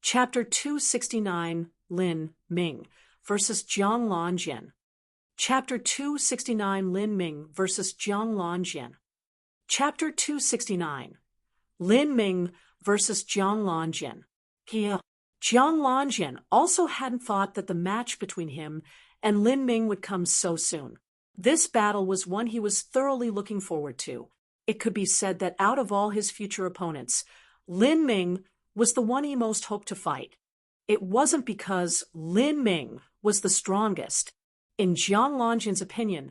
Chapter 269, Lin Ming versus Jiang Lanjian. Chapter 269, Lin Ming versus Jiang Lanjian. Chapter 269, Lin Ming versus Jiang Lanjian. Jiang Lanjian also hadn't thought that the match between him and Lin Ming would come so soon. This battle was one he was thoroughly looking forward to. It could be said that out of all his future opponents, Lin Ming was the one he most hoped to fight. It wasn't because Lin Ming was the strongest. In Jiang Lanjian's opinion,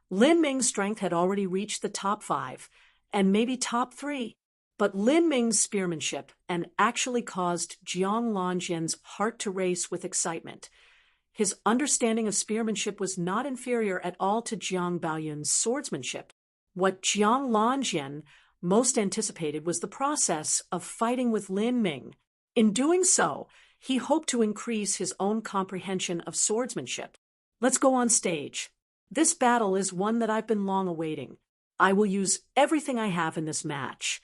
Lin Ming's strength had already reached the top 5, and maybe top 3. But Lin Ming's spearmanship actually caused Jiang Lanjian's heart to race with excitement. His understanding of spearmanship was not inferior at all to Jiang Baoyun's swordsmanship. What Jiang Lanjian most anticipated was the process of fighting with Lin Ming. In doing so, he hoped to increase his own comprehension of swordsmanship. Let's go on stage. This battle is one that I've been long awaiting. I will use everything I have in this match.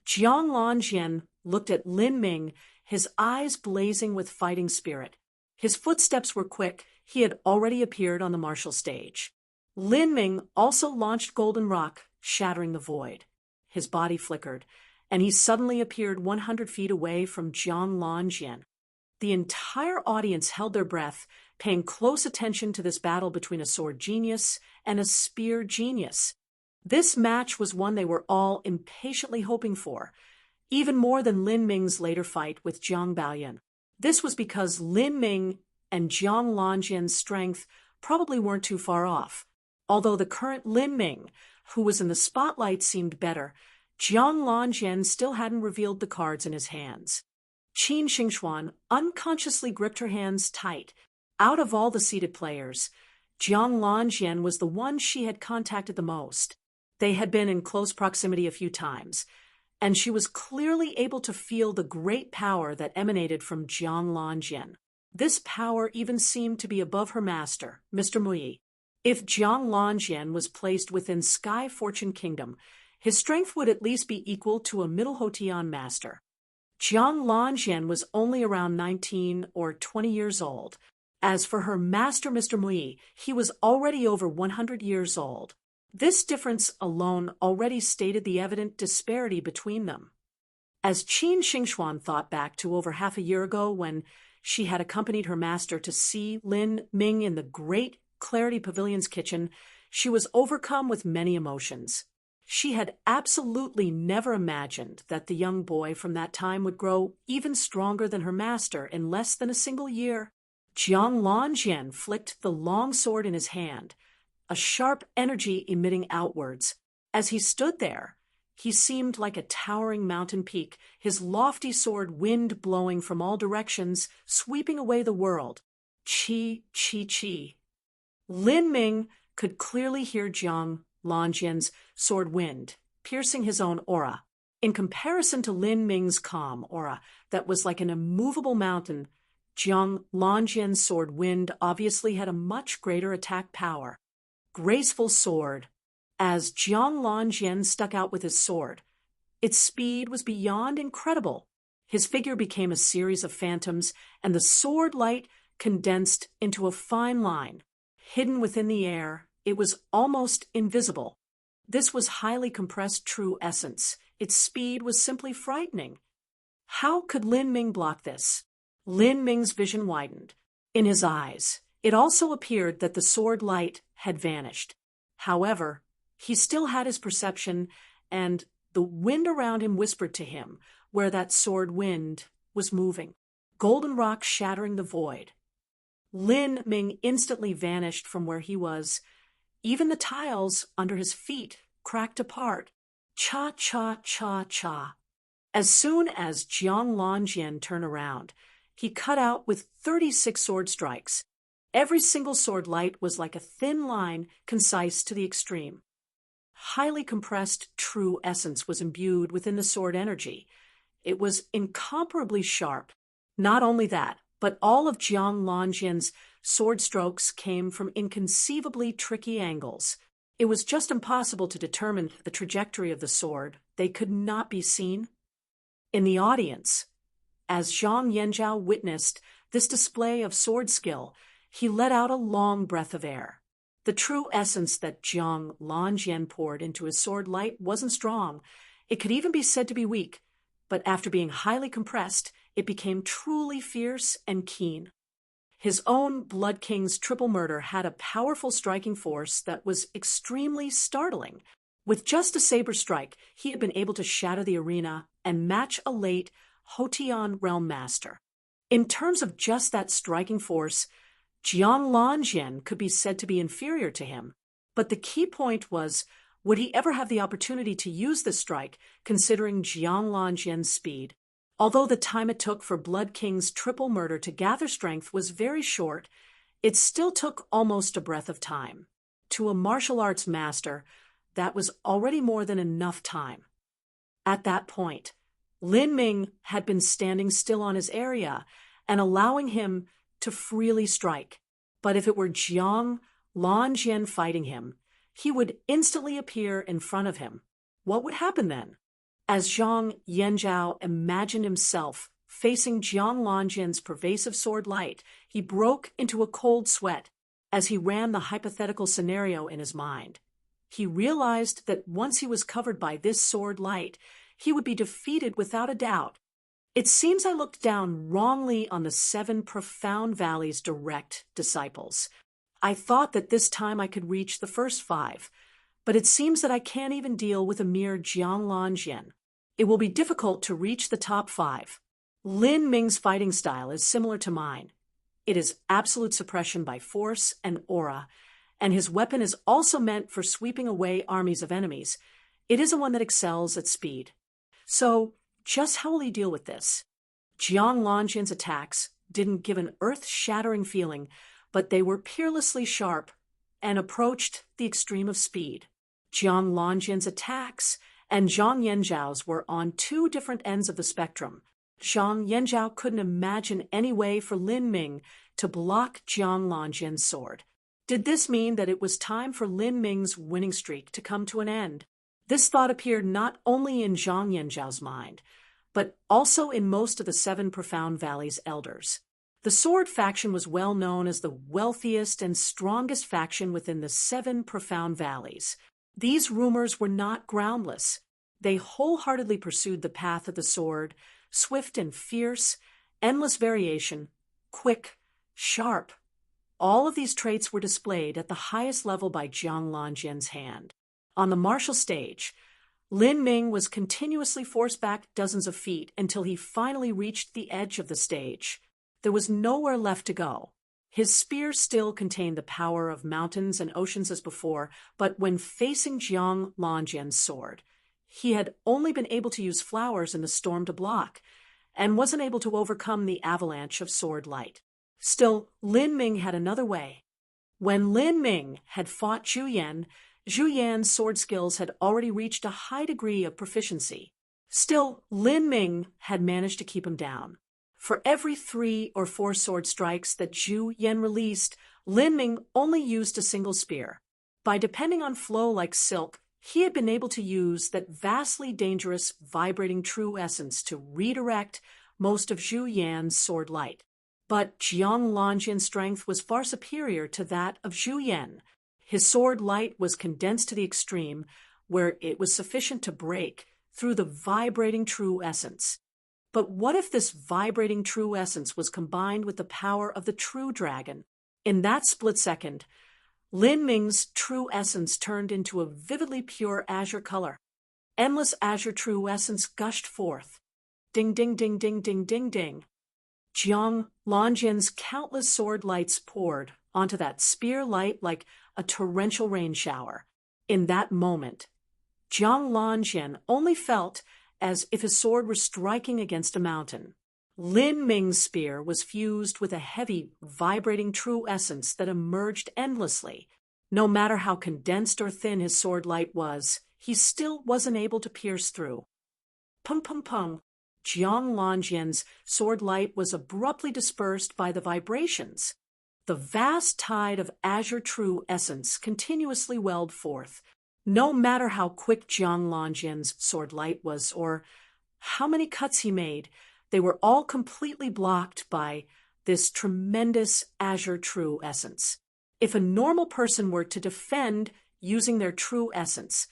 Jiang Lanjian looked at Lin Ming, his eyes blazing with fighting spirit. His footsteps were quick. He had already appeared on the martial stage. Lin Ming also launched Golden Rock, shattering the void. His body flickered, and he suddenly appeared 100 feet away from Jiang Lanjian. The entire audience held their breath, paying close attention to this battle between a sword genius and a spear genius. This match was one they were all impatiently hoping for, even more than Lin Ming's later fight with Jiang Baoyun. This was because Lin Ming and Jiang Lanjian's strength probably weren't too far off. Although the current Lin Ming, who was in the spotlight, seemed better, Jiang Lanjian still hadn't revealed the cards in his hands. Qin Xingxuan unconsciously gripped her hands tight. Out of all the seated players, Jiang Lanjian was the one she had contacted the most. They had been in close proximity a few times, and she was clearly able to feel the great power that emanated from Jiang Lanjian. This power even seemed to be above her master, Mr. Mui. If Jiang Lanjian was placed within Sky Fortune Kingdom, his strength would at least be equal to a middle Hotian master. Jiang Lanjian was only around 19 or 20 years old. As for her master, Mr. Mui, he was already over 100 years old. This difference alone already stated the evident disparity between them. As Qin Xingxuan thought back to over half a year ago when she had accompanied her master to see Lin Ming in the Great Clarity Pavilion's kitchen, she was overcome with many emotions. She had absolutely never imagined that the young boy from that time would grow even stronger than her master in less than a single year. Jiang Lanjian flicked the long sword in his hand, a sharp energy emitting outwards. As he stood there, he seemed like a towering mountain peak, his lofty sword wind blowing from all directions, sweeping away the world. Chi, chi, chi. Lin Ming could clearly hear Jiang Lanjian's sword wind, piercing his own aura. In comparison to Lin Ming's calm aura that was like an immovable mountain, Jiang Lanjian's sword wind obviously had a much greater attack power. Graceful sword. As Jiang Lanjian stuck out with his sword, its speed was beyond incredible. His figure became a series of phantoms, and the sword light condensed into a fine line. Hidden within the air, it was almost invisible. This was highly compressed true essence. Its speed was simply frightening. How could Lin Ming block this? Lin Ming's vision widened. In his eyes, it also appeared that the sword light had vanished. However, he still had his perception, and the wind around him whispered to him where that sword wind was moving. Golden rock shattering the void. Lin Ming instantly vanished from where he was. Even the tiles under his feet cracked apart. Cha, cha, cha, cha. As soon as Jiang Lanjian turned around, he cut out with 36 sword strikes. Every single sword light was like a thin line, concise to the extreme. Highly compressed true essence was imbued within the sword energy. It was incomparably sharp. Not only that, but all of Jiang Lanjian's sword strokes came from inconceivably tricky angles. It was just impossible to determine the trajectory of the sword. They could not be seen. In the audience, As Zhang Yanzhao witnessed this display of sword skill, he let out a long breath of air. The true essence that Zhang Lanjian poured into his sword light wasn't strong. It could even be said to be weak, but after being highly compressed, it became truly fierce and keen. His own Blood King's triple murder had a powerful striking force that was extremely startling. With just a saber strike, he had been able to shatter the arena and match a late Hotian realm master. In terms of just that striking force, Jiang Lanjian could be said to be inferior to him. But the key point was, would he ever have the opportunity to use this strike, considering Jiang Lanjian's speed? Although the time it took for Blood King's triple murder to gather strength was very short, it still took almost a breath of time. To a martial arts master, that was already more than enough time. At that point, Lin Ming had been standing still on his area and allowing him to freely strike. But if it were Jiang Lanjian fighting him, he would instantly appear in front of him. What would happen then? As Zhang Yanzhao imagined himself facing Jiang Lanjian's pervasive sword light, he broke into a cold sweat as he ran the hypothetical scenario in his mind. He realized that once he was covered by this sword light, he would be defeated without a doubt. It seems I looked down wrongly on the 7 Profound Valley's direct disciples. I thought that this time I could reach the first 5, but it seems that I can't even deal with a mere Jiang Lanjian. It will be difficult to reach the top 5. Lin Ming's fighting style is similar to mine. It is absolute suppression by force and aura, and his weapon is also meant for sweeping away armies of enemies. It is one that excels at speed. So, just how will he deal with this? Jiang Lanjian's attacks didn't give an earth-shattering feeling, but they were peerlessly sharp and approached the extreme of speed. Jiang Lanjian's attacks and Zhang Yanzhao's were on 2 different ends of the spectrum. Zhang Yanzhao couldn't imagine any way for Lin Ming to block Jiang Lanjian's sword. Did this mean that it was time for Lin Ming's winning streak to come to an end? This thought appeared not only in Zhang Yanzhao's mind, but also in most of the 7 Profound Valley's elders. The sword faction was well known as the wealthiest and strongest faction within the 7 Profound Valleys. These rumors were not groundless. They wholeheartedly pursued the path of the sword, swift and fierce, endless variation, quick, sharp. All of these traits were displayed at the highest level by Jiang Lanjian's hand. On the martial stage, Lin Ming was continuously forced back dozens of feet until he finally reached the edge of the stage. There was nowhere left to go. His spear still contained the power of mountains and oceans as before, but when facing Jiang Lanjian's sword, he had only been able to use flowers in the storm to block, and wasn't able to overcome the avalanche of sword light. Still, Lin Ming had another way. When Lin Ming had fought Zhu Yan, Zhu Yan's sword skills had already reached a high degree of proficiency. Still, Lin Ming had managed to keep him down. For every 3 or 4 sword strikes that Zhu Yan released, Lin Ming only used a single spear. By depending on flow like silk, he had been able to use that vastly dangerous vibrating true essence to redirect most of Zhu Yan's sword light. But Jiang Lanjian's strength was far superior to that of Zhu Yan. His sword light was condensed to the extreme, where it was sufficient to break through the vibrating true essence. But what if this vibrating true essence was combined with the power of the true dragon? In that split second, Lin Ming's true essence turned into a vividly pure azure color. Endless azure true essence gushed forth. Ding, ding, ding, ding, ding, ding, ding. Jiang Lanjian's countless sword lights poured onto that spear light like a torrential rain shower. In that moment, Jiang Lanjian only felt as if his sword were striking against a mountain. Lin Ming's spear was fused with a heavy, vibrating true essence that emerged endlessly. No matter how condensed or thin his sword light was, he still wasn't able to pierce through. Pung, pung, pung. Jiang Lanjian's sword light was abruptly dispersed by the vibrations. The vast tide of azure true essence continuously welled forth. No matter how quick Jiang Lanjian's sword light was or how many cuts he made, They were all completely blocked by this tremendous azure true essence. If a normal person were to defend using their true essence,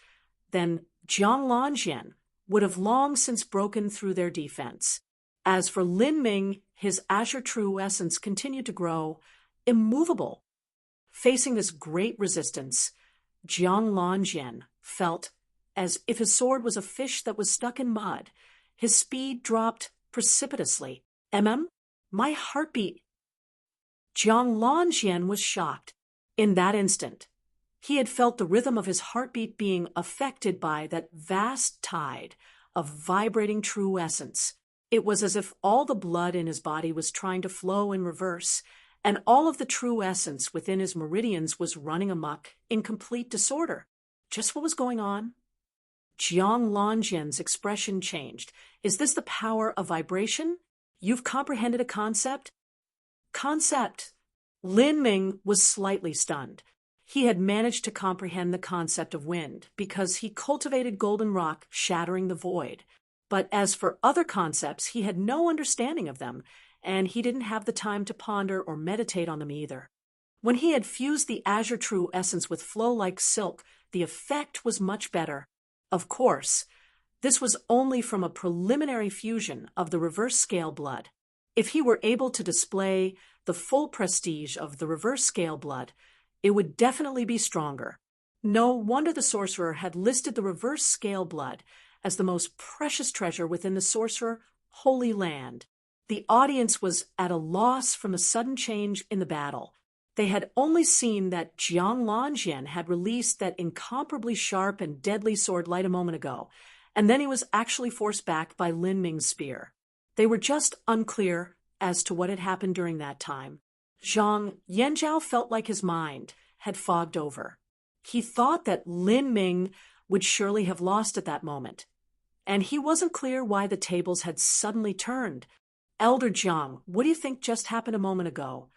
then Jiang Lanjian would have long since broken through their defense. As for Lin Ming, his azure true essence continued to grow, immovable. Facing this great resistance, Jiang Lanjian felt as if his sword was a fish that was stuck in mud. His speed dropped precipitously. My heartbeat. Jiang Lanjian was shocked. In that instant, he had felt the rhythm of his heartbeat being affected by that vast tide of vibrating true essence. It was as if all the blood in his body was trying to flow in reverse, and all of the true essence within his meridians was running amok in complete disorder. Just what was going on? Jiang Lanjian's expression changed. Is this the power of vibration? You've comprehended a concept? Concept. Lin Ming was slightly stunned. He had managed to comprehend the concept of wind because he cultivated golden rock shattering the void. But as for other concepts, he had no understanding of them, and he didn't have the time to ponder or meditate on them either. When he had fused the azure true essence with flow like silk, the effect was much better. Of course, this was only from a preliminary fusion of the reverse scale blood. If he were able to display the full prestige of the reverse scale blood, it would definitely be stronger. No wonder the sorcerer had listed the reverse scale blood as the most precious treasure within the sorcerer holy land. The audience was at a loss from the sudden change in the battle. They had only seen that Jiang Lanjian had released that incomparably sharp and deadly sword light a moment ago, and then he was actually forced back by Lin Ming's spear. They were just unclear as to what had happened during that time. Zhang Yanzhao felt like his mind had fogged over. He thought that Lin Ming would surely have lost at that moment, and he wasn't clear why the tables had suddenly turned. Elder Jiang, what do you think just happened a moment ago?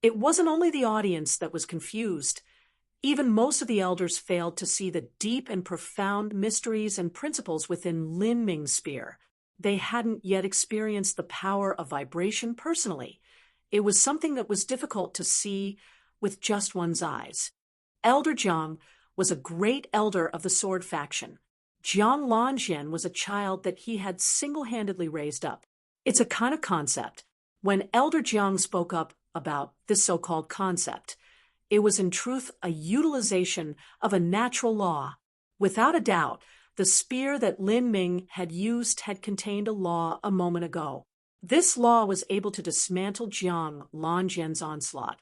It wasn't only the audience that was confused. Even most of the elders failed to see the deep and profound mysteries and principles within Lin Ming's spear. They hadn't yet experienced the power of vibration personally. It was something that was difficult to see with just one's eyes. Elder Jiang was a great elder of the sword faction. Jiang Lanjian was a child that he had single-handedly raised up. It's a kind of concept. When Elder Jiang spoke up about this so-called concept, it was in truth a utilization of a natural law. Without a doubt, the spear that Lin Ming had used had contained a law a moment ago. This law was able to dismantle Jiang Lanjian's onslaught.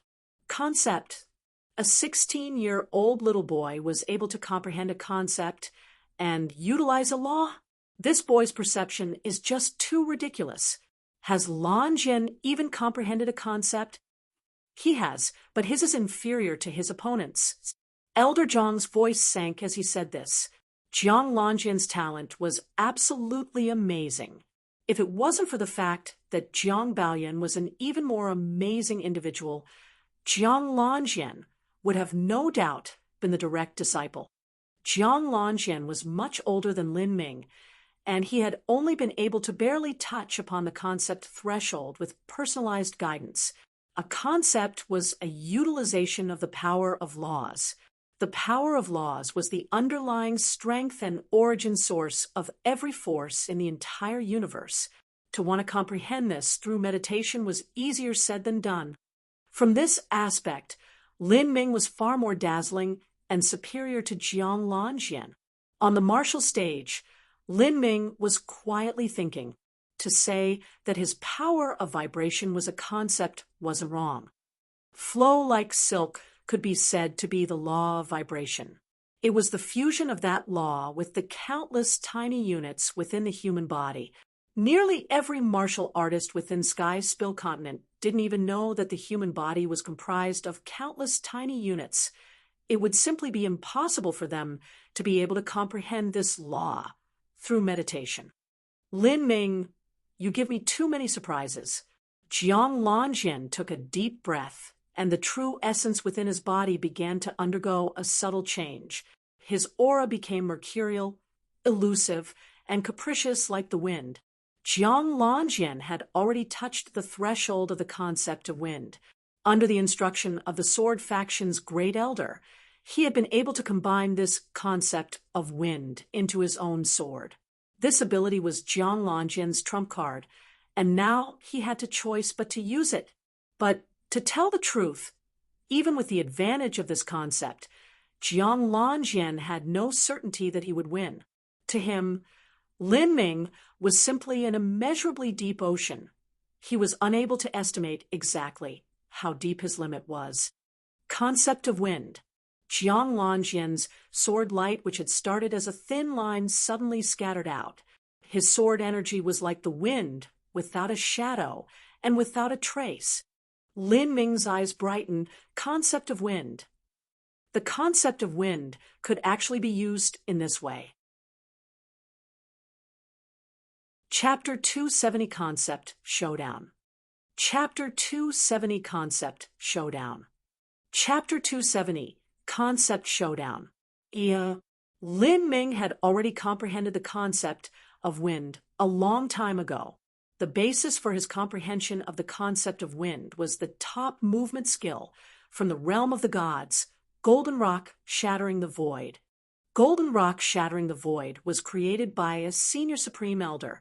Concept. A 16-year-old little boy was able to comprehend a concept and utilize a law? This boy's perception is just too ridiculous. Has Lanjian even comprehended a concept? He has, but his is inferior to his opponent's. Elder Jiang's voice sank as he said this. Jiang Lanjian's talent was absolutely amazing. If it wasn't for the fact that Jiang Baoyan was an even more amazing individual, Jiang Lanjian would have no doubt been the direct disciple. Jiang Lanjian was much older than Lin Ming, and he had only been able to barely touch upon the concept threshold with personalized guidance. A concept was a utilization of the power of laws. The power of laws was the underlying strength and origin source of every force in the entire universe. To want to comprehend this through meditation was easier said than done. From this aspect, Lin Ming was far more dazzling and superior to Jiang Lanjian. On the martial stage, Lin Ming was quietly thinking. To say that his power of vibration was a concept was wrong. Flow like silk could be said to be the law of vibration. It was the fusion of that law with the countless tiny units within the human body. Nearly every martial artist within Sky's Spill continent didn't even know that the human body was comprised of countless tiny units. It would simply be impossible for them to be able to comprehend this law through meditation. Lin Ming, you give me too many surprises. Jiang Lanjian took a deep breath, and the true essence within his body began to undergo a subtle change. His aura became mercurial, elusive, and capricious like the wind. Jiang Lanjian had already touched the threshold of the concept of wind. Under the instruction of the Sword Faction's Great Elder, he had been able to combine this concept of wind into his own sword. This ability was Jiang Lanjian's trump card, and now he had no choice but to use it. But to tell the truth, even with the advantage of this concept, Jiang Lanjian had no certainty that he would win. To him, Lin Ming was simply an immeasurably deep ocean. He was unable to estimate exactly how deep his limit was. Concept of wind. Jiang Lanjian's sword light, which had started as a thin line, suddenly scattered out. His sword energy was like the wind, without a shadow and without a trace. Lin Ming's eyes brightened. Concept of wind. The concept of wind could actually be used in this way. Chapter 270 Concept Showdown. Chapter 270 Concept Showdown. Chapter 270 Concept Showdown. Lin Ming had already comprehended the concept of wind a long time ago. The basis for his comprehension of the concept of wind was the top movement skill from the realm of the gods, Golden Rock Shattering the Void. Golden Rock Shattering the Void was created by a senior supreme elder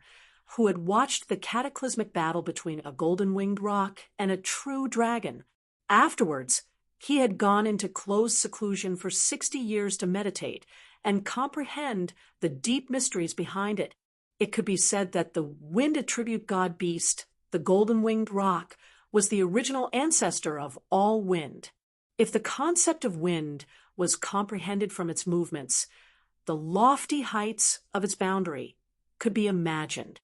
who had watched the cataclysmic battle between a golden-winged rock and a true dragon. Afterwards, he had gone into closed seclusion for 60 years to meditate and comprehend the deep mysteries behind it. It could be said that the wind attribute god beast, the golden-winged rock, was the original ancestor of all wind. If the concept of wind was comprehended from its movements, the lofty heights of its boundary could be imagined.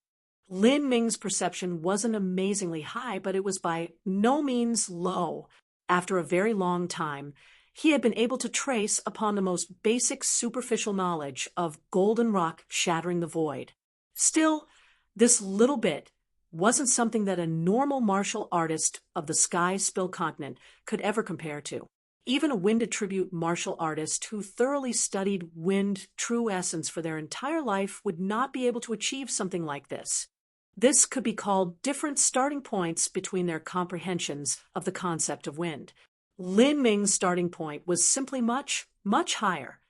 Lin Ming's perception wasn't amazingly high, but it was by no means low. After a very long time, he had been able to trace upon the most basic superficial knowledge of Golden Rock Shattering the Void. Still, this little bit wasn't something that a normal martial artist of the Sky Spill continent could ever compare to. Even a wind attribute martial artist who thoroughly studied wind true essence for their entire life would not be able to achieve something like this. This could be called different starting points between their comprehensions of the concept of wind. Lin Ming's starting point was simply much, much higher.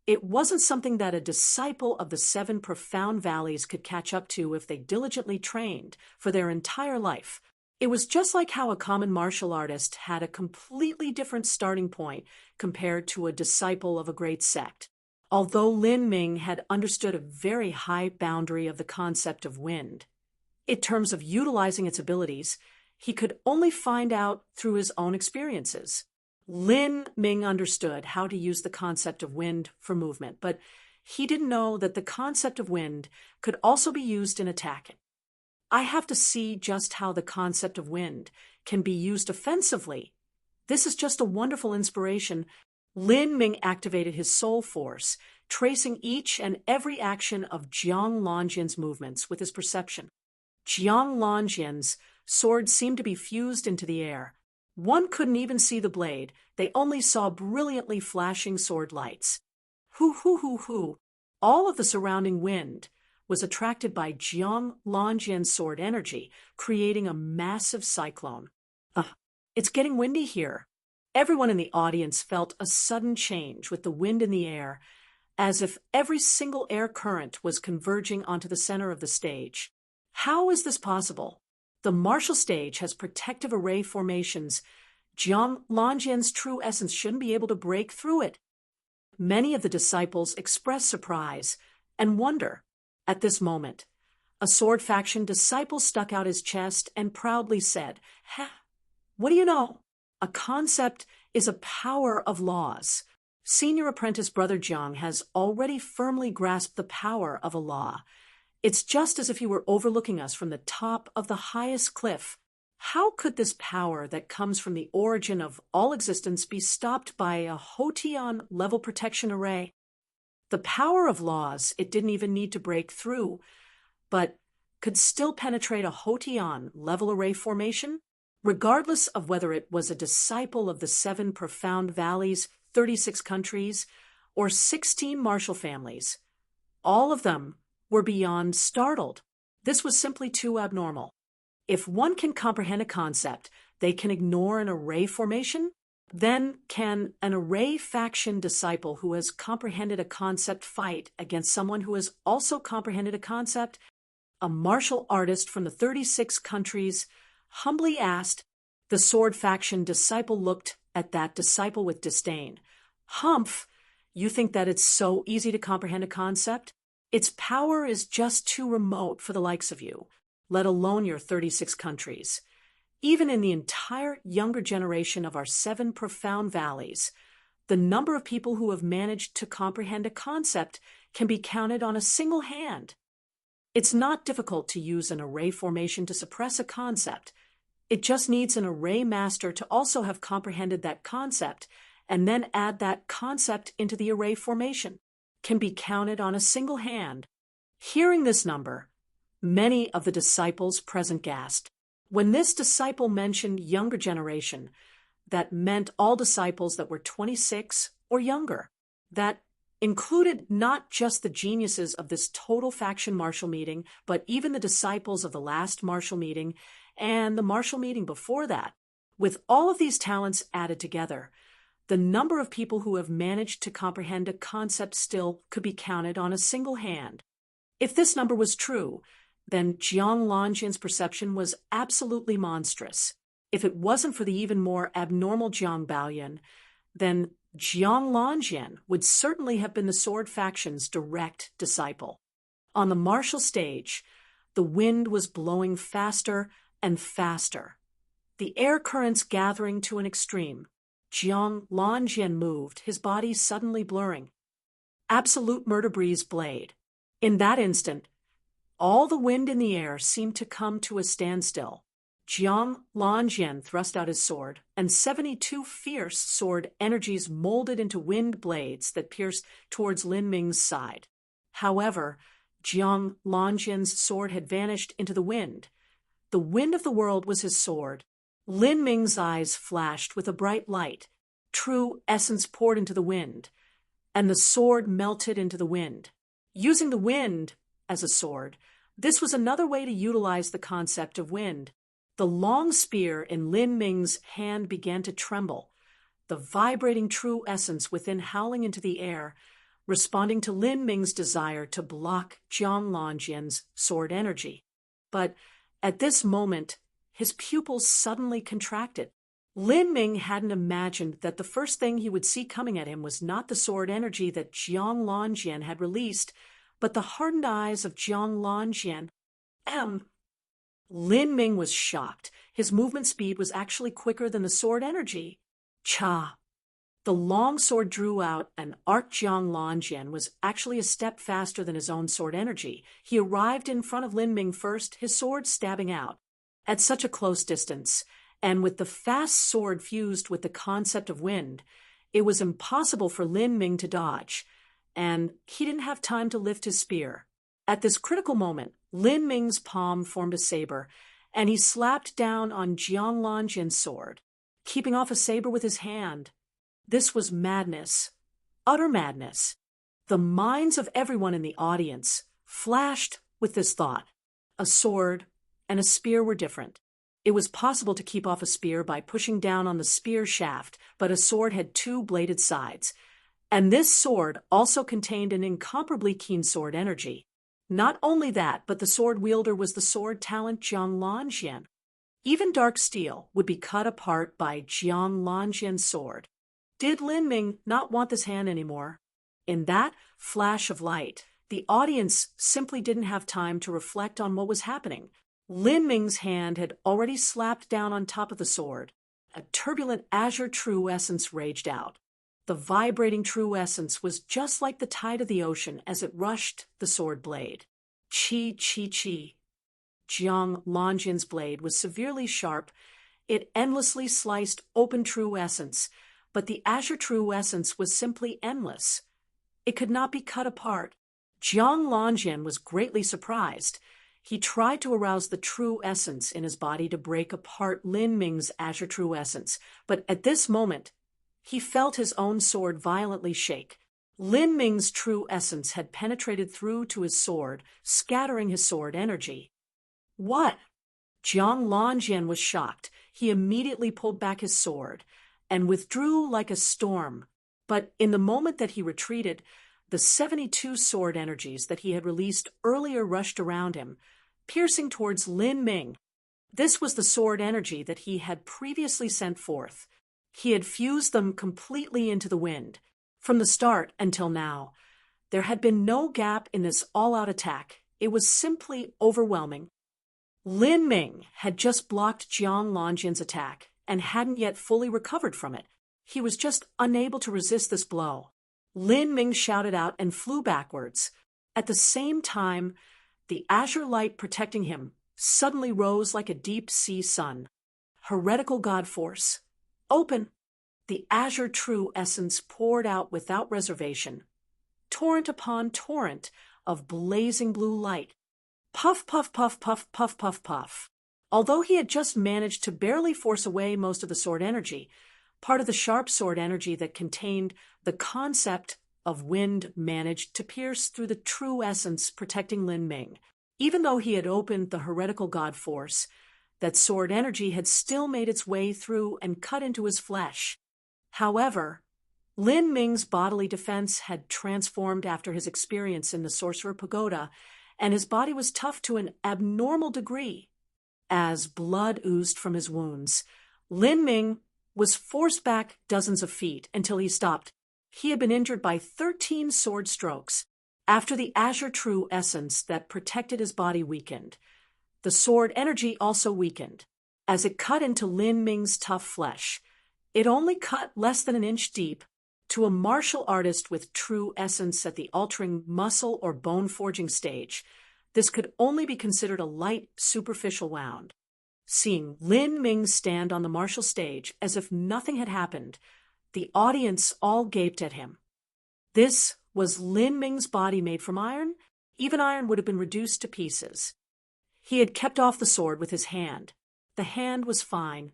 It wasn't something that a disciple of the 7 profound valleys could catch up to if they diligently trained for their entire life. It was just like how a common martial artist had a completely different starting point compared to a disciple of a great sect. Although Lin Ming had understood a very high boundary of the concept of wind, in terms of utilizing its abilities, he could only find out through his own experiences. Lin Ming understood how to use the concept of wind for movement, but he didn't know that the concept of wind could also be used in attacking. I have to see just how the concept of wind can be used offensively. This is just a wonderful inspiration. Lin Ming activated his soul force, tracing each and every action of Jiang Lanjian's movements with his perception. Jiang Lanjian's sword seemed to be fused into the air. One couldn't even see the blade. They only saw brilliantly flashing sword lights. Hoo. All of the surrounding wind was attracted by Jiang Lanjian's sword energy, creating a massive cyclone. It's getting windy here. Everyone in the audience felt a sudden change with the wind in the air, as if every single air current was converging onto the center of the stage. How is this possible? The martial stage has protective array formations. Jiang Lanjian's true essence shouldn't be able to break through it. Many of the disciples expressed surprise and wonder. At this moment, a Sword Faction disciple stuck out his chest and proudly said, "What do you know? A concept is a power of laws." Senior apprentice Brother Jiang has already firmly grasped the power of a law. It's just as if he were overlooking us from the top of the highest cliff. How could this power that comes from the origin of all existence be stopped by a Hotion level protection array? The power of laws it didn't even need to break through, but could still penetrate a Hotion level array formation? Regardless of whether it was a disciple of the 7 profound valleys, 36 countries, or 16 martial families, all of them were beyond startled. This was simply too abnormal. If one can comprehend a concept, they can ignore an array formation? Then can an array faction disciple who has comprehended a concept fight against someone who has also comprehended a concept? A martial artist from the 36 countries humbly asked. The sword faction disciple looked at that disciple with disdain. Humph, you think that it's so easy to comprehend a concept? Its power is just too remote for the likes of you, let alone your 36 countries. Even in the entire younger generation of our 7 profound valleys, the number of people who have managed to comprehend a concept can be counted on a single hand. It's not difficult to use an array formation to suppress a concept. It just needs an array master to also have comprehended that concept and then add that concept into the array formation. Can be counted on a single hand. Hearing this number, many of the disciples present gasped. When this disciple mentioned younger generation, that meant all disciples that were 26 or younger. That included not just the geniuses of this total faction martial meeting, but even the disciples of the last martial meeting and the martial meeting before that. With all of these talents added together, the number of people who have managed to comprehend a concept still could be counted on a single hand. If this number was true, then Jiang Lanjian's perception was absolutely monstrous. If it wasn't for the even more abnormal Jiang Baoyan, then Jiang Lanjian would certainly have been the sword faction's direct disciple. On the martial stage, the wind was blowing faster and faster, the air currents gathering to an extreme. Jiang Lanjian moved, his body suddenly blurring. Absolute murder breeze blade. In that instant, all the wind in the air seemed to come to a standstill. Jiang Lanjian thrust out his sword, and 72 fierce sword energies molded into wind blades that pierced towards Lin Ming's side. However, Jiang Lanjian's sword had vanished into the wind. The wind of the world was his sword. Lin Ming's eyes flashed with a bright light. True essence poured into the wind, and the sword melted into the wind. Using the wind as a sword, this was another way to utilize the concept of wind. The long spear in Lin Ming's hand began to tremble, the vibrating true essence within howling into the air, responding to Lin Ming's desire to block Jiang Lanjian's sword energy. But at this moment, his pupils suddenly contracted. Lin Ming hadn't imagined that the first thing he would see coming at him was not the sword energy that Jiang Lanjian had released, but the hardened eyes of Jiang Lanjian. Lin Ming was shocked. His movement speed was actually quicker than the sword energy. Cha! The long sword drew out, and arc Jiang Lanjian was actually a step faster than his own sword energy. He arrived in front of Lin Ming first, his sword stabbing out. At such a close distance, and with the fast sword fused with the concept of wind, it was impossible for Lin Ming to dodge, and he didn't have time to lift his spear. At this critical moment, Lin Ming's palm formed a saber, and he slapped down on Jiang Lanjian's sword, keeping off a saber with his hand. This was madness, utter madness. The minds of everyone in the audience flashed with this thought. A sword and a spear were different. It was possible to keep off a spear by pushing down on the spear shaft, but a sword had 2 bladed sides. And this sword also contained an incomparably keen sword energy. Not only that, but the sword wielder was the sword talent Jiang Lanjian. Even dark steel would be cut apart by Jiang Lanjian's sword. Did Lin Ming not want this hand anymore? In that flash of light, the audience simply didn't have time to reflect on what was happening. Lin Ming's hand had already slapped down on top of the sword. A turbulent azure true essence raged out. The vibrating true essence was just like the tide of the ocean as it rushed the sword blade. Chi, chi, chi. Jiang Lanjian's blade was severely sharp. It endlessly sliced open true essence, but the azure true essence was simply endless. It could not be cut apart. Jiang Lanjian was greatly surprised. He tried to arouse the true essence in his body to break apart Lin Ming's azure true essence, but at this moment, he felt his own sword violently shake. Lin Ming's true essence had penetrated through to his sword, scattering his sword energy. What? Jiang Lanjian was shocked. He immediately pulled back his sword and withdrew like a storm. But in the moment that he retreated, the 72 sword energies that he had released earlier rushed around him, piercing towards Lin Ming. This was the sword energy that he had previously sent forth. He had fused them completely into the wind. From the start until now, there had been no gap in this all-out attack. It was simply overwhelming. Lin Ming had just blocked Jiang Lanjian's attack and hadn't yet fully recovered from it. He was just unable to resist this blow. Lin Ming shouted out and flew backwards. At the same time, the azure light protecting him suddenly rose like a deep-sea sun. Heretical God Force. Open! The azure true essence poured out without reservation. Torrent upon torrent of blazing blue light. Puff, puff, puff, puff, puff, puff, puff. Although he had just managed to barely force away most of the sword energy, part of the sharp sword energy that contained the concept of wind managed to pierce through the true essence protecting Lin Ming. Even though he had opened the heretical God Force, that sword energy had still made its way through and cut into his flesh. However, Lin Ming's bodily defense had transformed after his experience in the Sorcerer Pagoda, and his body was tough to an abnormal degree. As blood oozed from his wounds, Lin Ming was forced back dozens of feet until he stopped. He had been injured by 13 sword strokes. After the azure true essence that protected his body weakened, the sword energy also weakened. As it cut into Lin Ming's tough flesh, it only cut less than an inch deep. To a martial artist with true essence at the altering muscle or bone forging stage, this could only be considered a light, superficial wound. Seeing Lin Ming stand on the martial stage as if nothing had happened, the audience all gaped at him. This was Lin Ming's body made from iron? Even iron would have been reduced to pieces. He had kept off the sword with his hand. The hand was fine,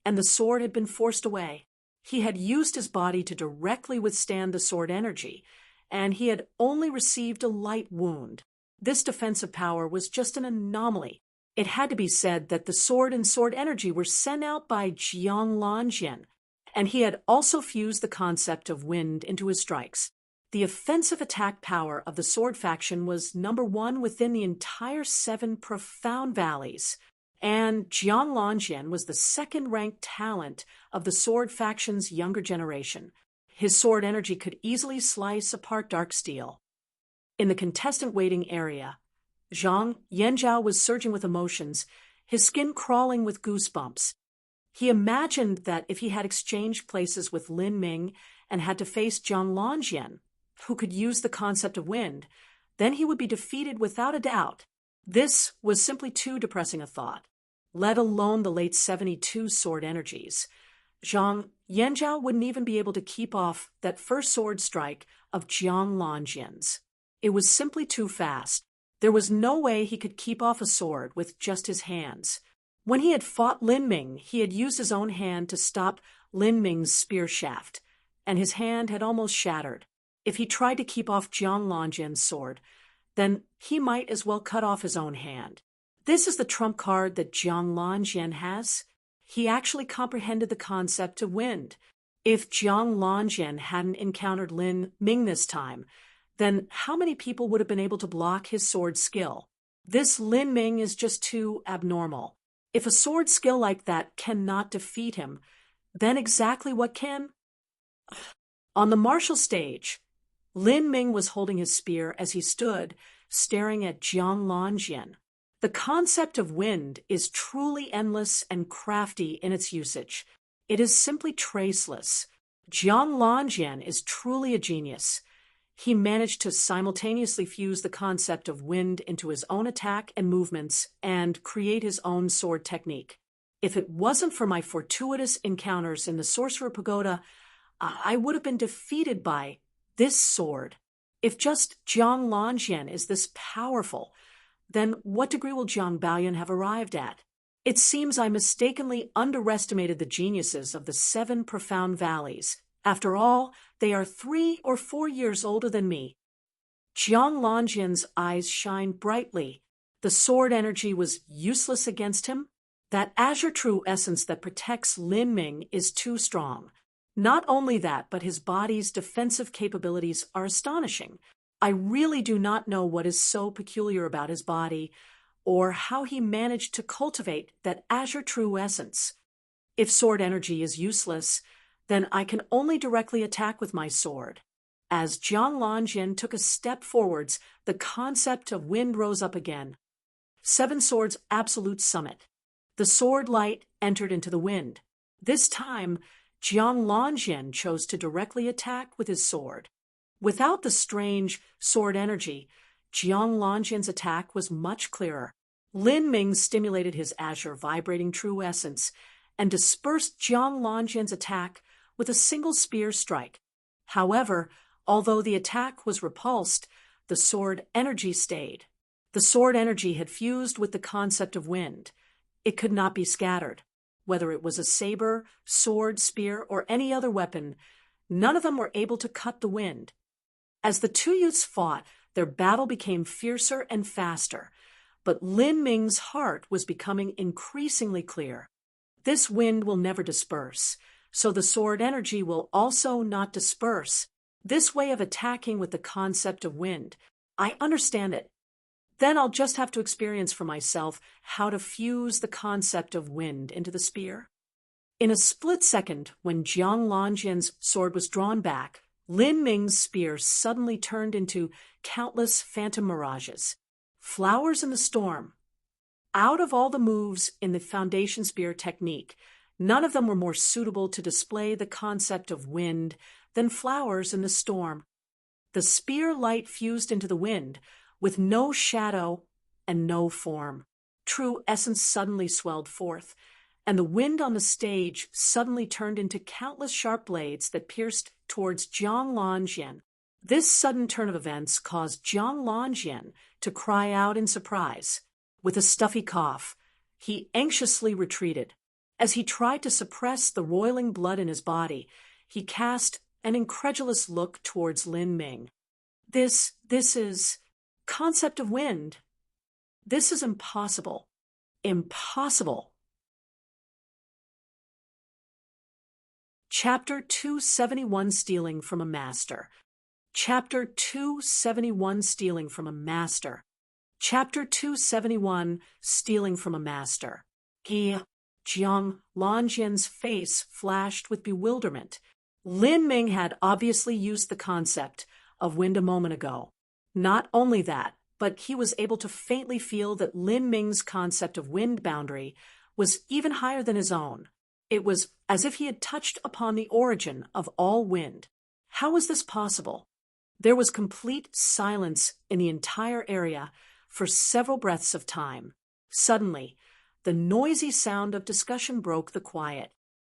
and the sword had been forced away. He had used his body to directly withstand the sword energy, and he had only received a light wound. This defensive power was just an anomaly. It had to be said that the sword and sword energy were sent out by Jiang Lanjian, and he had also fused the concept of wind into his strikes. The offensive attack power of the sword faction was #1 within the entire 7 profound valleys, and Jiang Lanjian was the second-ranked talent of the sword faction's younger generation. His sword energy could easily slice apart dark steel. In the contestant waiting area, Zhang Yanzhao was surging with emotions, his skin crawling with goosebumps. He imagined that if he had exchanged places with Lin Ming and had to face Jiang Lanjian, who could use the concept of wind, then he would be defeated without a doubt. This was simply too depressing a thought, let alone the late 72 sword energies. Zhang Yanzhao wouldn't even be able to keep off that first sword strike of Jiang Lanjian's. It was simply too fast. There was no way he could keep off a sword with just his hands. When he had fought Lin Ming, he had used his own hand to stop Lin Ming's spear shaft, and his hand had almost shattered. If he tried to keep off Jiang Lanjian's sword, then he might as well cut off his own hand. This is the trump card that Jiang Lanjian has. He actually comprehended the concept of wind. If Jiang Lanjian hadn't encountered Lin Ming this time, then how many people would have been able to block his sword skill? This Lin Ming is just too abnormal. If a sword skill like that cannot defeat him, then exactly what can? On the martial stage, Lin Ming was holding his spear as he stood, staring at Jiang Lanjian. The concept of wind is truly endless and crafty in its usage. It is simply traceless. Jiang Lanjian is truly a genius. He managed to simultaneously fuse the concept of wind into his own attack and movements and create his own sword technique. If it wasn't for my fortuitous encounters in the Sorcerer Pagoda, I would have been defeated by this sword. If just Jiang Lanjian is this powerful, then what degree will Jiang Baoyan have arrived at? It seems I mistakenly underestimated the geniuses of the 7 profound valleys. After all, they are 3 or 4 years older than me. Jiang Lanjian's eyes shine brightly. The sword energy was useless against him? That azure true essence that protects Lin Ming is too strong. Not only that, but his body's defensive capabilities are astonishing. I really do not know what is so peculiar about his body, or how he managed to cultivate that azure true essence. If sword energy is useless, then I can only directly attack with my sword. As Jiang Lanjin took a step forwards, the concept of wind rose up again. Seven Swords' absolute summit. The sword light entered into the wind. This time, Jiang Lanjin chose to directly attack with his sword. Without the strange sword energy, Jiang Lanjin's attack was much clearer. Lin Ming stimulated his azure vibrating true essence and dispersed Jiang Lanjin's attack with a single spear strike. However, although the attack was repulsed, the sword energy stayed. The sword energy had fused with the concept of wind. It could not be scattered. Whether it was a saber, sword, spear, or any other weapon, none of them were able to cut the wind. As the two youths fought, their battle became fiercer and faster, but Lin Ming's heart was becoming increasingly clear. This wind will never disperse, so the sword energy will also not disperse. This way of attacking with the concept of wind, I understand it. Then I'll just have to experience for myself how to fuse the concept of wind into the spear. In a split second, when Jiang Lanjin's sword was drawn back, Lin Ming's spear suddenly turned into countless phantom mirages. Flowers in the storm. Out of all the moves in the foundation spear technique, none of them were more suitable to display the concept of wind than flowers in the storm. The spear light fused into the wind, with no shadow and no form. True essence suddenly swelled forth, and the wind on the stage suddenly turned into countless sharp blades that pierced towards Jiang Lanjin. This sudden turn of events caused Jiang Lanjin to cry out in surprise. With a stuffy cough, he anxiously retreated. As he tried to suppress the roiling blood in his body, he cast an incredulous look towards Lin Ming. This is concept of wind. This is impossible. Impossible. Chapter 271 Stealing from a Master. Chapter 271 Stealing from a Master. Chapter 271 Stealing from a Master. Jiang Lanjin's face flashed with bewilderment. Lin Ming had obviously used the concept of wind a moment ago. Not only that, but he was able to faintly feel that Lin Ming's concept of wind boundary was even higher than his own. It was as if he had touched upon the origin of all wind. How was this possible? There was complete silence in the entire area for several breaths of time. Suddenly, the noisy sound of discussion broke the quiet.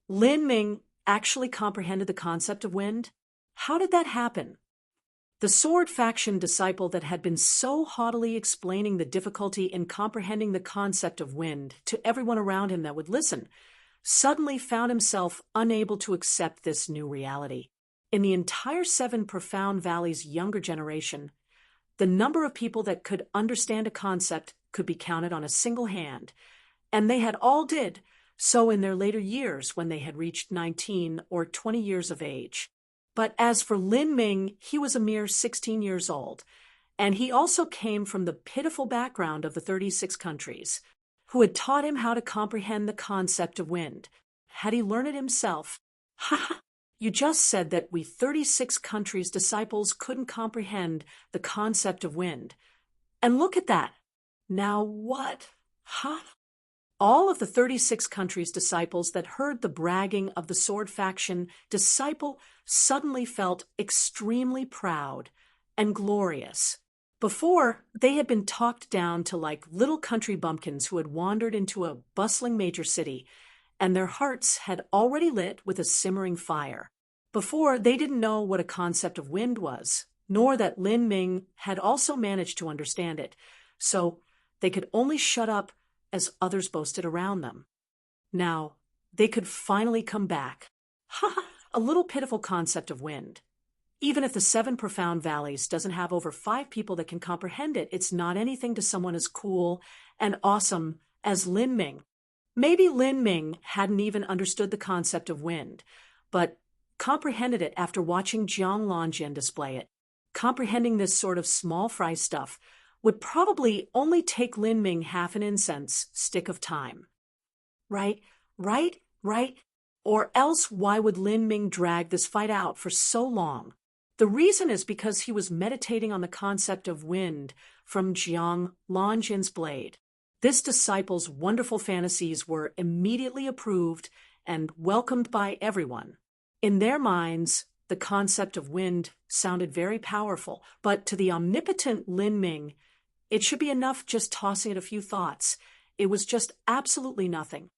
Lin Ming actually comprehended the concept of wind? How did that happen? The sword faction disciple that had been so haughtily explaining the difficulty in comprehending the concept of wind to everyone around him that would listen, suddenly found himself unable to accept this new reality. In the entire Seven Profound Valleys younger generation, the number of people that could understand a concept could be counted on a single hand, and they had all did so in their later years when they had reached 19 or 20 years of age. But as for Lin Ming, he was a mere 16 years old, and he also came from the pitiful background of the 36 countries, who had taught him how to comprehend the concept of wind. Had he learned it himself? Ha! You just said that we 36 countries' disciples couldn't comprehend the concept of wind. And look at that. Now what? Huh? All of the 36 countries' disciples that heard the bragging of the sword faction disciple suddenly felt extremely proud and glorious. Before, they had been talked down to like little country bumpkins who had wandered into a bustling major city, and their hearts had already lit with a simmering fire. Before, they didn't know what a concept of wind was, nor that Lin Ming had also managed to understand it, so they could only shut up as others boasted around them. Now, they could finally come back. Ha! A little pitiful concept of wind. Even if the Seven Profound Valleys doesn't have over 5 people that can comprehend it, it's not anything to someone as cool and awesome as Lin Ming. Maybe Lin Ming hadn't even understood the concept of wind, but comprehended it after watching Jiang Lanjian display it. Comprehending this sort of small fry stuff would probably only take Lin Ming half an incense stick of time. Right? Or else why would Lin Ming drag this fight out for so long? The reason is because he was meditating on the concept of wind from Jiang Lanjian's blade. This disciple's wonderful fantasies were immediately approved and welcomed by everyone. In their minds, the concept of wind sounded very powerful, but to the omnipotent Lin Ming, it should be enough just tossing it a few thoughts. It was just absolutely nothing.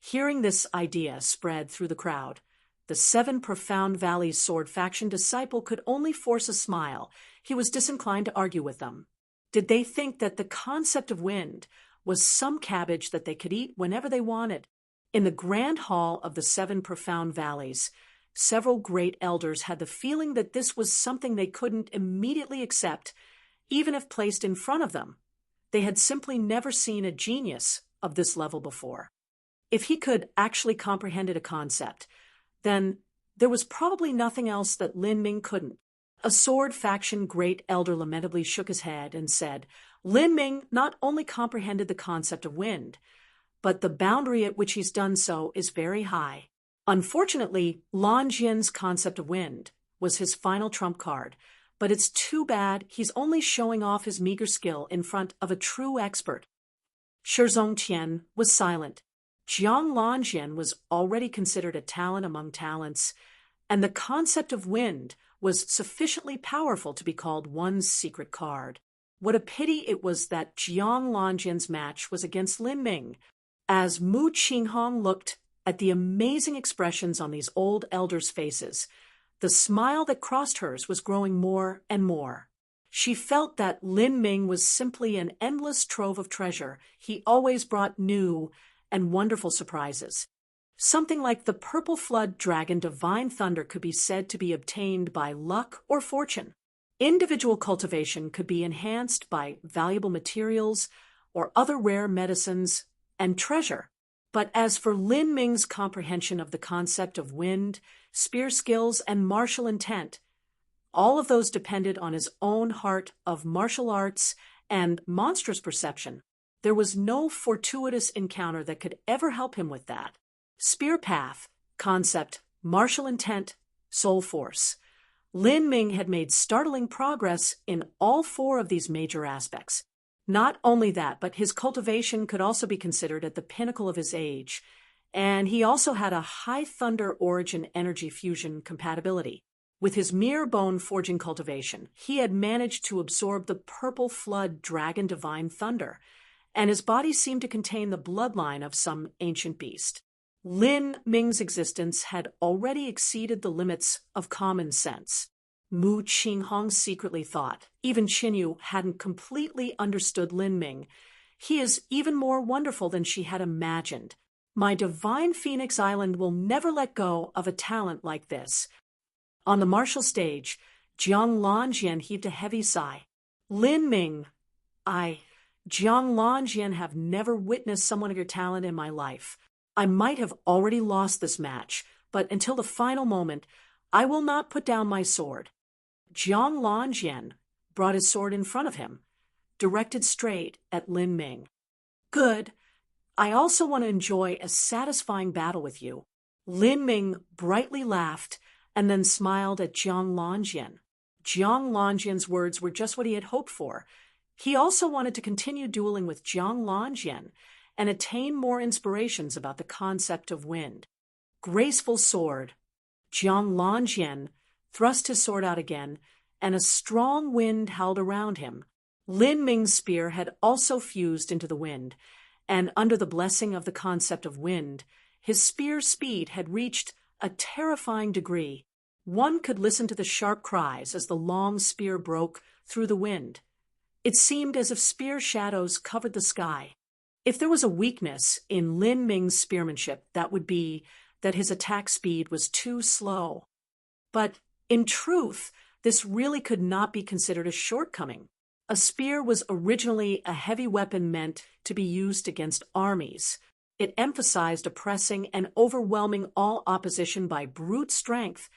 Hearing this idea spread through the crowd, the Seven Profound Valleys Sword faction disciple could only force a smile. He was disinclined to argue with them. Did they think that the concept of wind was some cabbage that they could eat whenever they wanted? In the grand hall of the Seven Profound Valleys, several great elders had the feeling that this was something they couldn't immediately accept, even if placed in front of them. They had simply never seen a genius of this level before. If he could actually comprehend a concept, then there was probably nothing else that Lin Ming couldn't. A sword faction great elder lamentably shook his head and said, Lin Ming not only comprehended the concept of wind, but the boundary at which he's done so is very high. Unfortunately, Lan Jin's concept of wind was his final trump card, but it's too bad he's only showing off his meager skill in front of a true expert. Shizong Tian was silent. Jiang Lanjian was already considered a talent among talents, and the concept of wind was sufficiently powerful to be called one's secret card. What a pity it was that Jiang Lanjian's match was against Lin Ming. As Mu Qinghong looked at the amazing expressions on these old elders' faces, the smile that crossed hers was growing more and more. She felt that Lin Ming was simply an endless trove of treasure. He always brought new and wonderful surprises. Something like the Purple Flood Dragon Divine Thunder could be said to be obtained by luck or fortune. Individual cultivation could be enhanced by valuable materials or other rare medicines and treasure. But as for Lin Ming's comprehension of the concept of wind, spear skills, and martial intent, all of those depended on his own heart of martial arts and monstrous perception. There was no fortuitous encounter that could ever help him with that. Spear path, concept, martial intent, soul force. Lin Ming had made startling progress in all 4 of these major aspects. Not only that, but his cultivation could also be considered at the pinnacle of his age, and he also had a high thunder origin energy fusion compatibility. With his mere bone forging cultivation, he had managed to absorb the Purple Flood Dragon Divine Thunder, and his body seemed to contain the bloodline of some ancient beast. Lin Ming's existence had already exceeded the limits of common sense. Mu Qinghong secretly thought. Even Qinyu hadn't completely understood Lin Ming. He is even more wonderful than she had imagined. My divine Phoenix Island will never let go of a talent like this. On the martial stage, Jiang Lanjian heaved a heavy sigh. Lin Ming, Jiang Lanjian, have never witnessed someone of your talent in my life. I might have already lost this match, but until the final moment, I will not put down my sword. Jiang Lanjian brought his sword in front of him, directed straight at Lin Ming. Good. I also want to enjoy a satisfying battle with you. Lin Ming brightly laughed and then smiled at Jiang Lanjian. Jiang Lanjian's words were just what he had hoped for. He also wanted to continue dueling with Jiang Lanjian and attain more inspirations about the concept of wind. Graceful sword. Jiang Lanjian thrust his sword out again, and a strong wind howled around him. Lin Ming's spear had also fused into the wind, and under the blessing of the concept of wind, his spear's speed had reached a terrifying degree. One could listen to the sharp cries as the long spear broke through the wind. It seemed as if spear shadows covered the sky. If there was a weakness in Lin Ming's spearmanship, that would be that his attack speed was too slow. But In truth, this really could not be considered a shortcoming. A spear was originally a heavy weapon meant to be used against armies. It emphasized oppressing and overwhelming all opposition by brute strength.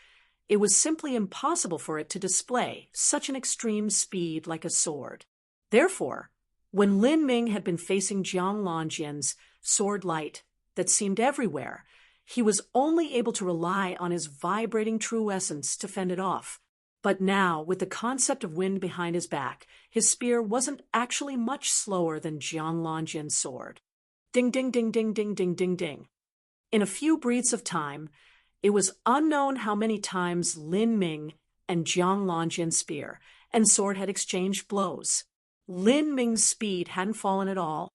It was simply impossible for it to display such an extreme speed like a sword. Therefore, when Lin Ming had been facing Jiang Longjin's sword light that seemed everywhere, he was only able to rely on his vibrating true essence to fend it off. But now, with the concept of wind behind his back, his spear wasn't actually much slower than Jiang Longjin's sword. Ding, ding, ding, ding, ding, ding, ding, ding. In a few breaths of time, it was unknown how many times Lin Ming and Jiang Longjin's spear and sword had exchanged blows. Lin Ming's speed hadn't fallen at all.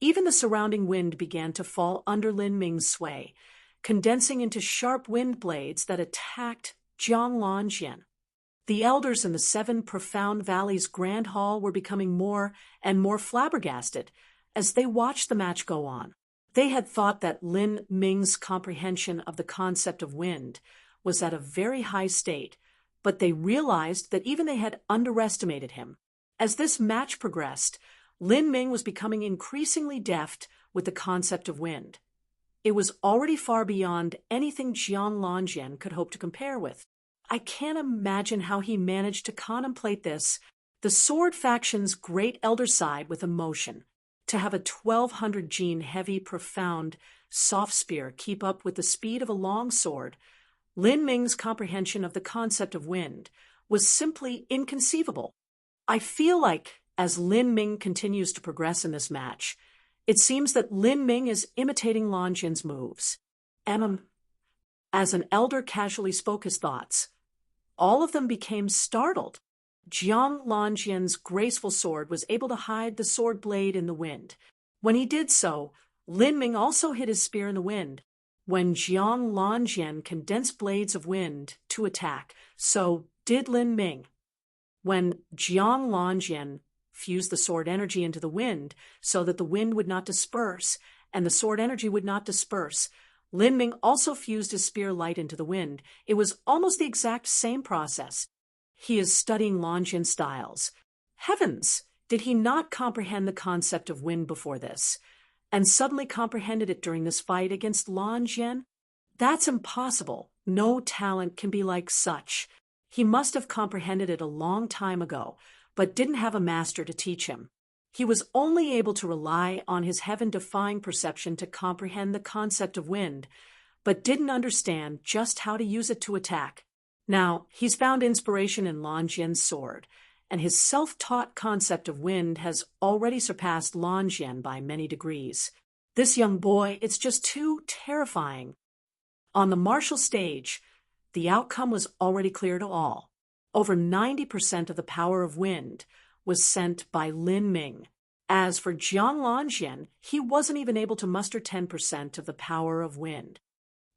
Even the surrounding wind began to fall under Lin Ming's sway, condensing into sharp wind blades that attacked Jiang Longjin. The elders in the 7 Profound Valleys Grand Hall were becoming more and more flabbergasted as they watched the match go on. They had thought that Lin Ming's comprehension of the concept of wind was at a very high state, but they realized that even they had underestimated him. As this match progressed, Lin Ming was becoming increasingly deft with the concept of wind. It was already far beyond anything Jiang Longjin could hope to compare with. I can't imagine how he managed to contemplate this, the sword faction's great elder side, with emotion. To have a 1200 gene heavy, profound, soft spear keep up with the speed of a long sword, Lin Ming's comprehension of the concept of wind was simply inconceivable. I feel like, as Lin Ming continues to progress in this match, it seems that Lin Ming is imitating Longjin's moves. As an elder casually spoke his thoughts, all of them became startled. Jiang Longjin's graceful sword was able to hide the sword blade in the wind. When he did so, Lin Ming also hid his spear in the wind. When Jiang Longjin condensed blades of wind to attack, so did Lin Ming. When Jiang Longjin fused the sword energy into the wind so that the wind would not disperse and the sword energy would not disperse, Lin Ming also fused his spear light into the wind. It was almost the exact same process. He is studying Longjin styles. Heavens! Did he not comprehend the concept of wind before this, and suddenly comprehended it during this fight against Longjin? That's impossible. No talent can be like such. He must have comprehended it a long time ago, but didn't have a master to teach him. He was only able to rely on his heaven-defying perception to comprehend the concept of wind, but didn't understand just how to use it to attack. Now, he's found inspiration in Longjin's sword, and his self-taught concept of wind has already surpassed Longjin by many degrees. This young boy, it's just too terrifying. On the martial stage, the outcome was already clear to all. Over 90% of the power of wind was sent by Lin Ming. As for Jiang Longjin, he wasn't even able to muster 10% of the power of wind.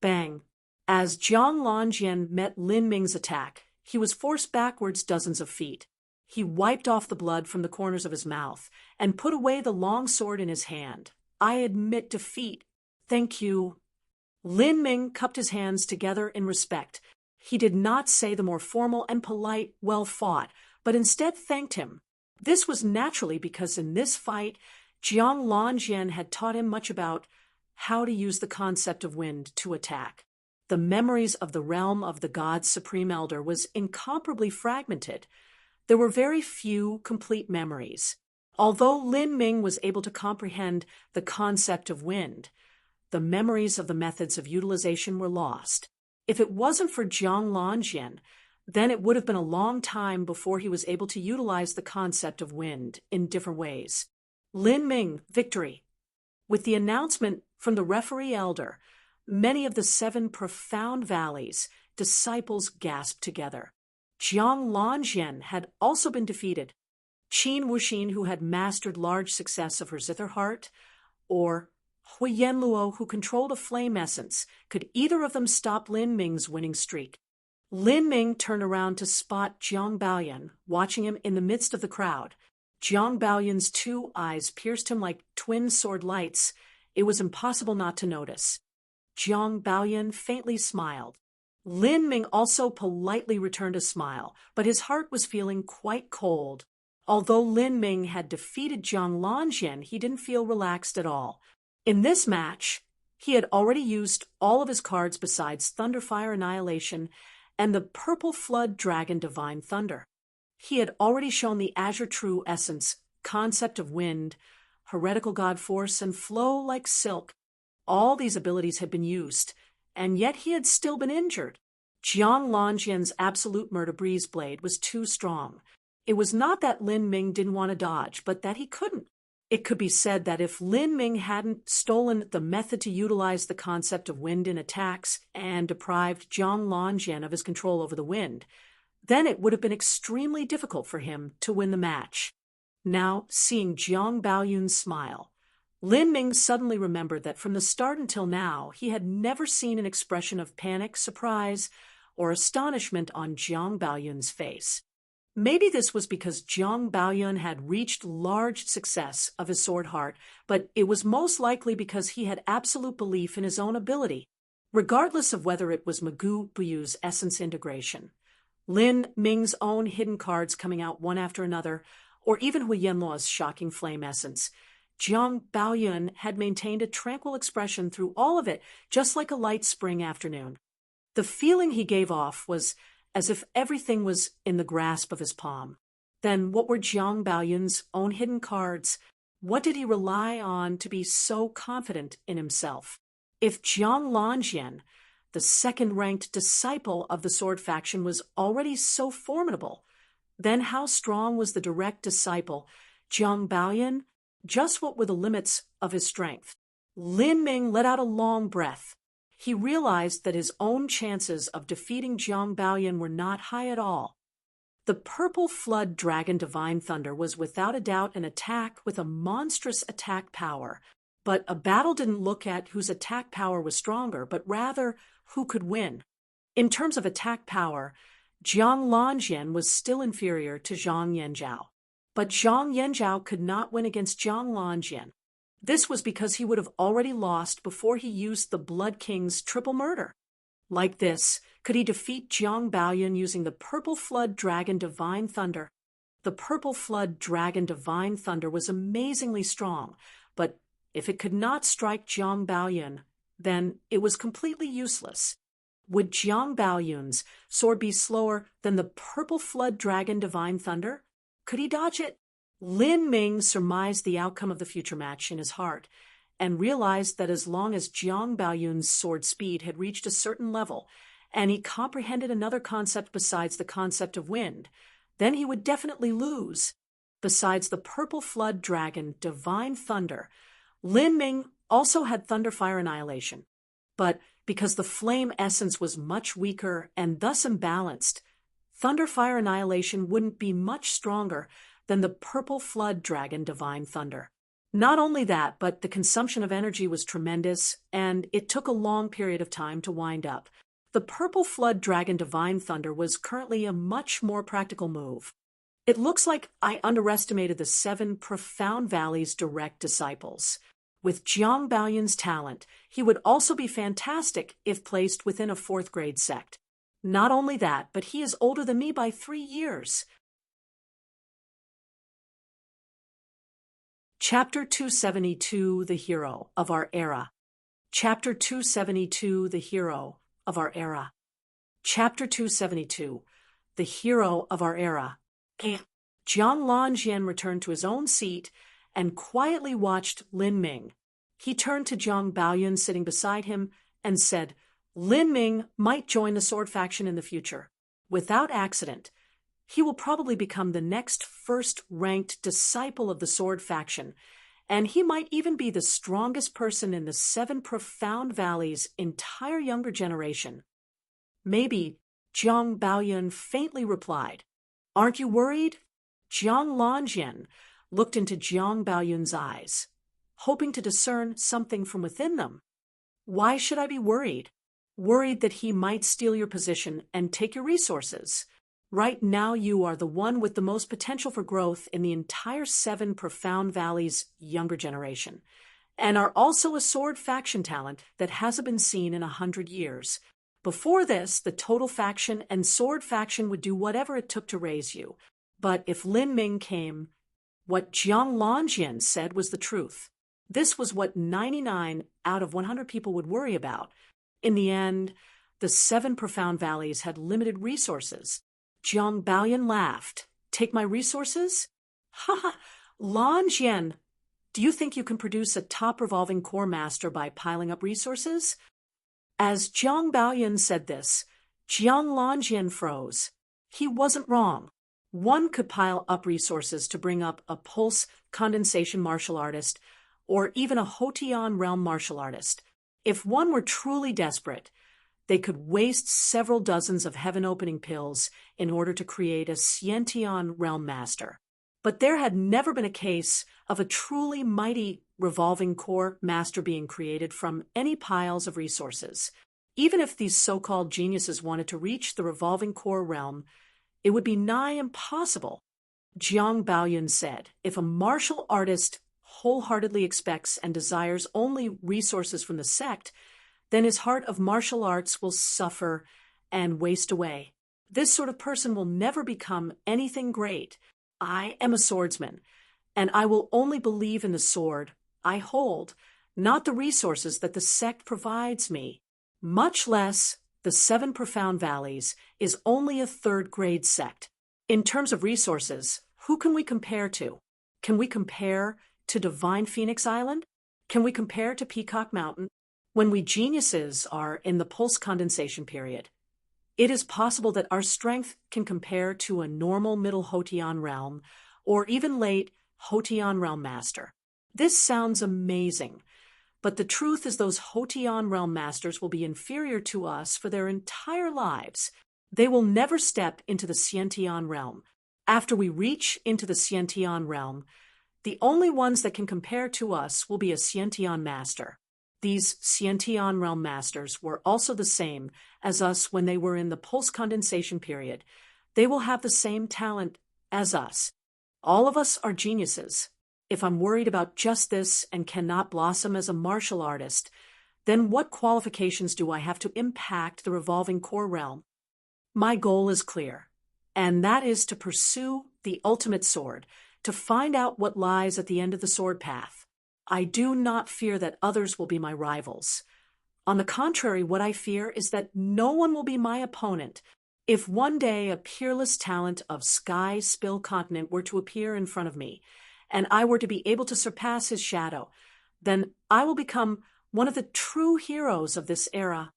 Bang! As Jiang Longjin met Lin Ming's attack, he was forced backwards dozens of feet. He wiped off the blood from the corners of his mouth and put away the long sword in his hand. I admit defeat. Thank you. Lin Ming cupped his hands together in respect. He did not say the more formal and polite, well fought, but instead thanked him. This was naturally because in this fight, Jiang Longjin had taught him much about how to use the concept of wind to attack. The memories of the realm of the God's Supreme Elder was incomparably fragmented. There were very few complete memories. Although Lin Ming was able to comprehend the concept of wind, the memories of the methods of utilization were lost. If it wasn't for Jiang Longjin, then it would have been a long time before he was able to utilize the concept of wind in different ways. Lin Ming, victory. With the announcement from the referee elder, many of the 7 Profound Valleys disciples gasped together. Jiang Longjin had also been defeated. Qin Wuxin, who had mastered large success of her zither heart, or Hui Yanluo, who controlled a flame essence, could either of them stop Lin Ming's winning streak? Lin Ming turned around to spot Jiang Baoyan, watching him in the midst of the crowd. Jiang Baoyan's 2 eyes pierced him like twin sword lights. It was impossible not to notice. Jiang Baoyan faintly smiled. Lin Ming also politely returned a smile, but his heart was feeling quite cold. Although Lin Ming had defeated Jiang Lanjian, he didn't feel relaxed at all. In this match, he had already used all of his cards besides Thunderfire Annihilation and the Purple Flood Dragon Divine Thunder. He had already shown the Azure True Essence, Concept of Wind, Heretical God Force, and Flow like Silk. All these abilities had been used, and yet he had still been injured. Jiang Lanjian's Absolute Murder Breeze Blade was too strong. It was not that Lin Ming didn't want to dodge, but that he couldn't. It could be said that if Lin Ming hadn't stolen the method to utilize the concept of wind in attacks and deprived Jiang Lanjian of his control over the wind, then it would have been extremely difficult for him to win the match. Now, seeing Jiang Baoyun's smile, Lin Ming suddenly remembered that from the start until now, he had never seen an expression of panic, surprise, or astonishment on Jiang Baoyun's face. Maybe this was because Jiang Baoyun had reached large success of his sword heart, but it was most likely because he had absolute belief in his own ability, regardless of whether it was Magoo Buyu's essence integration, Lin Ming's own hidden cards coming out one after another, or even Hu Yanluo's shocking flame essence. Jiang Baoyun had maintained a tranquil expression through all of it, just like a light spring afternoon. The feeling he gave off was as if everything was in the grasp of his palm. Then what were Jiang Baoyun's own hidden cards? What did he rely on to be so confident in himself? If Jiang Lanjian, the second-ranked disciple of the sword faction, was already so formidable, then how strong was the direct disciple, Jiang Baoyun? Just what were the limits of his strength? Lin Ming let out a long breath. He realized that his own chances of defeating Jiang Baoyun were not high at all. The Purple Flood Dragon Divine Thunder was without a doubt an attack with a monstrous attack power, but a battle didn't look at whose attack power was stronger, but rather who could win. In terms of attack power, Jiang Lanjian was still inferior to Zhang Yanzhao, but Zhang Yanzhao could not win against Jiang Lanjian. This was because he would have already lost before he used the Blood King's triple murder. Like this, could he defeat Jiang Baoyun using the Purple Flood Dragon Divine Thunder? The Purple Flood Dragon Divine Thunder was amazingly strong, but if it could not strike Jiang Baoyun, then it was completely useless. Would Jiang Baoyun's sword be slower than the Purple Flood Dragon Divine Thunder? Could he dodge it? Lin Ming surmised the outcome of the future match in his heart and realized that as long as Jiang Baoyun's sword speed had reached a certain level and he comprehended another concept besides the concept of wind, then he would definitely lose. Besides the Purple Flood Dragon Divine Thunder, Lin Ming also had Thunderfire Annihilation. But because the flame essence was much weaker and thus imbalanced, Thunderfire Annihilation wouldn't be much stronger than the Purple Flood Dragon Divine Thunder. Not only that, but the consumption of energy was tremendous, and it took a long period of time to wind up. The Purple Flood Dragon Divine Thunder was currently a much more practical move. It looks like I underestimated the 7 Profound Valley's direct disciples. With Jiang Baoyun's talent, he would also be fantastic if placed within a 4th grade sect. Not only that, but he is older than me by 3 years. Chapter 272, The Hero of Our Era. Chapter 272, The Hero of Our Era. Chapter 272, The Hero of Our Era. Jiang Lanjian returned to his own seat and quietly watched Lin Ming. He turned to Jiang Baoyun sitting beside him and said, Lin Ming might join the sword faction in the future. Without accident, he will probably become the next first-ranked disciple of the sword faction, and he might even be the strongest person in the 7 Profound Valley's entire younger generation. Maybe, Jiang Baoyun faintly replied. Aren't you worried? Jiang Lanjian looked into Jiang Baoyun's eyes, hoping to discern something from within them. Why should I be worried? Worried that he might steal your position and take your resources. Right now you are the one with the most potential for growth in the entire 7 Profound Valley's younger generation, and are also a sword faction talent that hasn't been seen in 100 years. Before this, the total faction and sword faction would do whatever it took to raise you. But if Lin Ming came, what Jiang Longjin said was the truth. This was what 99 out of 100 people would worry about. In the end, the 7 profound valleys had limited resources. Jiang Baoyan laughed. Take my resources? Ha ha! Longjin, do you think you can produce a top revolving core master by piling up resources? As Jiang Baoyan said this, Jiang Longjin froze. He wasn't wrong. One could pile up resources to bring up a pulse condensation martial artist, or even a Hotian realm martial artist. If one were truly desperate, they could waste several dozens of heaven-opening pills in order to create a Xiantian realm master. But there had never been a case of a truly mighty revolving core master being created from any piles of resources. Even if these so-called geniuses wanted to reach the revolving core realm, it would be nigh impossible. Jiang Baoyan said, if a martial artist wholeheartedly expects and desires only resources from the sect, then his heart of martial arts will suffer and waste away. This sort of person will never become anything great. I am a swordsman, and I will only believe in the sword I hold, not the resources that the sect provides me. Much less the 7 profound valleys is only a third-grade sect. In terms of resources, who can we compare to? Can we compare to Divine Phoenix Island? Can we compare to Peacock Mountain? When we geniuses are in the pulse condensation period, it is possible that our strength can compare to a normal middle Hotian realm or even late Hotian realm master. This sounds amazing, but the truth is those Hotian realm masters will be inferior to us for their entire lives. They will never step into the Xiantian realm. After we reach into the Xiantian realm, the only ones that can compare to us will be a Xiantian master. These Xiantian realm masters were also the same as us when they were in the pulse condensation period. They will have the same talent as us. All of us are geniuses. If I'm worried about just this and cannot blossom as a martial artist, then what qualifications do I have to impact the revolving core realm? My goal is clear, and that is to pursue the ultimate sword, to find out what lies at the end of the sword path. I do not fear that others will be my rivals. On the contrary, what I fear is that no one will be my opponent. If one day a peerless talent of Sky Spill Continent were to appear in front of me, and I were to be able to surpass his shadow, then I will become one of the true heroes of this era.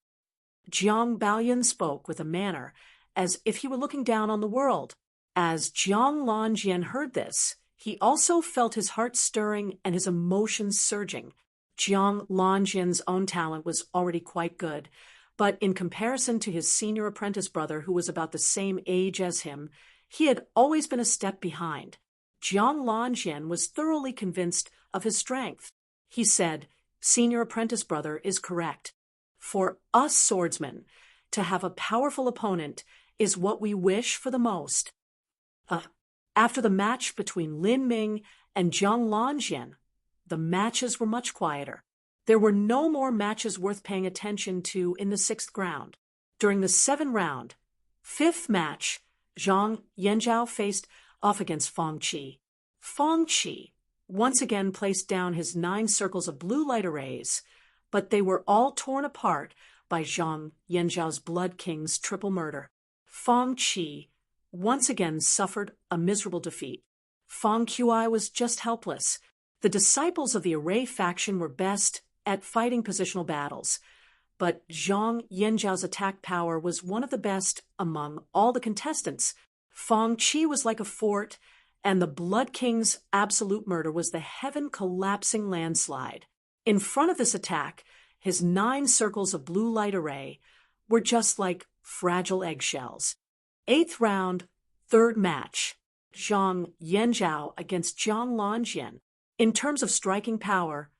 Jiang Baoyan spoke with a manner as if he were looking down on the world. As Jiang Longjin heard this, he also felt his heart stirring and his emotions surging. Jiang Longjin's own talent was already quite good, but in comparison to his senior apprentice brother, who was about the same age as him, he had always been a step behind. Jiang Longjin was thoroughly convinced of his strength. He said, "Senior apprentice brother is correct. For us swordsmen, to have a powerful opponent is what we wish for the most." After the match between Lin Ming and Jiang Longjin, the matches were much quieter. There were no more matches worth paying attention to in the 6th round. During the 7th-round, 5th match, Zhang Yanzhao faced off against Fang Qi. Fang Qi once again placed down his 9 circles of blue light arrays, but they were all torn apart by Zhang Yanzhao's Blood King's triple murder. Fang Qi once again suffered a miserable defeat. Fang Qi was just helpless. The disciples of the Array faction were best at fighting positional battles, but Zhang Yanzhao's attack power was one of the best among all the contestants. Fang Qi was like a fort, and the Blood King's absolute murder was the heaven-collapsing landslide. In front of this attack, his 9 circles of blue light array were just like fragile eggshells. 8th round, 3rd match, Zhang Yanzhao against Jiang Longjin. In terms of striking power,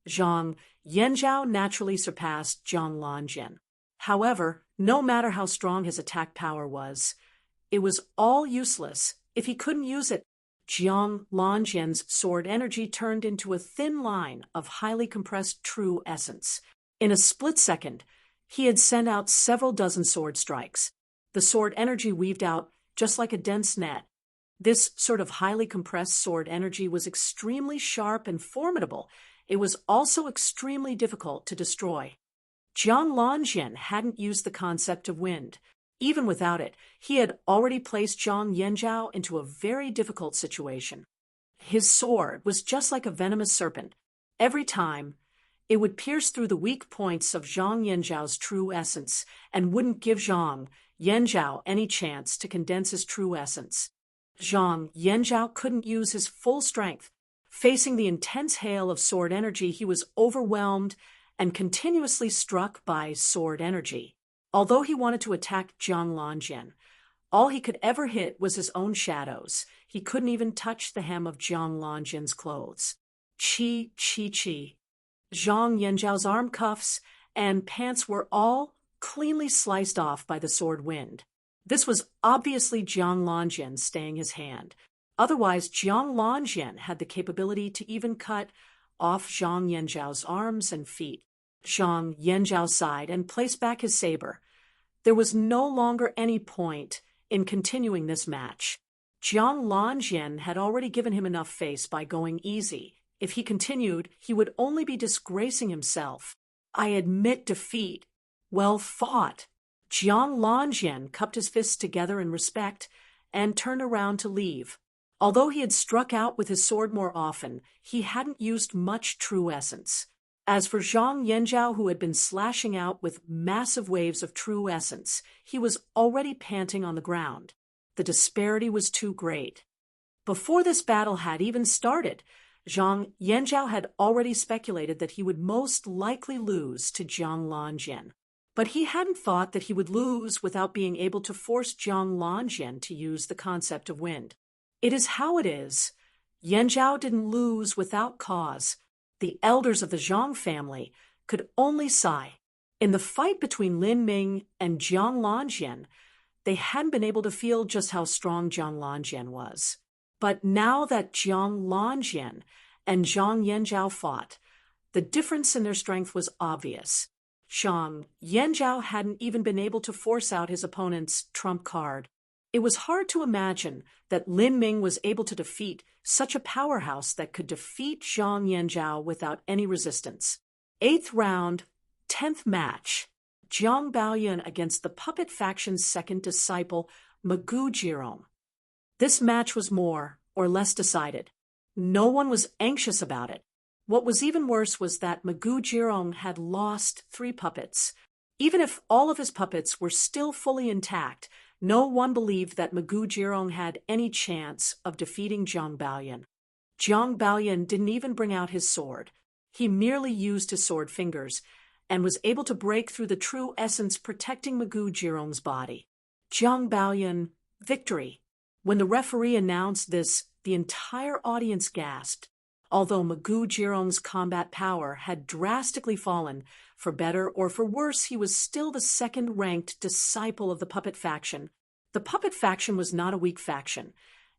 Zhang Yanzhao naturally surpassed Jiang Longjin. However, no matter how strong his attack power was, it was all useless if he couldn't use it. Jiang Longjin's sword energy turned into a thin line of highly compressed true essence. In a split second, He had sent out several dozen sword strikes. The sword energy weaved out just like a dense net. This sort of highly compressed sword energy was extremely sharp and formidable. It was also extremely difficult to destroy. Jiang Lanjin hadn't used the concept of wind. Even without it, he had already placed Zhang Yanzhao into a very difficult situation. His sword was just like a venomous serpent. Every time, it would pierce through the weak points of Zhang Yanzhao's true essence and wouldn't give Zhang Yanzhao any chance to condense his true essence. Zhang Yanzhao couldn't use his full strength. Facing the intense hail of sword energy, he was overwhelmed and continuously struck by sword energy. Although he wanted to attack Jiang Lanjin, all he could ever hit was his own shadows. He couldn't even touch the hem of Jiang Lanjin's clothes. Chi. Zhang Yanzhao's arm cuffs and pants were all cleanly sliced off by the sword wind. This was obviously Jiang Lanjin staying his hand. Otherwise, Jiang Lanjin had the capability to even cut off Zhang Yanzhao's arms and feet. Zhang Yanzhao sighed and placed back his saber. There was no longer any point in continuing this match. Jiang Lanjin had already given him enough face by going easy. If he continued, he would only be disgracing himself. I admit defeat. Well fought. Jiang Lanjin cupped his fists together in respect and turned around to leave. Although he had struck out with his sword more often, he hadn't used much true essence. As for Zhang Yanzhao, who had been slashing out with massive waves of true essence, he was already panting on the ground. The disparity was too great. Before this battle had even started, Zhang Yanzhao had already speculated that he would most likely lose to Jiang Lanjin. But he hadn't thought that he would lose without being able to force Jiang Lanjin to use the concept of wind. It is how it is. Yanzhao didn't lose without cause. The elders of the Zhang family could only sigh. In the fight between Lin Ming and Jiang Lanjin, they hadn't been able to feel just how strong Jiang Lanjin was. But now that Jiang Lanjin and Zhang Yanzhao fought, the difference in their strength was obvious. Zhang Yanzhao hadn't even been able to force out his opponent's trump card. It was hard to imagine that Lin Ming was able to defeat such a powerhouse that could defeat Zhang Yanzhao without any resistance. 8th round, 10th match. Jiang Baoyan against the puppet faction's second disciple, Magu Jirong. This match was more or less decided. No one was anxious about it. What was even worse was that Magu Jirong had lost 3 puppets. Even if all of his puppets were still fully intact, no one believed that Magu Jirong had any chance of defeating Jiang Baoyan. Jiang Baoyan didn't even bring out his sword. He merely used his sword fingers and was able to break through the true essence protecting Magu Jirong's body. Jiang Baoyan, victory. When the referee announced this, the entire audience gasped. Although Magu Jirong's combat power had drastically fallen, for better or for worse, he was still the second-ranked disciple of the puppet faction. The puppet faction was not a weak faction,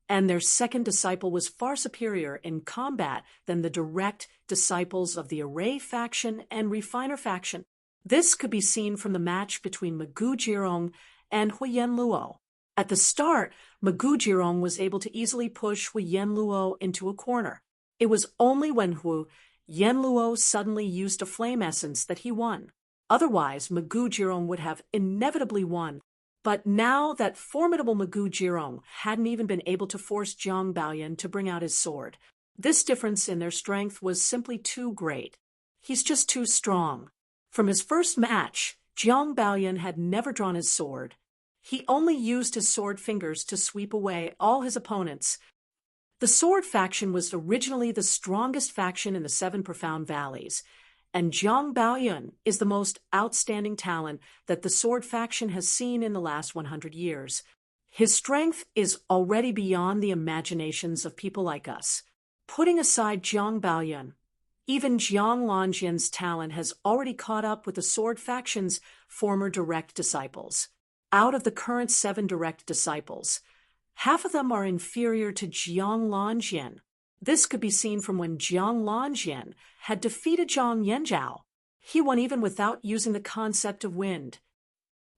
and their second disciple was far superior in combat than the direct disciples of the Array faction and Refiner faction. This could be seen from the match between Magu Jirong and Huyen Luo. At the start, Magu Jirong was able to easily push Huyen Luo into a corner. It was only when Huyen Luo suddenly used a flame essence that he won. Otherwise, Magu Jirong would have inevitably won. But now that formidable Magu Jirong hadn't even been able to force Jiang Baoyan to bring out his sword, this difference in their strength was simply too great. He's just too strong. From his first match, Jiang Baoyan had never drawn his sword. He only used his sword fingers to sweep away all his opponents. The Sword faction was originally the strongest faction in the 7 Profound Valleys, and Jiang Baoyan is the most outstanding talent that the Sword faction has seen in the last 100 years. His strength is already beyond the imaginations of people like us. Putting aside Jiang Baoyan, even Jiang Lanjin's talent has already caught up with the Sword faction's former direct disciples. Out of the current 7 direct disciples, half of them are inferior to Jiang Lanjin. This could be seen from when Jiang Lanjin had defeated Zhang Yanzhao. He won even without using the concept of wind.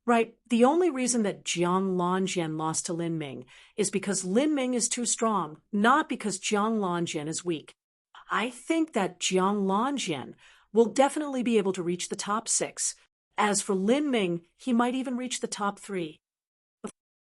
Right, the only reason that Jiang Lanjian lost to Lin Ming is because Lin Ming is too strong, not because Jiang Lanjian is weak. I think that Jiang Lanjian will definitely be able to reach the top 6. As for Lin Ming, he might even reach the top 3.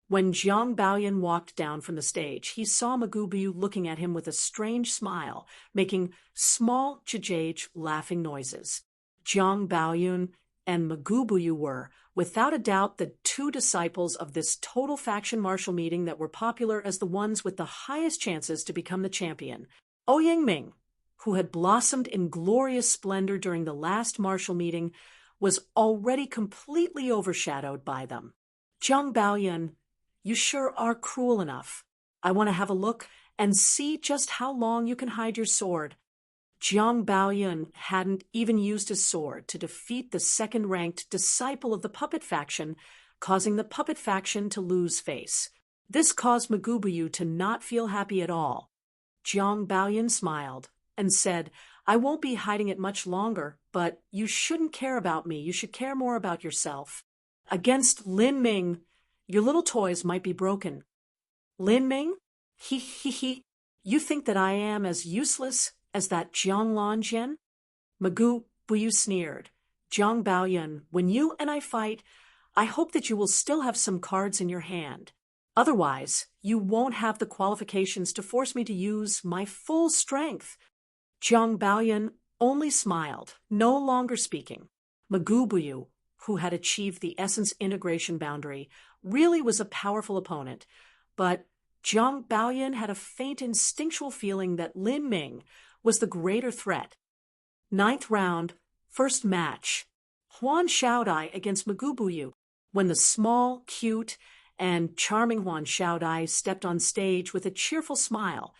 When Jiang Baoyan walked down from the stage, he saw Magubuyu looking at him with a strange smile, making small jajage laughing noises. Jiang Baoyan and Magubuyu were, without a doubt, the 2 disciples of this total faction martial meeting that were popular as the ones with the highest chances to become the champion. Ouyang Ming, who had blossomed in glorious splendor during the last martial meeting, was already completely overshadowed by them. Jiang Baoyan, you sure are cruel enough. I want to have a look and see just how long you can hide your sword. Jiang Baoyan hadn't even used his sword to defeat the second-ranked disciple of the puppet faction, causing the puppet faction to lose face. This caused Magubuyu to not feel happy at all. Jiang Baoyan smiled and said, I won't be hiding it much longer, but you shouldn't care about me. You should care more about yourself. Against Lin Ming, your little toys might be broken. Lin Ming? He. You think that I am as useless as that Jiang Lanjian? Magubuyu sneered. Jiang Baoyan, when you and I fight, I hope that you will still have some cards in your hand. Otherwise, you won't have the qualifications to force me to use my full strength. Jiang Baoyan only smiled, no longer speaking. Magubuyu, who had achieved the essence integration boundary, really was a powerful opponent, but Jiang Baoyan had a faint instinctual feeling that Lin Ming was the greater threat. 9th round, first match. Huan Xiaodai against Magubuyu. When the small, cute, and charming Huan Xiaodai stepped on stage with a cheerful smile,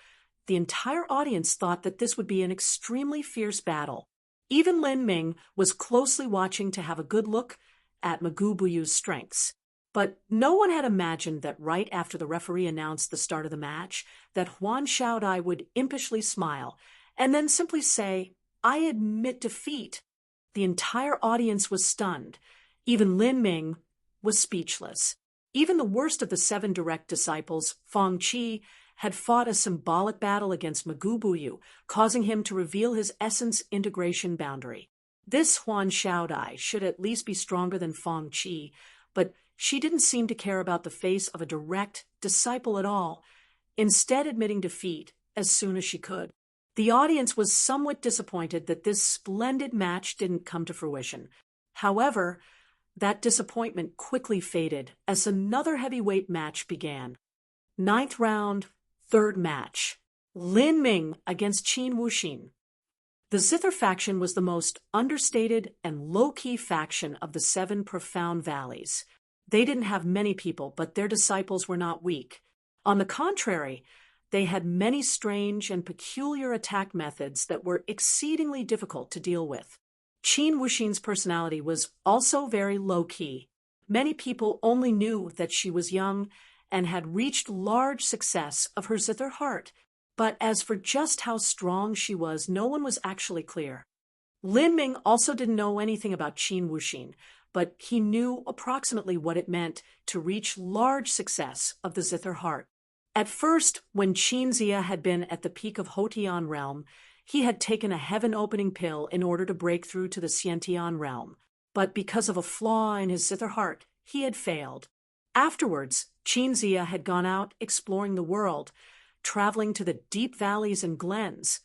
the entire audience thought that this would be an extremely fierce battle. Even Lin Ming was closely watching to have a good look at Magubuyu's strengths. But no one had imagined that right after the referee announced the start of the match, that Huan Xiaodai would impishly smile and then simply say, I admit defeat. The entire audience was stunned. Even Lin Ming was speechless. Even the worst of the 7 direct disciples, Fang Qi, had fought a symbolic battle against Magubuyu, causing him to reveal his essence integration boundary. This Huan Xiaodai should at least be stronger than Fang Qi, but she didn't seem to care about the face of a direct disciple at all, instead admitting defeat as soon as she could. The audience was somewhat disappointed that this splendid match didn't come to fruition. However, that disappointment quickly faded as another heavyweight match began. 9th round, 3rd match. Lin Ming against Qin Wuxin. The Zither faction was the most understated and low-key faction of the 7 profound valleys. They didn't have many people, but their disciples were not weak. On the contrary, they had many strange and peculiar attack methods that were exceedingly difficult to deal with. Qin Wuxin's personality was also very low-key. Many people only knew that she was young and had reached large success of her Zither heart, but as for just how strong she was, no one was actually clear. Lin Ming also didn't know anything about Qin Wuxin, but he knew approximately what it meant to reach large success of the Zither heart. At first, when Qin Zia had been at the peak of Hotian realm, he had taken a heaven-opening pill in order to break through to the Xiantian realm, but because of a flaw in his Zither heart, he had failed. Afterwards, Qin Zia had gone out exploring the world, traveling to the deep valleys and glens,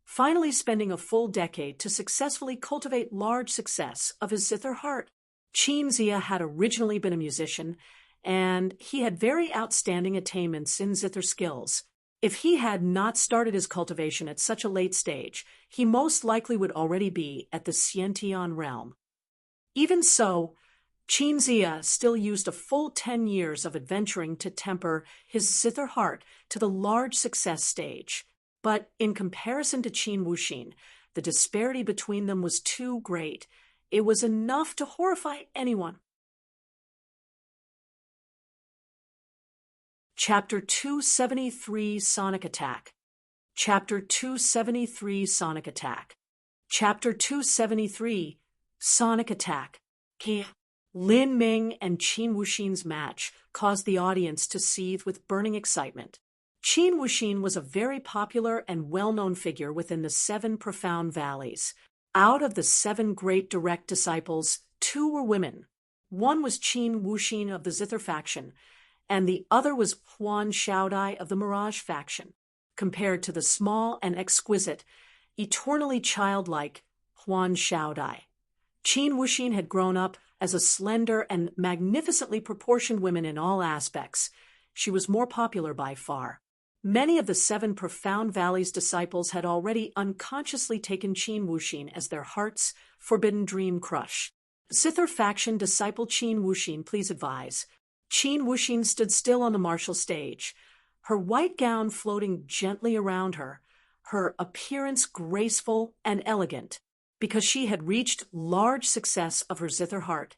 finally spending a full decade to successfully cultivate large success of his Zither heart. Qin Zia had originally been a musician, and he had very outstanding attainments in Zither skills. If he had not started his cultivation at such a late stage, he most likely would already be at the Xiantian realm. Even so, Qin Zia still used a full 10 years of adventuring to temper his Zither heart to the large success stage. But in comparison to Qin Wuxin, the disparity between them was too great. It was enough to horrify anyone. Chapter 273 Sonic Attack. Chapter 273 Sonic Attack. Chapter 273 Sonic attack. Lin Ming and Qin Wuxin's match caused the audience to seethe with burning excitement. Qin Wuxin was a very popular and well-known figure within the 7 profound valleys. Out of the 7 great direct disciples, 2 were women. One was Qin Wuxin of the Zither faction, and the other was Huan Xiaodai of the Mirage faction, compared to the small and exquisite, eternally childlike Huan Xiaodai. Qin Wuxin had grown up as a slender and magnificently proportioned woman in all aspects. She was more popular by far. Many of the 7 profound valleys disciples had already unconsciously taken Qin Wuxin as their heart's forbidden dream crush. Zither faction disciple Qin Wuxin, please advise. Qin Wuxin stood still on the martial stage, her white gown floating gently around her, her appearance graceful and elegant. Because she had reached large success of her Zither heart,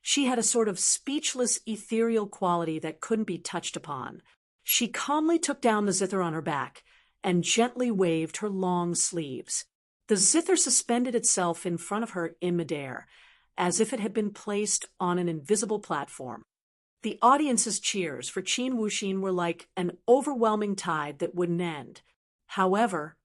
she had a sort of speechless, ethereal quality that couldn't be touched upon. She calmly took down the Zither on her back and gently waved her long sleeves. The Zither suspended itself in front of her in midair, as if it had been placed on an invisible platform. The audience's cheers for Qin Wuxin were like an overwhelming tide that wouldn't end. However,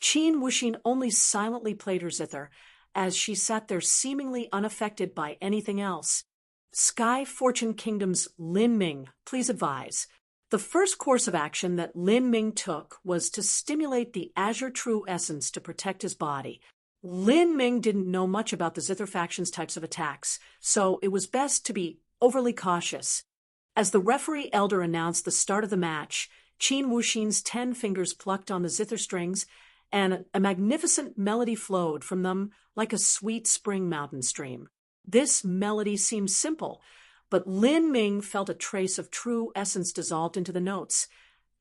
Qin Wuxin only silently played her Zither as she sat there seemingly unaffected by anything else. Sky Fortune Kingdom's Lin Ming, please advise. The first course of action that Lin Ming took was to stimulate the Azure True Essence to protect his body. Lin Ming didn't know much about the Zither faction's types of attacks, so it was best to be overly cautious. As the referee elder announced the start of the match, Qin Wuxin's 10 fingers plucked on the Zither strings, and a magnificent melody flowed from them like a sweet spring mountain stream. This melody seemed simple, but Lin Ming felt a trace of true essence dissolved into the notes,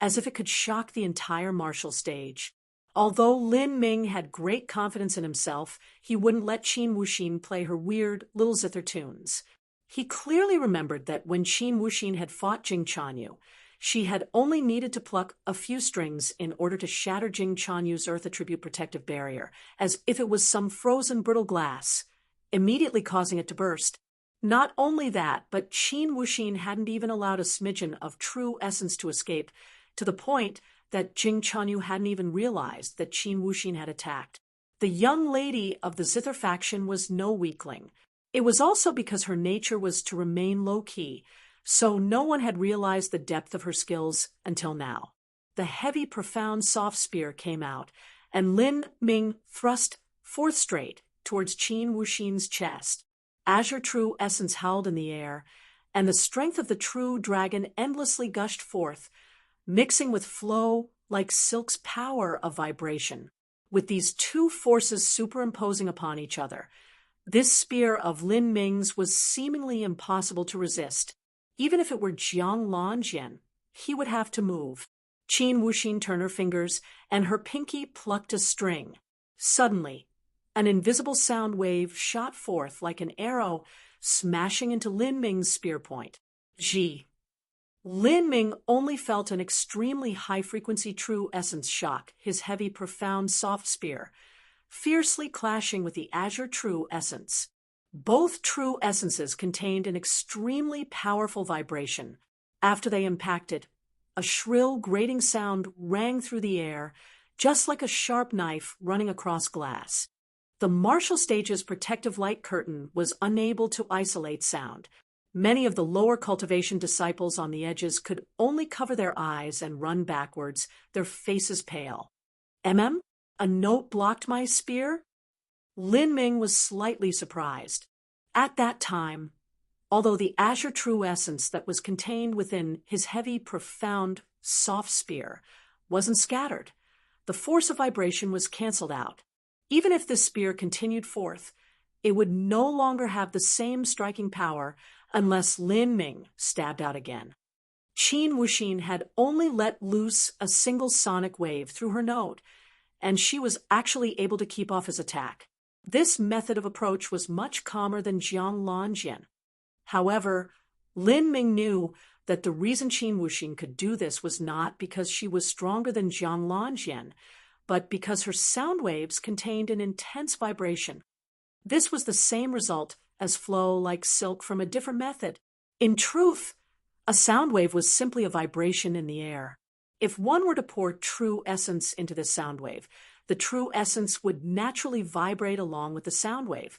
as if it could shock the entire martial stage. Although Lin Ming had great confidence in himself, he wouldn't let Qin Wuxin play her weird little Zither tunes. He clearly remembered that when Qin Wuxin had fought Jing Chanyu, she had only needed to pluck a few strings in order to shatter Jing Chanyu's earth attribute protective barrier, as if it was some frozen brittle glass, immediately causing it to burst. Not only that, but Qin Wuxin hadn't even allowed a smidgen of true essence to escape, to the point that Jing Chanyu hadn't even realized that Qin Wuxin had attacked. The young lady of the Zither faction was no weakling. It was also because her nature was to remain low-key, so no one had realized the depth of her skills until now. The heavy, profound, soft spear came out, and Lin Ming thrust forth straight towards Qin Wuxin's chest. Azure True Essence howled in the air, and the strength of the true dragon endlessly gushed forth, mixing with flow like silk's power of vibration. With these 2 forces superimposing upon each other, this spear of Lin Ming's was seemingly impossible to resist. Even if it were Jiang Lanjian, he would have to move. Qin Wuxin turned her fingers, and her pinky plucked a string. Suddenly, an invisible sound wave shot forth like an arrow, smashing into Lin Ming's spear point. Lin Ming only felt an extremely high-frequency true essence shock his heavy, profound, soft spear, fiercely clashing with the Azure True Essence. Both true essences contained an extremely powerful vibration. After they impacted, a shrill, grating sound rang through the air, just like a sharp knife running across glass. The martial stage's protective light curtain was unable to isolate sound. Many of the lower cultivation disciples on the edges could only cover their eyes and run backwards, their faces pale. A note blocked my spear? Lin Ming was slightly surprised. At that time, although the Azure True Essence that was contained within his heavy, profound, soft spear wasn't scattered, the force of vibration was cancelled out. Even if this spear continued forth, it would no longer have the same striking power unless Lin Ming stabbed out again. Qin Wuxin had only let loose a single sonic wave through her note, and she was actually able to keep off his attack. This method of approach was much calmer than Jiang Lanjian. However, Lin Ming knew that the reason Qin Wuxin could do this was not because she was stronger than Jiang Lanjian, but because her sound waves contained an intense vibration. This was the same result as flow like silk from a different method. In truth, a sound wave was simply a vibration in the air. If one were to pour true essence into this sound wave, the true essence would naturally vibrate along with the sound wave,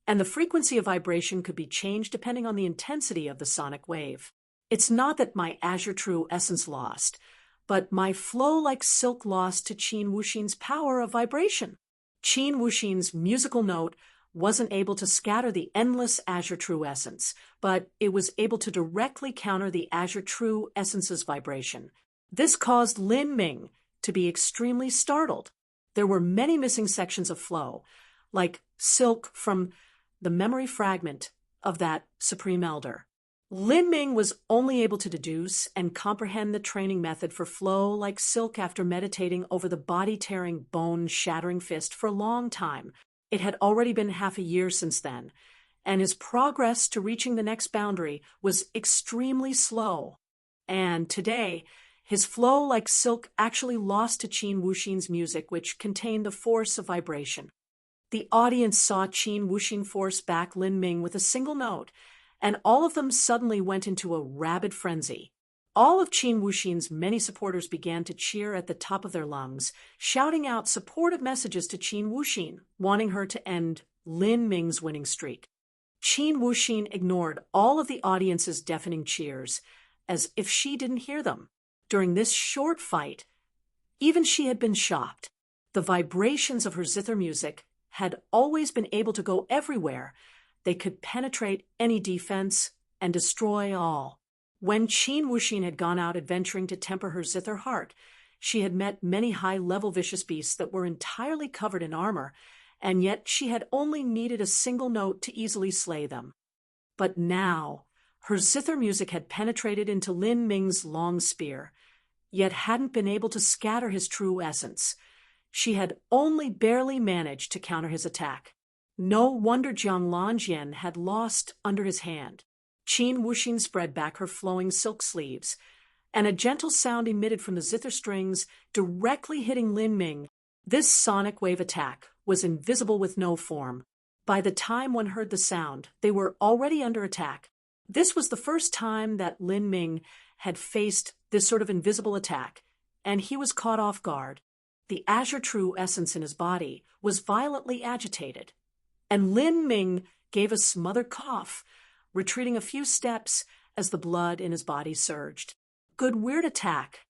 and the frequency of vibration could be changed depending on the intensity of the sonic wave. It's not that my azure true essence lost, but my flow like silk lost to Qin Wuxin's power of vibration. Qin Wuxin's musical note wasn't able to scatter the endless azure true essence, but it was able to directly counter the azure true essence's vibration. This caused Lin Ming to be extremely startled. There were many missing sections of flow, like silk from the memory fragment of that Supreme Elder. Lin Ming was only able to deduce and comprehend the training method for flow like silk after meditating over the body-tearing, bone-shattering fist for a long time. It had already been half a year since then, and his progress to reaching the next boundary was extremely slow. And today, his flow like silk actually lost to Qin Wuxin's music, which contained the force of vibration. The audience saw Qin Wuxin force back Lin Ming with a single note, and all of them suddenly went into a rabid frenzy. All of Qin Wuxin's many supporters began to cheer at the top of their lungs, shouting out supportive messages to Qin Wuxin, wanting her to end Lin Ming's winning streak. Qin Wuxin ignored all of the audience's deafening cheers, as if she didn't hear them. During this short fight, even she had been shocked. The vibrations of her zither music had always been able to go everywhere. They could penetrate any defense and destroy all. When Qin Wuxin had gone out adventuring to temper her zither heart, she had met many high-level vicious beasts that were entirely covered in armor, and yet she had only needed a single note to easily slay them. But now, her zither music had penetrated into Lin Ming's long spear, yet hadn't been able to scatter his true essence. She had only barely managed to counter his attack. No wonder Jiang Lanjian had lost under his hand. Qin Wuxin spread back her flowing silk sleeves, and a gentle sound emitted from the zither strings, directly hitting Lin Ming. This sonic wave attack was invisible with no form. By the time one heard the sound, they were already under attack. This was the first time that Lin Ming had faced this sort of invisible attack, and he was caught off guard. The azure true essence in his body was violently agitated, and Lin Ming gave a smothered cough, retreating a few steps as the blood in his body surged. Good weird attack.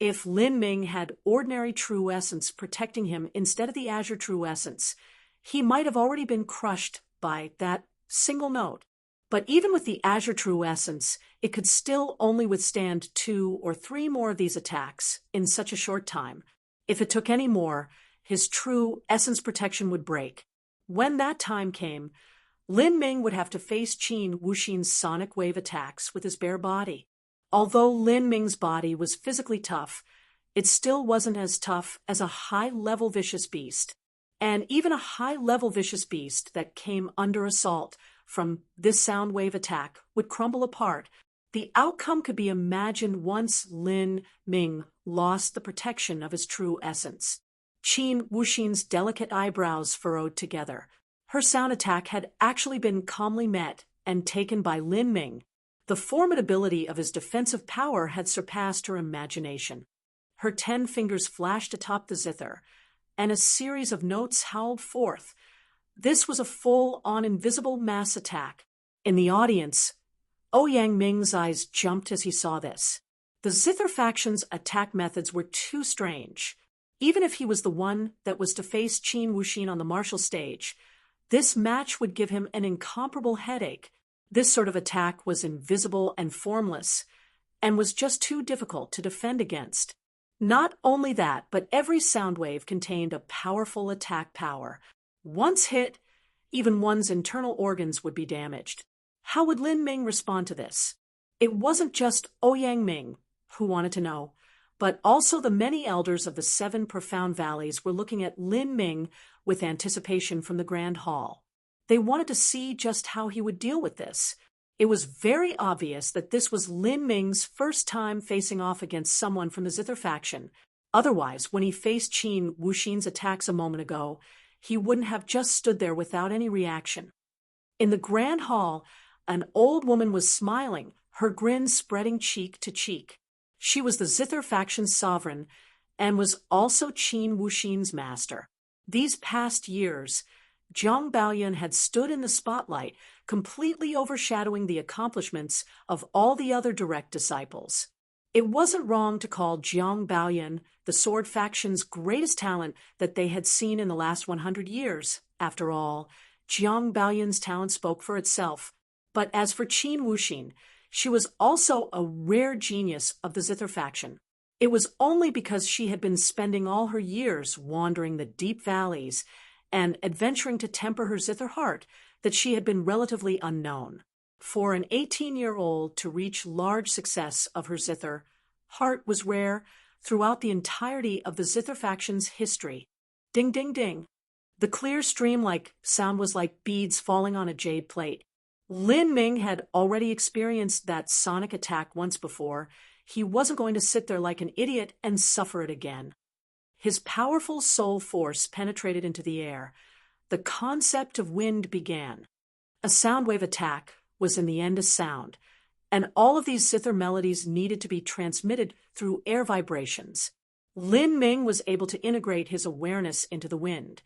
If Lin Ming had ordinary true essence protecting him instead of the azure true essence, he might have already been crushed by that single note. But even with the azure true essence, it could still only withstand 2 or 3 more of these attacks in such a short time. If it took any more, his true essence protection would break. When that time came, Lin Ming would have to face Qin Wuxin's sonic wave attacks with his bare body. Although Lin Ming's body was physically tough, it still wasn't as tough as a high-level vicious beast. And even a high-level vicious beast that came under assault from this sound wave attack would crumble apart. The outcome could be imagined once Lin Ming lost the protection of his true essence. Qin Wuxin's delicate eyebrows furrowed together. Her sound attack had actually been calmly met and taken by Lin Ming. The formidability of his defensive power had surpassed her imagination. Her 10 fingers flashed atop the zither, and a series of notes howled forth. This was a full-on invisible mass attack. In the audience, Ouyang Ming's eyes jumped as he saw this. The zither faction's attack methods were too strange. Even if he was the one that was to face Qin Wuxin on the martial stage, this match would give him an incomparable headache. This sort of attack was invisible and formless, and was just too difficult to defend against. Not only that, but every sound wave contained a powerful attack power. Once hit, even one's internal organs would be damaged. How would Lin Ming respond to this? It wasn't just Ouyang Ming who wanted to know, but also the many elders of the 7 profound valleys were looking at Lin Ming with anticipation from the Grand Hall. They wanted to see just how he would deal with this. It was very obvious that this was Lin Ming's first time facing off against someone from the zither faction. Otherwise, when he faced Qin Wuxin's attacks a moment ago, he wouldn't have just stood there without any reaction. In the grand hall, an old woman was smiling, her grin spreading cheek to cheek. She was the Zither faction's sovereign and was also Qin Wuxin's master. These past years, Jiang Baoyan had stood in the spotlight, completely overshadowing the accomplishments of all the other direct disciples. It wasn't wrong to call Jiang Baoyan the sword faction's greatest talent that they had seen in the last 100 years. After all, Jiang Baoyan's talent spoke for itself. But as for Qin Wuxin, she was also a rare genius of the Zither faction. It was only because she had been spending all her years wandering the deep valleys and adventuring to temper her Zither heart that she had been relatively unknown. For an 18-year-old to reach large success of her Zither heart was rare throughout the entirety of the Zither faction's history. Ding, ding, ding. The clear stream-like sound was like beads falling on a jade plate. Lin Ming had already experienced that sonic attack once before. He wasn't going to sit there like an idiot and suffer it again. His powerful soul force penetrated into the air. The concept of wind began. A sound wave attack was in the end a sound, and all of these Zither melodies needed to be transmitted through air vibrations. Lin Ming was able to integrate his awareness into the wind,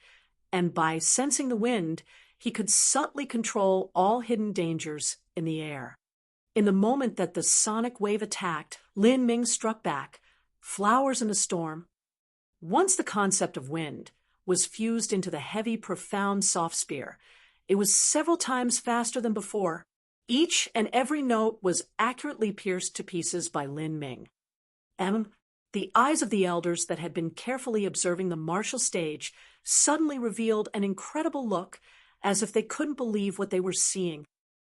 and by sensing the wind, he could subtly control all hidden dangers in the air. In the moment that the sonic wave attacked, Lin Ming struck back, flowers in a storm. Once the concept of wind was fused into the heavy, profound soft spear, it was several times faster than before. Each and every note was accurately pierced to pieces by Lin Ming. The eyes of the elders that had been carefully observing the martial stage suddenly revealed an incredible look, as if they couldn't believe what they were seeing.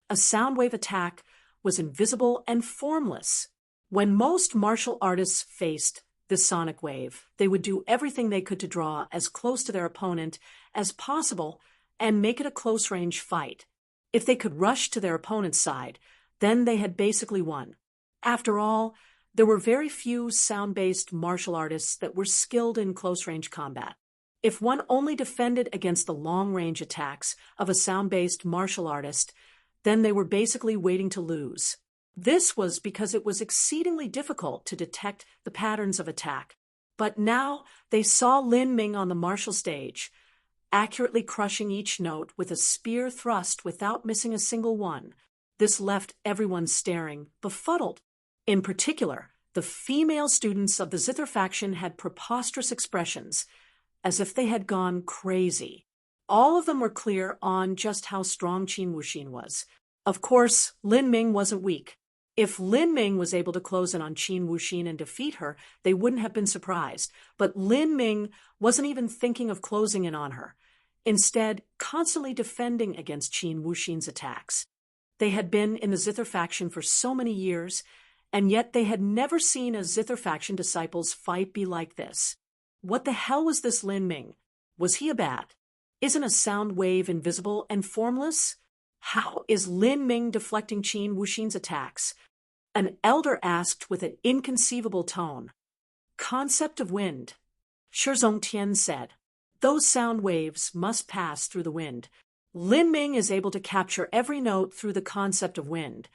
A sound wave attack was invisible and formless. When most martial artists faced this sonic wave, they would do everything they could to draw as close to their opponent as possible and make it a close-range fight. If they could rush to their opponent's side, then they had basically won. After all, there were very few sound-based martial artists that were skilled in close-range combat. If one only defended against the long-range attacks of a sound-based martial artist, then they were basically waiting to lose. This was because it was exceedingly difficult to detect the patterns of attack. But now they saw Lin Ming on the martial stage, accurately crushing each note with a spear thrust without missing a single one. This left everyone staring, befuddled. In particular, the female students of the Zither faction had preposterous expressions, as if they had gone crazy. All of them were clear on just how strong Qin Wuxin was. Of course, Lin Ming wasn't weak. If Lin Ming was able to close in on Qin Wuxin and defeat her, they wouldn't have been surprised. But Lin Ming wasn't even thinking of closing in on her, instead constantly defending against Qin Wuxin's attacks. They had been in the Zither faction for so many years, and yet they had never seen a Zither faction disciple's fight be like this. What the hell was this Lin Ming? Was he a bat? Isn't a sound wave invisible and formless? How is Lin Ming deflecting Qin Wuxin's attacks? An elder asked with an inconceivable tone. Concept of wind. Shizong Tian said. Those sound waves must pass through the wind. Lin Ming is able to capture every note through the concept of wind,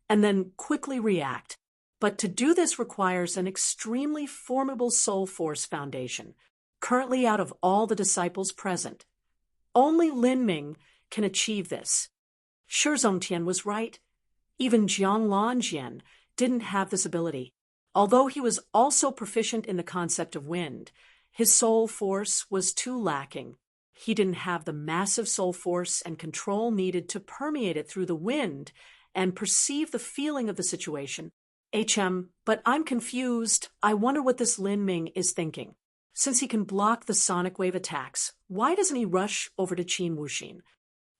and then quickly react. But to do this requires an extremely formidable soul force foundation, currently out of all the disciples present. Only Lin Ming can achieve this. Shizong Tian was right. Even Jiang Lanjian didn't have this ability. Although he was also proficient in the concept of wind, his soul force was too lacking. He didn't have the massive soul force and control needed to permeate it through the wind and perceive the feeling of the situation. But I'm confused. I wonder what this Lin Ming is thinking. Since he can block the sonic wave attacks, why doesn't he rush over to Qin Wuxin?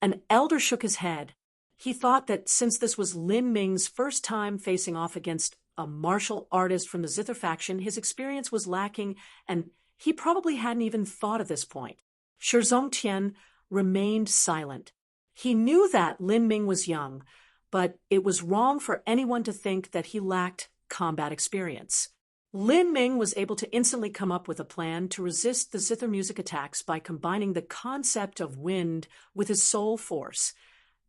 An elder shook his head. He thought that since this was Lin Ming's first time facing off against a martial artist from the Zither faction, his experience was lacking, and he probably hadn't even thought at this point. Shizong Tian remained silent. He knew that Lin Ming was young, but it was wrong for anyone to think that he lacked combat experience. Lin Ming was able to instantly come up with a plan to resist the zither music attacks by combining the concept of wind with his soul force.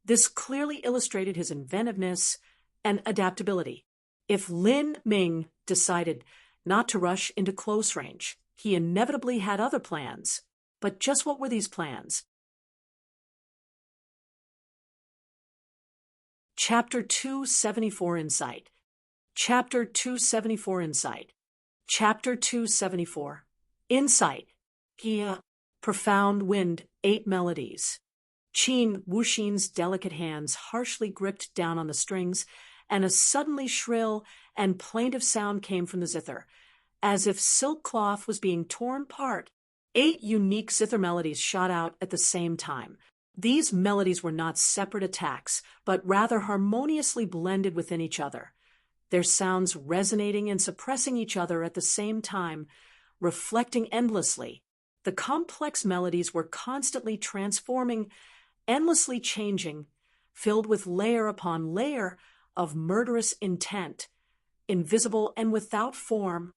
This clearly illustrated his inventiveness and adaptability. If Lin Ming decided not to rush into close range, he inevitably had other plans. But just what were these plans? Chapter 274 Insight. Chapter 274 Insight. Chapter 274 Insight. Pia. Profound wind, 8 melodies. Qin Wuxin's delicate hands harshly gripped down on the strings, and a suddenly shrill and plaintive sound came from the zither, as if silk cloth was being torn apart. 8 unique zither melodies shot out at the same time. These melodies were not separate attacks, but rather harmoniously blended within each other, their sounds resonating and suppressing each other at the same time, reflecting endlessly. The complex melodies were constantly transforming, endlessly changing, filled with layer upon layer of murderous intent, invisible and without form.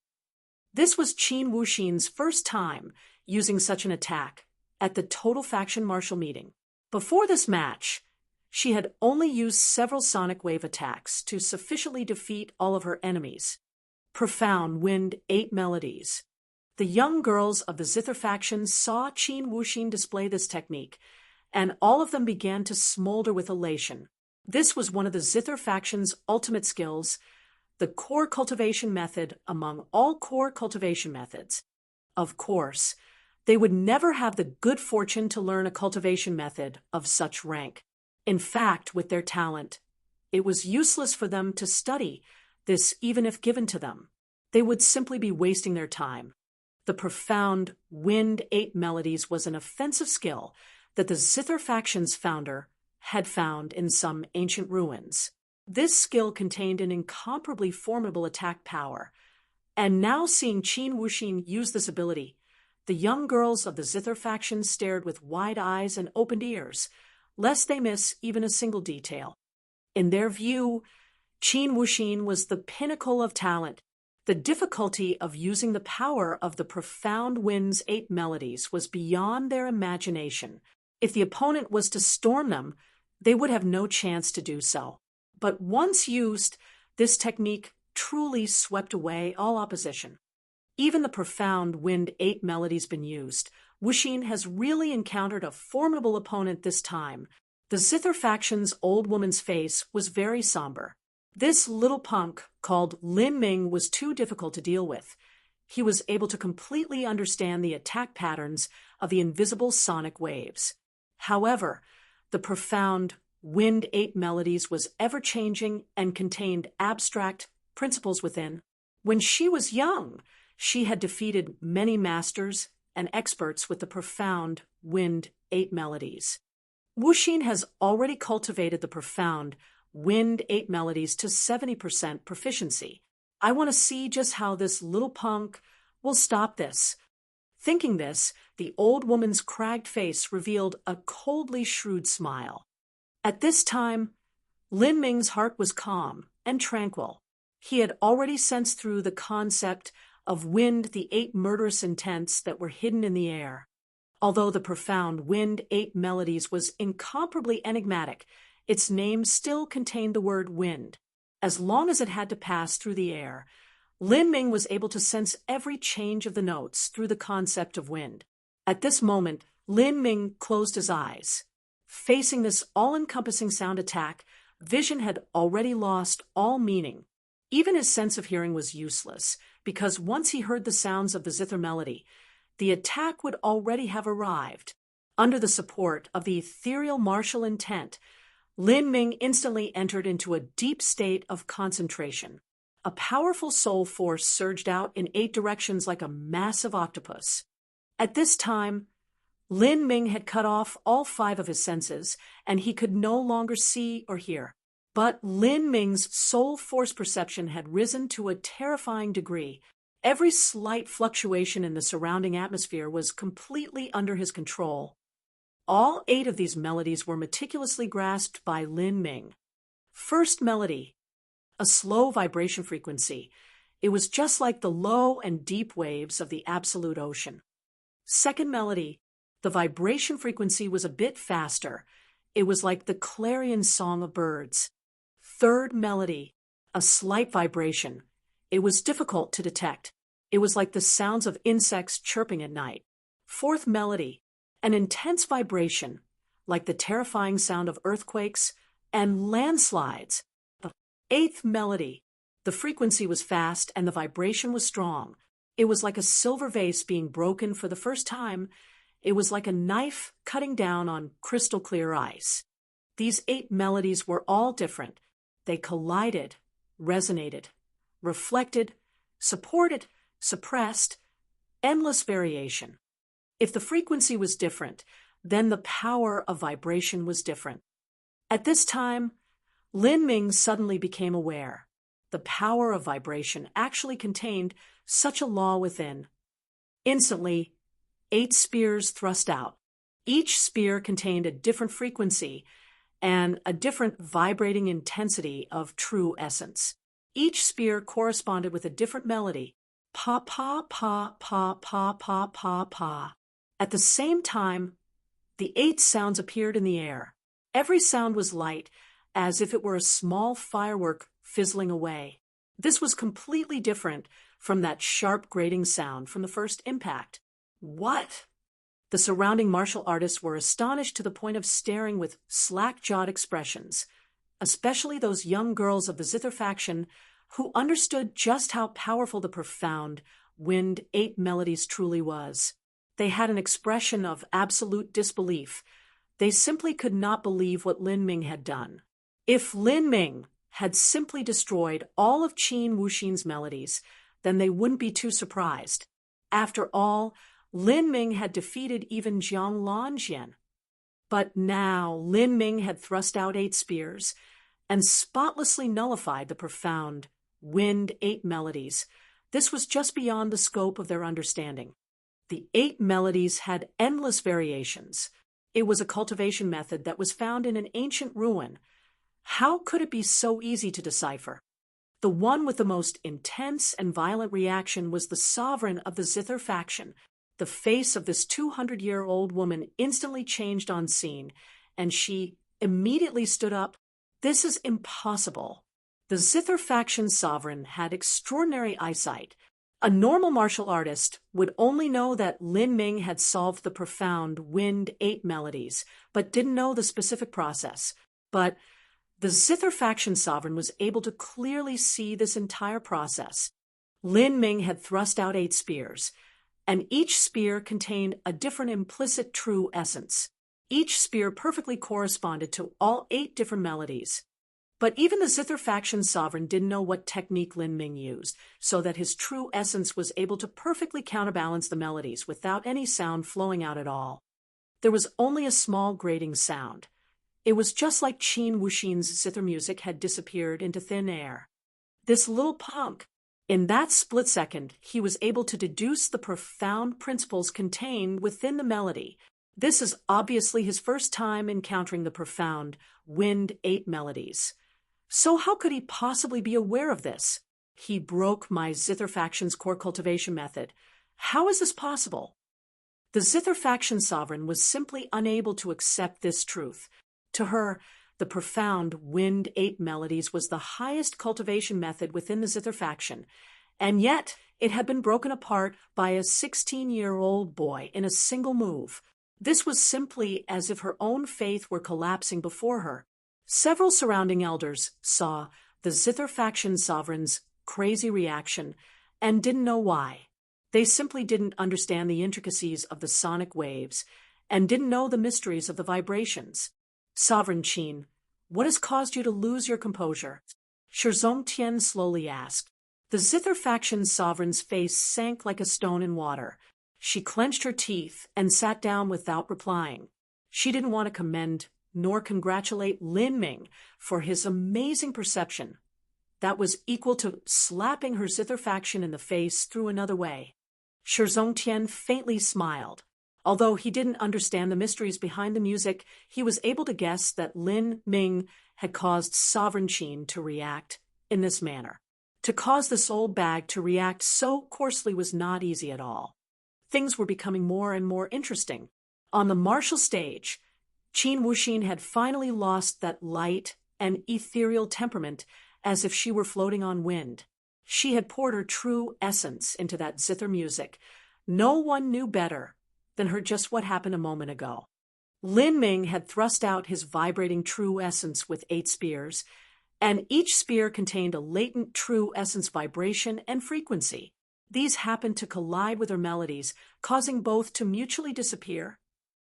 This was Qin Wuxin's first time using such an attack at the Total Faction Martial meeting. Before this match, she had only used several sonic wave attacks to sufficiently defeat all of her enemies. Profound wind, 8 melodies. The young girls of the zither faction saw Qin Wuxin display this technique, and all of them began to smolder with elation. This was one of the zither faction's ultimate skills, the core cultivation method among all core cultivation methods. Of course, they would never have the good fortune to learn a cultivation method of such rank. In fact, with their talent, it was useless for them to study this even if given to them. They would simply be wasting their time. The profound wind 8 melodies was an offensive skill that the zither faction's founder had found in some ancient ruins. This skill contained an incomparably formidable attack power, and now seeing Qin Wuxin use this ability, the young girls of the zither faction stared with wide eyes and opened ears, lest they miss even a single detail. In their view, Qin Wuxin was the pinnacle of talent. The difficulty of using the power of the profound wind's 8 melodies was beyond their imagination. If the opponent was to storm them, they would have no chance to do so. But once used, this technique truly swept away all opposition. Even the profound wind 8 melodies been used, Wuxin has really encountered a formidable opponent this time. The zither faction's old woman's face was very somber. This little punk called Lin Ming was too difficult to deal with. He was able to completely understand the attack patterns of the invisible sonic waves. However, the profound wind 8 melodies was ever-changing and contained abstract principles within. When she was young, she had defeated many masters and experts with the profound wind 8 melodies. Wuxin has already cultivated the profound wind 8 melodies to 70% proficiency. I want to see just how this little punk will stop this. Thinking this, the old woman's cragged face revealed a coldly shrewd smile. At this time, Lin Ming's heart was calm and tranquil. He had already sensed through the concept of wind the 8 murderous intents that were hidden in the air. Although the profound wind 8 melodies was incomparably enigmatic, its name still contained the word wind. As long as it had to pass through the air, Lin Ming was able to sense every change of the notes through the concept of wind. At this moment, Lin Ming closed his eyes. Facing this all-encompassing sound attack, vision had already lost all meaning. Even his sense of hearing was useless, because once he heard the sounds of the zither melody, the attack would already have arrived. Under the support of the ethereal martial intent, Lin Ming instantly entered into a deep state of concentration. A powerful soul force surged out in 8 directions like a massive octopus. At this time, Lin Ming had cut off all 5 of his senses, and he could no longer see or hear. But Lin Ming's soul force perception had risen to a terrifying degree. Every slight fluctuation in the surrounding atmosphere was completely under his control. All 8 of these melodies were meticulously grasped by Lin Ming. First melody, a slow vibration frequency. It was just like the low and deep waves of the absolute ocean. Second melody, the vibration frequency was a bit faster. It was like the clarion song of birds. Third melody, a slight vibration. It was difficult to detect. It was like the sounds of insects chirping at night. Fourth melody, an intense vibration, like the terrifying sound of earthquakes and landslides. The eighth melody, the frequency was fast and the vibration was strong. It was like a silver vase being broken for the first time. It was like a knife cutting down on crystal clear ice. These 8 melodies were all different. They collided, resonated, reflected, supported, suppressed, endless variation. If the frequency was different, then the power of vibration was different. At this time, Lin Ming suddenly became aware. The power of vibration actually contained such a law within. Instantly, 8 spears thrust out. Each spear contained a different frequency and a different vibrating intensity of true essence. Each spear corresponded with a different melody. Pa, pa, pa, pa, pa, pa, pa, pa. At the same time, the 8 sounds appeared in the air. Every sound was light, as if it were a small firework fizzling away. This was completely different from that sharp grating sound from the first impact. What? The surrounding martial artists were astonished to the point of staring with slack-jawed expressions, especially those young girls of the Zither faction who understood just how powerful the profound Wind 8 melodies truly was. They had an expression of absolute disbelief. They simply could not believe what Lin Ming had done. If Lin Ming had simply destroyed all of Qin Wuxin's melodies, then they wouldn't be too surprised. After all, Lin Ming had defeated even Jiang Lanjian. But now Lin Ming had thrust out 8 spears and spotlessly nullified the profound Wind 8 melodies. This was just beyond the scope of their understanding. The 8 melodies had endless variations. It was a cultivation method that was found in an ancient ruin. How could it be so easy to decipher? The one with the most intense and violent reaction was the sovereign of the Zither faction. The face of this 200-year-old woman instantly changed on scene, and she immediately stood up. This is impossible. The Zither faction sovereign had extraordinary eyesight. A normal martial artist would only know that Lin Ming had solved the profound Wind 8 melodies, but didn't know the specific process. But the Zither faction sovereign was able to clearly see this entire process. Lin Ming had thrust out 8 spears, and each spear contained a different implicit true essence. Each spear perfectly corresponded to all 8 different melodies. But even the Zither faction sovereign didn't know what technique Lin Ming used, so that his true essence was able to perfectly counterbalance the melodies without any sound flowing out at all. There was only a small grating sound. It was just like Qin Wuxin's Zither music had disappeared into thin air. This little punk, in that split second, he was able to deduce the profound principles contained within the melody. This is obviously his first time encountering the profound Wind 8 melodies. So how could he possibly be aware of this? He broke my Zither faction's core cultivation method. How is this possible? The Zither faction sovereign was simply unable to accept this truth. To her, the profound Wind 8 melodies was the highest cultivation method within the Zither faction, and yet it had been broken apart by a 16-year-old boy in a single move. This was simply as if her own faith were collapsing before her. Several surrounding elders saw the Zither faction sovereign's crazy reaction and didn't know why. They simply didn't understand the intricacies of the sonic waves and didn't know the mysteries of the vibrations. Sovereign Qin, what has caused you to lose your composure? Shizong Tian slowly asked. The Zither faction sovereign's face sank like a stone in water. She clenched her teeth and sat down without replying. She didn't want to commend nor congratulate Lin Ming for his amazing perception. That was equal to slapping her Zither faction in the face through another way. Shizong Tian faintly smiled. Although he didn't understand the mysteries behind the music, he was able to guess that Lin Ming had caused Sovereign Qin to react in this manner. To cause this old bag to react so coarsely was not easy at all. Things were becoming more and more interesting. On the martial stage, Qin Wuxin had finally lost that light and ethereal temperament as if she were floating on wind. She had poured her true essence into that zither music. No one knew better than her just what happened a moment ago. Lin Ming had thrust out his vibrating true essence with 8 spears, and each spear contained a latent true essence vibration and frequency. These happened to collide with her melodies, causing both to mutually disappear.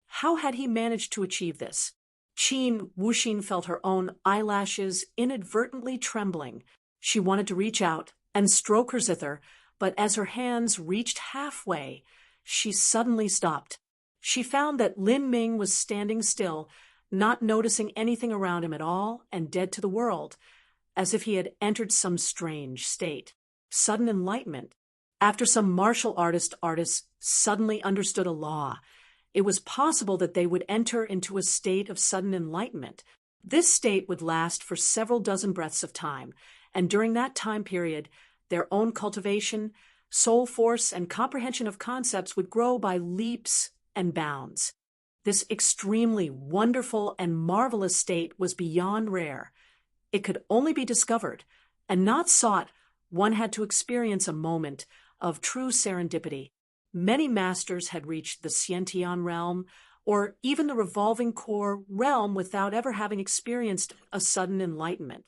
How had he managed to achieve this? Qin Wuxin felt her own eyelashes inadvertently trembling. She wanted to reach out and stroke her zither, but as her hands reached halfway, she suddenly stopped. She found that Lin Ming was standing still, not noticing anything around him at all, and dead to the world, as if he had entered some strange state. Sudden enlightenment. After some martial artists suddenly understood a law, it was possible that they would enter into a state of sudden enlightenment. This state would last for several dozen breaths of time, and during that time period, their own cultivation, soul force, and comprehension of concepts would grow by leaps and bounds. This extremely wonderful and marvelous state was beyond rare. It could only be discovered, and not sought. One had to experience a moment of true serendipity. Many masters had reached the Xiantian realm, or even the revolving core realm, without ever having experienced a sudden enlightenment.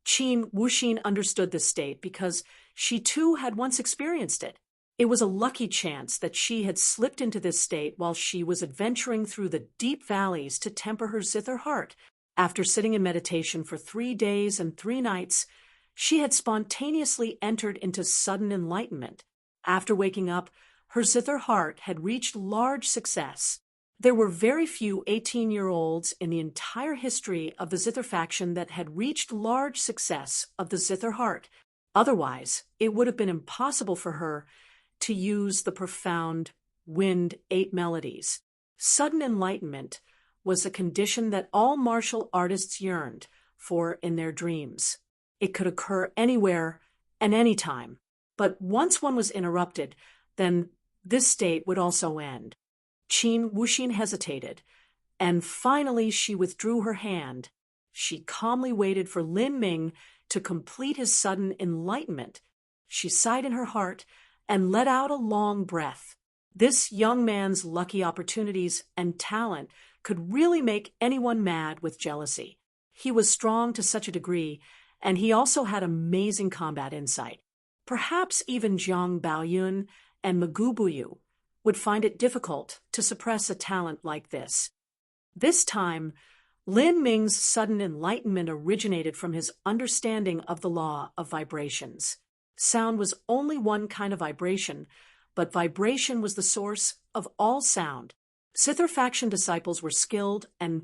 Qin Wuxin understood this state because she too had once experienced it. It was a lucky chance that she had slipped into this state while she was adventuring through the deep valleys to temper her zither heart. After sitting in meditation for 3 days and 3 nights, she had spontaneously entered into sudden enlightenment. After waking up, her zither heart had reached large success. There were very few 18-year-olds in the entire history of the zither faction that had reached large success of the zither heart. Otherwise, it would have been impossible for her to use the profound wind 8 melodies. Sudden enlightenment was a condition that all martial artists yearned for in their dreams. It could occur anywhere and anytime, but once one was interrupted, then this state would also end. Qin Wuxin hesitated, and finally she withdrew her hand. She calmly waited for Lin Ming to complete his sudden enlightenment. She sighed in her heart and let out a long breath. This young man's lucky opportunities and talent could really make anyone mad with jealousy. He was strong to such a degree, and he also had amazing combat insight. Perhaps even Zhang Baoyun and Magubuyu would find it difficult to suppress a talent like this. This time, Lin Ming's sudden enlightenment originated from his understanding of the law of vibrations. Sound was only one kind of vibration, but vibration was the source of all sound. Zither faction disciples were skilled and,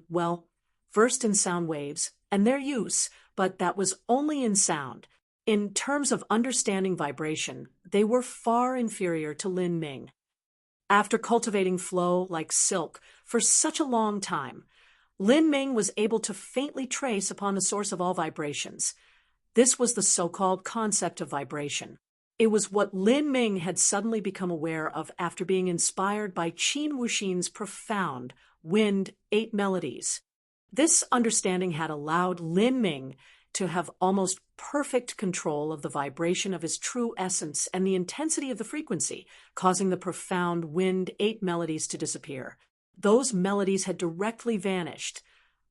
versed in sound waves and their use, but that was only in sound. In terms of understanding vibration, they were far inferior to Lin Ming. After cultivating flow like silk for such a long time, Lin Ming was able to faintly trace upon the source of all vibrations. This was the so-called concept of vibration. It was what Lin Ming had suddenly become aware of after being inspired by Qin Wuxin's profound wind 8 melodies. This understanding had allowed Lin Ming to have almost perfect control of the vibration of his true essence and the intensity of the frequency, causing the profound wind 8 melodies to disappear. Those melodies had directly vanished,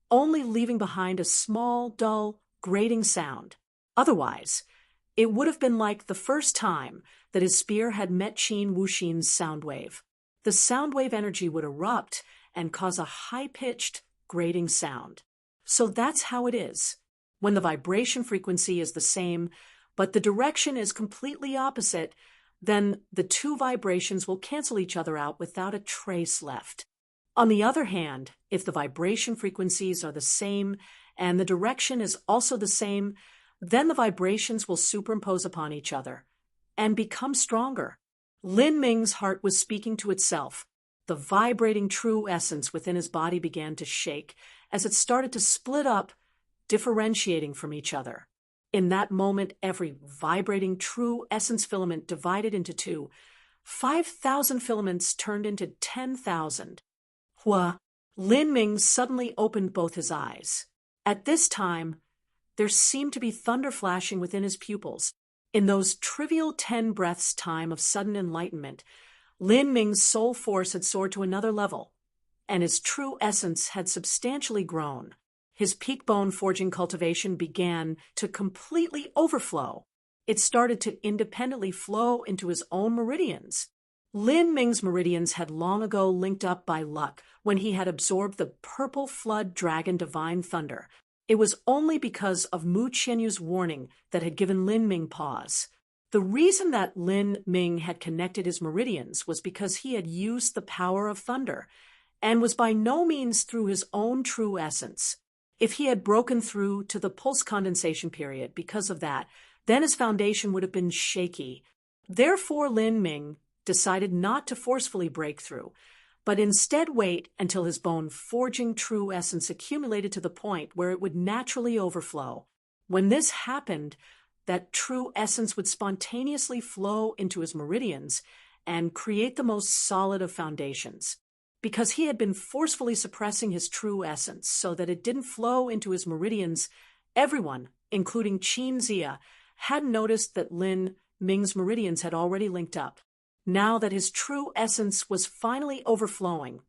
only leaving behind a small, dull, grating sound. Otherwise, it would have been like the first time that his spear had met Qin Wuxin's sound wave. The sound wave energy would erupt and cause a high-pitched, grating sound. So that's how it is. When the vibration frequency is the same, but the direction is completely opposite, then the 2 vibrations will cancel each other out without a trace left. On the other hand, if the vibration frequencies are the same and the direction is also the same, then the vibrations will superimpose upon each other and become stronger. Lin Ming's heart was speaking to itself. The vibrating true essence within his body began to shake as it started to split up, differentiating from each other. In that moment, every vibrating true essence filament divided into two. 5,000 filaments turned into 10,000. Hua! Lin Ming suddenly opened both his eyes. At this time, there seemed to be thunder flashing within his pupils. In those trivial 10 breaths' time of sudden enlightenment, Lin Ming's soul force had soared to another level, and his true essence had substantially grown. His peak bone forging cultivation began to completely overflow. It started to independently flow into his own meridians. Lin Ming's meridians had long ago linked up by luck when he had absorbed the purple flood dragon divine thunder. It was only because of Mu Qianyu's warning that had given Lin Ming pause. The reason that Lin Ming had connected his meridians was because he had used the power of thunder, and was by no means through his own true essence. If he had broken through to the pulse condensation period because of that, then his foundation would have been shaky. Therefore, Lin Ming decided not to forcefully break through, but instead wait until his bone forging true essence accumulated to the point where it would naturally overflow. When this happened, that true essence would spontaneously flow into his meridians and create the most solid of foundations. Because he had been forcefully suppressing his true essence so that it didn't flow into his meridians, everyone, including Qin Zia, had noticed that Lin Ming's meridians had already linked up. Now that his true essence was finally overflowing,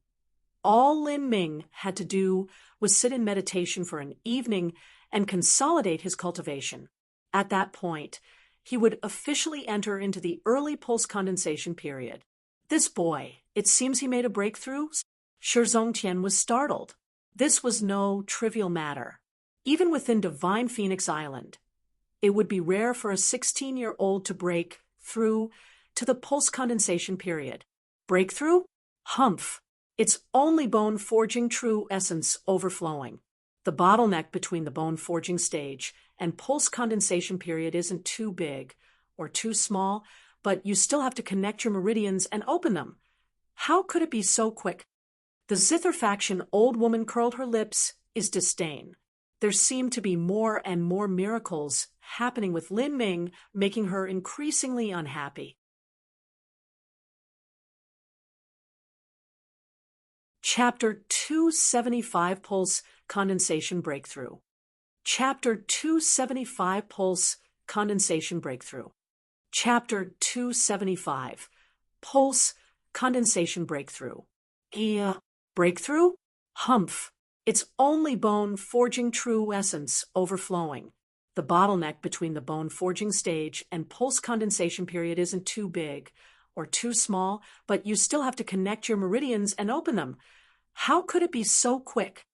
all Lin Ming had to do was sit in meditation for an evening and consolidate his cultivation. At that point, he would officially enter into the early pulse condensation period. This boy, it seems he made a breakthrough? Shi Zongtian was startled. This was no trivial matter. Even within Divine Phoenix Island, it would be rare for a 16-year-old to break through to the pulse condensation period. Breakthrough? Humph! It's only bone forging true essence overflowing. The bottleneck between the bone forging stage and pulse condensation period isn't too big or too small, but you still have to connect your meridians and open them. How could it be so quick? The zither faction old woman curled her lips is disdain. There seemed to be more and more miracles happening with Lin Ming, making her increasingly unhappy. Chapter 275 Pulse Condensation Breakthrough. Chapter 275 Pulse Condensation Breakthrough. Chapter 275 Pulse Condensation Breakthrough. Breakthrough? Humph! It's only bone forging true essence overflowing. The bottleneck between the bone forging stage and pulse condensation period isn't too big or too small, but you still have to connect your meridians and open them. How could it be so quick?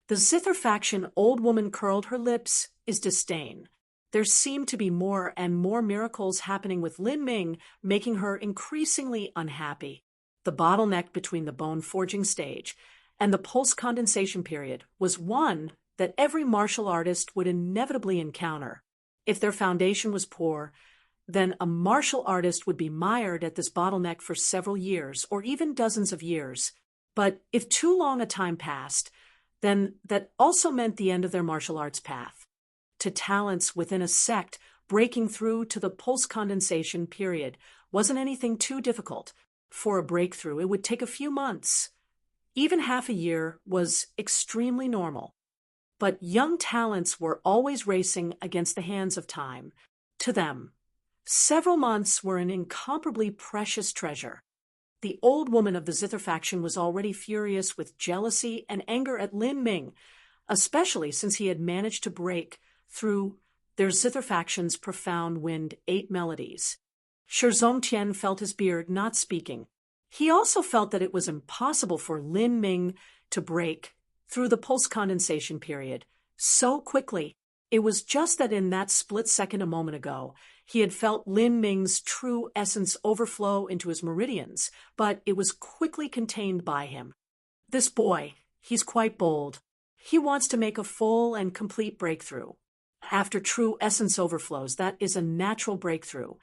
The zither faction old woman curled her lips is disdain. There seemed to be more and more miracles happening with Lin Ming, making her increasingly unhappy. The bottleneck between the bone forging stage and the pulse condensation period was one that every martial artist would inevitably encounter. If their foundation was poor, then a martial artist would be mired at this bottleneck for several years or even dozens of years. But if too long a time passed, then that also meant the end of their martial arts path. To talents within a sect, breaking through to the pulse condensation period wasn't anything too difficult. For a breakthrough, it would take a few months. Even half a year was extremely normal. But young talents were always racing against the hands of time. To them, several months were an incomparably precious treasure. The old woman of the zither faction was already furious with jealousy and anger at Lin Ming, especially since he had managed to break through their zither faction's profound wind 8 melodies. Shi Zongtian felt his beard, not speaking. He also felt that it was impossible for Lin Ming to break through the pulse condensation period so quickly. It was just that in that split second a moment ago, he had felt Lin Ming's true essence overflow into his meridians, but it was quickly contained by him. This boy, he's quite bold. He wants to make a full and complete breakthrough. After true essence overflows, that is a natural breakthrough.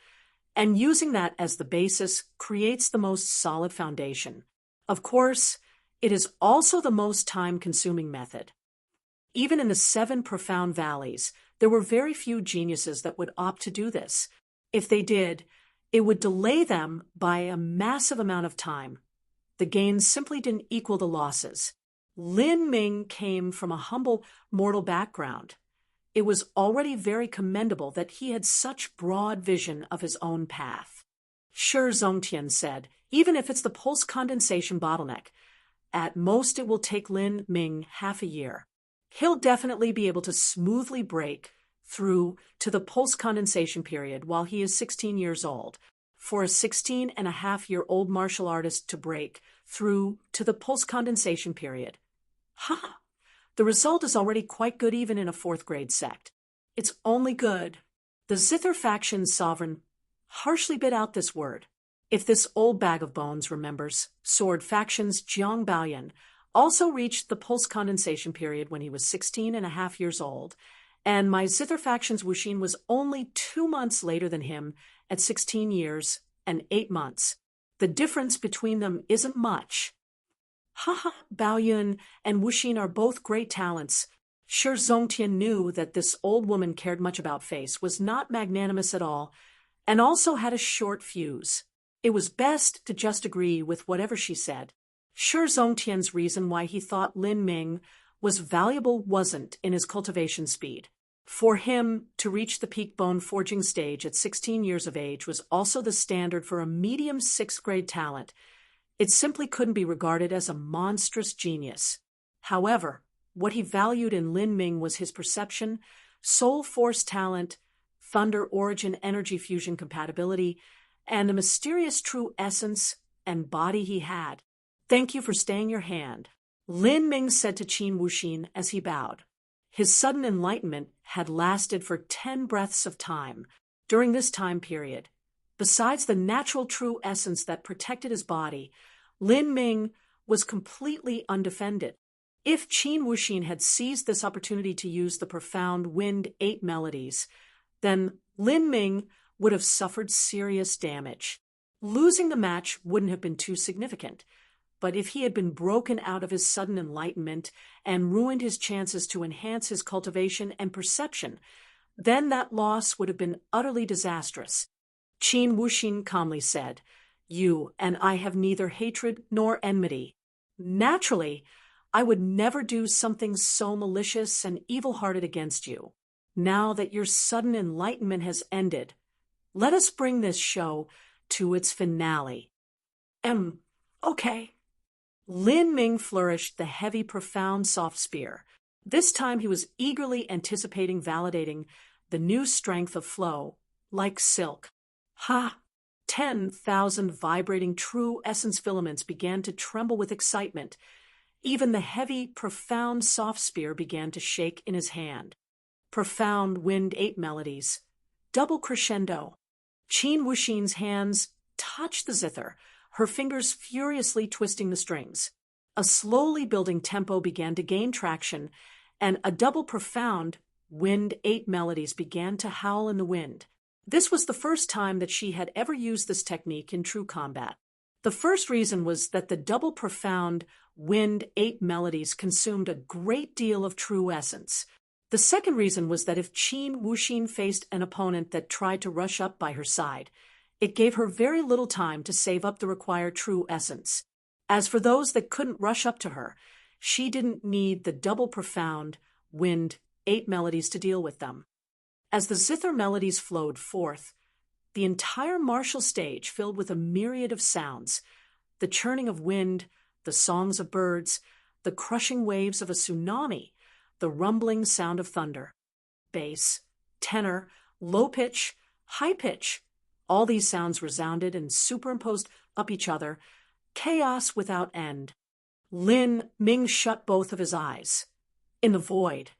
And using that as the basis creates the most solid foundation. Of course, it is also the most time-consuming method. Even in the 7 profound valleys, There were very few geniuses that would opt to do this. If they did, it would delay them by a massive amount of time. The gains simply didn't equal the losses. Lin Ming came from a humble mortal background. It was already very commendable that he had such broad vision of his own path. Sure, Zongtian said, even if it's the pulse condensation bottleneck, at most it will take Lin Ming half a year. He'll definitely be able to smoothly break through to the pulse condensation period while he is 16 years old. For a 16-and-a-half-year-old martial artist to break through to the pulse condensation period. Ha! The result is already quite good even in a fourth-grade sect. It's only good. The Zither faction's sovereign harshly bit out this word. If this old bag of bones remembers, Sword faction's Jiang Baoyan also reached the pulse condensation period when he was 16-and-a-half years old, and my Zither faction's Wuxin was only 2 months later than him at 16 years and 8 months. The difference between them isn't much. Haha, Baoyun and Wuxin are both great talents. Sure, Zongtian knew that this old woman cared much about face, was not magnanimous at all, and also had a short fuse. It was best to just agree with whatever she said. Sure, Zongtian's reason why he thought Lin Ming was valuable wasn't in his cultivation speed. For him to reach the peak bone forging stage at 16 years of age was also the standard for a medium 6th-grade talent. It simply couldn't be regarded as a monstrous genius. However, what he valued in Lin Ming was his perception, soul force talent, thunder origin energy fusion compatibility, and the mysterious true essence and body he had. Thank you for staying your hand, Lin Ming said to Qin Wuxin as he bowed. His sudden enlightenment had lasted for 10 breaths of time. During this time period, besides the natural true essence that protected his body, Lin Ming was completely undefended. If Qin Wuxin had seized this opportunity to use the profound Wind 8 melodies, then Lin Ming would have suffered serious damage. Losing the match wouldn't have been too significant, but if he had been broken out of his sudden enlightenment and ruined his chances to enhance his cultivation and perception, then that loss would have been utterly disastrous. Qin Wuxin calmly said, "You and I have neither hatred nor enmity. Naturally, I would never do something so malicious and evil-hearted against you. Now that your sudden enlightenment has ended, let us bring this show to its finale." Okay. Lin Ming flourished the heavy, profound, soft spear. This time he was eagerly anticipating validating the new strength of flow, like silk. Ha! 10,000 vibrating true essence filaments began to tremble with excitement. Even the heavy, profound, soft spear began to shake in his hand. Profound Wind 8 melodies. Double crescendo. Qin Wuxin's hands touched the zither, her fingers furiously twisting the strings. A slowly building tempo began to gain traction, and a double profound Wind 8 melodies began to howl in the wind. This was the first time that she had ever used this technique in true combat. The first reason was that the double profound Wind 8 melodies consumed a great deal of true essence. The second reason was that if Qin Wuxin faced an opponent that tried to rush up by her side, it gave her very little time to save up the required true essence. As for those that couldn't rush up to her, she didn't need the double profound Wind 8 melodies to deal with them. As the zither melodies flowed forth, the entire martial stage filled with a myriad of sounds, the churning of wind, the songs of birds, the crushing waves of a tsunami, the rumbling sound of thunder, bass, tenor, low pitch, high pitch. All these sounds resounded and superimposed up each other, chaos without end. Lin Ming shut both of his eyes. In the void,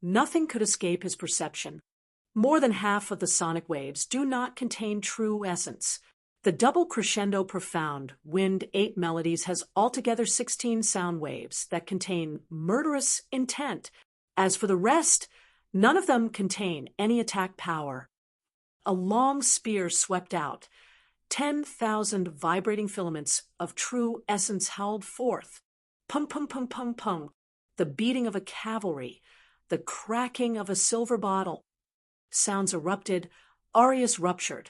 nothing could escape his perception. More than half of the sonic waves do not contain true essence. The double crescendo profound Wind 8 melodies has altogether 16 sound waves that contain murderous intent. As for the rest, none of them contain any attack power. A long spear swept out. 10,000 vibrating filaments of true essence howled forth. Pung, pung, pung, pung, pung. The beating of a cavalry, the cracking of a silver bottle. Sounds erupted, arias ruptured.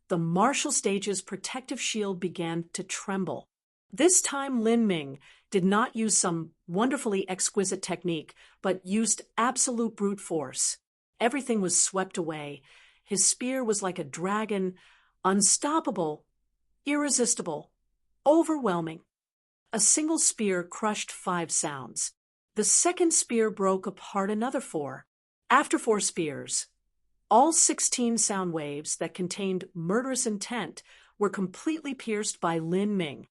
The martial stage's protective shield began to tremble. This time Lin Ming did not use some wonderfully exquisite technique, but used absolute brute force. Everything was swept away. His spear was like a dragon, unstoppable, irresistible, overwhelming. A single spear crushed 5 sounds. The second spear broke apart another 4. After 4 spears, all 16 sound waves that contained murderous intent were completely pierced by Lin Ming.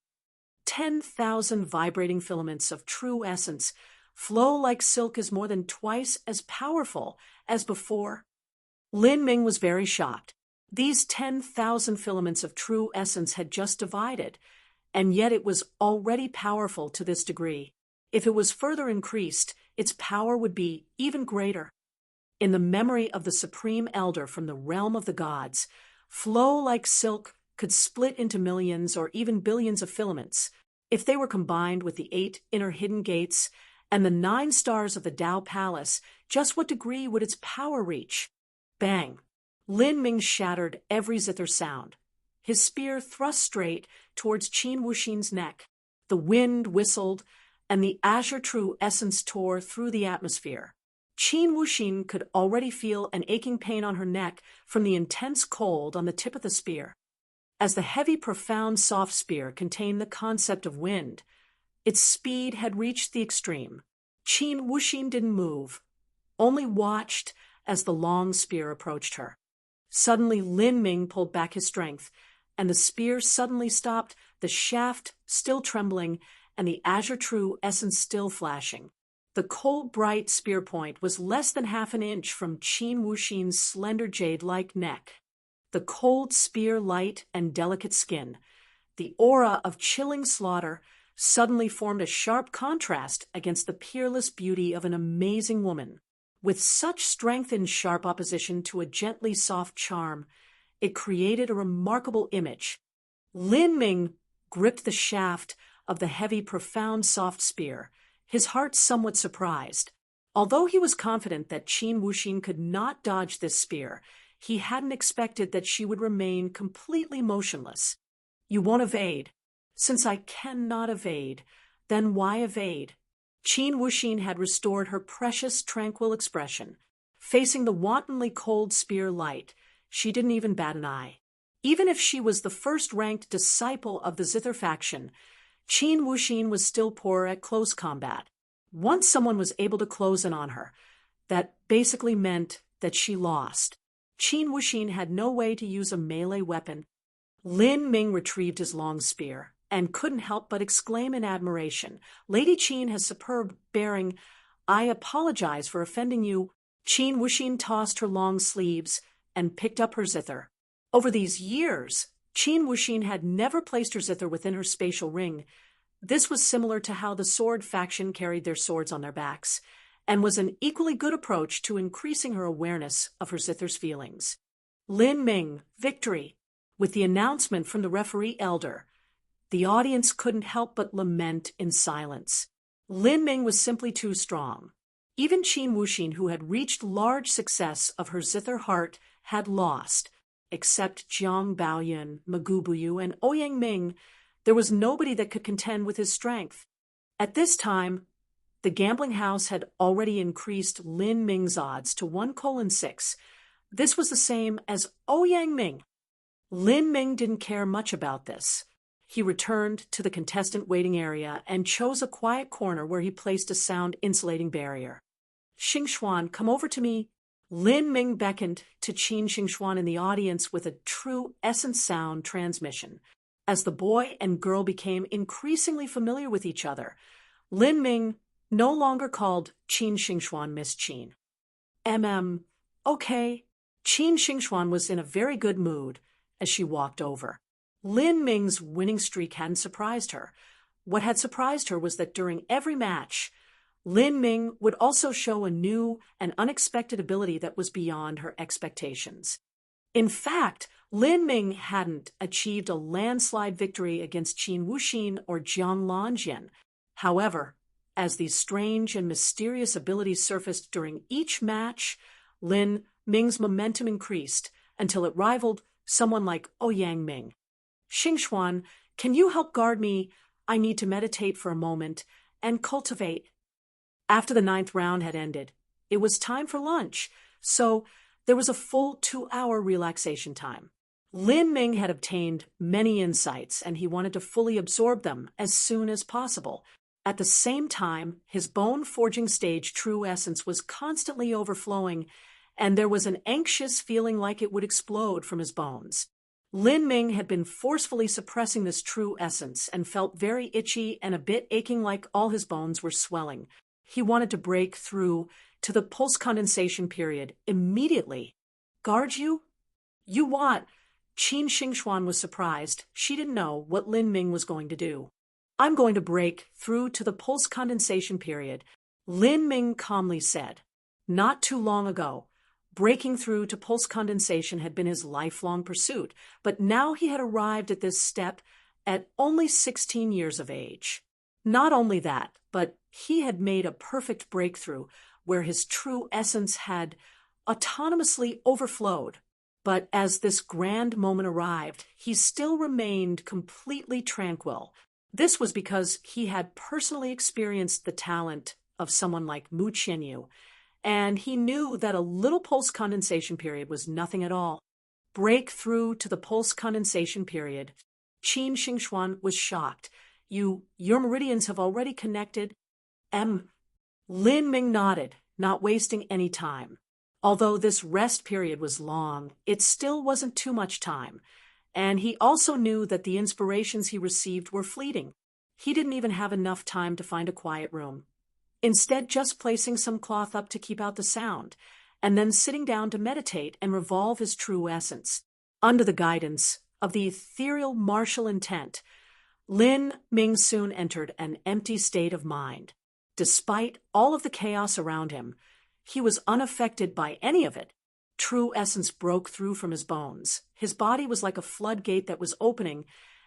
10,000 vibrating filaments of true essence flow like silk is more than twice as powerful as before. Lin Ming was very shocked. These 10,000 filaments of true essence had just divided, and yet it was already powerful to this degree. If it was further increased, its power would be even greater. In the memory of the Supreme Elder from the realm of the gods, flow like silk could split into millions or even billions of filaments. If they were combined with the 8 inner hidden gates and the 9 stars of the Tao Palace, just what degree would its power reach? Bang! Lin Ming shattered every zither sound. His spear thrust straight towards Qin Wuxin's neck. The wind whistled, and the azure true essence tore through the atmosphere. Qin Wuxin could already feel an aching pain on her neck from the intense cold on the tip of the spear. As the heavy, profound, soft spear contained the concept of wind, its speed had reached the extreme. Qin Wuxin didn't move, only watched as the long spear approached her. Suddenly Lin Ming pulled back his strength, and the spear suddenly stopped, the shaft still trembling, and the azure true essence still flashing. The cold, bright spear point was less than half an inch from Qin Wuxin's slender jade-like neck. The cold spear light and delicate skin, the aura of chilling slaughter, suddenly formed a sharp contrast against the peerless beauty of an amazing woman. With such strength in sharp opposition to a gently soft charm, it created a remarkable image. Lin Ming gripped the shaft of the heavy, profound, soft spear, his heart somewhat surprised. Although he was confident that Qin Wuxin could not dodge this spear, he hadn't expected that she would remain completely motionless. You won't evade. Since I cannot evade, then why evade? Qin Wuxin had restored her precious, tranquil expression. Facing the wantonly cold spear light, she didn't even bat an eye. Even if she was the first-ranked disciple of the Zither faction, Qin Wuxin was still poor at close combat. Once someone was able to close in on her, that basically meant that she lost. Qin Wuxin had no way to use a melee weapon. Lin Ming retrieved his long spear and couldn't help but exclaim in admiration, "Lady Qin has superb bearing. I apologize for offending you." Qin Wuxin tossed her long sleeves and picked up her zither. Over these years, Qin Wuxin had never placed her zither within her spatial ring. This was similar to how the sword faction carried their swords on their backs, and was an equally good approach to increasing her awareness of her zither's feelings. Lin Ming, victory! With the announcement from the referee elder, the audience couldn't help but lament in silence. Lin Ming was simply too strong. Even Qin Wuxin, who had reached large success of her zither heart, had lost. Except Jiang Baoyun, Magu Buyu, and Ouyang Ming, there was nobody that could contend with his strength. At this time, the gambling house had already increased Lin Ming's odds to 1:6. This was the same as Ouyang Ming. Lin Ming didn't care much about this. He returned to the contestant waiting area and chose a quiet corner where he placed a sound insulating barrier. "Xingxuan, come over to me." Lin Ming beckoned to Qin Xingxuan in the audience with a true essence sound transmission. As the boy and girl became increasingly familiar with each other, Lin Ming no longer called Qin Xingxuan Miss Qin. Okay. Qin Xingxuan was in a very good mood as she walked over. Lin Ming's winning streak hadn't surprised her. What had surprised her was that during every match, Lin Ming would also show a new and unexpected ability that was beyond her expectations. In fact, Lin Ming hadn't achieved a landslide victory against Qin Wuxin or Jiang Lanjian. However, As these strange and mysterious abilities surfaced during each match, Lin Ming's momentum increased until it rivaled someone like Ouyang Ming. Xingxuan, can you help guard me? I need to meditate for a moment and cultivate. After the 9th round had ended, it was time for lunch, so there was a full 2-hour relaxation time. Lin Ming had obtained many insights, and he wanted to fully absorb them as soon as possible. At the same time, his bone-forging stage true essence was constantly overflowing, and there was an anxious feeling like it would explode from his bones. Lin Ming had been forcefully suppressing this true essence and felt very itchy and a bit aching, like all his bones were swelling. He wanted to break through to the pulse condensation period immediately. Guard you? You what? Qin Xingxuan was surprised. She didn't know what Lin Ming was going to do. I'm going to break through to the pulse condensation period, Lin Ming calmly said. Not too long ago, breaking through to pulse condensation had been his lifelong pursuit, but now he had arrived at this step at only 16 years of age. Not only that, but he had made a perfect breakthrough where his true essence had autonomously overflowed. But as this grand moment arrived, he still remained completely tranquil. This was because he had personally experienced the talent of someone like Mu Qianyu, and he knew that a little pulse condensation period was nothing at all. Break through to the pulse condensation period. Qin Xingxuan was shocked. Your meridians have already connected? Lin Ming nodded, not wasting any time. Although this rest period was long, it still wasn't too much time, and he also knew that the inspirations he received were fleeting. He didn't even have enough time to find a quiet room. Instead, just placing some cloth up to keep out the sound, and then sitting down to meditate and revolve his true essence. Under the guidance of the ethereal martial intent, Lin Ming soon entered an empty state of mind. Despite all of the chaos around him, he was unaffected by any of it. True essence broke through from his bones. His body was like a floodgate that was opening,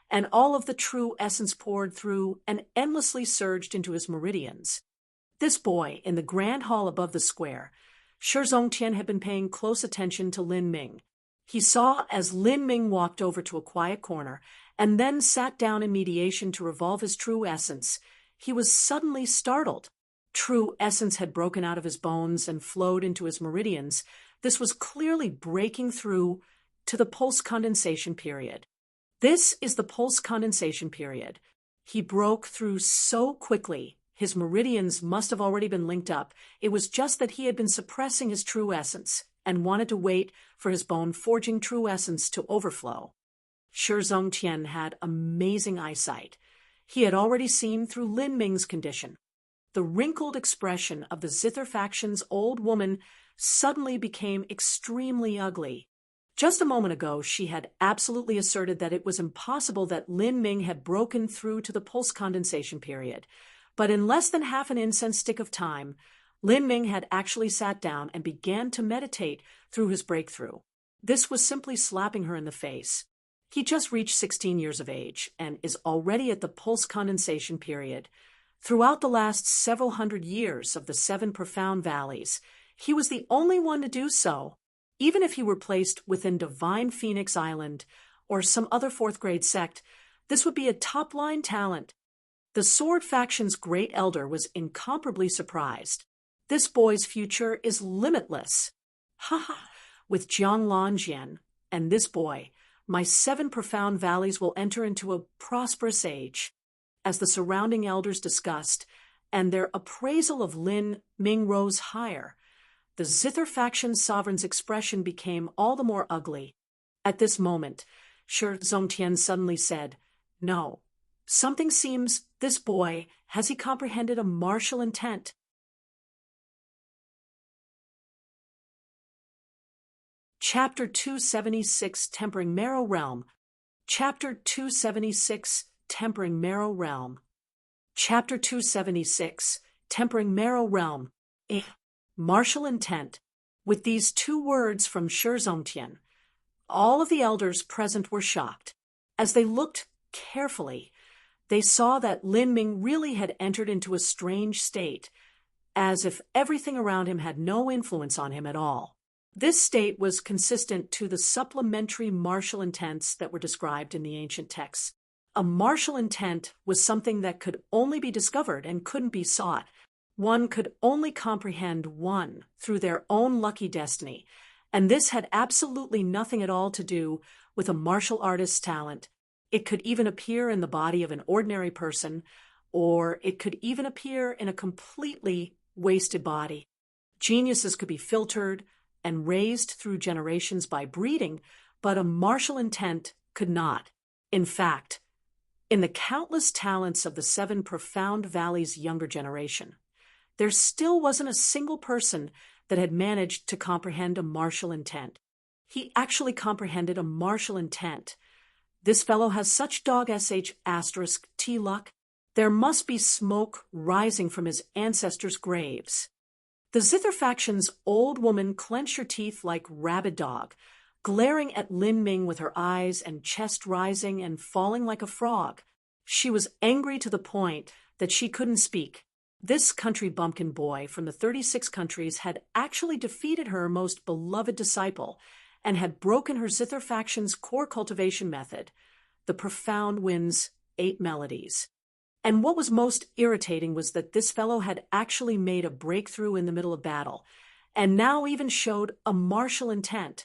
and all of the true essence poured through and endlessly surged into his meridians. This boy, in the grand hall above the square, Shi Zongtian had been paying close attention to Lin Ming. He saw as Lin Ming walked over to a quiet corner and then sat down in mediation to revolve his true essence. He was suddenly startled. True essence had broken out of his bones and flowed into his meridians. This was clearly breaking through to the pulse condensation period. This is the pulse condensation period. He broke through so quickly, his meridians must have already been linked up. It was just that he had been suppressing his true essence and wanted to wait for his bone-forging true essence to overflow. Shi Zongtian had amazing eyesight. He had already seen through Lin Ming's condition. The wrinkled expression of the Zither faction's old woman suddenly became extremely ugly. Just a moment ago, she had absolutely asserted that it was impossible that Lin Ming had broken through to the pulse condensation period. But in less than half an incense stick of time, Lin Ming had actually sat down and began to meditate through his breakthrough. This was simply slapping her in the face. He just reached 16 years of age and is already at the pulse condensation period. Throughout the last several hundred years of the 7 profound valleys, he was the only one to do so. Even if he were placed within Divine Phoenix Island or some other 4th-grade sect, this would be a top-line talent. The Sword faction's great elder was incomparably surprised. This boy's future is limitless. Ha ha! With Jiang Lanjian and this boy, my 7 profound valleys will enter into a prosperous age. As the surrounding elders discussed, and their appraisal of Lin Ming rose higher, the Zither faction sovereign's expression became all the more ugly. At this moment, Shi Zongtian suddenly said, "No, something seems this boy, has he comprehended a martial intent?" Chapter 276, Tempering Marrow Realm. Chapter 276, Tempering Marrow Realm. Chapter 276, Tempering Marrow Realm. Martial intent. With these 2 words from Shi Zongtian, all of the elders present were shocked. As they looked carefully, They saw that Lin Ming really had entered into a strange state, as if everything around him had no influence on him at all. This state was consistent to the supplementary martial intents that were described in the ancient texts. A martial intent was something that could only be discovered and couldn't be sought. One could only comprehend one through their own lucky destiny, and this had absolutely nothing at all to do with a martial artist's talent. It could even appear in the body of an ordinary person, or it could even appear in a completely wasted body. Geniuses could be filtered and raised through generations by breeding, but a martial intent could not. In fact, in the countless talents of the 7 Profound Valleys younger generation, there still wasn't a single person that had managed to comprehend a martial intent. He actually comprehended a martial intent. This fellow has such dog *T luck. There must be smoke rising from his ancestors' graves. The Zither faction's old woman clenched her teeth like rabid dog, glaring at Lin Ming with her eyes and chest rising and falling like a frog. She was angry to the point that she couldn't speak. This country bumpkin boy from the 36 countries had actually defeated her most beloved disciple and had broken her Zither faction's core cultivation method, the Profound Wind's 8 melodies. And what was most irritating was that this fellow had actually made a breakthrough in the middle of battle, and now even showed a martial intent.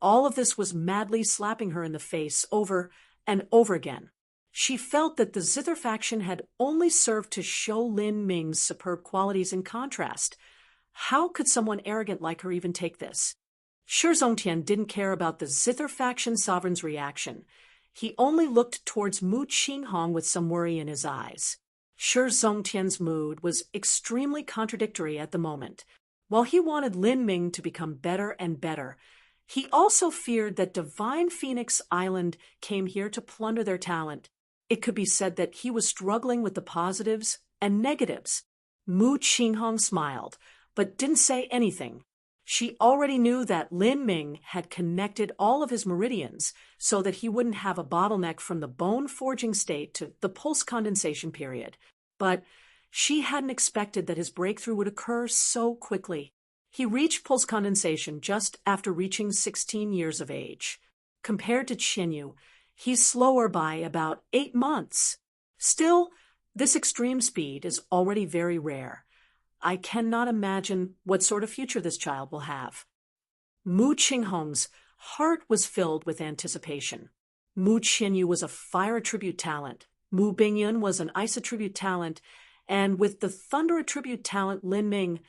All of this was madly slapping her in the face over and over again. She felt that the Zither faction had only served to show Lin Ming's superb qualities in contrast. How could someone arrogant like her even take this? Shi Zongtian didn't care about the Zither faction sovereign's reaction. He only looked towards Mu Qinghong with some worry in his eyes. Shi Zongtian's mood was extremely contradictory at the moment. While he wanted Lin Ming to become better and better, he also feared that Divine Phoenix Island came here to plunder their talent. It could be said that he was struggling with the positives and negatives. Mu Qinghong smiled, but didn't say anything. She already knew that Lin Ming had connected all of his meridians so that he wouldn't have a bottleneck from the bone-forging state to the pulse condensation period. But she hadn't expected that his breakthrough would occur so quickly. He reached pulse condensation just after reaching 16 years of age. Compared to Qianyu, he's slower by about 8 months. Still, this extreme speed is already very rare. I cannot imagine what sort of future this child will have. Mu Qinghong's heart was filled with anticipation. Mu Qianyu was a fire attribute talent. Mu Bingyun was an ice attribute talent. And with the thunder attribute talent Lin Ming,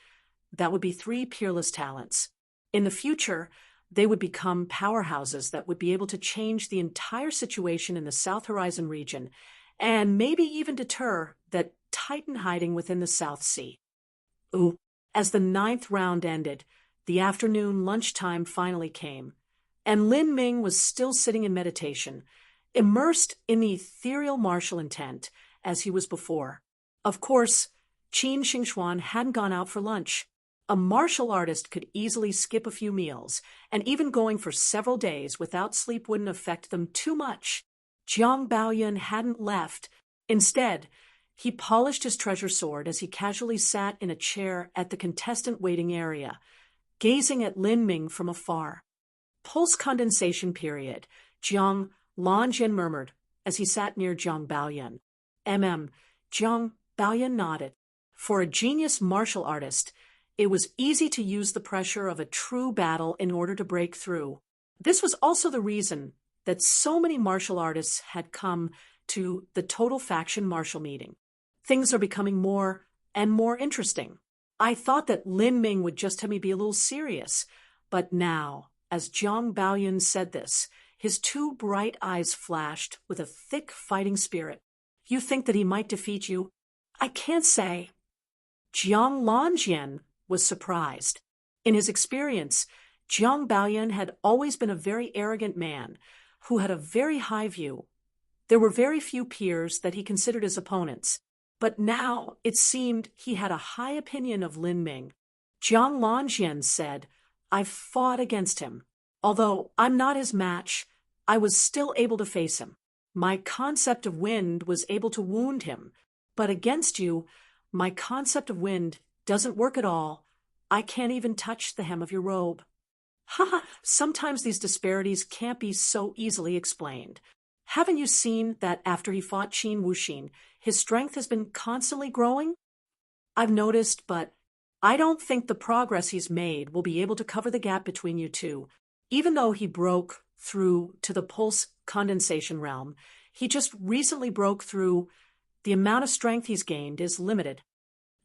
that would be 3 peerless talents. In the future, they would become powerhouses that would be able to change the entire situation in the South Horizon region, and maybe even deter that Titan hiding within the South Sea. As the 9th round ended, the afternoon lunchtime finally came, and Lin Ming was still sitting in meditation, immersed in the ethereal martial intent as he was before. Of course, Qin Xingxuan hadn't gone out for lunch. A martial artist could easily skip a few meals, and even going for several days without sleep wouldn't affect them too much. Jiang Baoyun hadn't left. Instead, he polished his treasure sword as he casually sat in a chair at the contestant waiting area, gazing at Lin Ming from afar. Pulse condensation period, Jiang Lanjian murmured as he sat near Jiang Baoyun. Jiang Baoyun nodded. For a genius martial artist, it was easy to use the pressure of a true battle in order to break through. This was also the reason that so many martial artists had come to the Total Faction Martial Meeting. Things are becoming more and more interesting. I thought that Lin Ming would just have me be a little serious, but now, as Jiang Baoyun said this, his 2 bright eyes flashed with a thick fighting spirit. You think that he might defeat you? I can't say. Jiang Lanjian was surprised. In his experience, Jiang Baoyun had always been a very arrogant man who had a very high view. There were very few peers that he considered his opponents, but now it seemed he had a high opinion of Lin Ming. Jiang Lanjian said, "I've fought against him. Although I'm not his match, I was still able to face him. my concept of wind was able to wound him, but against you, my concept of wind doesn't work at all. I can't even touch the hem of your robe. Haha, sometimes these disparities can't be so easily explained. Haven't you seen that after he fought Qin Wuxin, his strength has been constantly growing? I've noticed, but I don't think the progress he's made will be able to cover the gap between you two. Even though he broke through to the pulse condensation realm, he just recently broke through. The amount of strength he's gained is limited.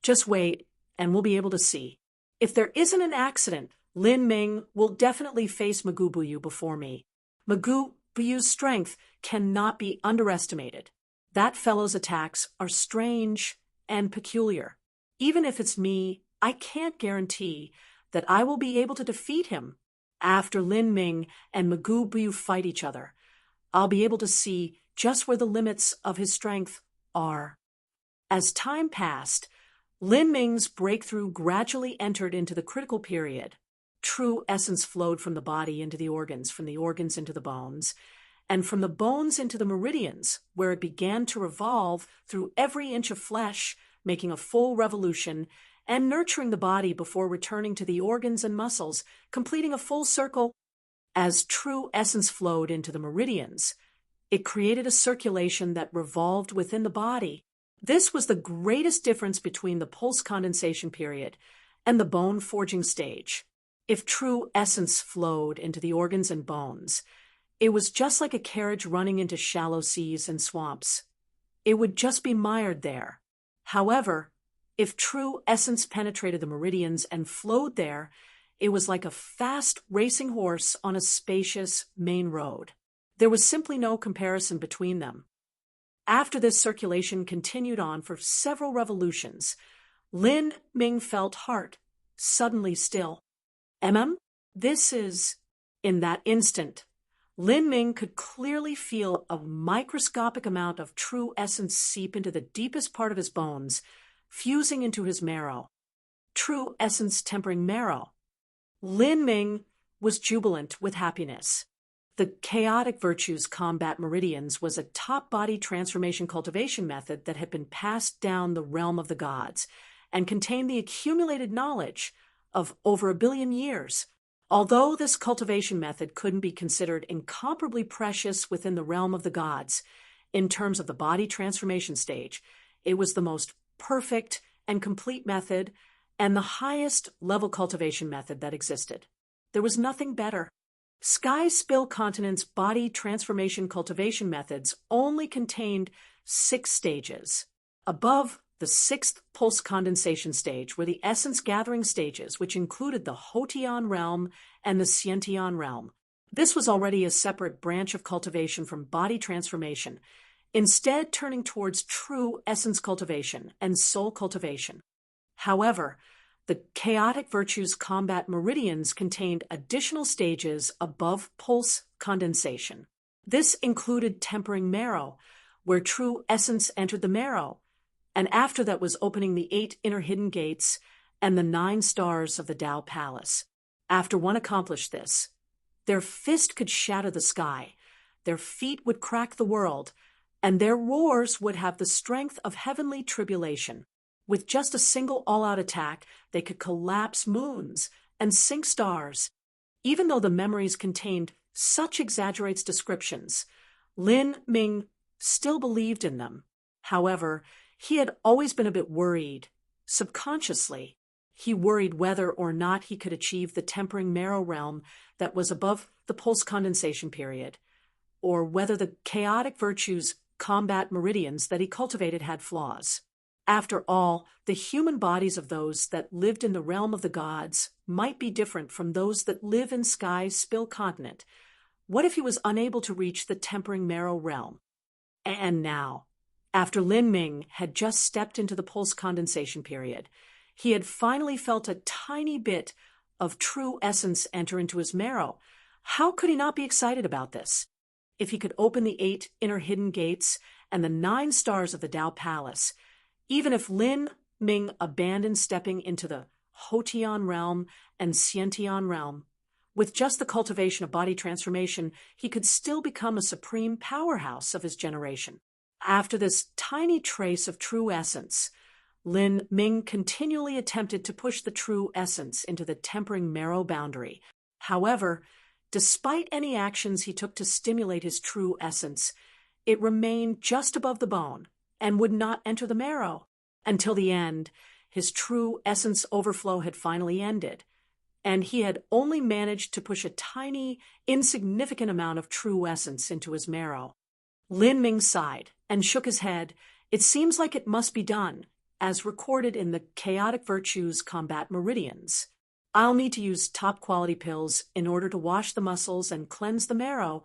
Just wait, and we'll be able to see. If there isn't an accident, Lin Ming will definitely face Magoo Buyu before me. Magoo Buyu's strength cannot be underestimated. That fellow's attacks are strange and peculiar. Even if it's me, I can't guarantee that I will be able to defeat him. After Lin Ming and Magoo Buyu fight each other, I'll be able to see just where the limits of his strength are. As time passed, Lin Ming's breakthrough gradually entered into the critical period. True essence flowed from the body into the organs, from the organs into the bones, and from the bones into the meridians, where it began to revolve through every inch of flesh, making a full revolution and nurturing the body before returning to the organs and muscles, completing a full circle. As true essence flowed into the meridians, it created a circulation that revolved within the body. This was the greatest difference between the pulse condensation period and the bone forging stage. If true essence flowed into the organs and bones, it was just like a carriage running into shallow seas and swamps. It would just be mired there. However, if true essence penetrated the meridians and flowed there, it was like a fast racing horse on a spacious main road. There was simply no comparison between them. After this circulation continued on for several revolutions, Lin Ming felt heart suddenly still. This is... In that instant, Lin Ming could clearly feel a microscopic amount of true essence seep into the deepest part of his bones, fusing into his marrow. True essence tempering marrow. Lin Ming was jubilant with happiness. The chaotic virtues combat meridians was a top body transformation cultivation method that had been passed down the realm of the gods and contained the accumulated knowledge of over 1 billion years. Although this cultivation method couldn't be considered incomparably precious within the realm of the gods, in terms of the body transformation stage, it was the most perfect and complete method and the highest level cultivation method that existed. There was nothing better. Sky Spill Continent's body transformation cultivation methods only contained 6 stages. Above the 6th pulse condensation stage were the essence gathering stages, which included the Hotian realm and the Xiantian realm. This was already a separate branch of cultivation from body transformation, instead turning towards true essence cultivation and soul cultivation. However, the chaotic virtues combat meridians contained additional stages above pulse condensation. This included tempering marrow, where true essence entered the marrow, and after that was opening the 8 inner hidden gates and the 9 stars of the Tao Palace. After one accomplished this, their fist could shatter the sky, their feet would crack the world, and their roars would have the strength of heavenly tribulation. With just a single all-out attack, they could collapse moons and sink stars. Even though the memories contained such exaggerated descriptions, Lin Ming still believed in them. However, he had always been a bit worried. Subconsciously, he worried whether or not he could achieve the tempering marrow realm that was above the pulse condensation period, or whether the chaotic virtues combat meridians that he cultivated had flaws. After all, the human bodies of those that lived in the realm of the gods might be different from those that live in Sky Spill Continent. What if he was unable to reach the tempering marrow realm? And now, after Lin Ming had just stepped into the pulse condensation period, he had finally felt a tiny bit of true essence enter into his marrow. How could he not be excited about this? If he could open the 8 inner hidden gates and the 9 stars of the Tao Palace, even if Lin Ming abandoned stepping into the Hotian realm and Xiantian realm, With just the cultivation of body transformation, he could still become a supreme powerhouse of his generation. After this tiny trace of true essence, Lin Ming continually attempted to push the true essence into the tempering marrow boundary. However, despite any actions he took to stimulate his true essence, it remained just above the bone and would not enter the marrow. Until the end, his true essence overflow had finally ended, and he had only managed to push a tiny, insignificant amount of true essence into his marrow. Lin Ming sighed and shook his head. It seems like it must be done, as recorded in the Chaotic Virtues Combat Meridians. I'll need to use top-quality pills in order to wash the muscles and cleanse the marrow,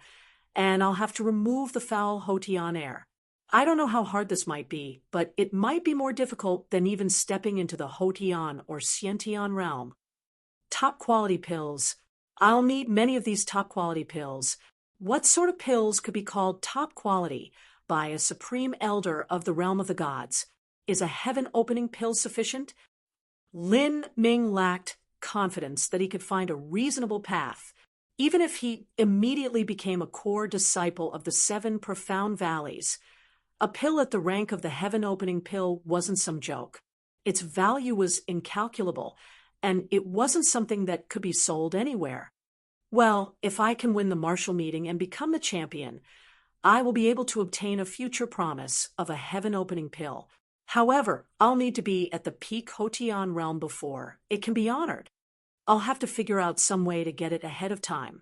and I'll have to remove the foul Hotian air. I don't know how hard this might be, but it might be more difficult than even stepping into the Hotian or Xiantian realm. Top-quality pills. I'll need many of these top-quality pills. What sort of pills could be called top quality by a supreme elder of the realm of the gods? Is a heaven-opening pill sufficient? Lin Ming lacked confidence that he could find a reasonable path, even if he immediately became a core disciple of the 7 profound valleys. A pill at the rank of the heaven-opening pill wasn't some joke. Its value was incalculable, and it wasn't something that could be sold anywhere. Well, if I can win the martial meeting and become the champion, I will be able to obtain a future promise of a heaven-opening pill. However, I'll need to be at the peak Hotian realm before it can be honored. I'll have to figure out some way to get it ahead of time.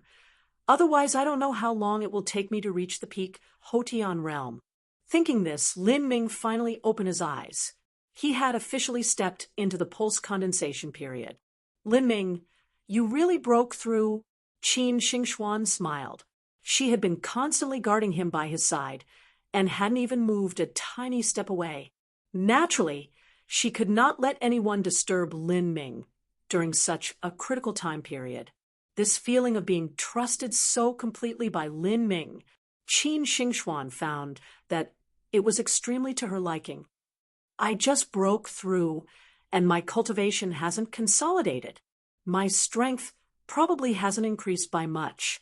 Otherwise, I don't know how long it will take me to reach the peak Hotian realm. Thinking this, Lin Ming finally opened his eyes. He had officially stepped into the pulse condensation period. Lin Ming, you really broke through? Qin Xingxuan smiled. She had been constantly guarding him by his side and hadn't even moved a tiny step away. Naturally, she could not let anyone disturb Lin Ming during such a critical time period. This feeling of being trusted so completely by Lin Ming, Qin Xingxuan found that it was extremely to her liking. I just broke through, and my cultivation hasn't consolidated. My strength probably hasn't increased by much.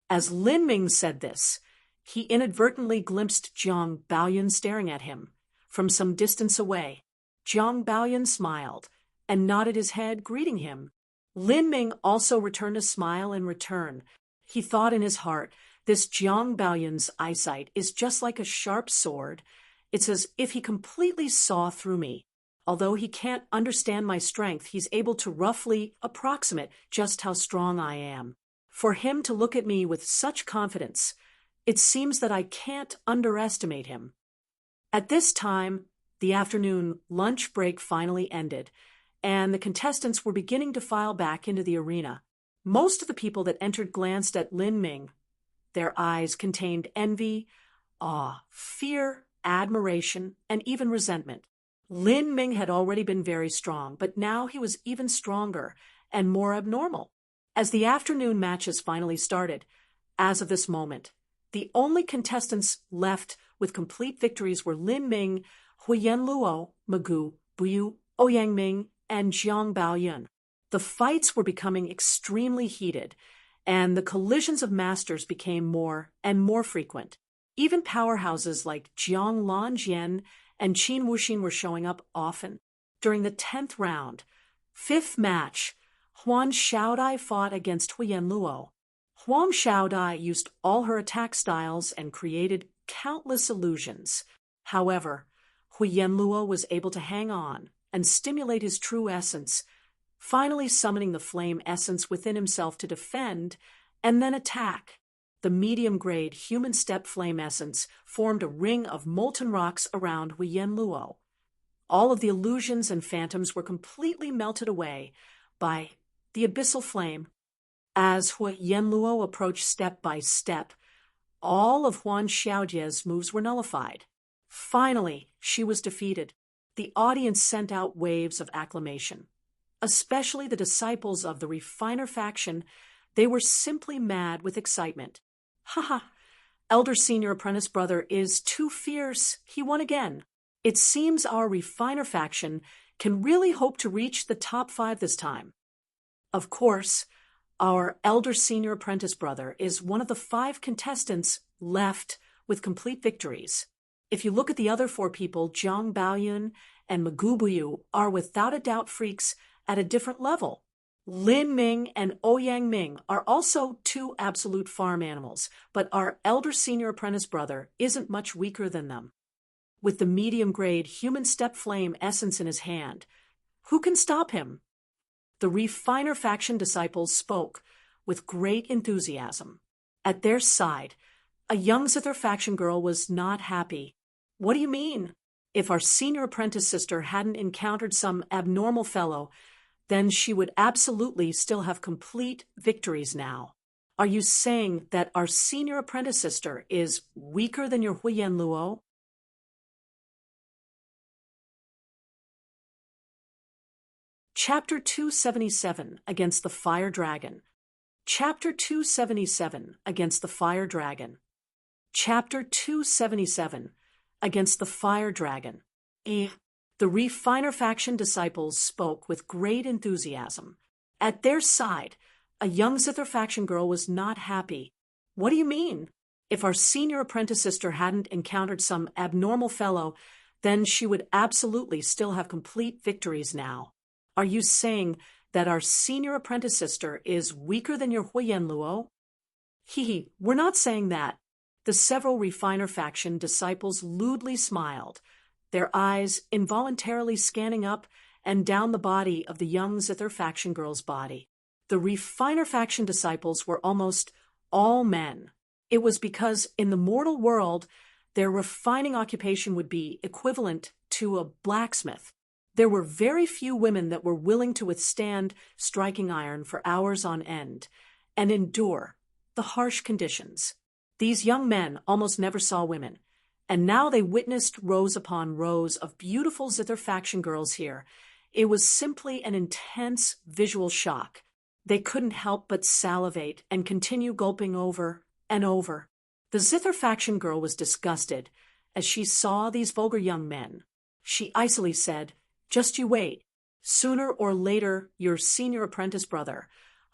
As Lin Ming said this, he inadvertently glimpsed Jiang Baoyan staring at him from some distance away. Jiang Baoyan smiled and nodded his head, greeting him. Lin Ming also returned a smile in return. He thought in his heart, this Jiang Baoyan's eyesight is just like a sharp sword. It's as if he completely saw through me. Although he can't understand my strength, he's able to roughly approximate just how strong I am. For him to look at me with such confidence, it seems that I can't underestimate him. At this time, the afternoon lunch break finally ended, and the contestants were beginning to file back into the arena. Most of the people that entered glanced at Lin Ming. Their eyes contained envy, awe, fear, admiration, and even resentment. Lin Ming had already been very strong, but now he was even stronger and more abnormal. As the afternoon matches finally started, as of this moment, the only contestants left with complete victories were Lin Ming, Huyen Luo, Magu, Buyu, Ouyang Ming, and Jiang Baoyun. The fights were becoming extremely heated, and the collisions of masters became more and more frequent. Even powerhouses like Jiang Lanjian and Qin Wuxin were showing up often. During the 10th round, 5th match, Huan Xiaodai fought against Huyen Luo. Huan Xiaodai used all her attack styles and created countless illusions. However, Huyen Luo was able to hang on and stimulate his true essence, finally summoning the flame essence within himself to defend and then attack. The medium-grade human step flame essence formed a ring of molten rocks around Huyen Luo. All of the illusions and phantoms were completely melted away by the abyssal flame. As Huyen Luo approached step by step, all of Huan Xiaojie's moves were nullified. Finally, she was defeated. The audience sent out waves of acclamation. Especially the disciples of the refiner faction, they were simply mad with excitement. Haha, elder senior apprentice brother is too fierce. He won again. It seems our refiner faction can really hope to reach the top 5 this time. Of course, Our elder senior apprentice brother is one of the 5 contestants left with complete victories. If you look at the other 4 people, Jiang Baoyun and Magubuyu are without a doubt freaks at a different level. Lin Ming and Ouyang Ming are also 2 absolute farm animals, but our elder senior apprentice brother isn't much weaker than them. With the medium-grade human step flame essence in his hand, who can stop him? The refiner faction disciples spoke with great enthusiasm. At their side, a young Zither faction girl was not happy. What do you mean? If our senior apprentice sister hadn't encountered some abnormal fellow, then she would absolutely still have complete victories now. Are you saying that our senior apprentice sister is weaker than your Huiyan Luo? Chapter 277, Against the Fire Dragon. Chapter 277, Against the Fire Dragon. Chapter 277, Against the Fire Dragon. The refiner faction disciples spoke with great enthusiasm. At their side, a young Zither faction girl was not happy. What do you mean? If our senior apprentice sister hadn't encountered some abnormal fellow, then she would absolutely still have complete victories now. Are you saying that our senior apprentice sister is weaker than your Huiyan Luo? We're not saying that. The several refiner faction disciples lewdly smiled, their eyes involuntarily scanning up and down the body of the young Zither faction girl's body. The refiner faction disciples were almost all men. It was because in the mortal world, their refining occupation would be equivalent to a blacksmith. There were very few women that were willing to withstand striking iron for hours on end and endure the harsh conditions. These young men almost never saw women, and now they witnessed rows upon rows of beautiful Zither faction girls here. It was simply an intense visual shock. They couldn't help but salivate and continue gulping over and over. The Zither faction girl was disgusted as she saw these vulgar young men. She icily said, "Just you wait. Sooner or later, your senior apprentice brother,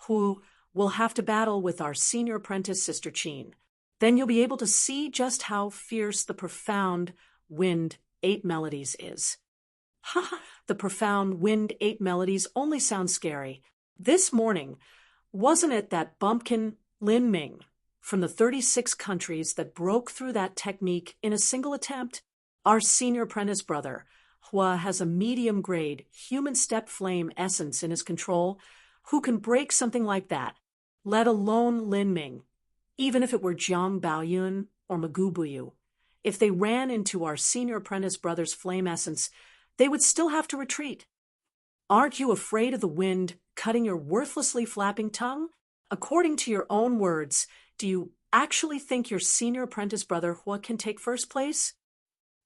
who will have to battle with our senior apprentice sister Qin. Then you'll be able to see just how fierce the profound Wind 8 Melodies is." The profound Wind 8 Melodies only sound scary. This morning, wasn't it that bumpkin Lin Ming from the 36 countries that broke through that technique in a single attempt? Our senior apprentice brother, Hua, has a medium-grade human step flame essence in his control. Who can break something like that? Let alone Lin Ming. Even if it were Jiang Baoyun or Magubuyu, if they ran into our senior apprentice brother's flame essence, they would still have to retreat. Aren't you afraid of the wind cutting your worthlessly flapping tongue? According to your own words, do you actually think your senior apprentice brother Hua can take first place?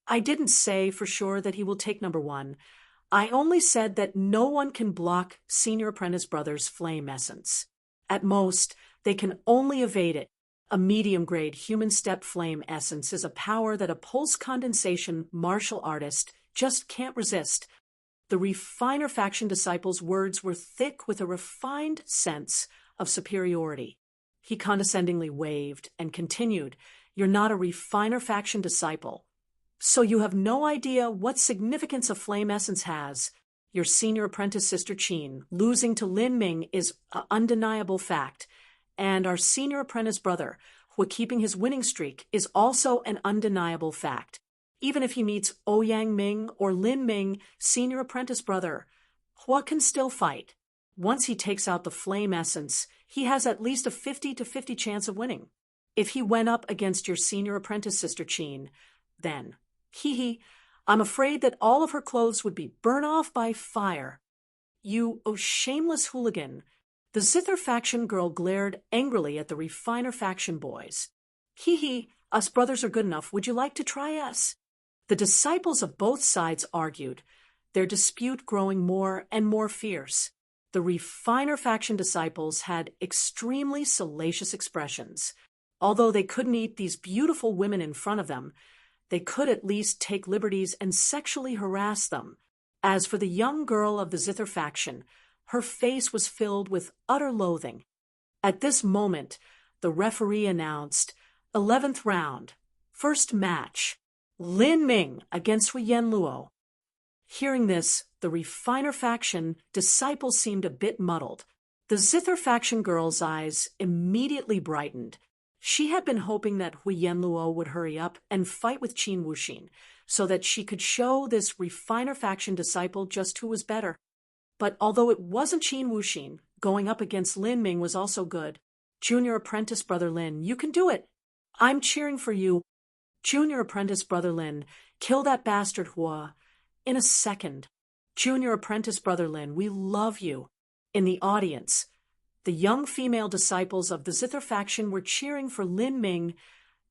I didn't say for sure that he will take number 1. I only said that no one can block senior apprentice brother's flame essence. At most, they can only evade it. A medium-grade human step flame essence is a power that a pulse condensation martial artist just can't resist. The refiner faction disciples' words were thick with a refined sense of superiority. He condescendingly waved and continued, "You're not a refiner faction disciple, so you have no idea what significance a flame essence has. Your senior apprentice sister Qin losing to Lin Ming is an undeniable fact. And our senior apprentice brother, Hua keeping his winning streak, is also an undeniable fact. Even if he meets Ouyang Ming or Lin Ming, senior apprentice brother, Hua can still fight. Once he takes out the flame essence, he has at least a 50-50 chance of winning. If he went up against your senior apprentice sister Qin, then, I'm afraid that all of her clothes would be burned off by fire. You, shameless hooligan." The Zither faction girl glared angrily at the refiner faction boys. Us brothers are good enough. Would you like to try us? The disciples of both sides argued, their dispute growing more and more fierce. The refiner faction disciples had extremely salacious expressions. Although they couldn't eat these beautiful women in front of them, they could at least take liberties and sexually harass them. As for the young girl of the Zither faction, her face was filled with utter loathing. At this moment, the referee announced, 11th round, first match, Lin Ming against Huyen Luo. Hearing this, the refiner faction disciples seemed a bit muddled. The zither faction girl's eyes immediately brightened. She had been hoping that Huyen Luo would hurry up and fight with Qin Wuxin, so that she could show this refiner faction disciple just who was better. But although it wasn't Qin Wuxin, going up against Lin Ming was also good. Junior apprentice brother Lin, you can do it. I'm cheering for you. Junior apprentice brother Lin, kill that bastard Hua. In a second. Junior apprentice brother Lin, we love you. In the audience, the young female disciples of the zither faction were cheering for Lin Ming,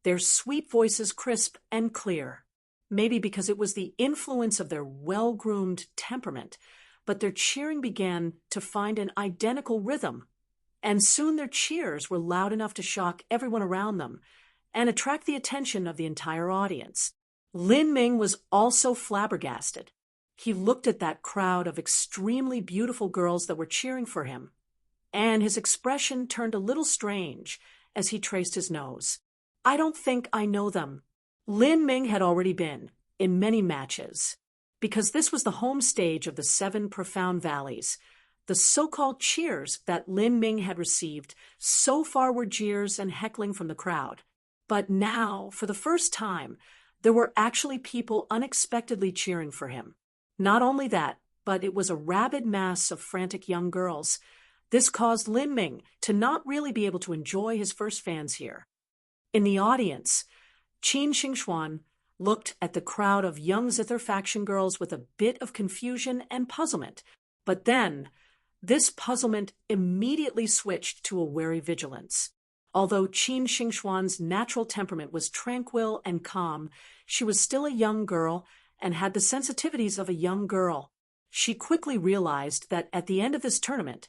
their sweet voices crisp and clear. Maybe because it was the influence of their well-groomed temperament, but their cheering began to find an identical rhythm, and soon their cheers were loud enough to shock everyone around them and attract the attention of the entire audience. Lin Ming was also flabbergasted. He looked at that crowd of extremely beautiful girls that were cheering for him, and his expression turned a little strange as he traced his nose. I don't think I know them. Lin Ming had already been in many matches, because this was the home stage of the 7 Profound Valleys. The so-called cheers that Lin Ming had received so far were jeers and heckling from the crowd. But now, for the first time, there were actually people unexpectedly cheering for him. Not only that, but it was a rabid mass of frantic young girls. This caused Lin Ming to not really be able to enjoy his first fans here. In the audience, Qin Xingxuan looked at the crowd of young zither faction girls with a bit of confusion and puzzlement, but then this puzzlement immediately switched to a wary vigilance. Although Qin Xingxuan's natural temperament was tranquil and calm, she was still a young girl and had the sensitivities of a young girl. She quickly realized that at the end of this tournament,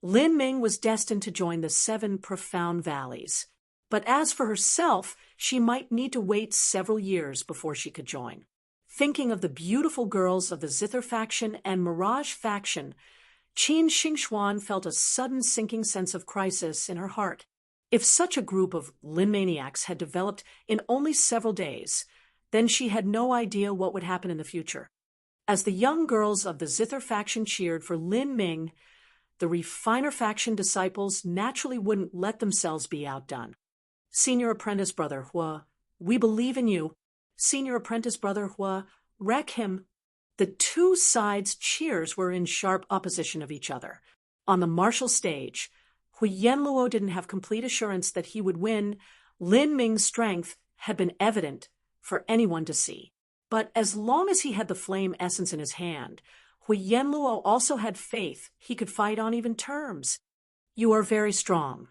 Lin Ming was destined to join the 7 Profound Valleys. But as for herself, she might need to wait several years before she could join. Thinking of the beautiful girls of the zither faction and mirage faction, Qin Xingxuan felt a sudden sinking sense of crisis in her heart. If such a group of Lin maniacs had developed in only several days, then she had no idea what would happen in the future. As the young girls of the zither faction cheered for Lin Ming, the refiner faction disciples naturally wouldn't let themselves be outdone. Senior apprentice brother Hua, we believe in you. Senior apprentice brother Hua, wreck him. The two sides' cheers were in sharp opposition of each other. On the martial stage, Huyen Luo didn't have complete assurance that he would win. Lin Ming's strength had been evident for anyone to see. But as long as he had the flame essence in his hand, Huyen Luo also had faith he could fight on even terms. You are very strong.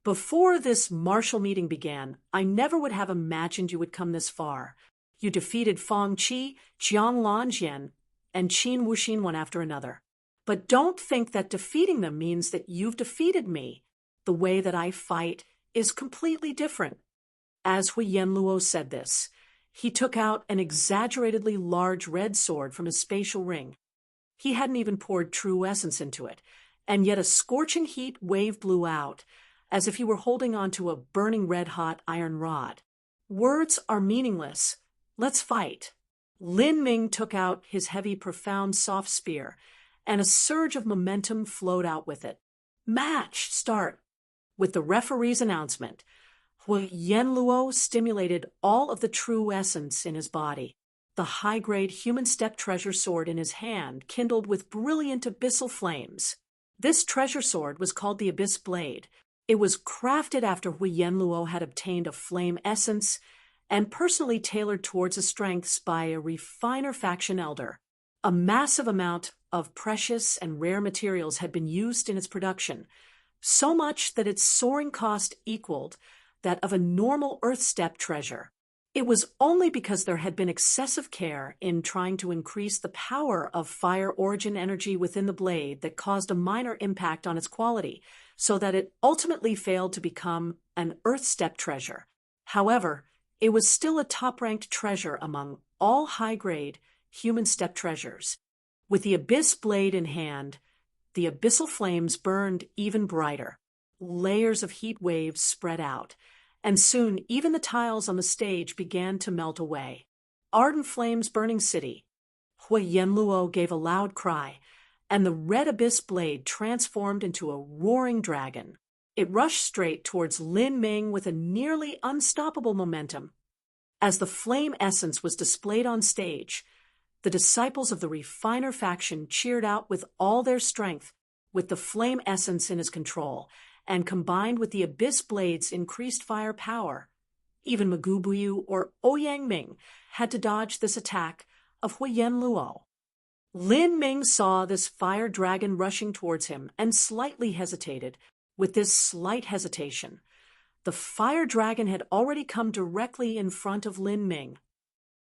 Before this martial meeting began, I never would have imagined you would come this far. You defeated Fang Qi, Jiang Lanjian, and Qin Wuxin one after another. But don't think that defeating them means that you've defeated me. The way that I fight is completely different. As Huyen Luo said this, he took out an exaggeratedly large red sword from his spatial ring. He hadn't even poured true essence into it, and yet a scorching heat wave blew out, as if he were holding onto a burning red-hot iron rod. Words are meaningless. Let's fight. Lin Ming took out his heavy, profound, soft spear, and a surge of momentum flowed out with it. Match, start. With the referee's announcement, Huyen Luo stimulated all of the true essence in his body. The high-grade human step treasure sword in his hand kindled with brilliant abyssal flames. This treasure sword was called the Abyss Blade. It was crafted after Huyen Luo had obtained a flame essence and personally tailored towards his strengths by a refiner faction elder. A massive amount of precious and rare materials had been used in its production, so much that its soaring cost equaled that of a normal earth step treasure. It was only because there had been excessive care in trying to increase the power of fire origin energy within the blade that caused a minor impact on its quality, so that it ultimately failed to become an earth step treasure. However, it was still a top-ranked treasure among all high-grade human step treasures. With the Abyss Blade in hand, the abyssal flames burned even brighter. layers of heat waves spread out, and soon even the tiles on the stage began to melt away. Ardent flames burning city. Hui Yenluo gave a loud cry, and the red abyss blade transformed into a roaring dragon. It rushed straight towards Lin Ming with a nearly unstoppable momentum. As the flame essence was displayed on stage, the disciples of the refiner faction cheered out with all their strength. With the flame essence in his control, and combined with the abyss blade's increased fire power, even Magubuyu or Ouyang Ming had to dodge this attack of Hui Yenluo. Lin Ming saw this fire dragon rushing towards him and slightly hesitated. With this slight hesitation, the fire dragon had already come directly in front of Lin Ming.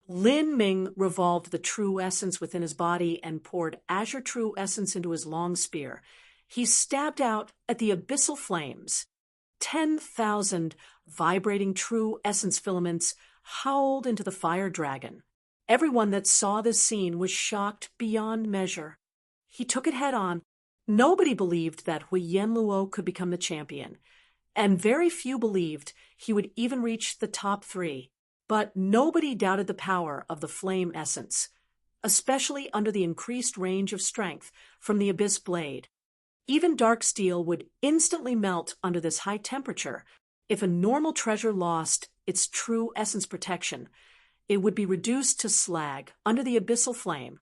Lin Ming revolved the true essence within his body and poured azure true essence into his long spear. He stabbed out at the abyssal flames. 10,000 vibrating true essence filaments howled into the fire dragon. Everyone that saw this scene was shocked beyond measure. He took it head on. Nobody believed that Hui Yenluo could become the champion, and very few believed he would even reach the top 3. But nobody doubted the power of the flame essence, especially under the increased range of strength from the abyss blade. Even dark steel would instantly melt under this high temperature. If a normal treasure lost its true essence protection, it would be reduced to slag under the abyssal flame.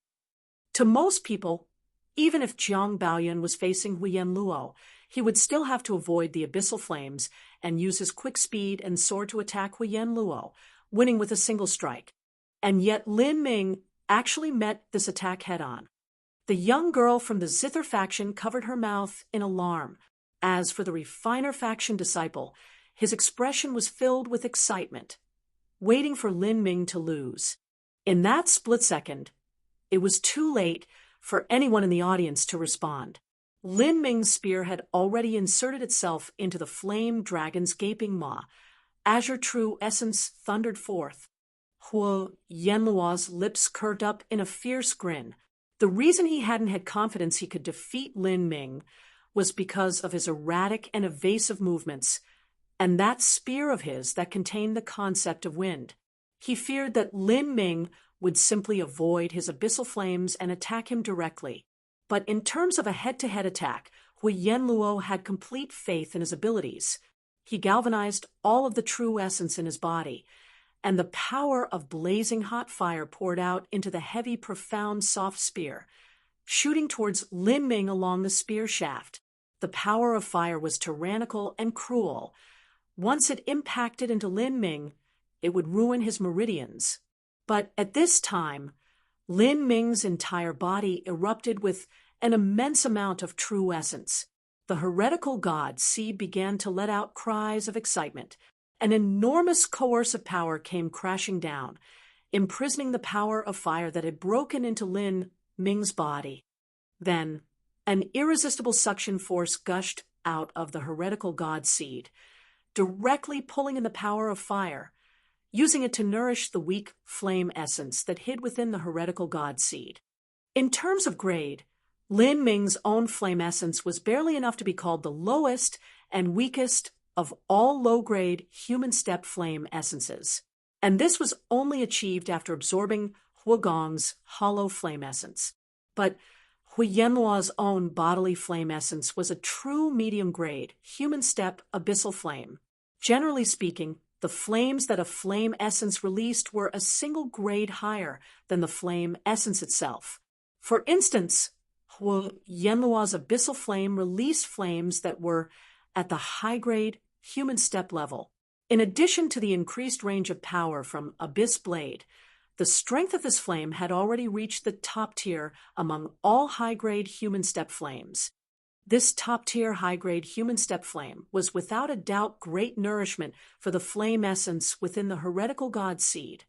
To most people, even if Jiang Baoyuan was facing Hui Yenluo, he would still have to avoid the abyssal flames and use his quick speed and sword to attack Hui Yenluo, winning with a single strike. And yet Lin Ming actually met this attack head-on. The young girl from the Zither faction covered her mouth in alarm. As for the refiner faction disciple, his expression was filled with excitement, waiting for Lin Ming to lose. In that split second, it was too late for anyone in the audience to respond. Lin Ming's spear had already inserted itself into the flame dragon's gaping maw. Azure true essence thundered forth. Hui Yenluo's lips curved up in a fierce grin. The reason he hadn't had confidence he could defeat Lin Ming was because of his erratic and evasive movements, and that spear of his that contained the concept of wind. He feared that Lin Ming would simply avoid his abyssal flames and attack him directly. But in terms of a head-to-head attack, Hui Yenluo had complete faith in his abilities. He galvanized all of the true essence in his body, and the power of blazing hot fire poured out into the heavy, profound, soft spear, shooting towards Lin Ming along the spear shaft. The power of fire was tyrannical and cruel. Once it impacted into Lin Ming, it would ruin his meridians. But at this time, Lin Ming's entire body erupted with an immense amount of true essence. The heretical god seed began to let out cries of excitement. An enormous coercive power came crashing down, imprisoning the power of fire that had broken into Lin Ming's body. Then, an irresistible suction force gushed out of the heretical god seed, directly pulling in the power of fire, using it to nourish the weak flame essence that hid within the heretical god seed. In terms of grade, Lin Ming's own flame essence was barely enough to be called the lowest and weakest of all low-grade human step flame essences, and this was only achieved after absorbing Huagong's hollow flame essence. But Hui Yenluo's own bodily flame essence was a true medium-grade human step abyssal flame. Generally speaking, the flames that a flame essence released were a single grade higher than the flame essence itself. For instance, Hui Yenluo's abyssal flame released flames that were at the high-grade human step level. In addition to the increased range of power from Abyss Blade, the strength of this flame had already reached the top tier among all high-grade human step flames. This top-tier high-grade human step flame was without a doubt great nourishment for the flame essence within the heretical god seed.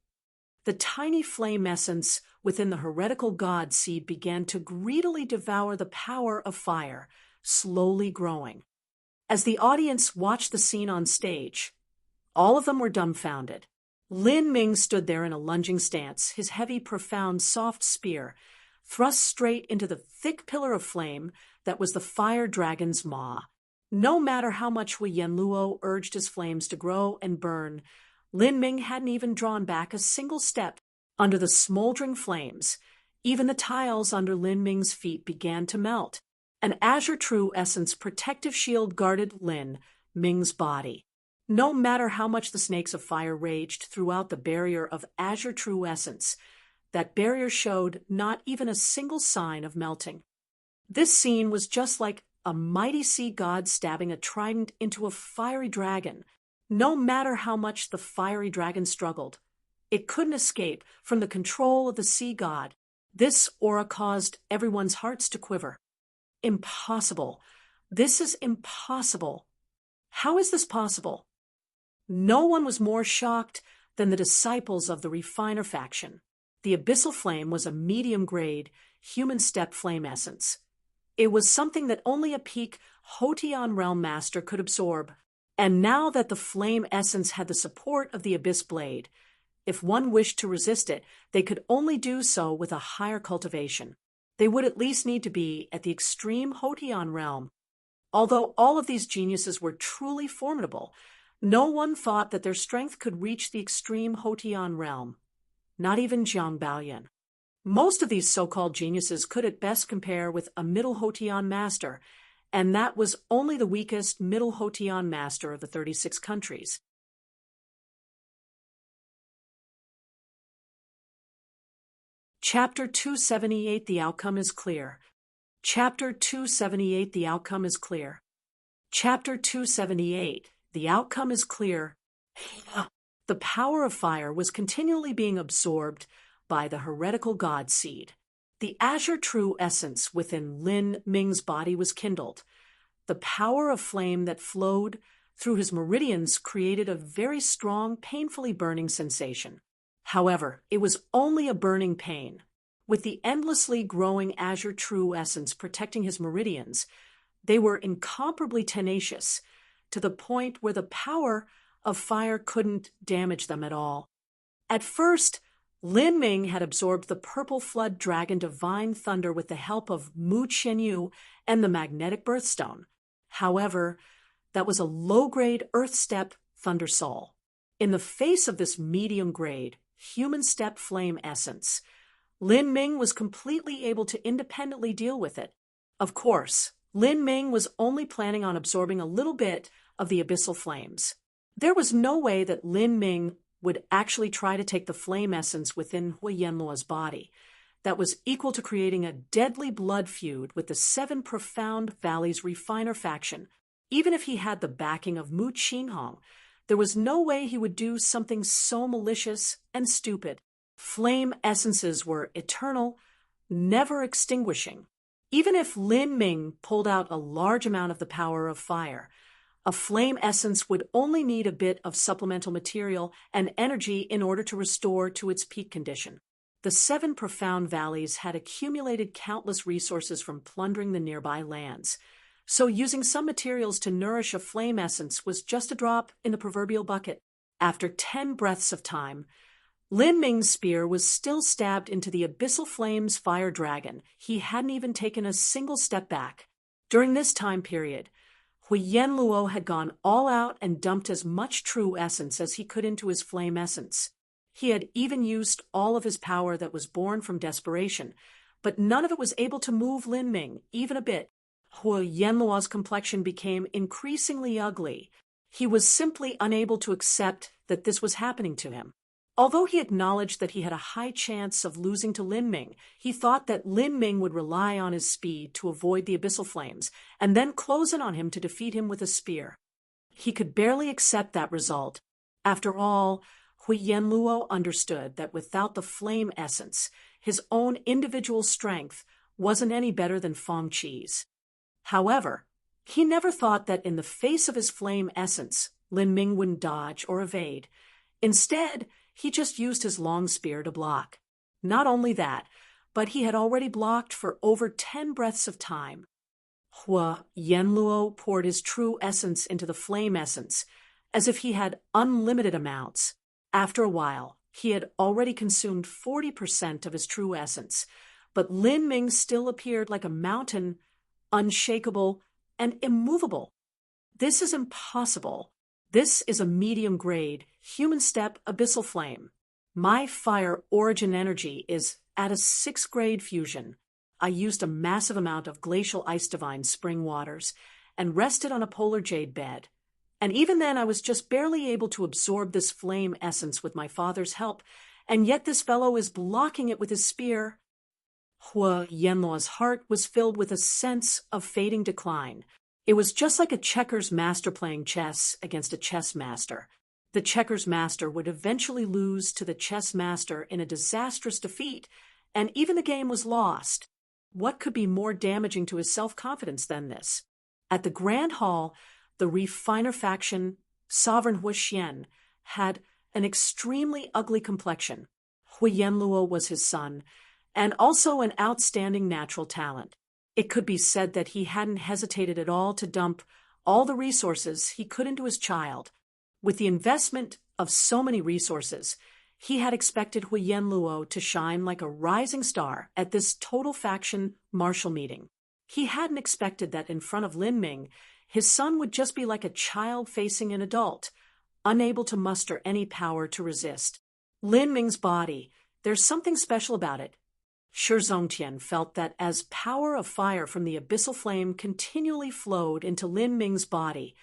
The tiny flame essence within the heretical god seed began to greedily devour the power of fire, slowly growing. As the audience watched the scene on stage, all of them were dumbfounded. Lin Ming stood there in a lunging stance, his heavy, profound, soft spear thrust straight into the thick pillar of flame that was the fire dragon's maw. No matter how much Hui Yenluo urged his flames to grow and burn, Lin Ming hadn't even drawn back a single step under the smoldering flames. Even the tiles under Lin Ming's feet began to melt. An Azure True Essence protective shield guarded Lin Ming's body. No matter how much the snakes of fire raged throughout the barrier of Azure True Essence, that barrier showed not even a single sign of melting. This scene was just like a mighty sea god stabbing a trident into a fiery dragon. No matter how much the fiery dragon struggled, it couldn't escape from the control of the sea god. This aura caused everyone's hearts to quiver. Impossible. This is impossible. How is this possible? No one was more shocked than the disciples of the refiner faction. The abyssal flame was a medium-grade, human step flame essence. It was something that only a peak Hotian realm master could absorb. And now that the flame essence had the support of the abyss blade, if one wished to resist it, they could only do so with a higher cultivation. They would at least need to be at the extreme Hotian realm. Although all of these geniuses were truly formidable, no one thought that their strength could reach the extreme Hotian realm. Not even Jiang Baoyan. Most of these so-called geniuses could at best compare with a middle Hotian master, and that was only the weakest middle Hotian master of the 36 countries. Chapter 278 The Outcome is Clear. Chapter 278 The Outcome is Clear. Chapter 278 The Outcome is Clear. The power of fire was continually being absorbed by the heretical god seed. The Azure True Essence within Lin Ming's body was kindled. The power of flame that flowed through his meridians created a very strong, painfully burning sensation. However, it was only a burning pain. With the endlessly growing Azure True Essence protecting his meridians, they were incomparably tenacious, to the point where the power of fire couldn't damage them at all. At first, Lin Ming had absorbed the purple flood dragon divine thunder with the help of Mu Qianyu and the magnetic birthstone. However, that was a low-grade earth step thunder soul. In the face of this medium-grade human step flame essence, Lin Ming was completely able to independently deal with it. Of course, Lin Ming was only planning on absorbing a little bit of the abyssal flames. There was no way that Lin Ming would actually try to take the flame essence within Hui Yenluo's body. That was equal to creating a deadly blood feud with the 7 Profound Valleys refiner faction. Even if he had the backing of Mu Qinghong, there was no way he would do something so malicious and stupid. Flame essences were eternal, never extinguishing. Even if Lin Ming pulled out a large amount of the power of fire, a flame essence would only need a bit of supplemental material and energy in order to restore to its peak condition. The 7 Profound Valleys had accumulated countless resources from plundering the nearby lands, so using some materials to nourish a flame essence was just a drop in the proverbial bucket. After 10 breaths of time, Lin Ming's spear was still stabbed into the abyssal flame's fire dragon. He hadn't even taken a single step back. During this time period, Hui Yenluo had gone all out and dumped as much true essence as he could into his flame essence. He had even used all of his power that was born from desperation, but none of it was able to move Lin Ming, even a bit. Hui Yenluo's complexion became increasingly ugly. He was simply unable to accept that this was happening to him. Although he acknowledged that he had a high chance of losing to Lin Ming, he thought that Lin Ming would rely on his speed to avoid the abyssal flames, and then close in on him to defeat him with a spear. He could barely accept that result. After all, Hui Yenluo understood that without the flame essence, his own individual strength wasn't any better than Feng Qi's. However, he never thought that in the face of his flame essence, Lin Ming wouldn't dodge or evade. Instead, he just used his long spear to block. Not only that, but he had already blocked for over 10 breaths of time. Hui Yenluo poured his true essence into the flame essence, as if he had unlimited amounts. After a while, he had already consumed 40% of his true essence, but Lin Ming still appeared like a mountain, unshakable and immovable. This is impossible. This is a medium-grade, human-step abyssal flame. My fire origin energy is at a 6th grade fusion. I used a massive amount of glacial ice divine spring waters and rested on a polar jade bed. And even then I was just barely able to absorb this flame essence with my father's help, and yet this fellow is blocking it with his spear. Hua Yenluo's heart was filled with a sense of fading decline. It was just like a checkers master playing chess against a chess master. The checkers master would eventually lose to the chess master in a disastrous defeat, and even the game was lost. What could be more damaging to his self-confidence than this? At the Grand Hall, the refiner faction, Sovereign Hua Xian, had an extremely ugly complexion. Hua Yenluo was his son, and also an outstanding natural talent. It could be said that he hadn't hesitated at all to dump all the resources he could into his child. With the investment of so many resources, he had expected Hua Yenluo to shine like a rising star at this total faction martial meeting. He hadn't expected that in front of Lin Ming, his son would just be like a child facing an adult, unable to muster any power to resist. Lin Ming's body, there's something special about it. Shi Zongtian felt that as power of fire from the abyssal flame continually flowed into Lin Ming's body,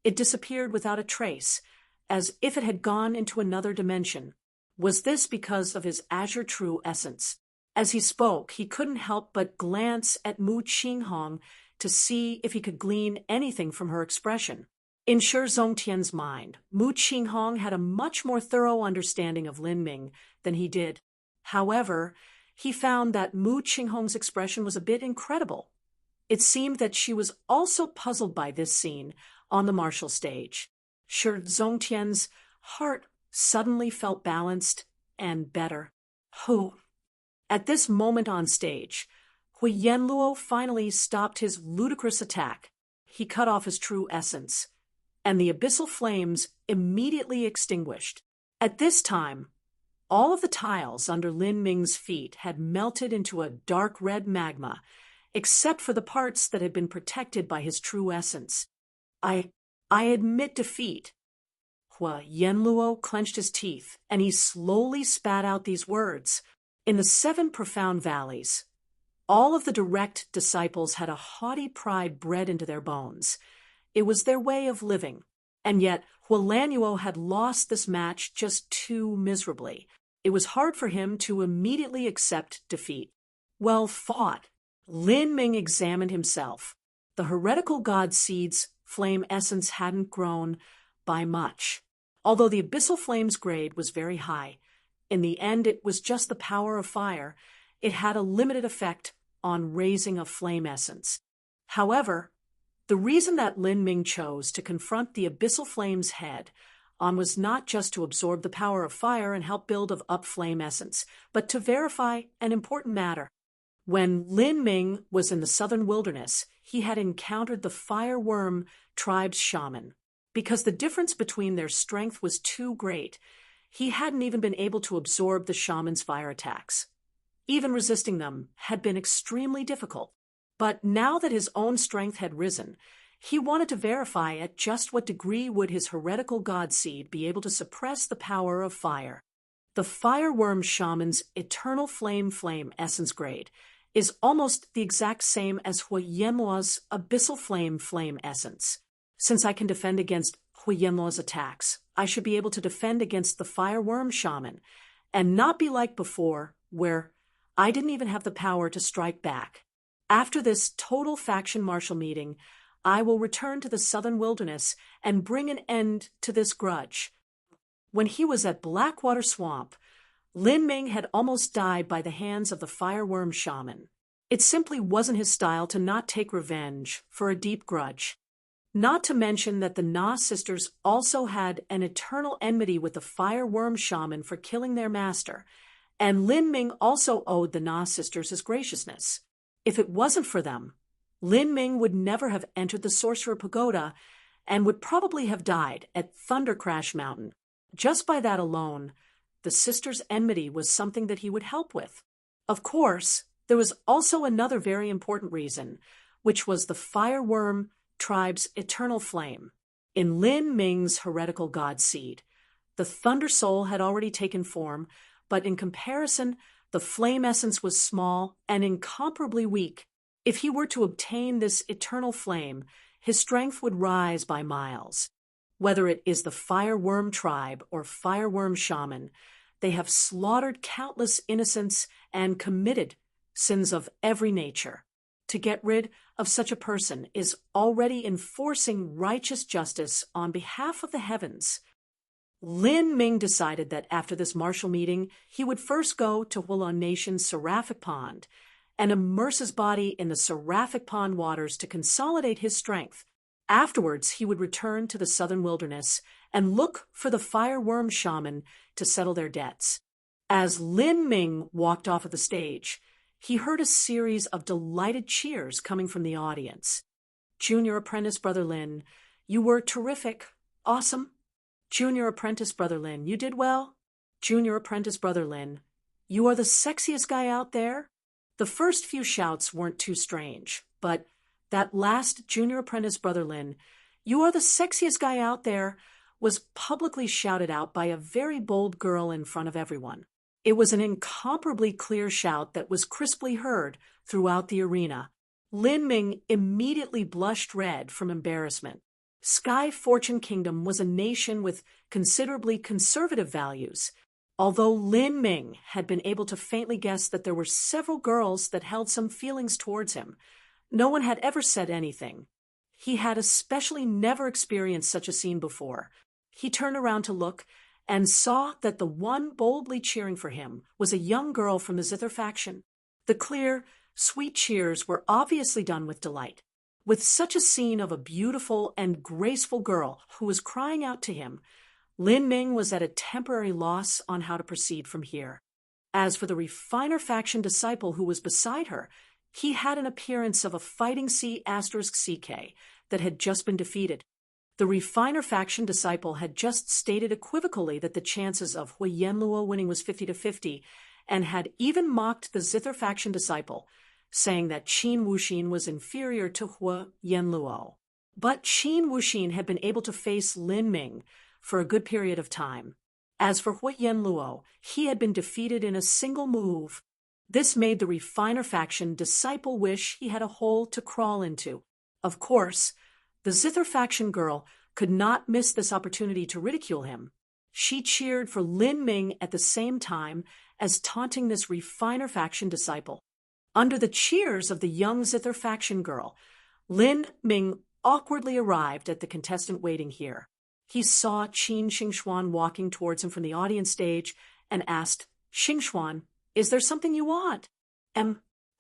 it disappeared without a trace, as if it had gone into another dimension. Was this because of his azure true essence? As he spoke, he couldn't help but glance at Mu Qinghong to see if he could glean anything from her expression. In Shi Zongtian's mind, Mu Qinghong had a much more thorough understanding of Lin Ming than he did. However, he found that Mu Qinghong's expression was a bit incredible. It seemed that she was also puzzled by this scene on the martial stage. Shi Zongtian's heart suddenly felt balanced and better. At this moment on stage, Hua Yenluo finally stopped his ludicrous attack. He cut off his true essence, and the abyssal flames immediately extinguished. At this time, all of the tiles under Lin Ming's feet had melted into a dark red magma, except for the parts that had been protected by his true essence. I admit defeat. Hua Yenluo clenched his teeth, and he slowly spat out these words. In the 7 profound valleys, all of the direct disciples had a haughty pride bred into their bones. It was their way of living, and yet Hua Lanuo had lost this match just too miserably. It was hard for him to immediately accept defeat. Well fought. Lin Ming examined himself. The heretical god seed's flame essence hadn't grown by much. Although the abyssal flame's grade was very high, in the end it was just the power of fire. It had a limited effect on raising a flame essence. However, the reason that Lin Ming chose to confront the abyssal flame's head on was not just to absorb the power of fire and help build up flame essence, but to verify an important matter. When Lin Ming was in the southern wilderness, he had encountered the fireworm tribe's shaman. Because the difference between their strength was too great, he hadn't even been able to absorb the shaman's fire attacks. Even resisting them had been extremely difficult. But now that his own strength had risen, he wanted to verify at just what degree would his heretical god seed be able to suppress the power of fire. The fireworm shaman's eternal flame essence grade is almost the exact same as Hua Yenluo's abyssal flame essence. Since I can defend against Hua Yenluo's attacks, I should be able to defend against the fireworm shaman, and not be like before, where I didn't even have the power to strike back. After this total faction martial meeting, I will return to the southern wilderness and bring an end to this grudge. When he was at Blackwater Swamp, Lin Ming had almost died by the hands of the fireworm shaman. It simply wasn't his style to not take revenge for a deep grudge. Not to mention that the Na sisters also had an eternal enmity with the fireworm shaman for killing their master, and Lin Ming also owed the Na sisters his graciousness. If it wasn't for them, Lin Ming would never have entered the Sorcerer Pagoda and would probably have died at Thunder Crash Mountain. Just by that alone, the sisters' enmity was something that he would help with. Of course, there was also another very important reason, which was the fireworm tribe's eternal flame. In Lin Ming's heretical god seed, the Thunder Soul had already taken form, but in comparison, the flame essence was small and incomparably weak. If he were to obtain this eternal flame, his strength would rise by miles. Whether it is the fireworm tribe or fireworm shaman, they have slaughtered countless innocents and committed sins of every nature. To get rid of such a person is already enforcing righteous justice on behalf of the heavens. Lin Ming decided that after this martial meeting, he would first go to Hulan Nation's Seraphic Pond and immerse his body in the Seraphic Pond waters to consolidate his strength. Afterwards, he would return to the southern wilderness and look for the fireworm shaman to settle their debts. As Lin Ming walked off of the stage, he heard a series of delighted cheers coming from the audience. Junior Apprentice Brother Lin, you were terrific. Awesome. Junior Apprentice Brother Lin, you did well. Junior Apprentice Brother Lin, you are the sexiest guy out there. The first few shouts weren't too strange, but that last Junior Apprentice Brother Lin, you are the sexiest guy out there, was publicly shouted out by a very bold girl in front of everyone. It was an incomparably clear shout that was crisply heard throughout the arena. Lin Ming immediately blushed red from embarrassment. Sky Fortune Kingdom was a nation with considerably conservative values. Although Lin Ming had been able to faintly guess that there were several girls that held some feelings towards him, no one had ever said anything. He had especially never experienced such a scene before. He turned around to look and saw that the one boldly cheering for him was a young girl from the Zither faction. The clear, sweet cheers were obviously done with delight. With such a scene of a beautiful and graceful girl who was crying out to him, Lin Ming was at a temporary loss on how to proceed from here. As for the Refiner faction disciple who was beside her, he had an appearance of a Fighting Sea *CK that had just been defeated. The Refiner faction disciple had just stated equivocally that the chances of Hui Yenluo winning was 50-50, and had even mocked the Zither faction disciple, saying that Qin Wuxin was inferior to Hui Yenluo. But Qin Wuxin had been able to face Lin Ming for a good period of time. As for Hui Yenluo, he had been defeated in a single move. This made the Refiner faction disciple wish he had a hole to crawl into. Of course, the Zither faction girl could not miss this opportunity to ridicule him. She cheered for Lin Ming at the same time as taunting this Refiner faction disciple. Under the cheers of the young Zither faction girl, Lin Ming awkwardly arrived at the contestant waiting here. He saw Qin Xingxuan walking towards him from the audience stage and asked, "Xingxuan, is there something you want?"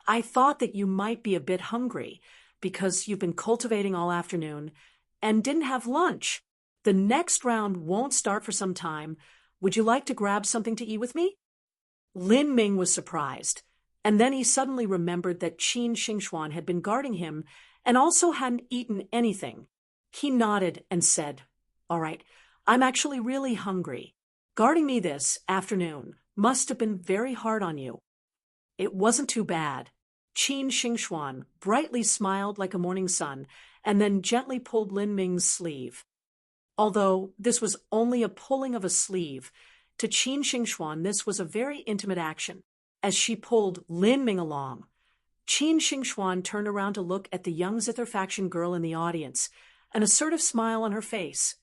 I thought that you might be a bit hungry because you've been cultivating all afternoon and didn't have lunch. The next round won't start for some time. Would you like to grab something to eat with me?" Lin Ming was surprised, and then he suddenly remembered that Qin Xingxuan had been guarding him and also hadn't eaten anything. He nodded and said, "All right, I'm actually really hungry. Guarding me this afternoon must have been very hard on you." It wasn't too bad. Qin Xingxuan brightly smiled like a morning sun and then gently pulled Lin Ming's sleeve. Although this was only a pulling of a sleeve, to Qin Xingxuan this was a very intimate action. As she pulled Lin Ming along, Qin Xingxuan turned around to look at the young Zither faction girl in the audience, an assertive smile on her face.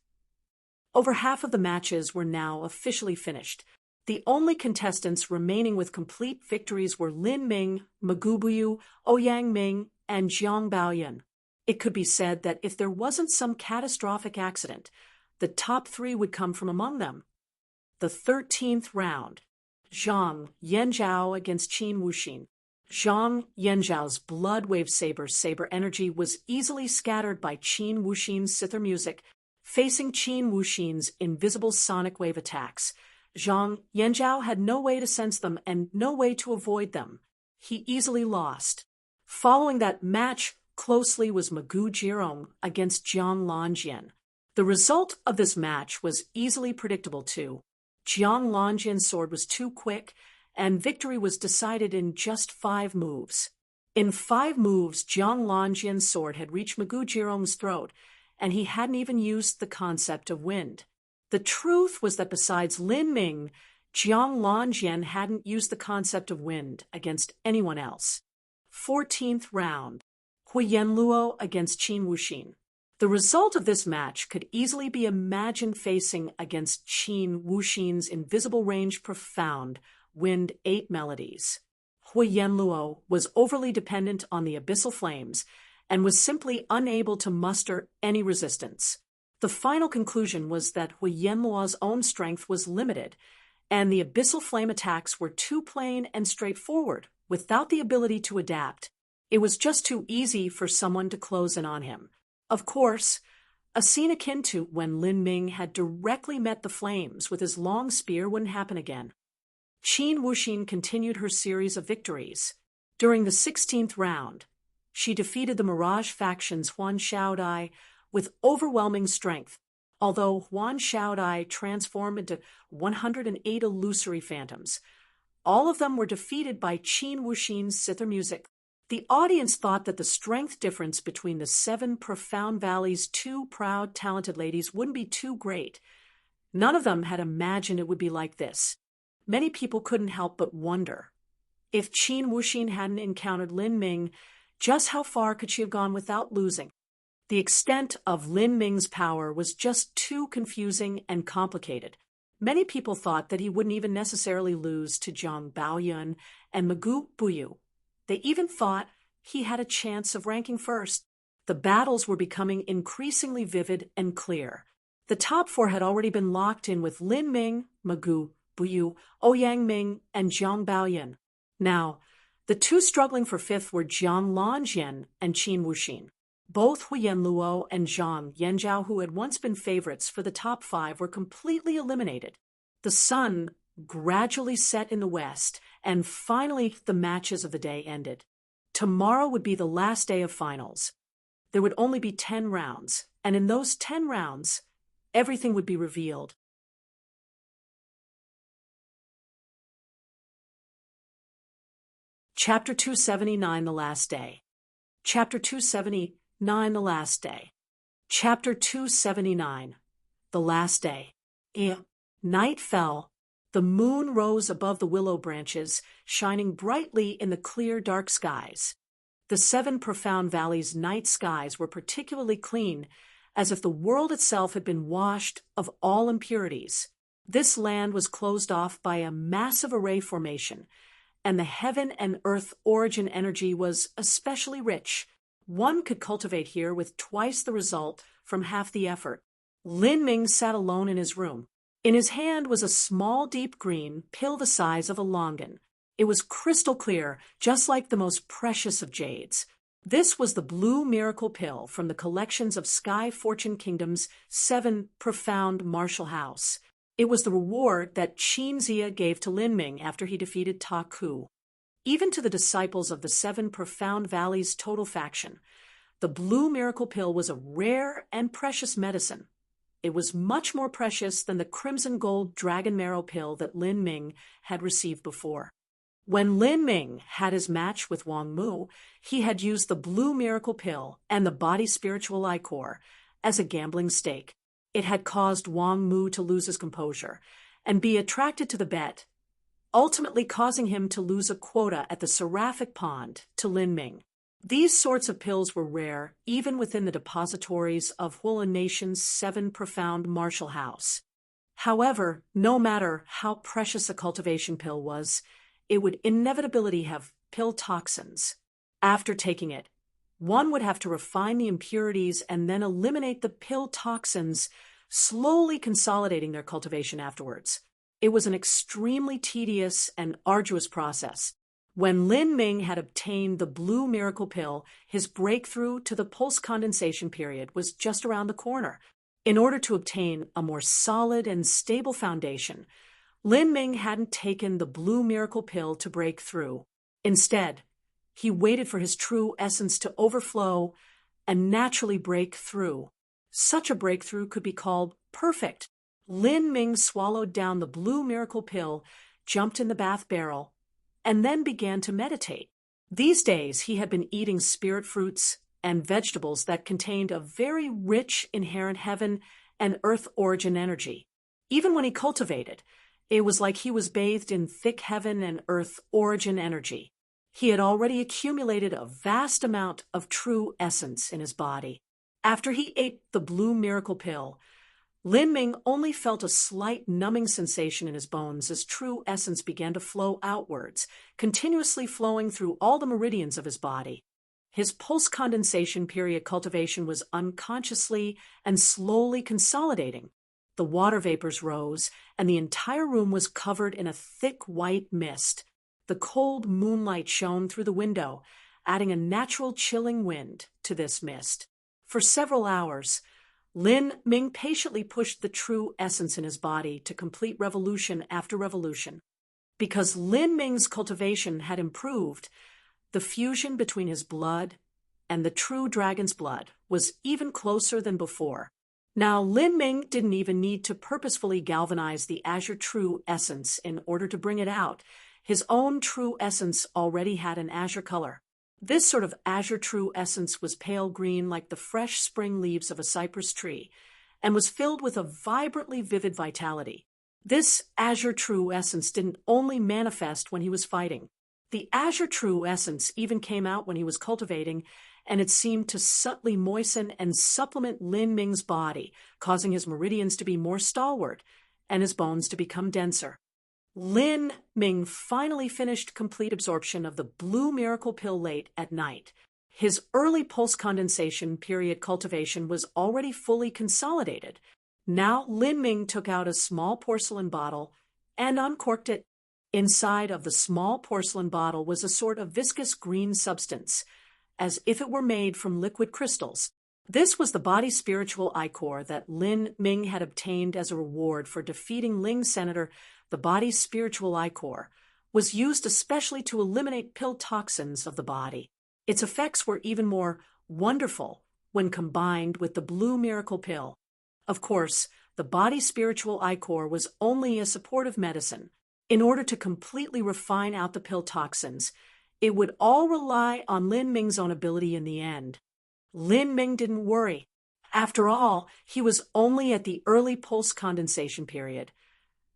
Over half of the matches were now officially finished. The only contestants remaining with complete victories were Lin Ming, Magubuyu, Ouyang Ming, and Jiang Baoyan. It could be said that if there wasn't some catastrophic accident, the top three would come from among them. The 13th round. Zhang Yanzhao against Qin Wuxin. Zhang Yanzhao's blood wave saber energy was easily scattered by Qin Wuxin's zither music, facing Qin Wuxin's invisible sonic wave attacks. Zhang Yanzhao had no way to sense them and no way to avoid them. He easily lost. Following that match closely was Magu Jirong against Jiang Lanjian. The result of this match was easily predictable too. Jiang Lanjian's sword was too quick, and victory was decided in just 5 moves. In 5 moves, Jiang Lanjian's sword had reached Magoo Jirong's throat, and he hadn't even used the concept of wind. The truth was that besides Lin Ming, Jiang Lanjian hadn't used the concept of wind against anyone else. 14th round, Huyen Luo against Qin Wuxin. The result of this match could easily be imagined facing against Qin Wuxin's invisible range profound Wind 8 melodies. Huyen Luo was overly dependent on the abyssal flames and was simply unable to muster any resistance. The final conclusion was that Huyen Luo's own strength was limited, and the abyssal flame attacks were too plain and straightforward, without the ability to adapt. It was just too easy for someone to close in on him. Of course, a scene akin to when Lin Ming had directly met the flames with his long spear wouldn't happen again. Qin Wuxin continued her series of victories. During the 16th round, she defeated the Mirage faction's Huan Xiaodai with overwhelming strength, although Huan Xiaodai transformed into 108 illusory phantoms. All of them were defeated by Qin Wuxin's zither music. The audience thought that the strength difference between the 7 Profound Valley's 2 proud, talented ladies wouldn't be too great. None of them had imagined it would be like this. Many people couldn't help but wonder, if Qin Wuxin hadn't encountered Lin Ming, just how far could she have gone without losing? The extent of Lin Ming's power was just too confusing and complicated. Many people thought that he wouldn't even necessarily lose to Zhang Baoyun and Magoo Buyu. They even thought he had a chance of ranking first. The battles were becoming increasingly vivid and clear. The top 4 had already been locked in with Lin Ming, Magoo Buyu, Ouyang Ming, and Zhang Baoyun. Now, the 2 struggling for 5th were Jiang Lanjian and Qin Wuxin. Both Huyen Luo and Zhang Yanzhao, who had once been favorites for the top 5, were completely eliminated. The sun gradually set in the west, and finally the matches of the day ended. Tomorrow would be the last day of finals. There would only be 10 rounds, and in those 10 rounds, everything would be revealed. Chapter 279, The Last Day. Chapter 279, The Last Day. Chapter 279, The Last Day. Night fell. The moon rose above the willow branches, shining brightly in the clear, dark skies. The 7 Profound Valleys' night skies were particularly clean, as if the world itself had been washed of all impurities. This land was closed off by a massive array formation, and the heaven and earth origin energy was especially rich. One could cultivate here with twice the result from half the effort. Lin Ming sat alone in his room. In his hand was a small, deep green pill the size of a longan. It was crystal clear, just like the most precious of jades. This was the Blue Miracle Pill from the collections of Sky Fortune Kingdom's 7 Profound Martial House. It was the reward that Qin Zia gave to Lin Ming after he defeated Ta Ku. Even to the disciples of the 7 Profound Valleys total faction, the Blue Miracle Pill was a rare and precious medicine. It was much more precious than the crimson gold dragon marrow pill that Lin Ming had received before. When Lin Ming had his match with Wang Mu, he had used the Blue Miracle Pill and the Body Spiritual Ichor as a gambling stake. It had caused Wang Mu to lose his composure and be attracted to the bet, ultimately causing him to lose a quota at the Seraphic Pond to Lin Ming. These sorts of pills were rare even within the depositories of Hulan Nation's 7 Profound Martial House. However, no matter how precious a cultivation pill was, it would inevitably have pill toxins. After taking it, one would have to refine the impurities and then eliminate the pill toxins, slowly consolidating their cultivation afterwards. It was an extremely tedious and arduous process. When Lin Ming had obtained the Blue Miracle Pill, his breakthrough to the pulse condensation period was just around the corner. In order to obtain a more solid and stable foundation, Lin Ming hadn't taken the Blue Miracle Pill to break through. Instead, he waited for his true essence to overflow and naturally break through. Such a breakthrough could be called perfect. Lin Ming swallowed down the Blue Miracle Pill, jumped in the bath barrel, and then began to meditate. These days he had been eating spirit fruits and vegetables that contained a very rich inherent heaven and earth origin energy. Even when he cultivated, it was like he was bathed in thick heaven and earth origin energy. He had already accumulated a vast amount of true essence in his body. After he ate the blue miracle pill, Lin Ming only felt a slight numbing sensation in his bones as true essence began to flow outwards, continuously flowing through all the meridians of his body. His post-condensation period cultivation was unconsciously and slowly consolidating. The water vapors rose, and the entire room was covered in a thick white mist. The cold moonlight shone through the window, adding a natural chilling wind to this mist. For several hours, Lin Ming patiently pushed the true essence in his body to complete revolution after revolution. Because Lin Ming's cultivation had improved, the fusion between his blood and the true dragon's blood was even closer than before. Now, Lin Ming didn't even need to purposefully galvanize the azure true essence in order to bring it out. His own true essence already had an azure color. This sort of azure true essence was pale green like the fresh spring leaves of a cypress tree, and was filled with a vibrantly vivid vitality. This azure true essence didn't only manifest when he was fighting. The azure true essence even came out when he was cultivating, and it seemed to subtly moisten and supplement Lin Ming's body, causing his meridians to be more stalwart and his bones to become denser. Lin Ming finally finished complete absorption of the blue miracle pill late at night. His early post-condensation period cultivation was already fully consolidated. Now Lin Ming took out a small porcelain bottle and uncorked it. Inside of the small porcelain bottle was a sort of viscous green substance, as if it were made from liquid crystals. This was the body spiritual ichor that Lin Ming had obtained as a reward for defeating Ling Senator. The body's spiritual ichor was used especially to eliminate pill toxins of the body. Its effects were even more wonderful when combined with the blue miracle pill. Of course, the body's spiritual ichor was only a supportive medicine. In order to completely refine out the pill toxins, it would all rely on Lin Ming's own ability in the end. Lin Ming didn't worry. After all, he was only at the early post-condensation period,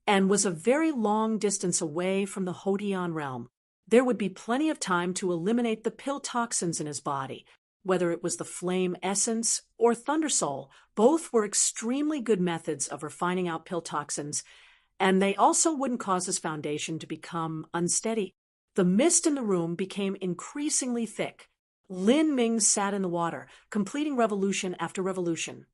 and was a very long distance away from the Hotian realm. There would be plenty of time to eliminate the pill toxins in his body. Whether it was the flame essence or thunder soul, both were extremely good methods of refining out pill toxins, and they also wouldn't cause his foundation to become unsteady. The mist in the room became increasingly thick. Lin Ming sat in the water, completing revolution after revolution.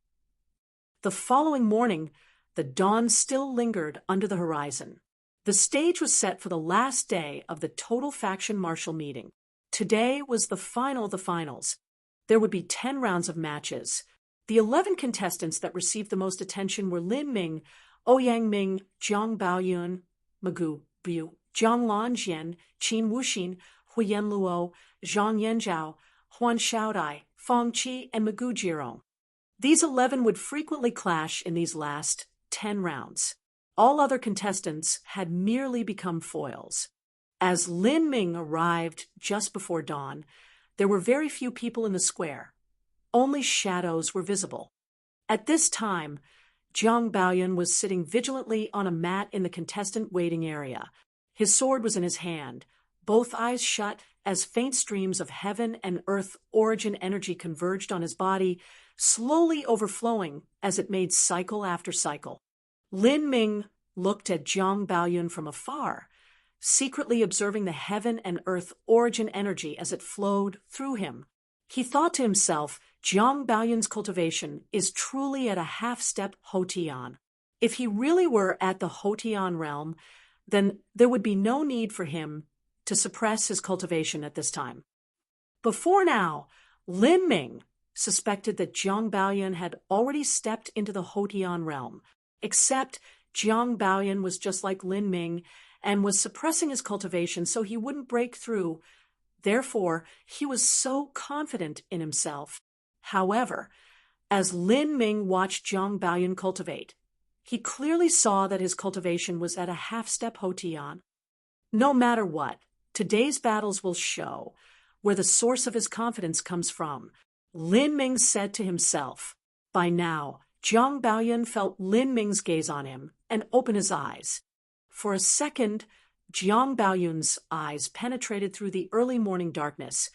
The following morning, the dawn still lingered under the horizon. The stage was set for the last day of the total faction martial meeting. Today was the final of the finals. There would be 10 rounds of matches. The 11 contestants that received the most attention were Lin Ming, Ouyang Ming, Zhang Baoyun, Magu Bu, Zhang Lanjian, Qin Wuxin, Huyen Luo, Zhang Yanzhao, Huan Xiaodai, Feng Qi, and Magu Jirong. These 11 would frequently clash in these last 10 rounds. All other contestants had merely become foils. As Lin Ming arrived just before dawn, there were very few people in the square. Only shadows were visible. At this time, Zhang Baoyun was sitting vigilantly on a mat in the contestant waiting area. His sword was in his hand, both eyes shut as faint streams of heaven and earth origin energy converged on his body, slowly overflowing as it made cycle after cycle. Lin Ming looked at Zhang Baoyun from afar, secretly observing the heaven and earth origin energy as it flowed through him. He thought to himself, Zhang Baoyun's cultivation is truly at a half-step Hotian. If he really were at the Hotian realm, then there would be no need for him to suppress his cultivation at this time. Before now, Lin Ming suspected that Zhang Baoyun had already stepped into the Hotian realm, except Zhang Baoyun was just like Lin Ming and was suppressing his cultivation so he wouldn't break through. Therefore, he was so confident in himself. However, as Lin Ming watched Zhang Baoyun cultivate, he clearly saw that his cultivation was at a half-step Hotian. No matter what, Today's battles will show where the source of his confidence comes from. Lin Ming said to himself. By now, Jiang Baoyan felt Lin Ming's gaze on him and opened his eyes. For a second, Jiang Baoyan's eyes penetrated through the early morning darkness,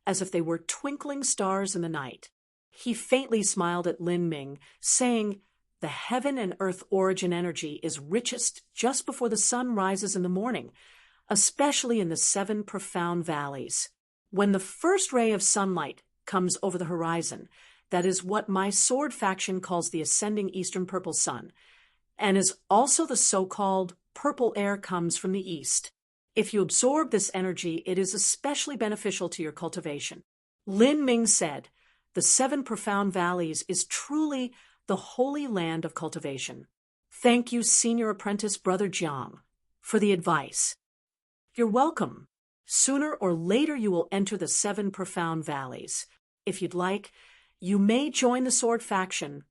as if they were twinkling stars in the night. He faintly smiled at Lin Ming, saying, "The heaven and earth origin energy is richest just before the sun rises in the morning, especially in the 7 profound valleys. When the first ray of sunlight comes over the horizon, that is what my sword faction calls the ascending eastern purple sun, and is also the so-called purple air comes from the east. If you absorb this energy, it is especially beneficial to your cultivation." Lin Ming said, "The 7 profound valleys is truly the holy land of cultivation. Thank you, senior apprentice Brother Jiang, for the advice." "You're welcome. Sooner or later you will enter the 7 profound valleys. If you'd like, you may join the sword faction.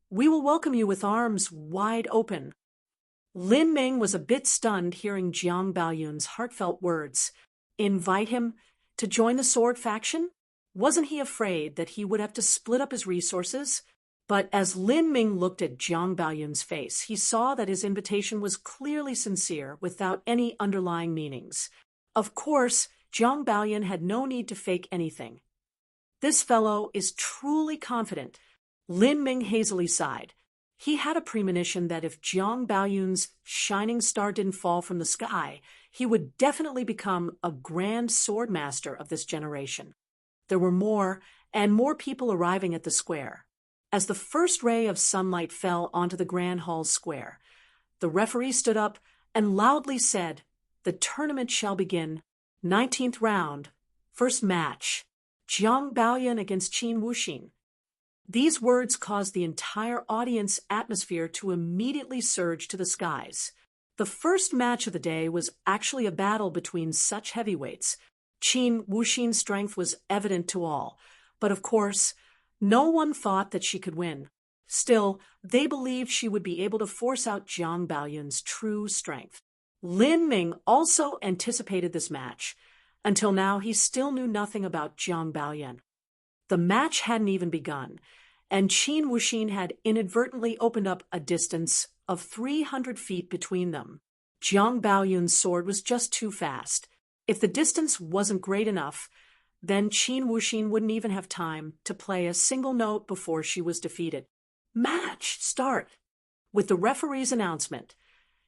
We will welcome you with arms wide open." Lin Ming was a bit stunned hearing Jiang Baoyan's heartfelt words. Invite him to join the sword faction? Wasn't he afraid that he would have to split up his resources? But as Lin Ming looked at Jiang Baoyan's face, he saw that his invitation was clearly sincere, without any underlying meanings. Of course, Jiang Baoyan had no need to fake anything. This fellow is truly confident. Lin Ming hazily sighed. He had a premonition that if Jiang Baoyan's shining star didn't fall from the sky, he would definitely become a grand sword master of this generation. There were more and more people arriving at the square. As the first ray of sunlight fell onto the Grand Hall square, the referee stood up and loudly said, "The tournament shall begin. 19th round. First match. Jiang Baoyan against Qin Wuxin." These words caused the entire audience atmosphere to immediately surge to the skies. The first match of the day was actually a battle between such heavyweights. Qin Wuxin's strength was evident to all, but of course, no one thought that she could win. Still, they believed she would be able to force out Jiang Baoyan's true strength. Lin Ming also anticipated this match. Until now, he still knew nothing about Jiang Baoyan. The match hadn't even begun, and Qin Wuxin had inadvertently opened up a distance of 300 feet between them. Jiang Baoyan's sword was just too fast. If the distance wasn't great enough, then Qin Wuxin wouldn't even have time to play a single note before she was defeated. Match start! With the referee's announcement,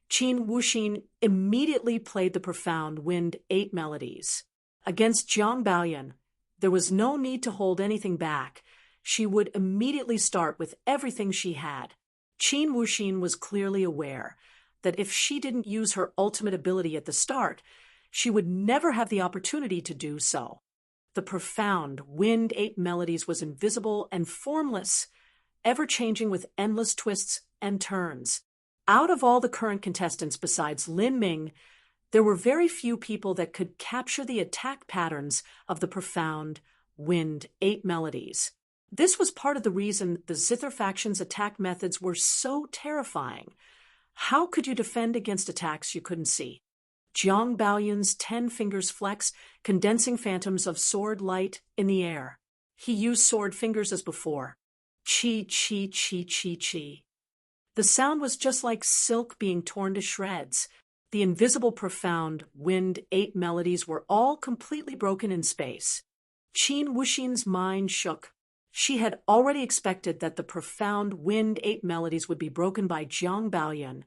Qin Wuxin immediately played the profound Wind 8 melodies. Against Jiang Baoyan, there was no need to hold anything back. She would immediately start with everything she had. Qin Wuxin was clearly aware that if she didn't use her ultimate ability at the start, she would never have the opportunity to do so. The profound Wind 8 melodies was invisible and formless, ever-changing with endless twists and turns. Out of all the current contestants besides Lin Ming, there were very few people that could capture the attack patterns of the profound Wind 8 melodies. This was part of the reason the Zither faction's attack methods were so terrifying. How could you defend against attacks you couldn't see? Jiang Baoyan's 10 fingers flex, condensing phantoms of sword light in the air. He used sword fingers as before. Chi, chi, chi, chi, chi. The sound was just like silk being torn to shreds. The invisible profound Wind 8 melodies were all completely broken in space. Qin Wuxin's mind shook. She had already expected that the profound Wind 8 melodies would be broken by Jiang Baoyan,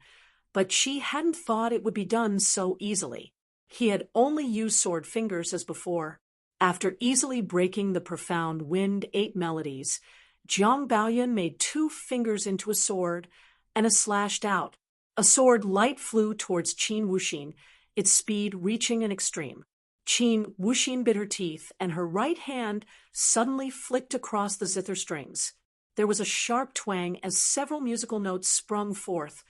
but she hadn't thought it would be done so easily. He had only used sword fingers as before. After easily breaking the profound Wind 8 melodies, Jiang Baoyan made 2 fingers into a sword, and a slashed out. A sword light flew towards Qin Wuxin, its speed reaching an extreme. Qin Wuxin bit her teeth, and her right hand suddenly flicked across the zither strings. There was a sharp twang as several musical notes sprung forth,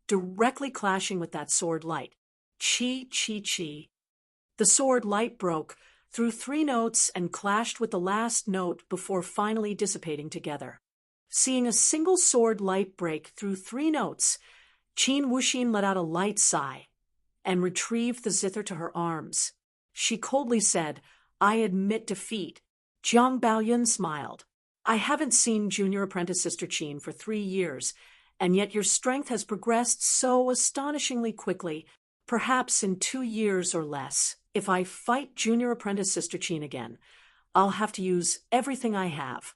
directly clashing with that sword light. Chi, chi, chi. The sword light broke through 3 notes and clashed with the last note before finally dissipating together. Seeing a single sword light break through 3 notes, Qin Wuxin let out a light sigh and retrieved the zither to her arms. She coldly said, "I admit defeat." Jiang Baoyun smiled. "I haven't seen junior apprentice Sister Qin for 3 years, and yet your strength has progressed so astonishingly quickly, perhaps in 2 years or less. If I fight junior apprentice Sister Qin again, I'll have to use everything I have."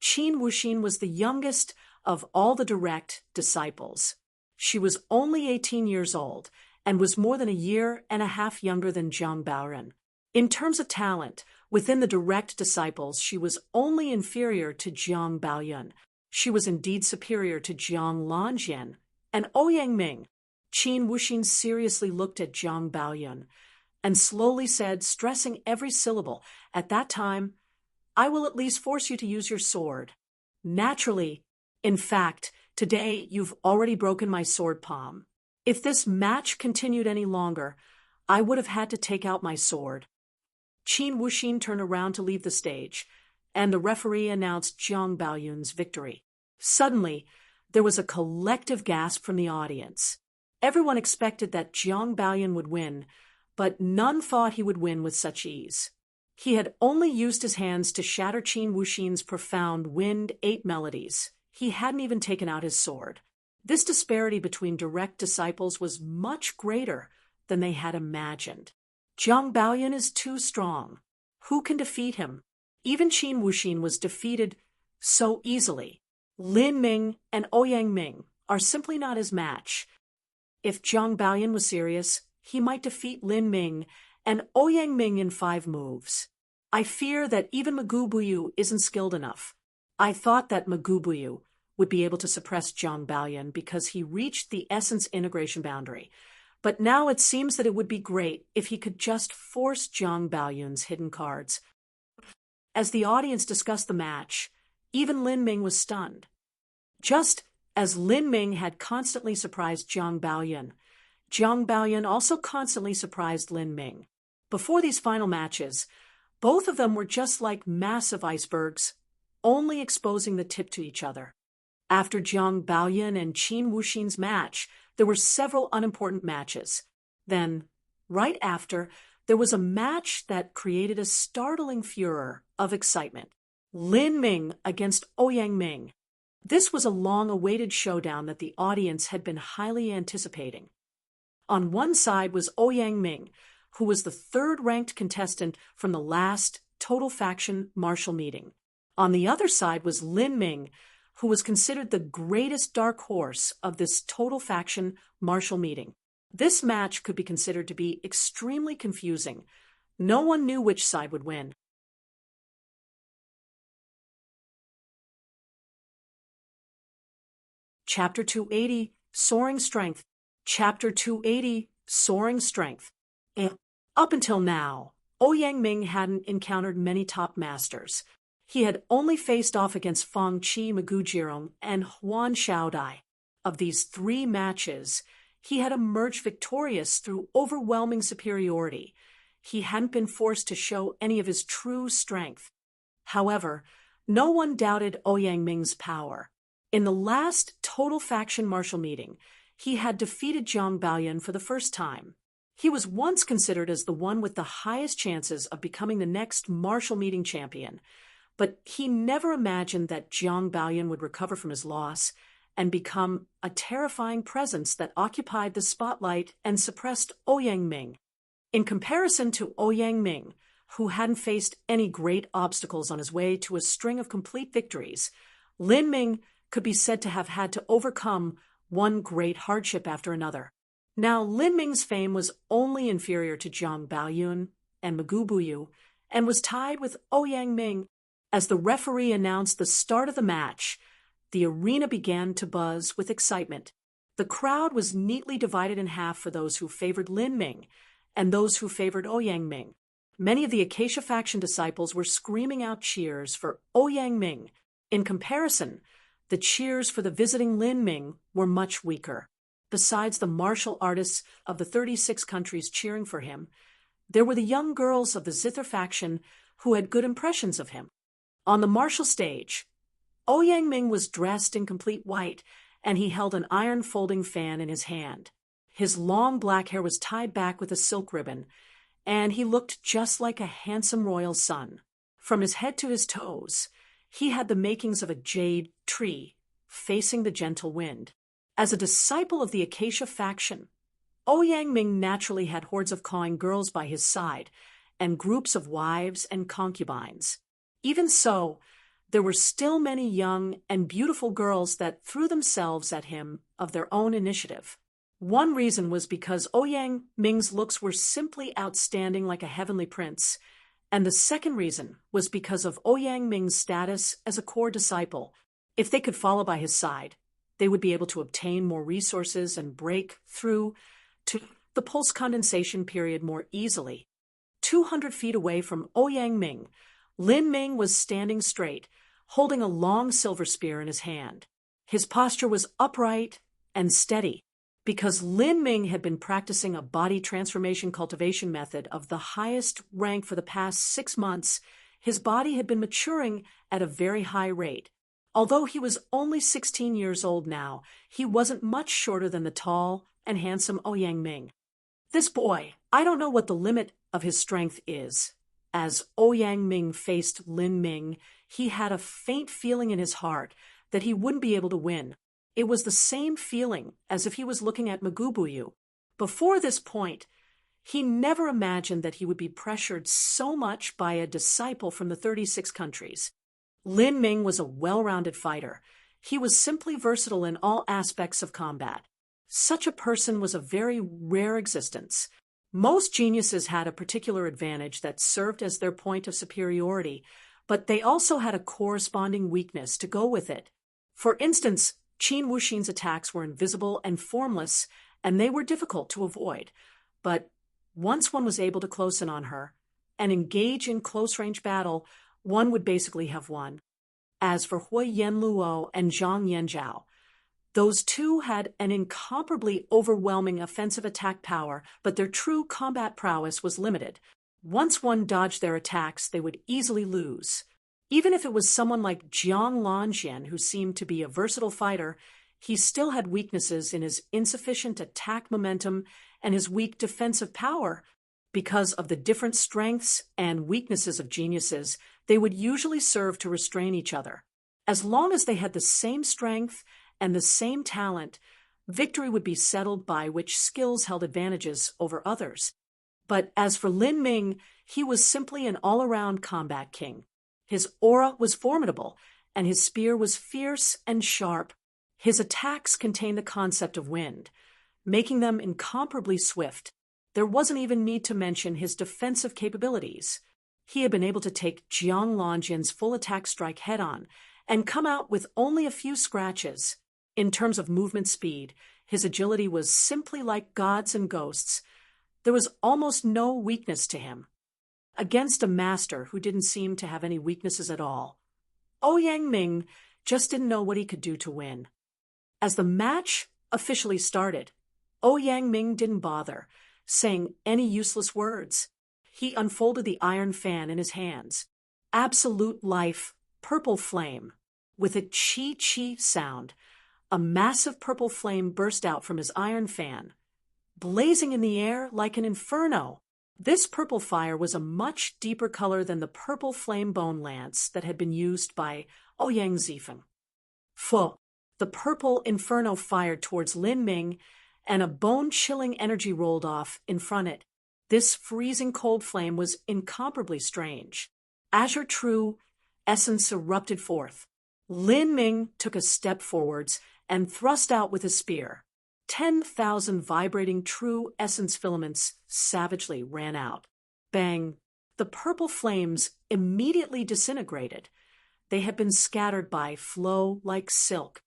Qin Wuxin was the youngest of all the direct disciples. She was only 18 years old and was more than a year and a half younger than Jiang Baoren. In terms of talent, within the direct disciples, she was only inferior to Jiang Baoyun. She was indeed superior to Jiang Lanjian and Ouyang Ming. Qin Wuxin seriously looked at Jiang Baoyun and slowly said, stressing every syllable, "At that time, I will at least force you to use your sword." Naturally, in fact, today you've already broken my sword palm. If this match continued any longer, I would have had to take out my sword. Qin Wuxin turned around to leave the stage, and the referee announced Jiang Baoyun's victory. Suddenly, there was a collective gasp from the audience. Everyone expected that Jiang Baoyun would win, but none thought he would win with such ease. He had only used his hands to shatter Qin Wuxin's profound Wind 8 melodies. He hadn't even taken out his sword. This disparity between direct disciples was much greater than they had imagined. Jiang Baoyun is too strong. Who can defeat him? Even Qin Wuxin was defeated so easily. Lin Ming and Ouyang Ming are simply not his match. If Jiang Baoyun was serious, he might defeat Lin Ming and Ouyang Ming in 5 moves. I fear that even Magu Buyu isn't skilled enough. I thought that Magu Buyu would be able to suppress Jiang Baoyun because he reached the essence integration boundary. But now it seems that it would be great if he could just force Jiang Baoyun's hidden cards. As the audience discussed the match, even Lin Ming was stunned. Just as Lin Ming had constantly surprised Jiang Baoyun also constantly surprised Lin Ming. Before these final matches, both of them were just like massive icebergs, only exposing the tip to each other. After Jiang Baoyun and Qin Wuxin's match, there were several unimportant matches. Then, right after, there was a match that created a startling furor of excitement. Lin Ming against Ouyang Ming. This was a long-awaited showdown that the audience had been highly anticipating. On one side was Ouyang Ming, who was the third-ranked contestant from the last Total Faction martial meeting. On the other side was Lin Ming, who was considered the greatest dark horse of this Total Faction martial meeting. This match could be considered to be extremely confusing. No one knew which side would win. Chapter 280, Soaring Strength. Chapter 280, Soaring Strength. Up until now, Ouyang Ming hadn't encountered many top masters. He had only faced off against Fang Qi Magujirong and Huan Xiaodai. Of these 3 matches, he had emerged victorious through overwhelming superiority. He hadn't been forced to show any of his true strength. However, no one doubted Ouyang Ming's power. In the last Total Faction martial meeting, he had defeated Jiang Baoyun for the first time. He was once considered as the one with the highest chances of becoming the next martial meeting champion, but he never imagined that Jiang Baoyun would recover from his loss and become a terrifying presence that occupied the spotlight and suppressed Ouyang Ming. In comparison to Ouyang Ming, who hadn't faced any great obstacles on his way to a string of complete victories, Lin Ming could be said to have had to overcome one great hardship after another. Now, Lin Ming's fame was only inferior to Jiang Baoyun and Magu Buyu, and was tied with Ouyang Ming. As the referee announced the start of the match, the arena began to buzz with excitement. The crowd was neatly divided in half for those who favored Lin Ming and those who favored Ouyang Ming. Many of the Acacia faction disciples were screaming out cheers for Ouyang Ming. In comparison, the cheers for the visiting Lin Ming were much weaker. Besides the martial artists of the 36 countries cheering for him, there were the young girls of the Zither faction who had good impressions of him. On the martial stage, Ouyang Ming was dressed in complete white, and he held an iron folding fan in his hand. His long black hair was tied back with a silk ribbon, and he looked just like a handsome royal son. From his head to his toes, he had the makings of a jade tree facing the gentle wind. As a disciple of the Acacia faction, Ouyang Ming naturally had hordes of cawing girls by his side and groups of wives and concubines. Even so, there were still many young and beautiful girls that threw themselves at him of their own initiative. One reason was because Ouyang Ming's looks were simply outstanding like a heavenly prince, and the second reason was because of Ouyang Ming's status as a core disciple. If they could follow by his side, they would be able to obtain more resources and break through to the pulse condensation period more easily. 200 feet away from Ouyang Ming, Lin Ming was standing straight, holding a long silver spear in his hand. His posture was upright and steady, because Lin Ming had been practicing a body transformation cultivation method of the highest rank for the past 6 months. His body had been maturing at a very high rate. Although he was only 16 years old now, he wasn't much shorter than the tall and handsome Ouyang Ming. This boy, I don't know what the limit of his strength is. As Ouyang Ming faced Lin Ming, he had a faint feeling in his heart that he wouldn't be able to win. It was the same feeling as if he was looking at Magubuyu. Before this point, he never imagined that he would be pressured so much by a disciple from the 36 countries. Lin Ming was a well-rounded fighter. He was simply versatile in all aspects of combat. Such a person was a very rare existence. Most geniuses had a particular advantage that served as their point of superiority, but they also had a corresponding weakness to go with it. For instance, Qin Wuxin's attacks were invisible and formless, and they were difficult to avoid. But once one was able to close in on her and engage in close-range battle, one would basically have won. As for Hui Yanluo and Zhang Yanzhao, those two had an incomparably overwhelming offensive attack power, but their true combat prowess was limited. Once one dodged their attacks, they would easily lose. Even if it was someone like Jiang Lanjian, who seemed to be a versatile fighter, he still had weaknesses in his insufficient attack momentum and his weak defensive power. Because of the different strengths and weaknesses of geniuses, they would usually serve to restrain each other. As long as they had the same strength and the same talent, victory would be settled by which skills held advantages over others. But as for Lin Ming, he was simply an all-around combat king. His aura was formidable, and his spear was fierce and sharp. His attacks contained the concept of wind, making them incomparably swift. There wasn't even need to mention his defensive capabilities. He had been able to take Jiang Lanjian's full attack strike head-on and come out with only a few scratches. In terms of movement speed, his agility was simply like gods and ghosts. There was almost no weakness to him. Against a master who didn't seem to have any weaknesses at all, Ouyang Ming just didn't know what he could do to win. As the match officially started, Ouyang Ming didn't bother saying any useless words. He unfolded the iron fan in his hands. Absolute life, purple flame. With a chi-chi sound, a massive purple flame burst out from his iron fan, blazing in the air like an inferno. This purple fire was a much deeper color than the purple flame bone lance that had been used by Ouyang Zifeng. Fu, the purple inferno fired towards Lin Ming, and a bone-chilling energy rolled off in front of it. This freezing cold flame was incomparably strange. Azure True essence erupted forth. Lin Ming took a step forwards and thrust out with his spear. 10,000 vibrating true essence filaments savagely ran out. Bang! The purple flames immediately disintegrated. They had been scattered by flow like silk.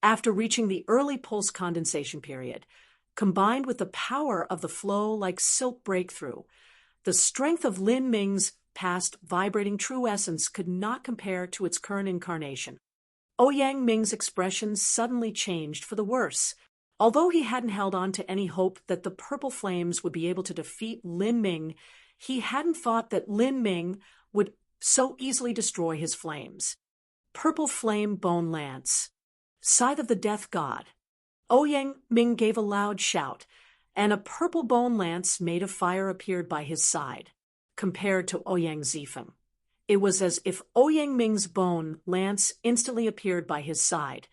After reaching the early pulse condensation period, combined with the power of the flow like silk breakthrough, the strength of Lin Ming's past vibrating true essence could not compare to its current incarnation. Ouyang Ming's expression suddenly changed for the worse. Although he hadn't held on to any hope that the purple flames would be able to defeat Lin Ming, he hadn't thought that Lin Ming would so easily destroy his flames. Purple Flame Bone Lance. Scythe of the Death God. Ouyang Ming gave a loud shout, and a purple bone lance made of fire appeared by his side, compared to Ouyang Zifeng. It was as if Ouyang Ming's bone lance instantly appeared by his side,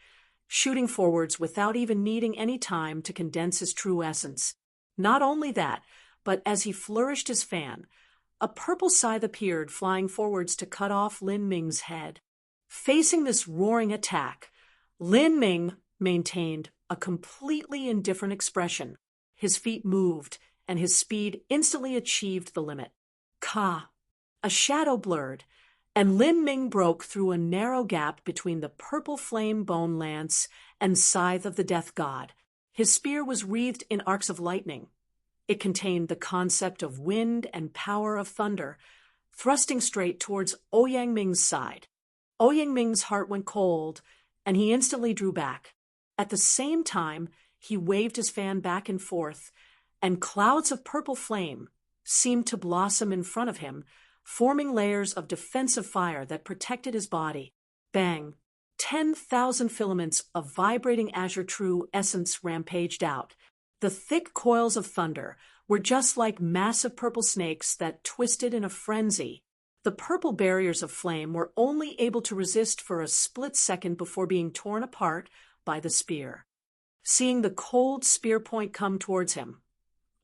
shooting forwards without even needing any time to condense his true essence. Not only that, but as he flourished his fan, a purple scythe appeared, flying forwards to cut off Lin Ming's head. Facing this roaring attack, Lin Ming maintained a completely indifferent expression. His feet moved, and his speed instantly achieved the limit. Ka! A shadow blurred, and Lin Ming broke through a narrow gap between the purple flame bone lance and scythe of the death god. His spear was wreathed in arcs of lightning. It contained the concept of wind and power of thunder, thrusting straight towards Ouyang Ming's side. Ouyang Ming's heart went cold, and he instantly drew back. At the same time, he waved his fan back and forth, and clouds of purple flame seemed to blossom in front of him, forming layers of defensive fire that protected his body. Bang! 10,000 filaments of vibrating azure true essence rampaged out. The thick coils of thunder were just like massive purple snakes that twisted in a frenzy. The purple barriers of flame were only able to resist for a split second before being torn apart by the spear. Seeing the cold spear point come towards him,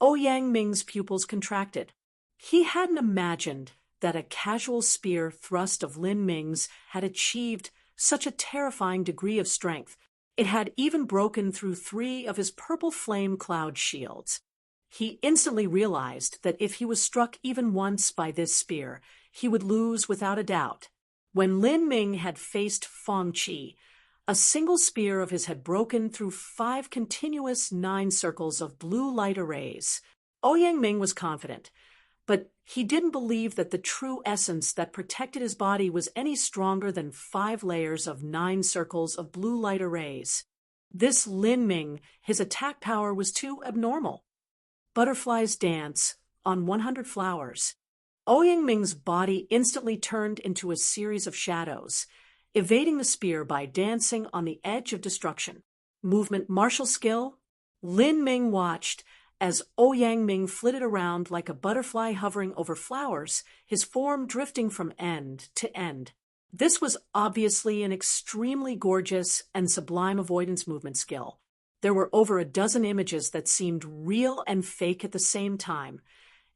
Ouyang Ming's pupils contracted. He hadn't imagined that a casual spear thrust of Lin Ming's had achieved such a terrifying degree of strength. It had even broken through 3 of his purple flame cloud shields. He instantly realized that if he was struck even once by this spear, he would lose without a doubt. When Lin Ming had faced Fong Qi, a single spear of his had broken through 5 continuous 9 circles of blue light arrays. Ouyang Ming was confident, but he didn't believe that the true essence that protected his body was any stronger than 5 layers of 9 circles of blue light arrays. This Lin Ming, his attack power was too abnormal. Butterflies dance on 100 flowers. Ouyang Ming's body instantly turned into a series of shadows, evading the spear by dancing on the edge of destruction. Movement martial skill? Lin Ming watched as Ouyang Ming flitted around like a butterfly hovering over flowers, his form drifting from end to end. This was obviously an extremely gorgeous and sublime avoidance movement skill. There were over a dozen images that seemed real and fake at the same time.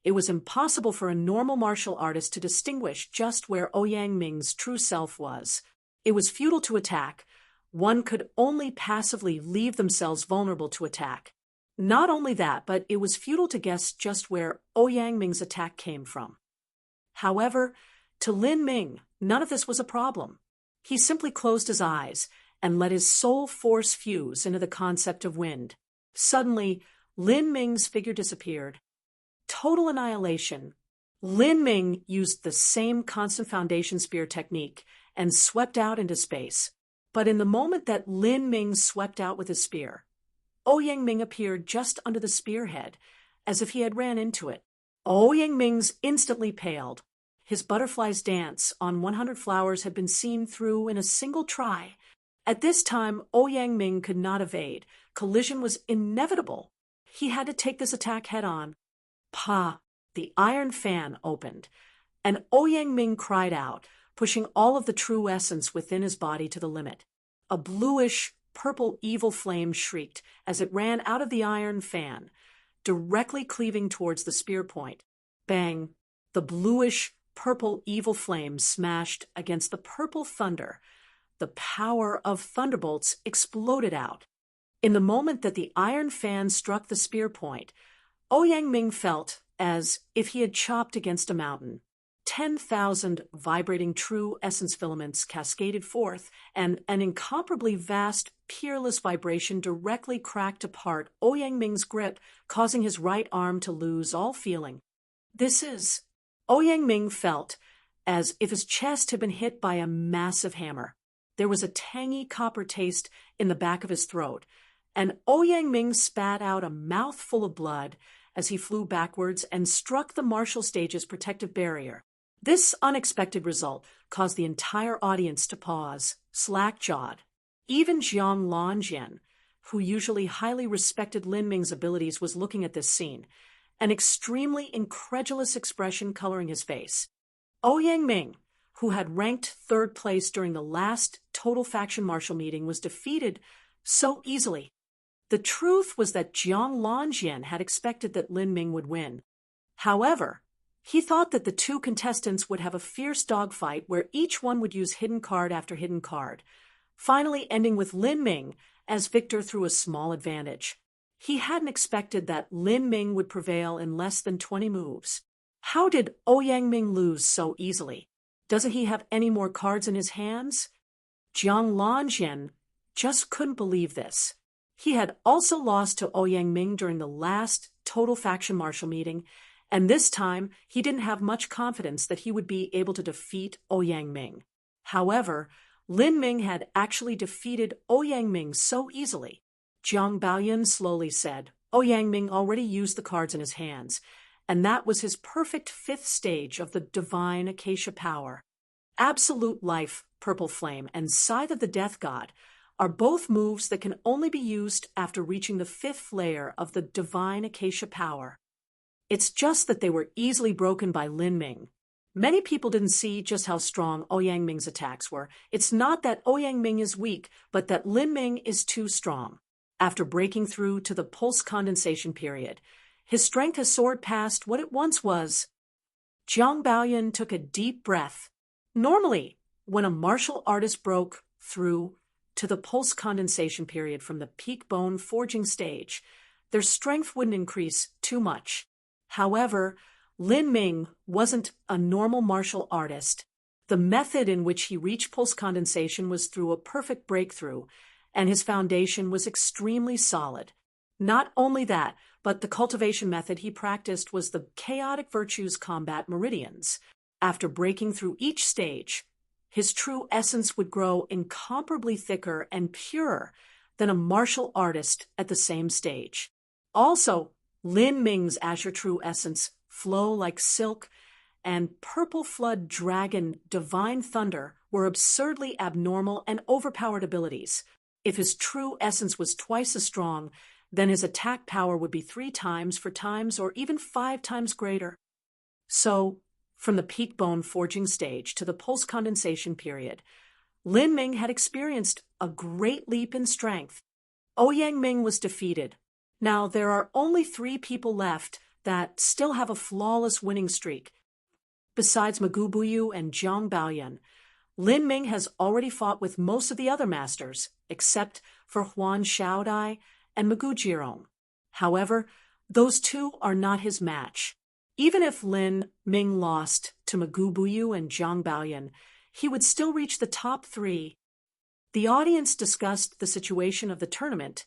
It was impossible for a normal martial artist to distinguish just where Ouyang Ming's true self was. It was futile to attack. One could only passively leave themselves vulnerable to attack. Not only that, but it was futile to guess just where Ouyang Ming's attack came from. However, to Lin Ming, none of this was a problem. He simply closed his eyes and let his soul force fuse into the concept of wind. Suddenly, Lin Ming's figure disappeared. Total annihilation. Lin Ming used the same constant foundation spear technique and swept out into space. But in the moment that Lin Ming swept out with his spear, Ouyang Ming appeared just under the spearhead, as if he had ran into it. Ouyang Ming's instantly paled. His butterfly's dance on 100 flowers had been seen through in a single try. At this time, Ouyang Ming could not evade. Collision was inevitable. He had to take this attack head-on. Pa! The iron fan opened, and Ouyang Ming cried out, pushing all of the true essence within his body to the limit. A bluish, purple evil flame shrieked as it ran out of the iron fan, directly cleaving towards the spear point. Bang! The bluish, purple evil flame smashed against the purple thunder. The power of thunderbolts exploded out. In the moment that the iron fan struck the spear point, Ouyang Ming felt as if he had chopped against a mountain. 10,000 vibrating true essence filaments cascaded forth, and an incomparably vast, peerless vibration directly cracked apart Ouyang Ming's grip, causing his right arm to lose all feeling. Ouyang Ming felt as if his chest had been hit by a massive hammer. There was a tangy copper taste in the back of his throat, and Ouyang Ming spat out a mouthful of blood as he flew backwards and struck the martial stage's protective barrier. This unexpected result caused the entire audience to pause, slack-jawed. Even Jiang Lanjian, who usually highly respected Lin Ming's abilities, was looking at this scene, an extremely incredulous expression coloring his face. Ouyang Ming, who had ranked third place during the last total faction martial meeting, was defeated so easily. The truth was that Jiang Lanjian had expected that Lin Ming would win. However, he thought that the two contestants would have a fierce dogfight where each one would use hidden card after hidden card, finally ending with Lin Ming as victor through a small advantage. He hadn't expected that Lin Ming would prevail in less than 20 moves. How did Ouyang Ming lose so easily? Doesn't he have any more cards in his hands? Jiang Lanjian just couldn't believe this. He had also lost to Ouyang Ming during the last total faction martial meeting, and this time he didn't have much confidence that he would be able to defeat Ouyang Ming. However, Lin Ming had actually defeated Ouyang Ming so easily. Zhang Baoyan slowly said, Ouyang Ming already used the cards in his hands, and that was his perfect fifth stage of the divine Acacia power. Absolute Life, Purple Flame, and Scythe of the Death God are both moves that can only be used after reaching the fifth layer of the divine Acacia power. It's just that they were easily broken by Lin Ming. Many people didn't see just how strong Ouyang Ming's attacks were. It's not that Ouyang Ming is weak, but that Lin Ming is too strong. After breaking through to the pulse condensation period, his strength has soared past what it once was. Zhang Baoyan took a deep breath. Normally, when a martial artist broke through to the pulse condensation period from the peak bone forging stage, their strength wouldn't increase too much. However, Lin Ming wasn't a normal martial artist. The method in which he reached pulse condensation was through a perfect breakthrough, and his foundation was extremely solid. Not only that, but the cultivation method he practiced was the chaotic virtues combat meridians. After breaking through each stage, his true essence would grow incomparably thicker and purer than a martial artist at the same stage. Also, Lin Ming's Azure True Essence, Flow Like Silk, and Purple Flood Dragon Divine Thunder were absurdly abnormal and overpowered abilities. If his true essence was twice as strong, then his attack power would be 3 times, 4 times, or even 5 times greater. So, from the peak bone forging stage to the pulse condensation period, Lin Ming had experienced a great leap in strength. Ouyang Ming was defeated. Now, there are only 3 people left that still have a flawless winning streak. Besides Magoo Buyu and Zhang Baoyan, Lin Ming has already fought with most of the other masters, except for Huan Shaodai and Magoo Jirong. However, those 2 are not his match. Even if Lin Ming lost to Magoo Buyu and Zhang Baoyan, he would still reach the top 3. The audience discussed the situation of the tournament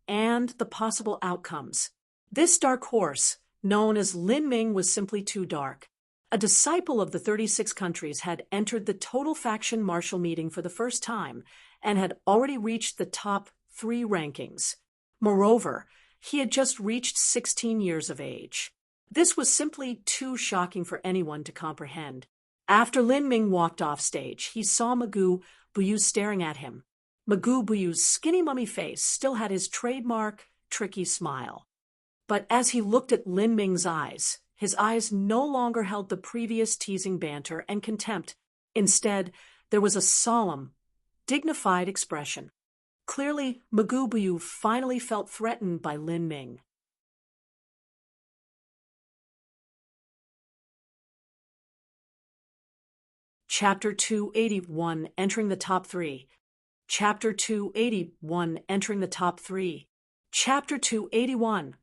and the possible outcomes. This dark horse, known as Lin Ming, was simply too dark. A disciple of the 36 countries had entered the total faction martial meeting for the first time and had already reached the top 3 rankings. Moreover, he had just reached 16 years of age. This was simply too shocking for anyone to comprehend. After Lin Ming walked off stage, he saw Magoo Buyu staring at him. Magoo Buyu's skinny mummy face still had his trademark, tricky smile. But as he looked at Lin Ming's eyes, his eyes no longer held the previous teasing banter and contempt. Instead, there was a solemn, dignified expression. Clearly, Magoo Buyu finally felt threatened by Lin Ming. Chapter 281, Entering the Top 3. Chapter 281, Entering the Top 3. Chapter 281,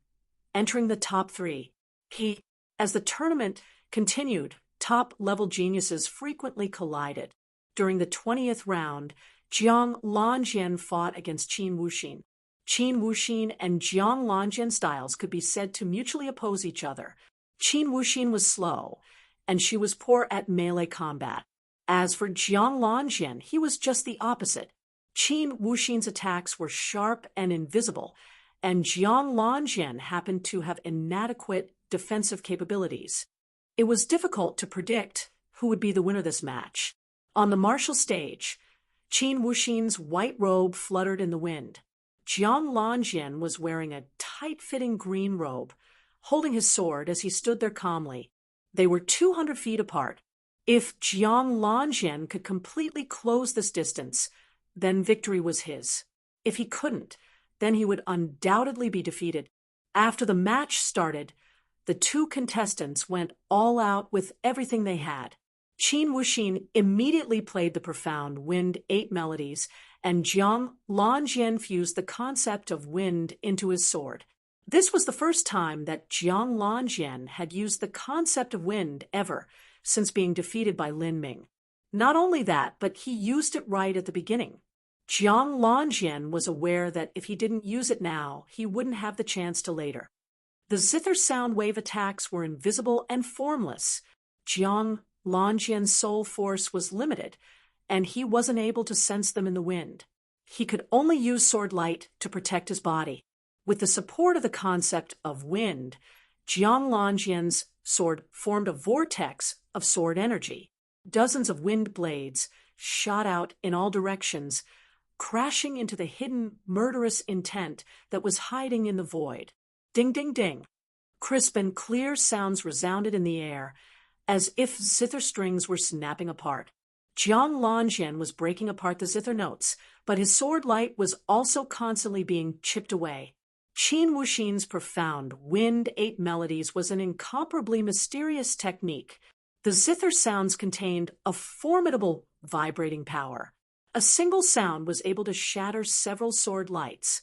Entering the Top 3. As the tournament continued, top-level geniuses frequently collided. During the 20th round, Jiang Lanjian fought against Qin Wuxin. Qin Wuxin and Jiang Lanjian styles could be said to mutually oppose each other. Qin Wuxin was slow, and she was poor at melee combat. As for Jiang Lanjian, he was just the opposite. Qin Wuxin's attacks were sharp and invisible, and Jiang Lanjian happened to have inadequate defensive capabilities. It was difficult to predict who would be the winner of this match. On the martial stage, Qin Wuxin's white robe fluttered in the wind. Jiang Lanjian was wearing a tight-fitting green robe, holding his sword as he stood there calmly. They were 200 feet apart. If Jiang Lanjian could completely close this distance, then victory was his. If he couldn't, then he would undoubtedly be defeated. After the match started, the two contestants went all out with everything they had. Qin Wuxin immediately played the profound Wind 8 melodies, and Jiang Lanjian fused the concept of wind into his sword. This was the first time that Jiang Lanjian had used the concept of wind ever since being defeated by Lin Ming. Not only that, but he used it right at the beginning. Jiang Lanjian was aware that if he didn't use it now, he wouldn't have the chance to later. The zither sound wave attacks were invisible and formless. Jiang Lanjian's soul force was limited, and he wasn't able to sense them in the wind. He could only use sword light to protect his body. With the support of the concept of wind, Jiang Lanjian's sword formed a vortex of sword energy. Dozens of wind blades shot out in all directions, crashing into the hidden, murderous intent that was hiding in the void. Ding, ding, ding. Crisp and clear sounds resounded in the air, as if zither strings were snapping apart. Jiang Lanjian was breaking apart the zither notes, but his sword light was also constantly being chipped away. Qin Wuxin's profound Wind 8 melodies was an incomparably mysterious technique. The zither sounds contained a formidable vibrating power. A single sound was able to shatter several sword lights.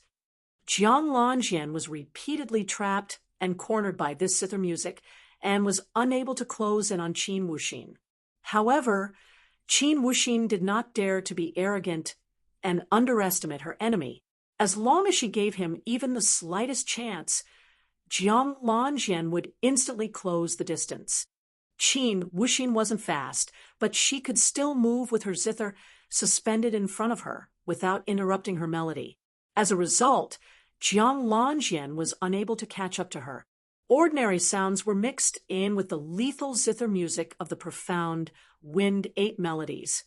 Jiang Lanjian was repeatedly trapped and cornered by this zither music and was unable to close in on Qin Wuxin. However, Qin Wuxin did not dare to be arrogant and underestimate her enemy. As long as she gave him even the slightest chance, Jiang Lanjian would instantly close the distance. Qin Wuxin wasn't fast, but she could still move with her zither suspended in front of her without interrupting her melody. As a result, Jiang Lanjian was unable to catch up to her. Ordinary sounds were mixed in with the lethal zither music of the profound Wind 8 melodies.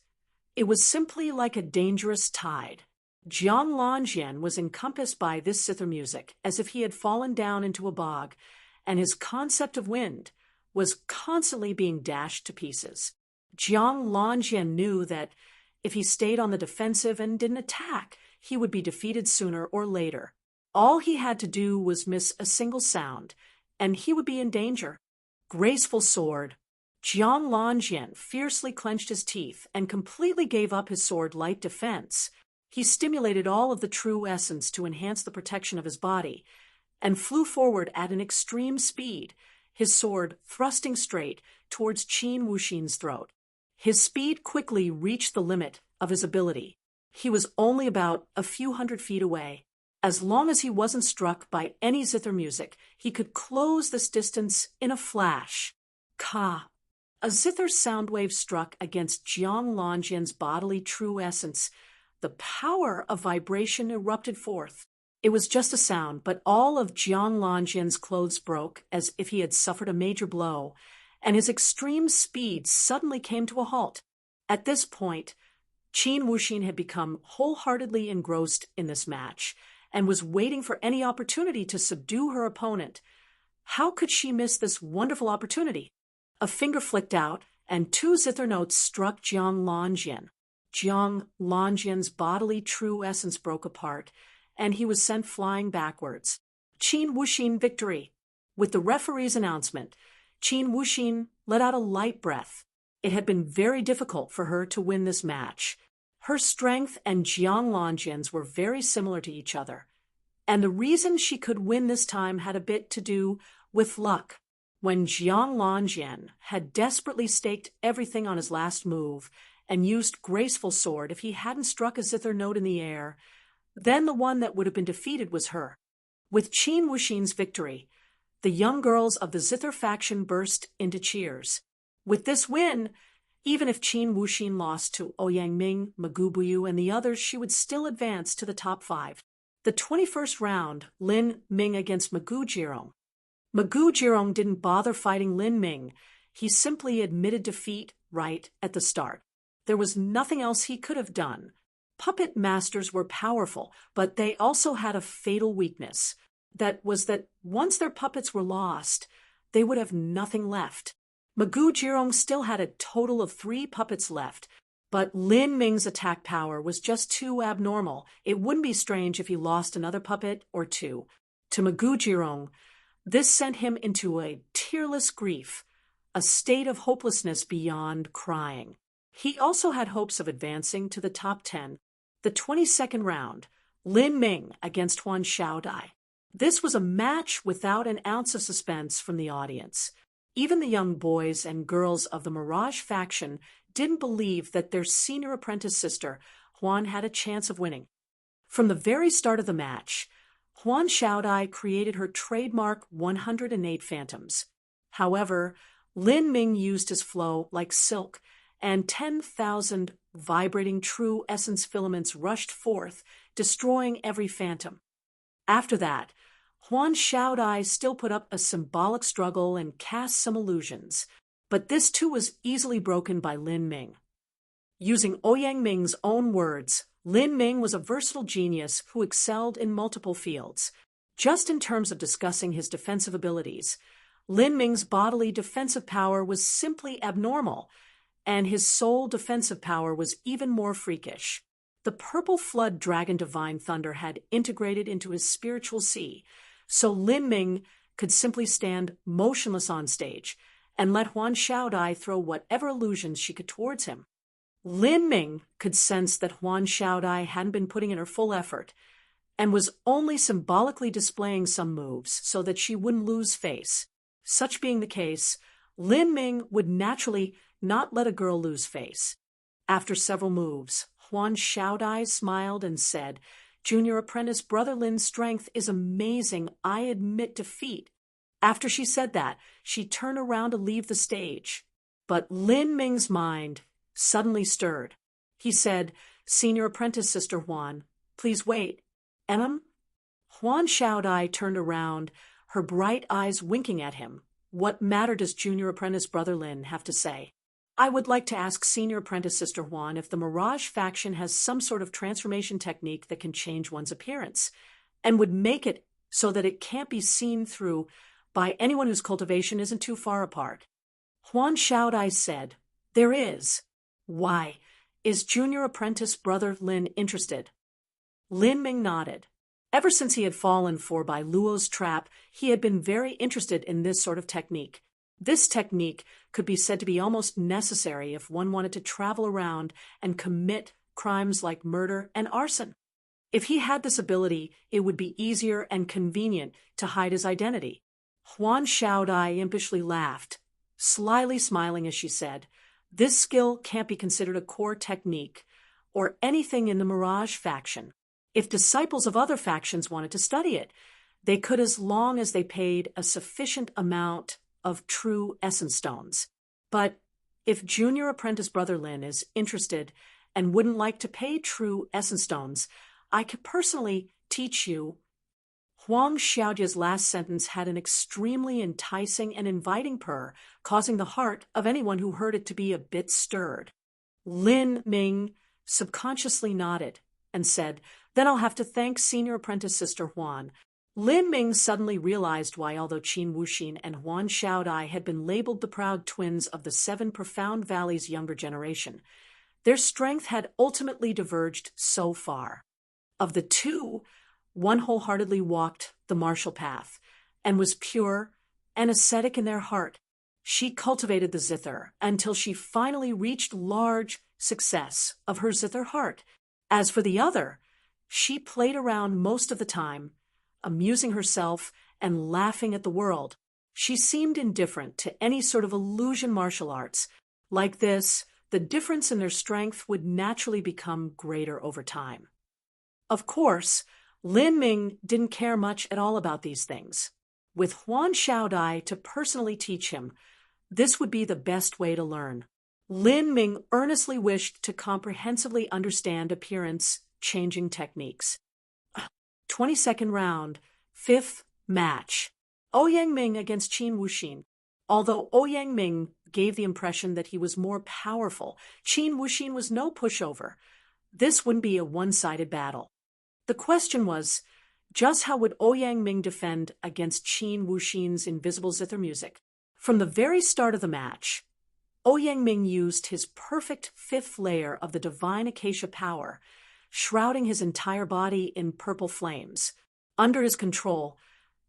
It was simply like a dangerous tide. Jiang Lanjian was encompassed by this zither music as if he had fallen down into a bog, and his concept of wind was constantly being dashed to pieces. Jiang Lanjian knew that if he stayed on the defensive and didn't attack, he would be defeated sooner or later. All he had to do was miss a single sound, and he would be in danger. Graceful sword. Jiang Lanjian fiercely clenched his teeth and completely gave up his sword light defense. He stimulated all of the true essence to enhance the protection of his body, and flew forward at an extreme speed, his sword thrusting straight towards Qin Wuxin's throat. His speed quickly reached the limit of his ability. He was only about a few hundred feet away. As long as he wasn't struck by any zither music, he could close this distance in a flash. Ka! A zither sound wave struck against Jiang Lanjian's bodily true essence. The power of vibration erupted forth. It was just a sound, but all of Jiang Lanjian's clothes broke as if he had suffered a major blow, and his extreme speed suddenly came to a halt. At this point, Qin Wuxin had become wholeheartedly engrossed in this match, and was waiting for any opportunity to subdue her opponent. How could she miss this wonderful opportunity? A finger flicked out, and two zither notes struck Jiang Lanjian. Jiang Lanjian's bodily true essence broke apart, and he was sent flying backwards. Qin Wuxin victory. With the referee's announcement, Qin Wuxin let out a light breath. It had been very difficult for her to win this match. Her strength and Jiang Lanjian's were very similar to each other, and the reason she could win this time had a bit to do with luck. When Jiang Lanjian had desperately staked everything on his last move and used graceful sword, if he hadn't struck a zither note in the air, then the one that would have been defeated was her. With Qin Wuxin's victory, the young girls of the zither faction burst into cheers. With this win, even if Qin Wuxin lost to Ouyang Ming, Ma Gubuyu, and the others, she would still advance to the top 5. The 21st round, Lin Ming against Ma Gujirong. Ma Gujirong didn't bother fighting Lin Ming. He simply admitted defeat right at the start. There was nothing else he could have done. Puppet masters were powerful, but they also had a fatal weakness. That was that once their puppets were lost, they would have nothing left. Magoo Jirong still had a total of 3 puppets left, but Lin Ming's attack power was just too abnormal. It wouldn't be strange if he lost another puppet or 2. To Magoo Jirong, this sent him into a tearless grief, a state of hopelessness beyond crying. He also had hopes of advancing to the top 10. The 22nd round, Lin Ming against Huan Xiaodai. This was a match without an ounce of suspense from the audience. Even the young boys and girls of the Mirage faction didn't believe that their senior apprentice sister, Huan, had a chance of winning. From the very start of the match, Huan Xiaodai created her trademark 108 phantoms. However, Lin Ming used his flow like silk, and 10,000 vibrating true essence filaments rushed forth, destroying every phantom. After that, Huan Xiaodai still put up a symbolic struggle and cast some illusions, but this too was easily broken by Lin Ming. Using Ouyang Ming's own words, Lin Ming was a versatile genius who excelled in multiple fields. Just in terms of discussing his defensive abilities, Lin Ming's bodily defensive power was simply abnormal, and his soul defensive power was even more freakish. The Purple Flood Dragon Divine Thunder had integrated into his spiritual sea, so Lin Ming could simply stand motionless on stage and let Huan Xiaodai throw whatever illusions she could towards him. Lin Ming could sense that Huan Xiaodai hadn't been putting in her full effort and was only symbolically displaying some moves so that she wouldn't lose face. Such being the case, Lin Ming would naturally not let a girl lose face. After several moves, Huan Xiaodai smiled and said, "Junior apprentice Brother Lin's strength is amazing. I admit defeat." After she said that, she turned around to leave the stage. But Lin Ming's mind suddenly stirred. He said, "Senior apprentice Sister Huan, please wait." Huan Xiaodai turned around, her bright eyes winking at him. What matter does Junior apprentice Brother Lin have to say? I would like to ask Senior apprentice Sister Huan if the Mirage faction has some sort of transformation technique that can change one's appearance, and would make it so that it can't be seen through by anyone whose cultivation isn't too far apart. Huan Xiaodai said, "There is." "Why, is Junior apprentice Brother Lin interested?" Lin Ming nodded. Ever since he had fallen for Bai Luo's trap, he had been very interested in this sort of technique. This technique could be said to be almost necessary if one wanted to travel around and commit crimes like murder and arson. If he had this ability, it would be easier and convenient to hide his identity. Huan Xiaodai impishly laughed, slyly smiling as she said, "This skill can't be considered a core technique or anything in the Mirage faction. If disciples of other factions wanted to study it, they could as long as they paid a sufficient amount of true essence stones. But if Junior apprentice Brother Lin is interested and wouldn't like to pay true essence stones, I could personally teach you." Huang Xiaojia's last sentence had an extremely enticing and inviting purr, causing the heart of anyone who heard it to be a bit stirred. Lin Ming subconsciously nodded and said, "Then I'll have to thank Senior apprentice Sister Huan." Lin Ming suddenly realized why, although Qin Wuxin and Huan Xiaodai had been labeled the proud twins of the 7 Profound Valleys younger generation, their strength had ultimately diverged so far. Of the two, one wholeheartedly walked the martial path and was pure and ascetic in their heart. She cultivated the zither until she finally reached large success of her zither heart. As for the other, she played around most of the time, amusing herself and laughing at the world. She seemed indifferent to any sort of illusion martial arts. Like this, the difference in their strength would naturally become greater over time. Of course, Lin Ming didn't care much at all about these things. With Huan Xiaodai to personally teach him, this would be the best way to learn. Lin Ming earnestly wished to comprehensively understand appearance-changing techniques. 22nd round, 5th match. Ouyang Ming against Qin Wuxin. Although Ouyang Ming gave the impression that he was more powerful, Qin Wuxin was no pushover. This wouldn't be a one-sided battle. The question was, just how would Ouyang Ming defend against Qin Wuxin's invisible zither music? From the very start of the match, Ouyang Ming used his perfect fifth layer of the divine acacia power, shrouding his entire body in purple flames. Under his control,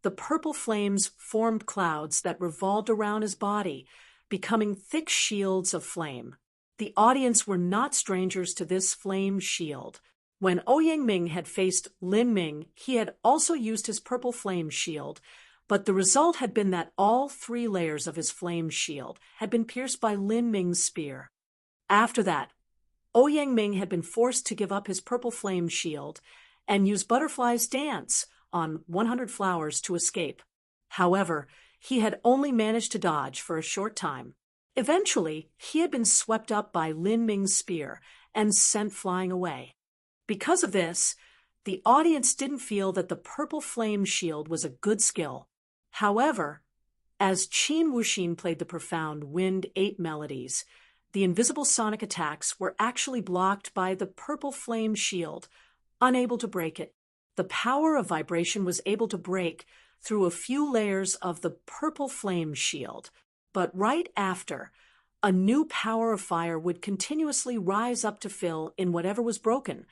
the purple flames formed clouds that revolved around his body, becoming thick shields of flame. The audience were not strangers to this flame shield. When Ouyang Ming had faced Lin Ming, he had also used his purple flame shield, but the result had been that all 3 layers of his flame shield had been pierced by Lin Ming's spear. After that, Ouyang Ming had been forced to give up his purple flame shield and use Butterfly's Dance on 100 flowers to escape. However, he had only managed to dodge for a short time. Eventually, he had been swept up by Lin Ming's spear and sent flying away. Because of this, the audience didn't feel that the purple flame shield was a good skill. However, as Qin Wuxin played the profound Wind 8 melodies, the invisible sonic attacks were actually blocked by the purple flame shield, unable to break it. The power of vibration was able to break through a few layers of the purple flame shield, but right after, a new power of fire would continuously rise up to fill in whatever was broken.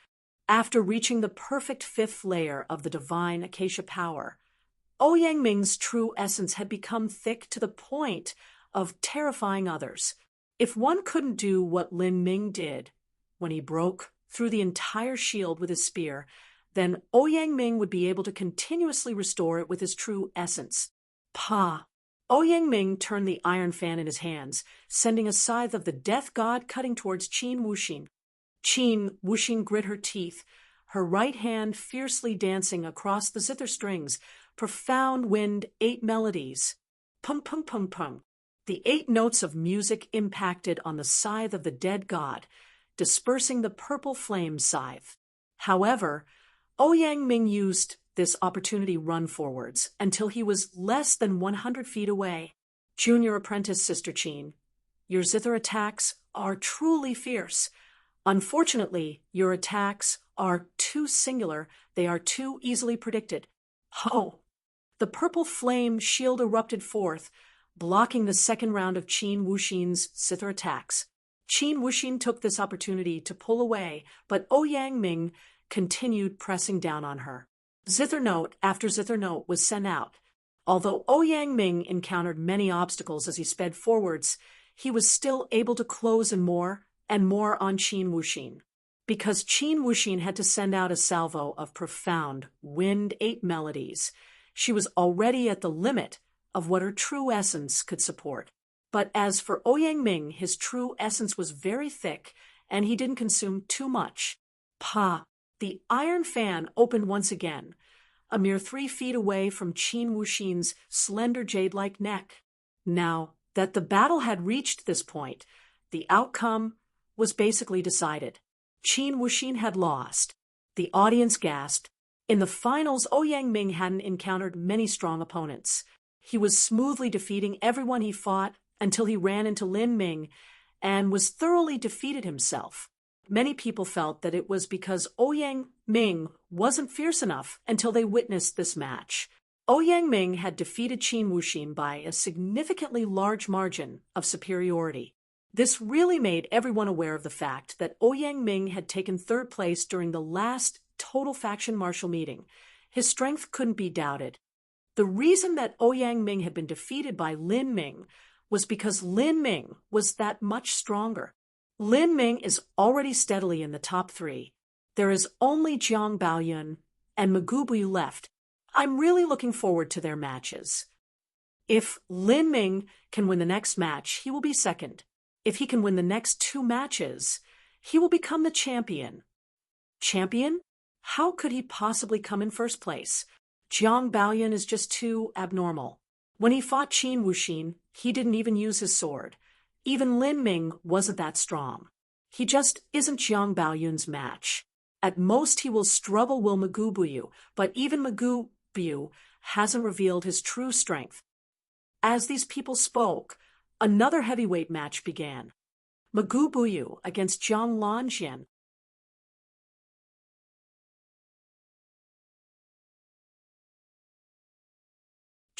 After reaching the perfect 5th layer of the divine acacia power, Ouyang Ming's true essence had become thick to the point of terrifying others. If one couldn't do what Lin Ming did when he broke through the entire shield with his spear, then Ouyang Ming would be able to continuously restore it with his true essence. Pa! Ouyang Ming turned the iron fan in his hands, sending a scythe of the death god cutting towards Qin Wuxin. Qin Wuxin grit her teeth, her right hand fiercely dancing across the zither strings, profound Wind 8 melodies. Pum pum pum pum. The 8 notes of music impacted on the scythe of the dead god, dispersing the purple flame scythe. However, Ouyang Ming used this opportunity run forwards until he was less than 100 feet away. Junior apprentice Sister Qin, your zither attacks are truly fierce. Unfortunately, your attacks are too singular, they are too easily predicted. Oh! The purple flame shield erupted forth, blocking the second round of Qin Wuxin's zither attacks. Qin Wuxin took this opportunity to pull away, but Ouyang Ming continued pressing down on her. Zither note after zither note was sent out. Although Ouyang Ming encountered many obstacles as he sped forwards, he was still able to close in more and more on Qin Wuxin. Because Qin Wuxin had to send out a salvo of profound Wind 8 melodies, she was already at the limit of what her true essence could support. But as for Ouyang Ming, his true essence was very thick, and he didn't consume too much. Pa! The iron fan opened once again, a mere 3 feet away from Qin Wuxin's slender jade-like neck. Now that the battle had reached this point, the outcome was basically decided. Qin Wuxin had lost. The audience gasped. In the finals, Ouyang Ming hadn't encountered many strong opponents. He was smoothly defeating everyone he fought until he ran into Lin Ming and was thoroughly defeated himself. Many people felt that it was because Ouyang Ming wasn't fierce enough until they witnessed this match. Ouyang Ming had defeated Qin Wuxin by a significantly large margin of superiority. This really made everyone aware of the fact that Ouyang Ming had taken 3rd place during the last total faction martial meeting. His strength couldn't be doubted. The reason that Ouyang Ming had been defeated by Lin Ming was because Lin Ming was that much stronger. Lin Ming is already steadily in the top 3. There is only Jiang Baoyun and Magubuyu left. I'm really looking forward to their matches. If Lin Ming can win the next match, he will be 2nd. If he can win the next 2 matches, he will become the champion. Champion? How could he possibly come in 1st place? Jiang Baoyun is just too abnormal. When he fought Qin Wuxin, he didn't even use his sword. Even Lin Ming wasn't that strong. He just isn't Jiang Baoyun's match. At most he will struggle with Magubuyu, but even Magubuyu hasn't revealed his true strength. As these people spoke, another heavyweight match began. Magubuyu against Zhang Lanjian.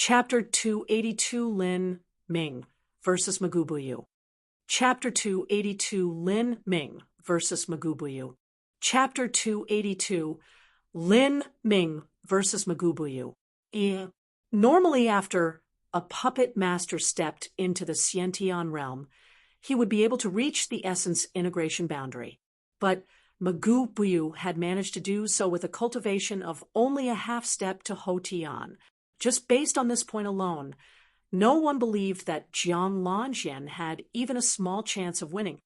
Chapter 282 Lin Ming versus Magubuyu. Chapter 282 Lin Ming versus Magubuyu. Chapter 282 Lin Ming versus Magubuyu. Normally, after a puppet master stepped into the Xiantian realm, he would be able to reach the essence integration boundary. But Magubuyu had managed to do so with a cultivation of only a half step to Houtian. Just based on this point alone, no one believed that Jiang Lanjian had even a small chance of winning.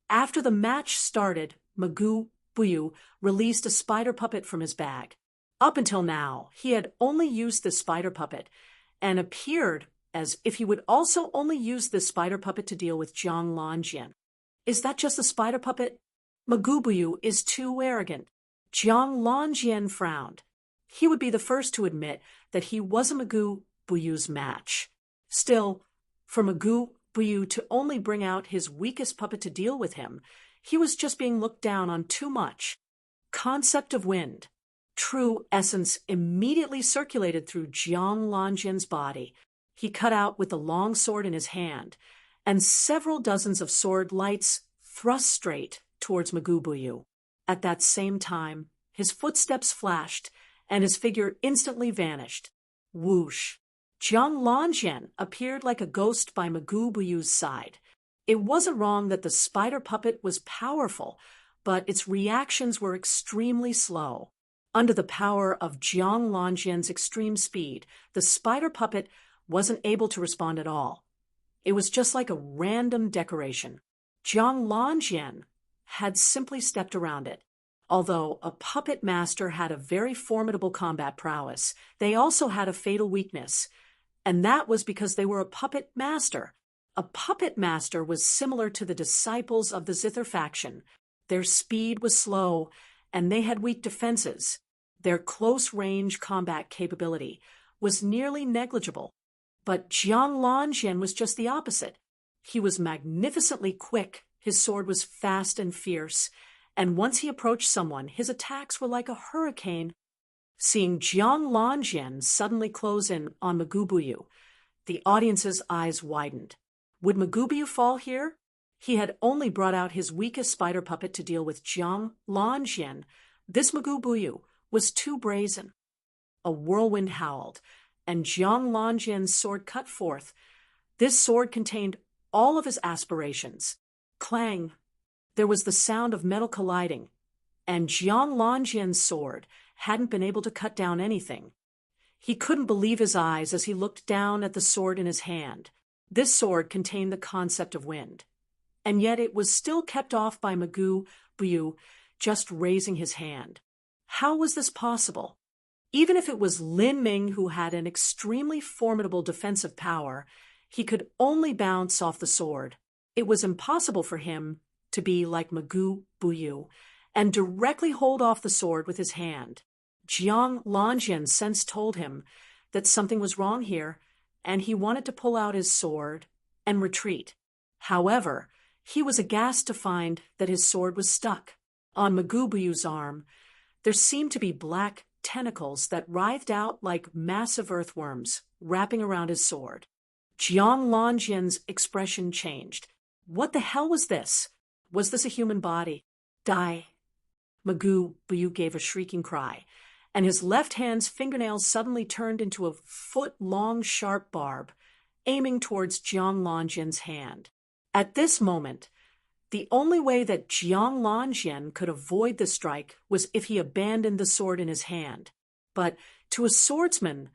After the match started, Magubuyu released a spider puppet from his bag. Up until now, he had only used the spider puppet and appeared as if he would also only use this spider puppet to deal with Jiang Lanjian. Is that just a spider puppet? Magubuyu is too arrogant. Jiang Lanjian frowned. He would be the first to admit that he wasn't Magubuyu's match. Still, for Magubuyu to only bring out his weakest puppet to deal with him, he was just being looked down on too much. Concept of wind. True essence immediately circulated through Jiang Lanjian's body. He cut out with the long sword in his hand, and several dozens of sword lights thrust straight towards Magubuyu. At that same time, his footsteps flashed, and his figure instantly vanished. Whoosh! Jiang Lanjian appeared like a ghost by Magubuyu's side. It wasn't wrong that the spider puppet was powerful, but its reactions were extremely slow. Under the power of Jiang Lanjian's extreme speed, the spider puppet wasn't able to respond at all. It was just like a random decoration. Jiang Lanjian had simply stepped around it. Although a puppet master had a very formidable combat prowess, they also had a fatal weakness, and that was because they were a puppet master. A puppet master was similar to the disciples of the Zither faction. Their speed was slow, and they had weak defenses. Their close-range combat capability was nearly negligible. But Jiang Lanjian was just the opposite. He was magnificently quick, his sword was fast and fierce, and once he approached someone, his attacks were like a hurricane. Seeing Jiang Lanjian suddenly close in on Magubuyu, the audience's eyes widened. Would Magubuyu fall here? He had only brought out his weakest spider puppet to deal with Jiang Lanjian. This Magubuyu was too brazen. A whirlwind howled, and Jiang Lanjian's sword cut forth. This sword contained all of his aspirations. Clang! There was the sound of metal colliding, and Jiang Lanjian's sword hadn't been able to cut down anything. He couldn't believe his eyes as he looked down at the sword in his hand. This sword contained the concept of wind, and yet it was still kept off by Magubuyu just raising his hand. How was this possible? Even if it was Lin Ming who had an extremely formidable defensive power, he could only bounce off the sword. It was impossible for him to be like Magubuyu and directly hold off the sword with his hand. Jiang Lanjian's sense told him that something was wrong here, and he wanted to pull out his sword and retreat. However, he was aghast to find that his sword was stuck. On Magubuyu's arm, there seemed to be black tentacles that writhed out like massive earthworms, wrapping around his sword. Jiang Lanjian's expression changed. What the hell was this? Was this a human body? Die! Magubuyu gave a shrieking cry, and his left hand's fingernails suddenly turned into a foot-long sharp barb, aiming towards Jiang Lanjian's hand. At this moment, the only way that Jiang Lanjian could avoid the strike was if he abandoned the sword in his hand. But to a swordsman,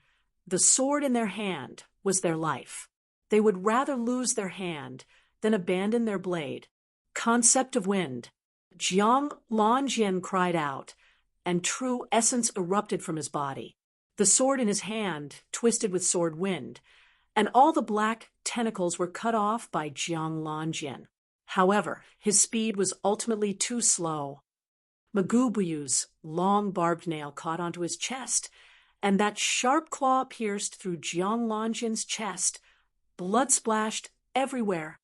the sword in their hand was their life. They would rather lose their hand than abandon their blade. Concept of wind. Jiang Lanjian cried out, and true essence erupted from his body. The sword in his hand twisted with sword wind, and all the black tentacles were cut off by Jiang Lanjian. However, his speed was ultimately too slow. Magubuyu's long barbed nail caught onto his chest, and that sharp claw pierced through Jiang Lanjian's chest. Blood splashed everywhere.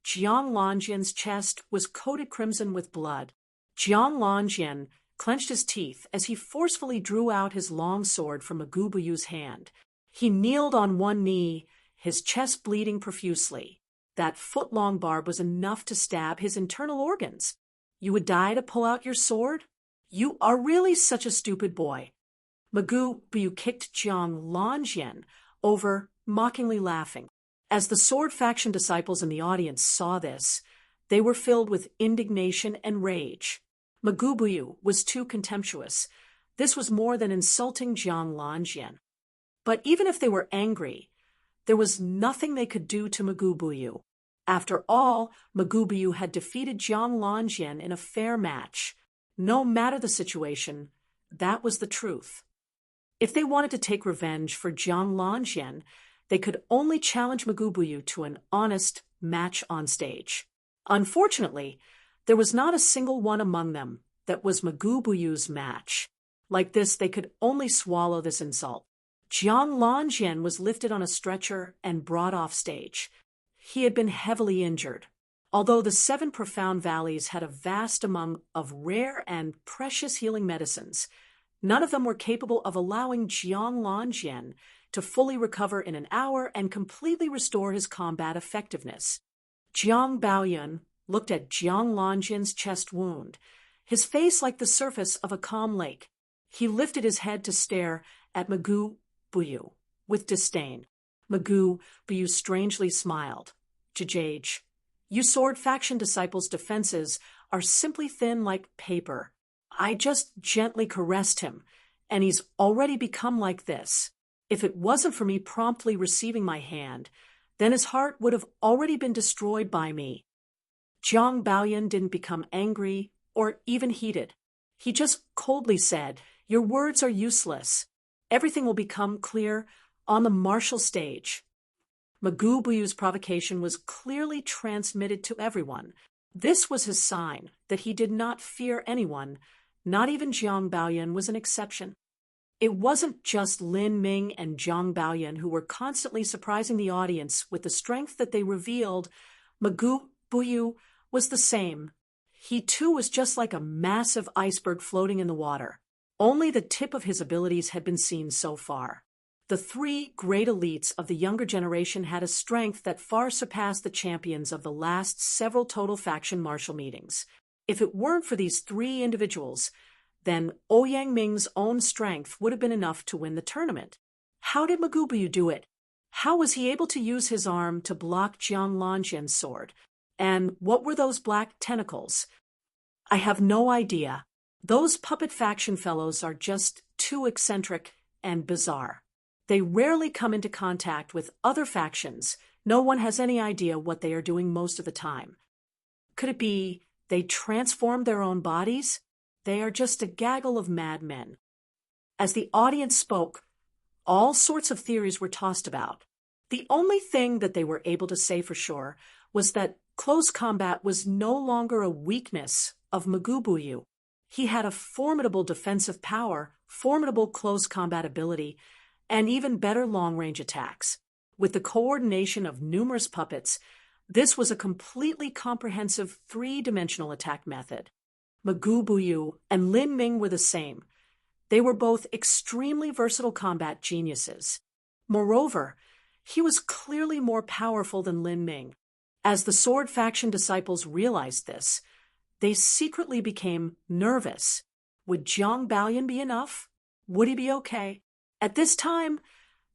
Jiang Lanjian's chest was coated crimson with blood. Jiang Lanjian clenched his teeth as he forcefully drew out his long sword from Magubuyu's hand. He kneeled on one knee, his chest bleeding profusely. That foot-long barb was enough to stab his internal organs. You would die to pull out your sword? You are really such a stupid boy. Magoo Buyu kicked Jiang Lanjian over, mockingly laughing. As the sword faction disciples in the audience saw this, they were filled with indignation and rage. Magoo Buyu was too contemptuous. This was more than insulting Jiang Lanjian. But even if they were angry, there was nothing they could do to Magoo Buyu. After all, Magoo Buyu had defeated Jiang Lanjian in a fair match. No matter the situation, that was the truth. If they wanted to take revenge for Jiang Lanjian, they could only challenge Magoo Buyu to an honest match on stage. Unfortunately, there was not a single one among them that was Magoo Buyu's match. Like this, they could only swallow this insult. Jiang Lanjian was lifted on a stretcher and brought off stage. He had been heavily injured. Although the 7 profound valleys had a vast amount of rare and precious healing medicines, none of them were capable of allowing Jiang Lanjian to fully recover in an hour and completely restore his combat effectiveness. Jiang Baoyun looked at Jiang Lanjian's chest wound, his face like the surface of a calm lake. He lifted his head to stare at Magoo Buyu with disdain. Magoo Buyu strangely smiled. Jajage, you sword faction disciples' defenses are simply thin like paper. I just gently caressed him, and he's already become like this. If it wasn't for me promptly receiving my hand, then his heart would have already been destroyed by me. Jiang Baoyun didn't become angry or even heated. He just coldly said, "Your words are useless. Everything will become clear on the martial stage." Magoo Buyu's provocation was clearly transmitted to everyone. This was his sign that he did not fear anyone. Not even Jiang Baoyun was an exception. It wasn't just Lin Ming and Jiang Baoyun who were constantly surprising the audience with the strength that they revealed. Magoo Buyu was the same. He too was just like a massive iceberg floating in the water. Only the tip of his abilities had been seen so far. The 3 great elites of the younger generation had a strength that far surpassed the champions of the last several total faction martial meetings. If it weren't for these 3 individuals, then Ouyang Ming's own strength would have been enough to win the tournament. How did Magoo Buyu do it? How was he able to use his arm to block Jiang Lanjian's sword? And what were those black tentacles? I have no idea. Those puppet faction fellows are just too eccentric and bizarre. They rarely come into contact with other factions. No one has any idea what they are doing most of the time. Could it be they transformed their own bodies? They are just a gaggle of madmen. As the audience spoke, all sorts of theories were tossed about. The only thing that they were able to say for sure was that close combat was no longer a weakness of Magoo Buyu. He had a formidable defensive power, formidable close combat ability, and even better long-range attacks. With the coordination of numerous puppets, this was a completely comprehensive 3-dimensional attack method. Magoo Buyu and Lin Ming were the same. They were both extremely versatile combat geniuses. Moreover, he was clearly more powerful than Lin Ming. As the sword faction disciples realized this, they secretly became nervous. Would Jiang Baoyun be enough? Would he be okay? At this time,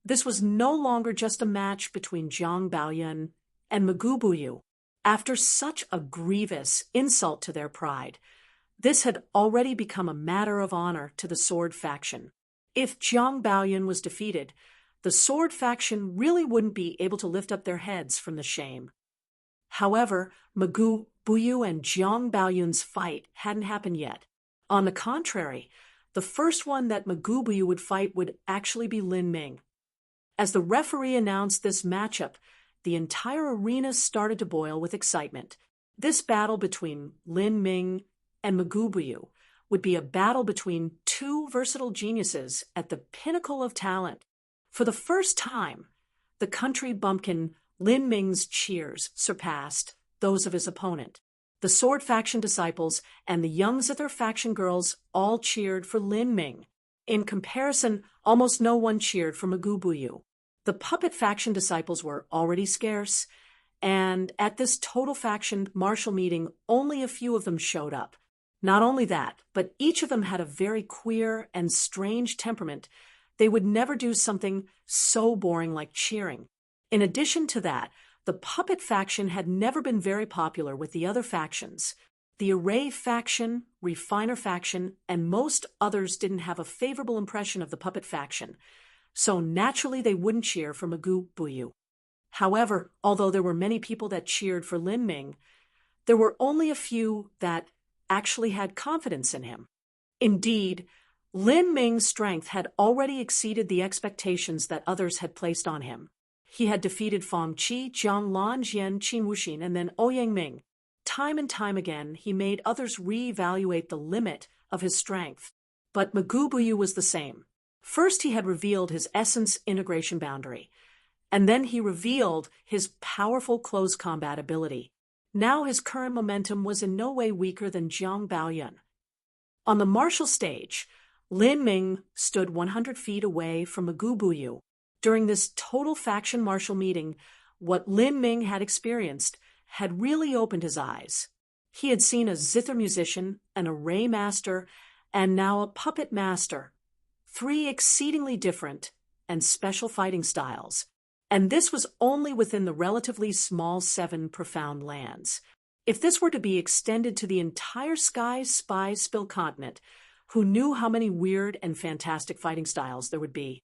this was no longer just a match between Jiang Baoyun and Magoo Buyu. After such a grievous insult to their pride, this had already become a matter of honor to the sword faction. If Jiang Baoyun was defeated, the sword faction really wouldn't be able to lift up their heads from the shame. However, Magoo Buyu and Jiang Baoyun's fight hadn't happened yet. On the contrary, the first one that Magoo Buyu would fight would actually be Lin Ming. As the referee announced this matchup, the entire arena started to boil with excitement. This battle between Lin Ming and Magoo Buyu would be a battle between 2 versatile geniuses at the pinnacle of talent. For the first time, the country bumpkin Lin Ming's cheers surpassed those of his opponent. The sword faction disciples and the young zither faction girls all cheered for Lin Ming. In comparison, almost no one cheered for Magoo Buyu. The puppet faction disciples were already scarce, and at this total faction martial meeting, only a few of them showed up. Not only that, but each of them had a very queer and strange temperament. They would never do something so boring like cheering. In addition to that, the puppet faction had never been very popular with the other factions. The array faction, refiner faction, and most others didn't have a favorable impression of the puppet faction, so naturally they wouldn't cheer for Magoo Buyu. However, although there were many people that cheered for Lin Ming, there were only a few that actually had confidence in him. Indeed, Lin Ming's strength had already exceeded the expectations that others had placed on him. He had defeated Fong Qi, Jiang Lanjian, Qin Wuxin, and then Ouyang Ming. Time and time again, he made others reevaluate the limit of his strength. But Magoo Buyu was the same. First, he had revealed his essence integration boundary, and then he revealed his powerful close combat ability. Now his current momentum was in no way weaker than Jiang Baoyun. On the martial stage, Lin Ming stood 100 feet away from Magoo Buyu. During this total faction martial meeting, what Lin Ming had experienced had really opened his eyes. He had seen a zither musician, an array master, and now a puppet master. 3 exceedingly different and special fighting styles. And this was only within the relatively small 7 profound lands. If this were to be extended to the entire Sky Spy Spill continent, who knew how many weird and fantastic fighting styles there would be?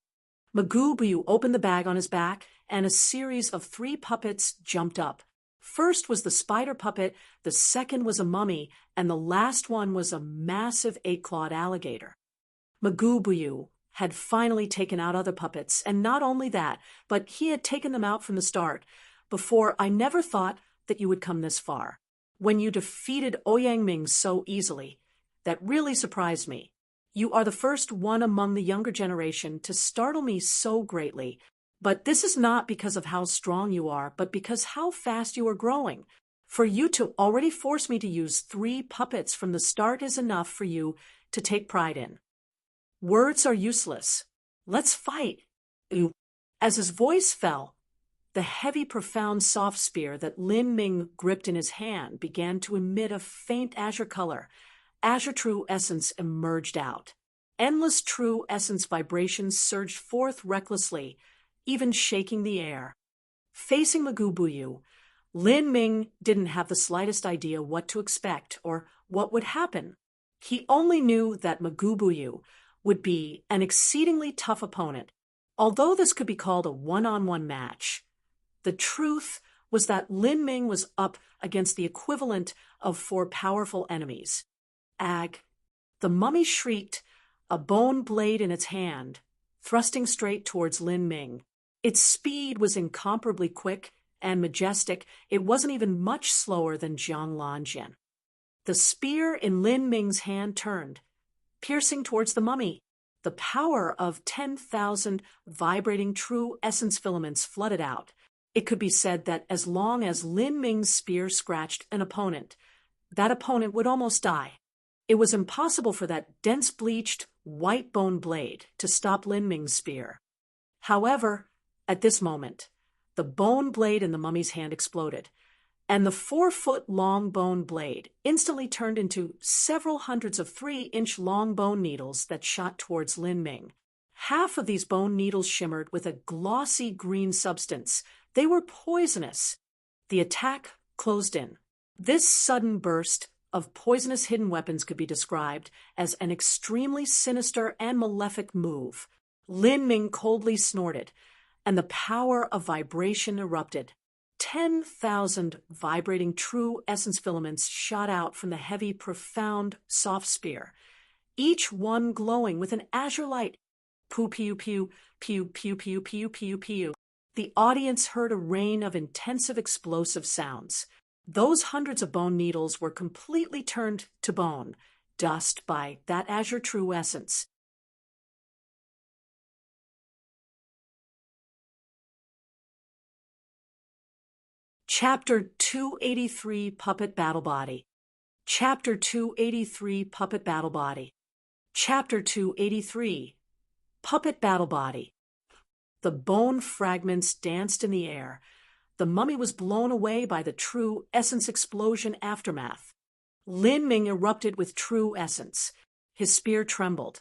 Magoo Buyu opened the bag on his back, and a series of 3 puppets jumped up. First was the spider puppet, the second was a mummy, and the last one was a massive 8-clawed alligator. Magoo Buyu had finally taken out other puppets, and not only that, but he had taken them out from the start. Before, I never thought that you would come this far. When you defeated Ouyang Ming so easily, that really surprised me. You are the first one among the younger generation to startle me so greatly. But this is not because of how strong you are, but because how fast you are growing. For you to already force me to use 3 puppets from the start is enough for you to take pride in. Words are useless. Let's fight. As his voice fell, the heavy, profound soft spear that Lin Ming gripped in his hand began to emit a faint azure color. Azure True Essence emerged out. Endless True Essence vibrations surged forth recklessly, even shaking the air. Facing Magoo Buyu, Lin Ming didn't have the slightest idea what to expect or what would happen. He only knew that Magoo Buyu would be an exceedingly tough opponent. Although this could be called a one-on-one match, the truth was that Lin Ming was up against the equivalent of 4 powerful enemies. Ag. The mummy shrieked, a bone blade in its hand, thrusting straight towards Lin Ming. Its speed was incomparably quick and majestic. It wasn't even much slower than Jiang Lanjian. The spear in Lin Ming's hand turned, piercing towards the mummy. The power of 10,000 vibrating true essence filaments flooded out. It could be said that as long as Lin Ming's spear scratched an opponent, that opponent would almost die. It was impossible for that dense bleached, white bone blade to stop Lin Ming's spear. However, at this moment, the bone blade in the mummy's hand exploded, and the 4-foot-long bone blade instantly turned into several hundreds of 3-inch long bone needles that shot towards Lin Ming. Half of these bone needles shimmered with a glossy green substance. They were poisonous. The attack closed in. This sudden burst of poisonous hidden weapons could be described as an extremely sinister and malefic move. Lin Ming coldly snorted, and the power of vibration erupted. 10,000 vibrating true essence filaments shot out from the heavy, profound, soft spear, each one glowing with an azure light. Pew, pew, pew, pew, pew, pew, pew, pew, pew. The audience heard a rain of intensive explosive sounds. Those hundreds of bone needles were completely turned to bone, dust by that azure true essence. Chapter 283 Puppet Battle Body. Chapter 283 Puppet Battle Body. Chapter 283 Puppet Battle Body. The bone fragments danced in the air. The mummy was blown away by the true essence explosion aftermath. Lin Ming erupted with true essence. His spear trembled,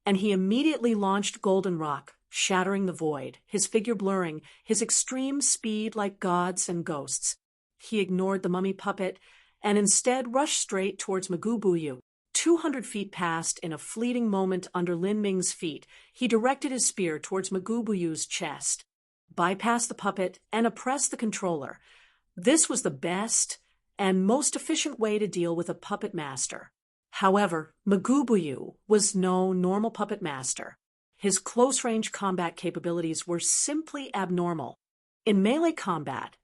and he immediately launched golden rock, shattering the void, his figure blurring, his extreme speed like gods and ghosts. He ignored the mummy puppet and instead rushed straight towards Magubuyu. 200 feet passed in a fleeting moment under Lin Ming's feet. He directed his spear towards Magubuyu's chest, bypassed the puppet, and oppressed the controller. This was the best and most efficient way to deal with a puppet master. However, Magubuyu was no normal puppet master. His close-range combat capabilities were simply abnormal. In melee combat,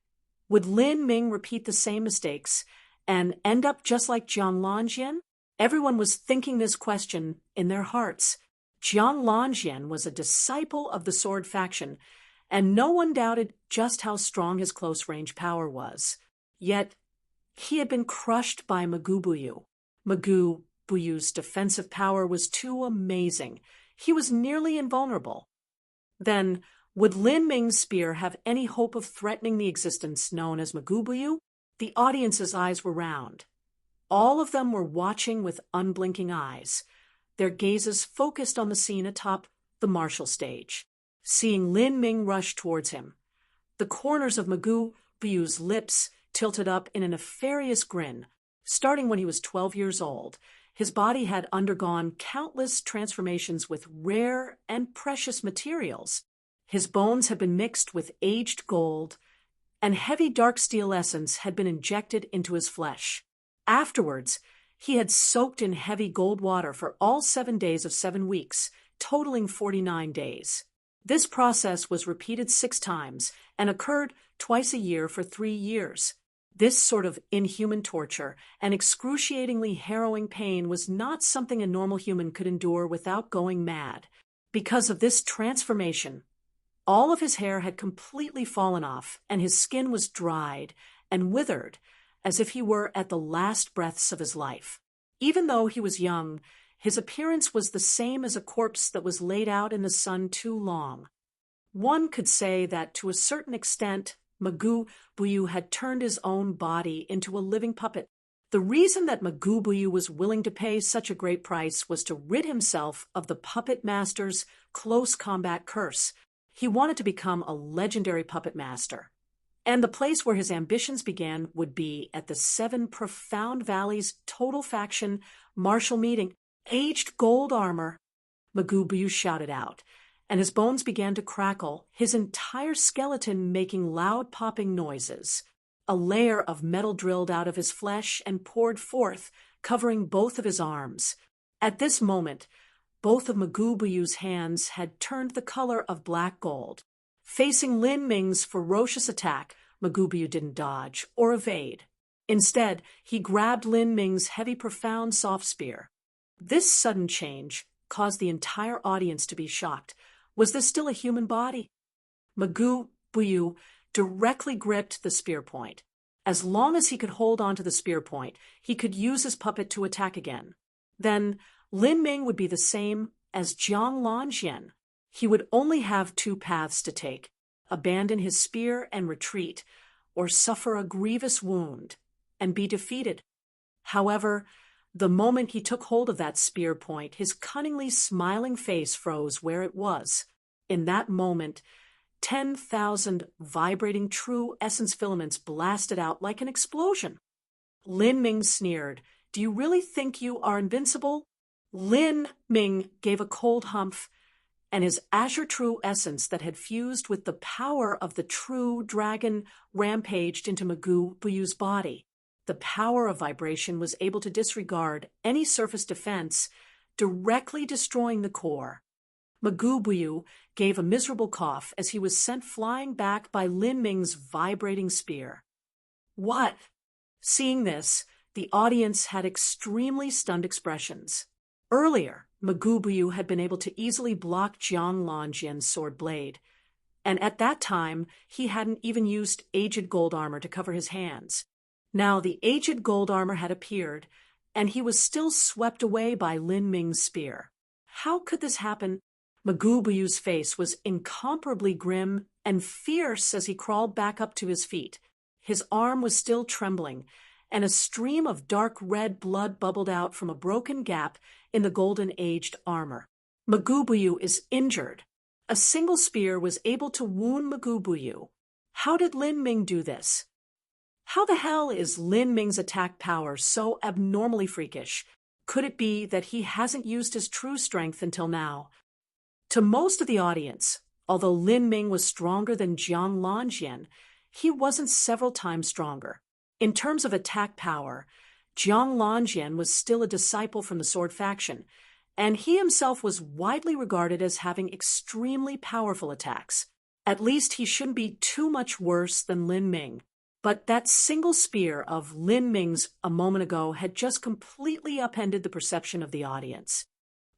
would Lin Ming repeat the same mistakes and end up just like Jiang Lanjian? Everyone was thinking this question in their hearts. Jiang Lanjian was a disciple of the sword faction, and no one doubted just how strong his close-range power was. Yet, he had been crushed by Magubuyu. Magubuyu's defensive power was too amazing. He was nearly invulnerable. Then, would Lin Ming's spear have any hope of threatening the existence known as Magubuyu? The audience's eyes were round. All of them were watching with unblinking eyes, their gazes focused on the scene atop the martial stage. Seeing Lin Ming rush towards him, the corners of Magubuyu's lips tilted up in a nefarious grin. Starting when he was 12 years old, his body had undergone countless transformations with rare and precious materials. His bones had been mixed with aged gold, and heavy dark steel essence had been injected into his flesh. Afterwards, he had soaked in heavy gold water for all 7 days of 7 weeks, totaling 49 days. This process was repeated 6 times and occurred twice a year for 3 years. This sort of inhuman torture and excruciatingly harrowing pain was not something a normal human could endure without going mad. Because of this transformation, all of his hair had completely fallen off, and his skin was dried and withered, as if he were at the last breaths of his life. Even though he was young, his appearance was the same as a corpse that was laid out in the sun too long. One could say that to a certain extent, Magubuyu had turned his own body into a living puppet. The reason that Magubuyu was willing to pay such a great price was to rid himself of the puppet master's close combat curse. He wanted to become a legendary puppet master. And the place where his ambitions began would be at the 7 Profound Valleys Total Faction Martial Meeting. Aged gold armor, Magubuyu shouted out, and his bones began to crackle, his entire skeleton making loud popping noises. A layer of metal drilled out of his flesh and poured forth, covering both of his arms. At this moment, both of Magubuyu's hands had turned the color of black gold. Facing Lin Ming's ferocious attack, Magubuyu didn't dodge or evade. Instead, he grabbed Lin Ming's heavy, profound, soft spear. This sudden change caused the entire audience to be shocked. Was this still a human body? Magubuyu directly gripped the spear point. As long as he could hold on to the spear point, he could use his puppet to attack again. Then, Lin Ming would be the same as Jiang Lanjian. He would only have 2 paths to take: abandon his spear and retreat, or suffer a grievous wound and be defeated. However, the moment he took hold of that spear point, his cunningly smiling face froze where it was. In that moment, 10,000 vibrating true essence filaments blasted out like an explosion. Lin Ming sneered, "Do you really think you are invincible?" Lin Ming gave a cold humph, and his azure true essence that had fused with the power of the true dragon rampaged into Magubuyu's body. The power of vibration was able to disregard any surface defense, directly destroying the core. Magubuyu gave a miserable cough as he was sent flying back by Lin Ming's vibrating spear. What? Seeing this, the audience had extremely stunned expressions. Earlier, Magubuyu had been able to easily block Jiang Lanjian's sword blade, and at that time he hadn't even used aged gold armor to cover his hands. Now the aged gold armor had appeared, and he was still swept away by Lin Ming's spear. How could this happen? Magubuyu's face was incomparably grim and fierce as he crawled back up to his feet. His arm was still trembling, and a stream of dark red blood bubbled out from a broken gap in the golden-aged armor. Magubuyu is injured. A single spear was able to wound Magubuyu. How did Lin Ming do this? How the hell is Lin Ming's attack power so abnormally freakish? Could it be that he hasn't used his true strength until now? To most of the audience, although Lin Ming was stronger than Jiang Lanjian, he wasn't several times stronger. In terms of attack power, Jiang Lanjian was still a disciple from the sword faction, and he himself was widely regarded as having extremely powerful attacks. At least he shouldn't be too much worse than Lin Ming. But that single spear of Lin Ming's a moment ago had just completely upended the perception of the audience.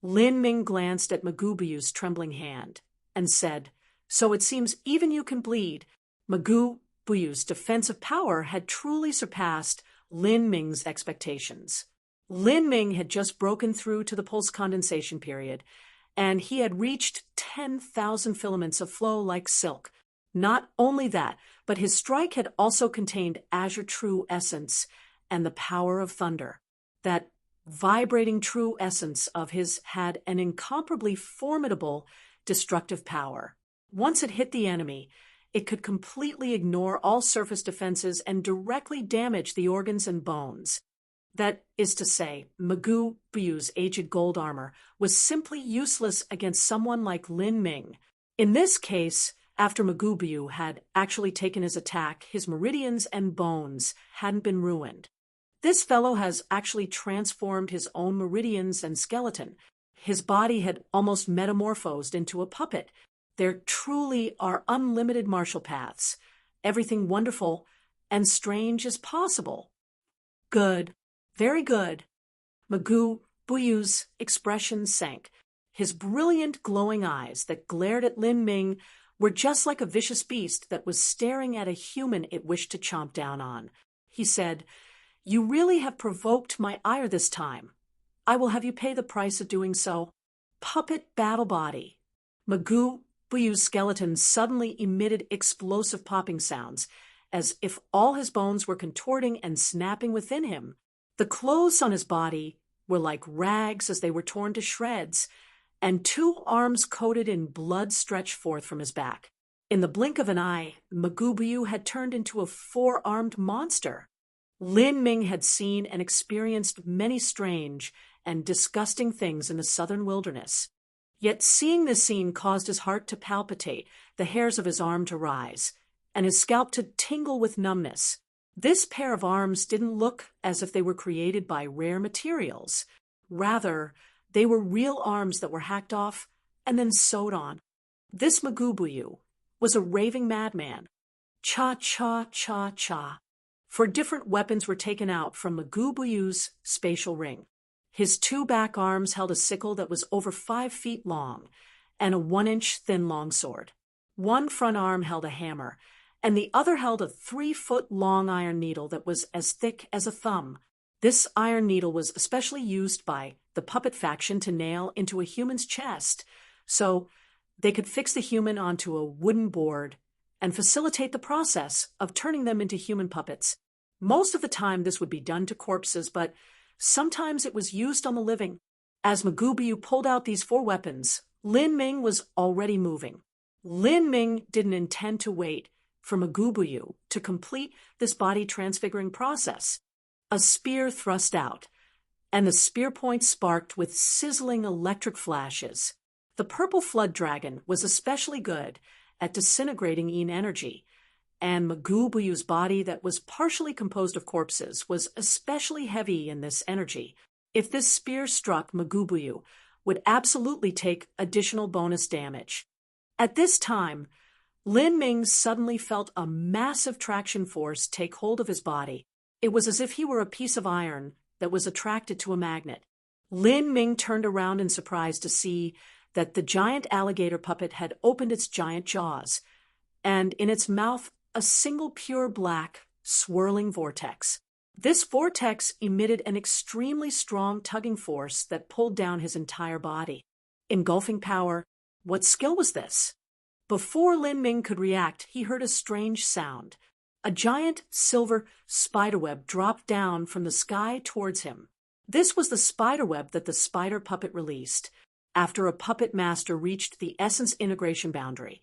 Lin Ming glanced at Magubuyu's trembling hand and said, "So it seems even you can bleed." Magubuyu's defensive power had truly surpassed Lin Ming's expectations. Lin Ming had just broken through to the pulse condensation period, and he had reached 10,000 filaments of flow like silk. Not only that, but his strike had also contained azure true essence and the power of thunder. That vibrating true essence of his had an incomparably formidable destructive power. Once it hit the enemy, it could completely ignore all surface defenses and directly damage the organs and bones. That is to say, Magubuyu's aged gold armor was simply useless against someone like Lin Ming. In this case, after Magubuyu had actually taken his attack, his meridians and bones hadn't been ruined. This fellow has actually transformed his own meridians and skeleton. His body had almost metamorphosed into a puppet. There truly are unlimited martial paths. Everything wonderful and strange is possible. Good. Very good. Magubuyu's expression sank. His brilliant, glowing eyes that glared at Lin Ming were just like a vicious beast that was staring at a human it wished to chomp down on. He said, "You really have provoked my ire this time. I will have you pay the price of doing so." Puppet battle body. Magubuyu's skeleton suddenly emitted explosive popping sounds, as if all his bones were contorting and snapping within him. The clothes on his body were like rags as they were torn to shreds, and 2 arms coated in blood stretched forth from his back. In the blink of an eye, Magubuyu had turned into a 4-armed monster. Lin Ming had seen and experienced many strange and disgusting things in the southern wilderness. Yet seeing this scene caused his heart to palpitate, the hairs of his arm to rise, and his scalp to tingle with numbness. This pair of arms didn't look as if they were created by rare materials. Rather, they were real arms that were hacked off and then sewed on. This Magubuyu was a raving madman. Cha-cha-cha-cha. For different weapons were taken out from Magubuyu's spatial ring. His 2 back arms held a sickle that was over 5 feet long and a 1-inch thin longsword. One front arm held a hammer, and the other held a 3-foot-long iron needle that was as thick as a thumb. This iron needle was especially used by the puppet faction to nail into a human's chest, so they could fix the human onto a wooden board and facilitate the process of turning them into human puppets. Most of the time this would be done to corpses, but sometimes it was used on the living. As Magubuyu pulled out these 4 weapons, Lin Ming was already moving. Lin Ming didn't intend to wait for Magubuyu to complete this body transfiguring process. A spear thrust out, and the spear point sparked with sizzling electric flashes. The purple flood dragon was especially good at disintegrating in energy, and Magubuyu's body that was partially composed of corpses was especially heavy in this energy. If this spear struck, Magubuyu would absolutely take additional bonus damage. At this time, Lin Ming suddenly felt a massive traction force take hold of his body. It was as if he were a piece of iron that was attracted to a magnet. Lin Ming turned around in surprise to see that the giant alligator puppet had opened its giant jaws, and in its mouth a single pure black, swirling vortex. This vortex emitted an extremely strong tugging force that pulled down his entire body. Engulfing power, What skill was this? Before Lin Ming could react, he heard a strange sound. A giant silver spiderweb dropped down from the sky towards him. This was the spiderweb that the spider puppet released after a puppet master reached the essence integration boundary.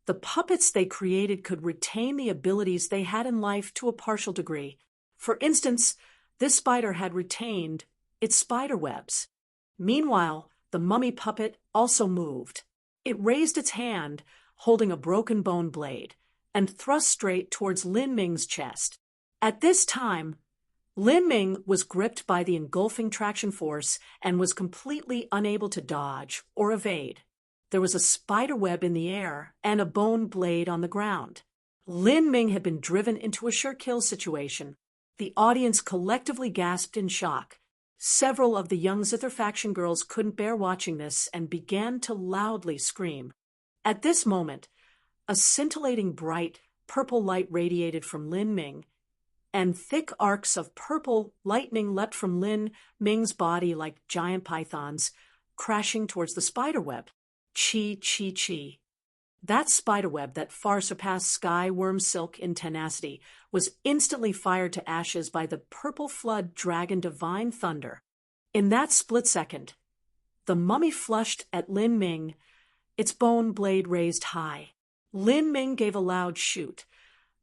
The puppets they created could retain the abilities they had in life to a partial degree. For instance, this spider had retained its spider webs. Meanwhile, the mummy puppet also moved. It raised its hand, holding a broken bone blade, and thrust straight towards Lin Ming's chest. At this time, Lin Ming was gripped by the engulfing traction force and was completely unable to dodge or evade. There was a spider web in the air and a bone blade on the ground. Lin Ming had been driven into a sure-kill situation. The audience collectively gasped in shock. Several of the young Zither faction girls couldn't bear watching this and began to loudly scream. At this moment, a scintillating bright purple light radiated from Lin Ming, and thick arcs of purple lightning leapt from Lin Ming's body like giant pythons, crashing towards the spiderweb. Chi, chi, chi. That spiderweb that far surpassed sky worm silk in tenacity was instantly fired to ashes by the purple flood dragon divine thunder. In that split second, the mummy flushed at Lin Ming, its bone blade raised high. Lin Ming gave a loud shoot.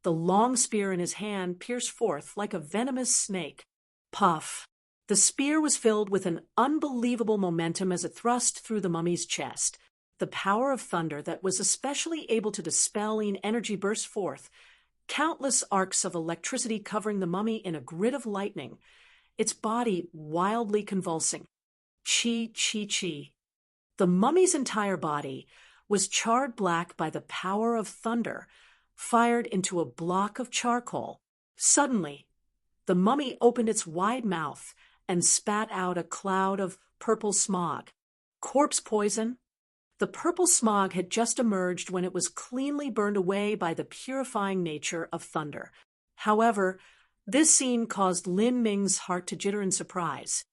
The long spear in his hand pierced forth like a venomous snake. Puff! The spear was filled with an unbelievable momentum as it thrust through the mummy's chest. The power of thunder that was especially able to dispel energy burst forth, countless arcs of electricity covering the mummy in a grid of lightning, its body wildly convulsing. Chi, chi, chi. The mummy's entire body was charred black by the power of thunder, fired into a block of charcoal. Suddenly, the mummy opened its wide mouth and spat out a cloud of purple smog. Corpse poison? The purple smog had just emerged when it was cleanly burned away by the purifying nature of thunder. However, this scene caused Lin Ming's heart to jitter in surprise.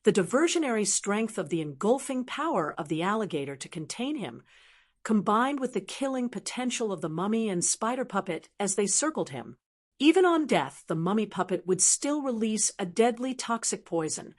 The diversionary strength of the engulfing power of the alligator to contain him, combined with the killing potential of the mummy and spider puppet as they circled him. Even on death, the mummy puppet would still release a deadly toxic poison.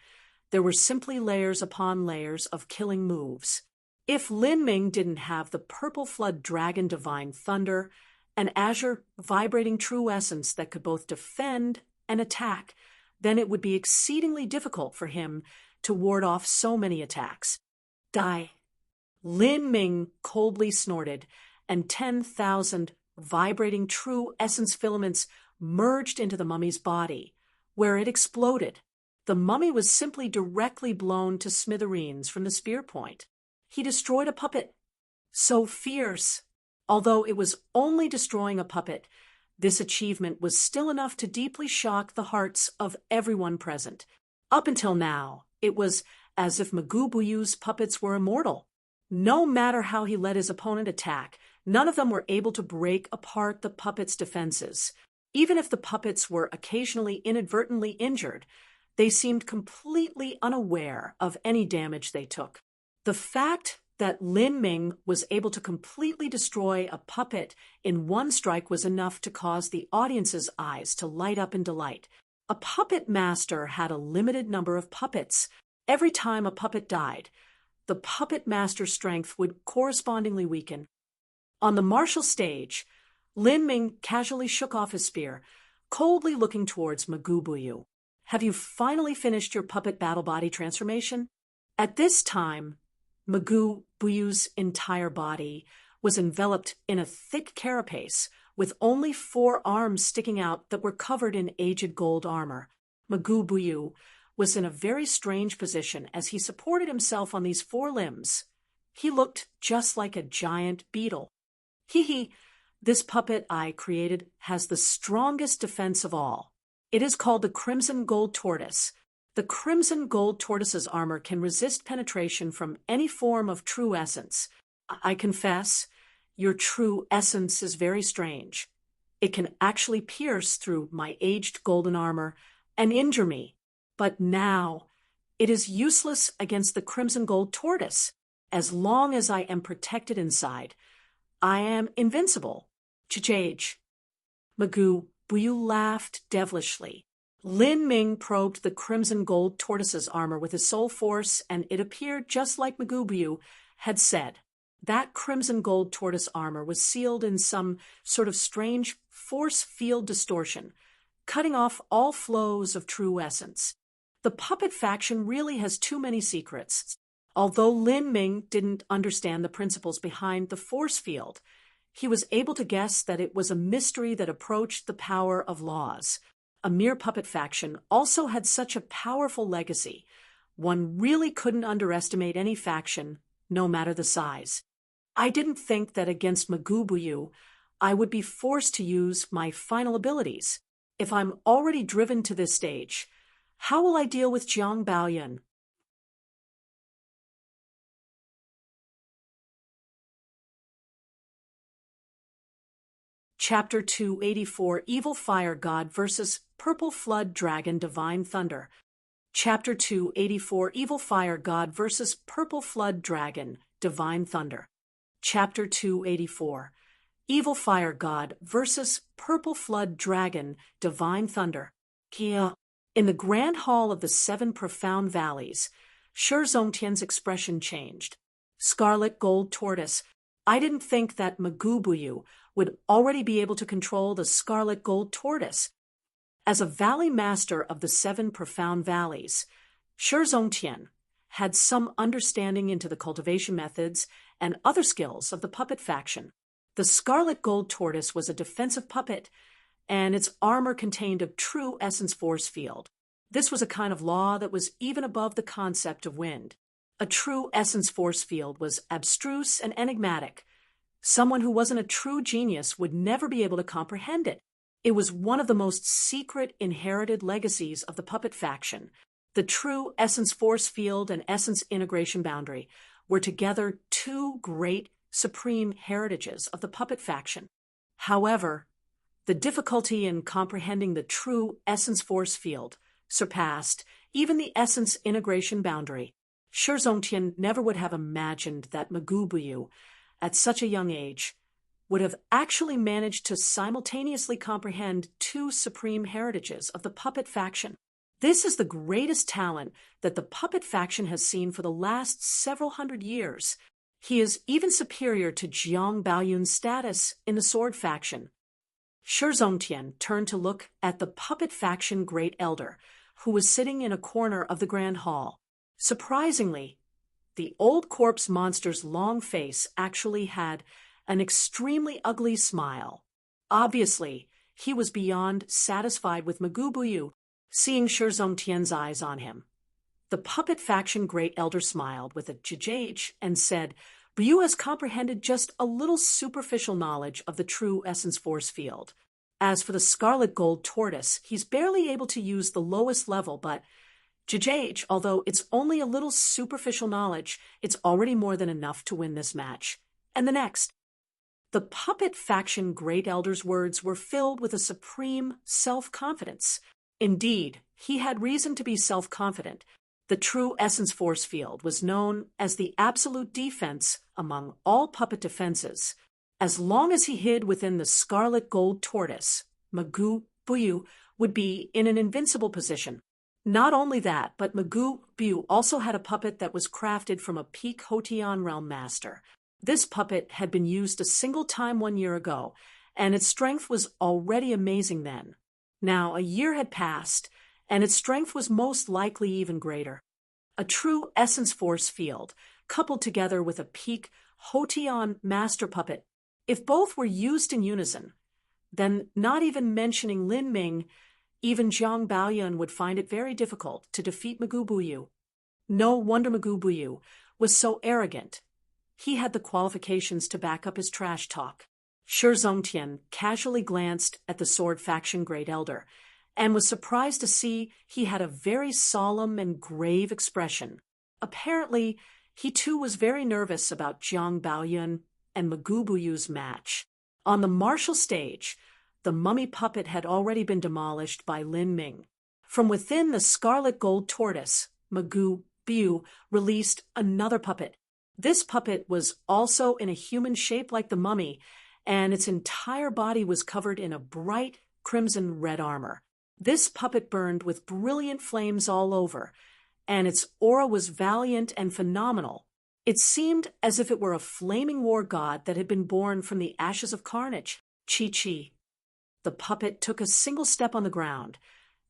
There were simply layers upon layers of killing moves. If Lin Ming didn't have the purple flood dragon divine thunder, an azure vibrating true essence that could both defend and attack, then it would be exceedingly difficult for him to ward off so many attacks. Die! Lin Ming coldly snorted, and 10,000 vibrating true essence filaments merged into the mummy's body, where it exploded. The mummy was simply directly blown to smithereens from the spear point. He destroyed a puppet. So fierce. Although it was only destroying a puppet, this achievement was still enough to deeply shock the hearts of everyone present. Up until now, it was as if Magoo Buyu's puppets were immortal. No matter how he let his opponent attack, none of them were able to break apart the puppet's defenses. Even if the puppets were occasionally inadvertently injured, they seemed completely unaware of any damage they took. The fact that Lin Ming was able to completely destroy a puppet in one strike was enough to cause the audience's eyes to light up in delight. A puppet master had a limited number of puppets. Every time a puppet died, the puppet master's strength would correspondingly weaken. On the martial stage, Lin Ming casually shook off his spear, coldly looking towards Magoo Buyu. Have you finally finished your puppet battle body transformation? At this time, Magoo Buyu's entire body was enveloped in a thick carapace with only 4 arms sticking out that were covered in aged gold armor. Magoo Buyu was in a very strange position as he supported himself on these 4 limbs. He looked just like a giant beetle. Hee, this puppet I created has the strongest defense of all. It is called the Crimson Gold Tortoise. The Crimson Gold Tortoise's armor can resist penetration from any form of true essence. I confess, your true essence is very strange. It can actually pierce through my aged golden armor and injure me. But now, it is useless against the Crimson Gold Tortoise. As long as I am protected inside, I am invincible. Ch-ch. Magoo Buyu laughed devilishly. Lin Ming probed the crimson gold tortoise's armor with his soul force, and it appeared just like Magoo Buyu had said. That crimson gold tortoise armor was sealed in some sort of strange force field distortion, cutting off all flows of true essence. The puppet faction really has too many secrets. Although Lin Ming didn't understand the principles behind the force field, he was able to guess that it was a mystery that approached the power of laws. A mere puppet faction also had such a powerful legacy. One really couldn't underestimate any faction, no matter the size. I didn't think that against Magoo Buyu, I would be forced to use my final abilities. If I'm already driven to this stage, how will I deal with Jiang Baoyun? Chapter 284, Evil Fire God vs. Purple Flood Dragon Divine Thunder. Chapter 284, Evil Fire God vs. Purple Flood Dragon Divine Thunder. Chapter 284, Evil Fire God vs. Purple Flood Dragon Divine Thunder. Kia. In the grand hall of the seven profound valleys, Shi Zongtian's expression changed. Scarlet Gold Tortoise. I didn't think that Magoo Buyu would already be able to control the Scarlet Gold Tortoise. As a valley master of the seven profound valleys, Shi Zongtian had some understanding into the cultivation methods and other skills of the puppet faction. The Scarlet Gold Tortoise was a defensive puppet, and its armor contained a true essence force field. This was a kind of law that was even above the concept of wind. A true essence force field was abstruse and enigmatic. Someone who wasn't a true genius would never be able to comprehend it. It was one of the most secret inherited legacies of the puppet faction. The true essence force field and essence integration boundary were together two great supreme heritages of the puppet faction. However, the difficulty in comprehending the true essence force field surpassed even the essence integration boundary. Shi Zongtian never would have imagined that Magoo Buyu, at such a young age, would have actually managed to simultaneously comprehend two supreme heritages of the puppet faction. This is the greatest talent that the puppet faction has seen for the last several hundred years. He is even superior to Jiang Baoyun's status in the sword faction. Shi Zongtian turned to look at the puppet faction great elder, who was sitting in a corner of the grand hall. Surprisingly, the old corpse monster's long face actually had an extremely ugly smile. Obviously, he was beyond satisfied with Magoo Buyu, seeing Shi Zongtian's eyes on him. The puppet faction great elder smiled with a jjh and said, Buyu has comprehended just a little superficial knowledge of the true essence force field. As for the Scarlet Gold Tortoise, he's barely able to use the lowest level, but jjh, although it's only a little superficial knowledge, it's already more than enough to win this match. And the next. The puppet faction great elder's words were filled with a supreme self-confidence. Indeed, he had reason to be self-confident. The true essence force field was known as the absolute defense among all puppet defenses. As long as he hid within the Scarlet Gold Tortoise, Magoo Buyu would be in an invincible position. Not only that, but Magoo Buyu also had a puppet that was crafted from a peak Hotian realm master. This puppet had been used a single time 1 year ago, and its strength was already amazing then. Now, a year had passed, and its strength was most likely even greater. A true essence force field, coupled together with a peak Hotian master puppet. If both were used in unison, then not even mentioning Lin Ming, even Jiang Baoyun would find it very difficult to defeat Magoo Buyu. No wonder Magoo Buyu was so arrogant. He had the qualifications to back up his trash talk. Shi Zongtian casually glanced at the sword faction great elder and was surprised to see he had a very solemn and grave expression. Apparently, he too was very nervous about Jiang Baoyun and Magoo Buyu's match. On the martial stage, the mummy puppet had already been demolished by Lin Ming. From within the Scarlet Gold Tortoise, Magoo Buyu released another puppet. This puppet was also in a human shape like the mummy, and its entire body was covered in a bright crimson red armor. This puppet burned with brilliant flames all over, and its aura was valiant and phenomenal. It seemed as if it were a flaming war god that had been born from the ashes of carnage. Chi-chi. The puppet took a single step on the ground,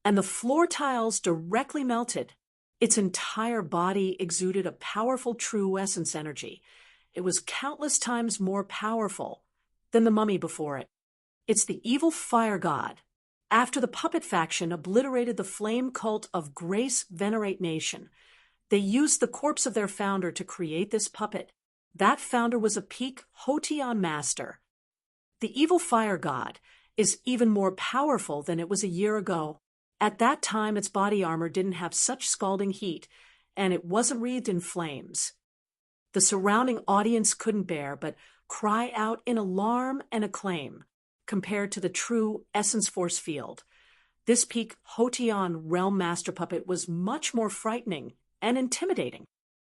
and the floor tiles directly melted. Its entire body exuded a powerful true essence energy. It was countless times more powerful than the mummy before it. It's the evil fire god. After the puppet faction obliterated the flame cult of Grace Venerate Nation, they used the corpse of their founder to create this puppet. That founder was a peak Hoteon master. The evil fire god is even more powerful than it was a year ago. At that time, its body armor didn't have such scalding heat, and it wasn't wreathed in flames. The surrounding audience couldn't bear but cry out in alarm and acclaim compared to the true essence force field. This peak Hoteon realm master puppet was much more frightening and intimidating.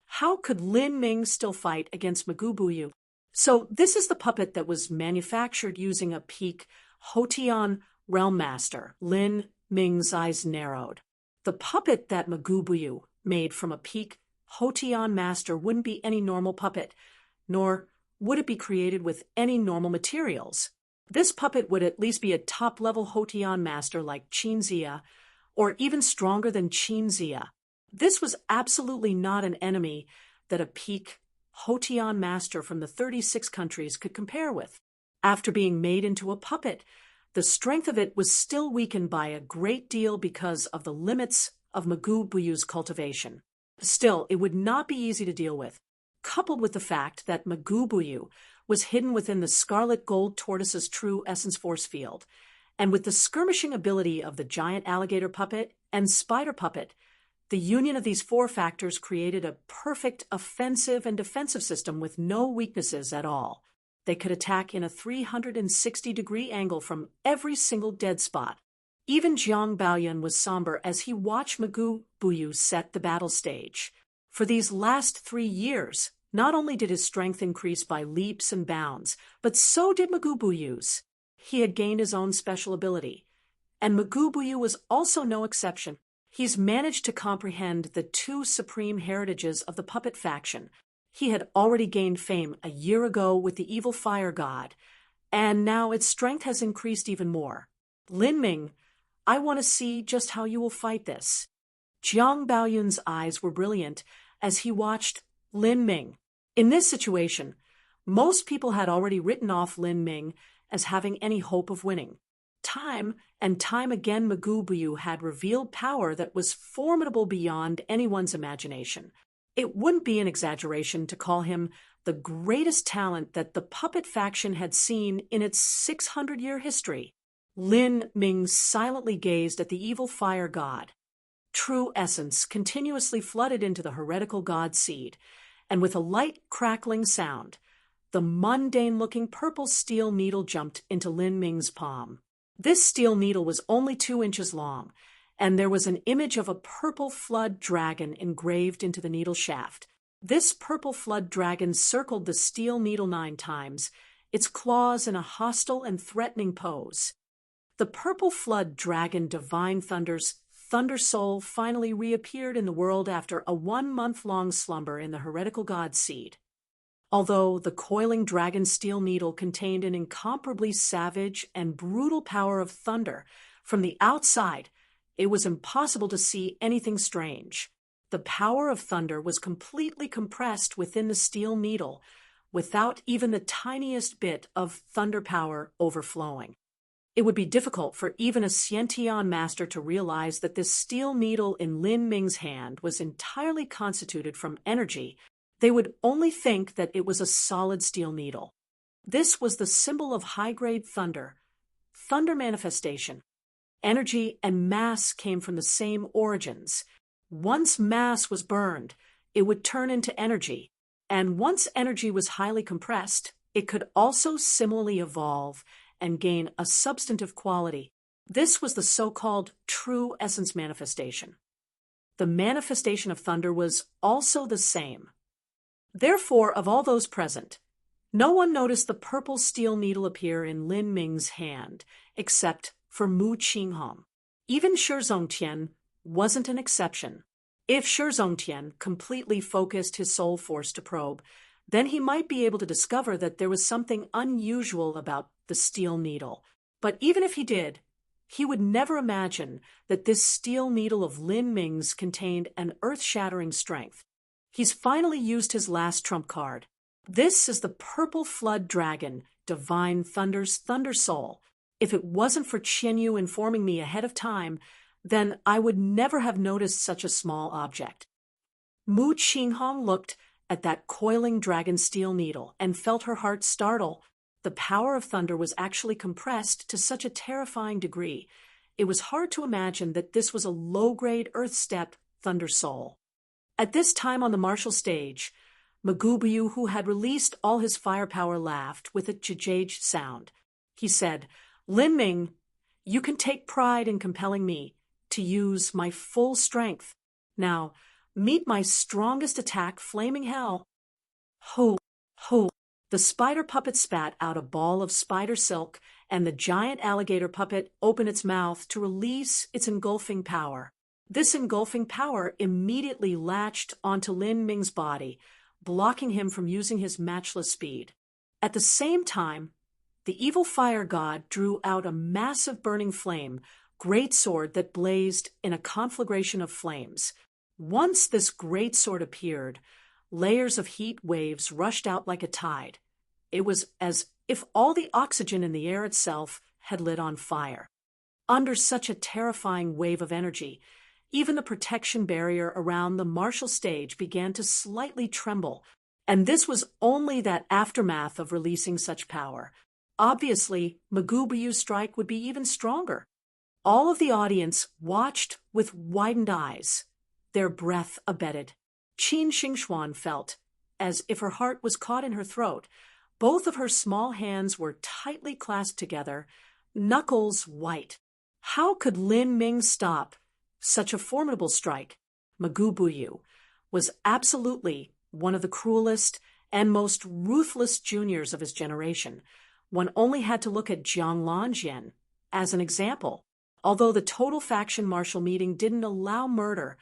How could Lin Ming still fight against Magubuyu? So this is the puppet that was manufactured using a peak Hoteon realm master. Lin Ming's eyes narrowed. The puppet that Magubuyu made from a peak Hoteon master wouldn't be any normal puppet, nor would it be created with any normal materials. This puppet would at least be a top-level Hoteon master like Qinzia, or even stronger than Qinzia. This was absolutely not an enemy that a peak Hoteon master from the 36 countries could compare with. After being made into a puppet, the strength of it was still weakened by a great deal because of the limits of Magubuyu's cultivation. Still, it would not be easy to deal with, coupled with the fact that Magubuyu was hidden within the scarlet gold tortoise's true essence force field, and with the skirmishing ability of the giant alligator puppet and spider puppet, the union of these four factors created a perfect offensive and defensive system with no weaknesses at all. They could attack in a 360-degree angle from every single dead spot. Even Jiang Baoyun was somber as he watched Magubuyu set the battle stage. For these last 3 years, not only did his strength increase by leaps and bounds, but so did Magubuyu's. He had gained his own special ability, and Magubuyu was also no exception. He's managed to comprehend the two supreme heritages of the puppet faction. He had already gained fame a year ago with the evil fire god, and now its strength has increased even more. Lin Ming, I want to see just how you will fight this. Jiang Baoyun's eyes were brilliant as he watched Lin Ming. In this situation, most people had already written off Lin Ming as having any hope of winning. Time and time again, Magubuyu had revealed power that was formidable beyond anyone's imagination. It wouldn't be an exaggeration to call him the greatest talent that the puppet faction had seen in its 600-year history. Lin Ming silently gazed at the evil fire god. True essence continuously flooded into the heretical god seed, and with a light crackling sound, the mundane-looking purple steel needle jumped into Lin Ming's palm. This steel needle was only 2 inches long, and there was an image of a purple flood dragon engraved into the needle shaft. This purple flood dragon circled the steel needle 9 times, its claws in a hostile and threatening pose. The purple flood dragon Divine Thunder's Thunder Soul finally reappeared in the world after a 1-month-long slumber in the heretical god seed. Although the coiling dragon steel needle contained an incomparably savage and brutal power of thunder, from the outside, it was impossible to see anything strange. The power of thunder was completely compressed within the steel needle, without even the tiniest bit of thunder power overflowing. It would be difficult for even a Xiantian master to realize that this steel needle in Lin Ming's hand was entirely constituted from energy. They would only think that it was a solid steel needle. This was the symbol of high-grade thunder manifestation. Energy and mass came from the same origins. Once mass was burned, it would turn into energy, and once energy was highly compressed, it could also similarly evolve and gain a substantive quality. This was the so-called true essence manifestation. The manifestation of thunder was also the same. Therefore, of all those present, no one noticed the purple steel needle appear in Lin Ming's hand, except for Mu Qinghong. Even Shi Zongtian wasn't an exception. If Shi Zongtian completely focused his soul force to probe, then he might be able to discover that there was something unusual about the steel needle. But even if he did, he would never imagine that this steel needle of Lin Ming's contained an earth-shattering strength. He's finally used his last trump card. This is the purple flood dragon, Divine Thunder's Thunder Soul. If it wasn't for Qianyu informing me ahead of time, then I would never have noticed such a small object. Mu Qinghong looked at that coiling dragon steel needle and felt her heart startle. The power of thunder was actually compressed to such a terrifying degree. It was hard to imagine that this was a low-grade earth-step thunder soul. At this time on the martial stage, Magubuyu, who had released all his firepower, laughed with a jjaj sound. He said, "Lin Ming, you can take pride in compelling me to use my full strength. Now, meet my strongest attack, Flaming Hell." Ho, ho. The spider puppet spat out a ball of spider silk, and the giant alligator puppet opened its mouth to release its engulfing power. This engulfing power immediately latched onto Lin Ming's body, blocking him from using his matchless speed. At the same time, the evil fire god drew out a massive burning flame, great sword that blazed in a conflagration of flames. Once this great sword appeared, layers of heat waves rushed out like a tide. It was as if all the oxygen in the air itself had lit on fire. Under such a terrifying wave of energy, even the protection barrier around the martial stage began to slightly tremble, and this was only that aftermath of releasing such power. Obviously, Magubuyu's strike would be even stronger. All of the audience watched with widened eyes, their breath abated. Qin Xingxuan felt as if her heart was caught in her throat. Both of her small hands were tightly clasped together, knuckles white. How could Lin Ming stop such a formidable strike? Magubuyu was absolutely one of the cruelest and most ruthless juniors of his generation. One only had to look at Jiang Lanjian as an example. Although the total faction martial meeting didn't allow murder,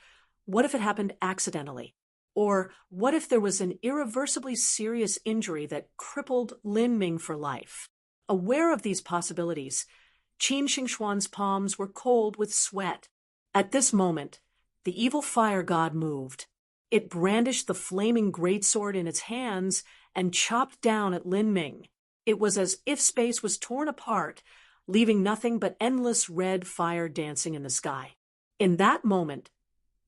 what if it happened accidentally? Or what if there was an irreversibly serious injury that crippled Lin Ming for life? Aware of these possibilities, Qin Xingxuan's palms were cold with sweat. At this moment, the evil fire god moved. It brandished the flaming greatsword in its hands and chopped down at Lin Ming. It was as if space was torn apart, leaving nothing but endless red fire dancing in the sky. In that moment,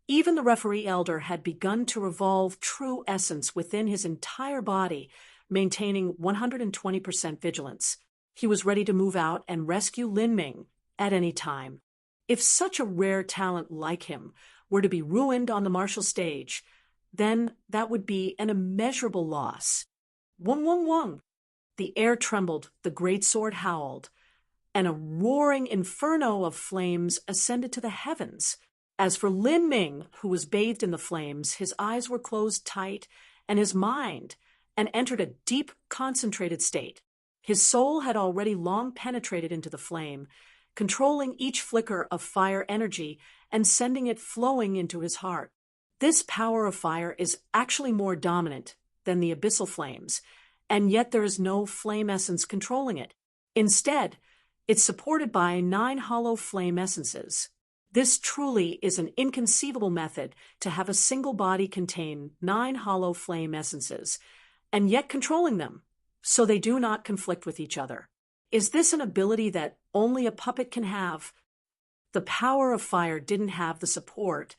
even the referee elder had begun to revolve true essence within his entire body, maintaining 120% vigilance. He was ready to move out and rescue Lin Ming at any time. If such a rare talent like him were to be ruined on the martial stage, then that would be an immeasurable loss. Wung, wung, wung. The air trembled, the great sword howled, and a roaring inferno of flames ascended to the heavens. As for Lin Ming, who was bathed in the flames, his eyes were closed tight, and his mind entered a deep, concentrated state. His soul had already long penetrated into the flame, controlling each flicker of fire energy and sending it flowing into his heart. This power of fire is actually more dominant than the abyssal flames, and yet there is no flame essence controlling it. Instead, it's supported by 9 hollow flame essences. This truly is an inconceivable method to have a single body contain 9 hollow flame essences, and yet controlling them, so they do not conflict with each other. Is this an ability that only a puppet can have? The power of fire didn't have the support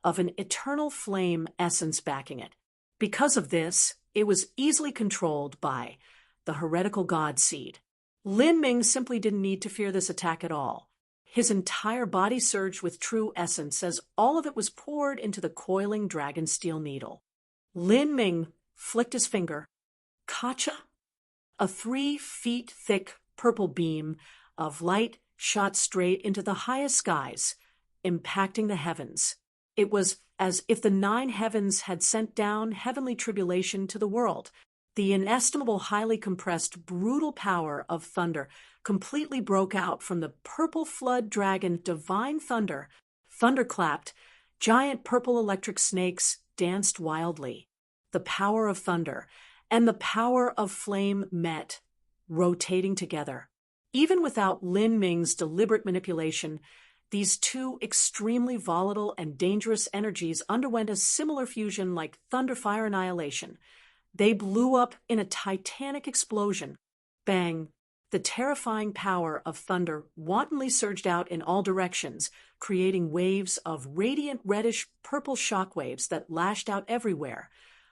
of an eternal flame essence backing it. Because of this, it was easily controlled by the heretical god seed. Lin Ming simply didn't need to fear this attack at all. His entire body surged with true essence as all of it was poured into the coiling dragon steel needle. Lin Ming flicked his finger. Kacha! A 3 feet thick purple beam of light shot straight into the highest skies, impacting the heavens. It was as if the 9 heavens had sent down heavenly tribulation to the world. The inestimable, highly compressed, brutal power of thunder completely broke out from the purple flood dragon divine thunder. Thunder clapped. Giant purple electric snakes danced wildly. The power of thunder and the power of flame met, rotating together. Even without Lin Ming's deliberate manipulation, these two extremely volatile and dangerous energies underwent a similar fusion like thunder-fire annihilation. They blew up in a titanic explosion. Bang! The terrifying power of thunder wantonly surged out in all directions, creating waves of radiant reddish-purple shockwaves that lashed out everywhere,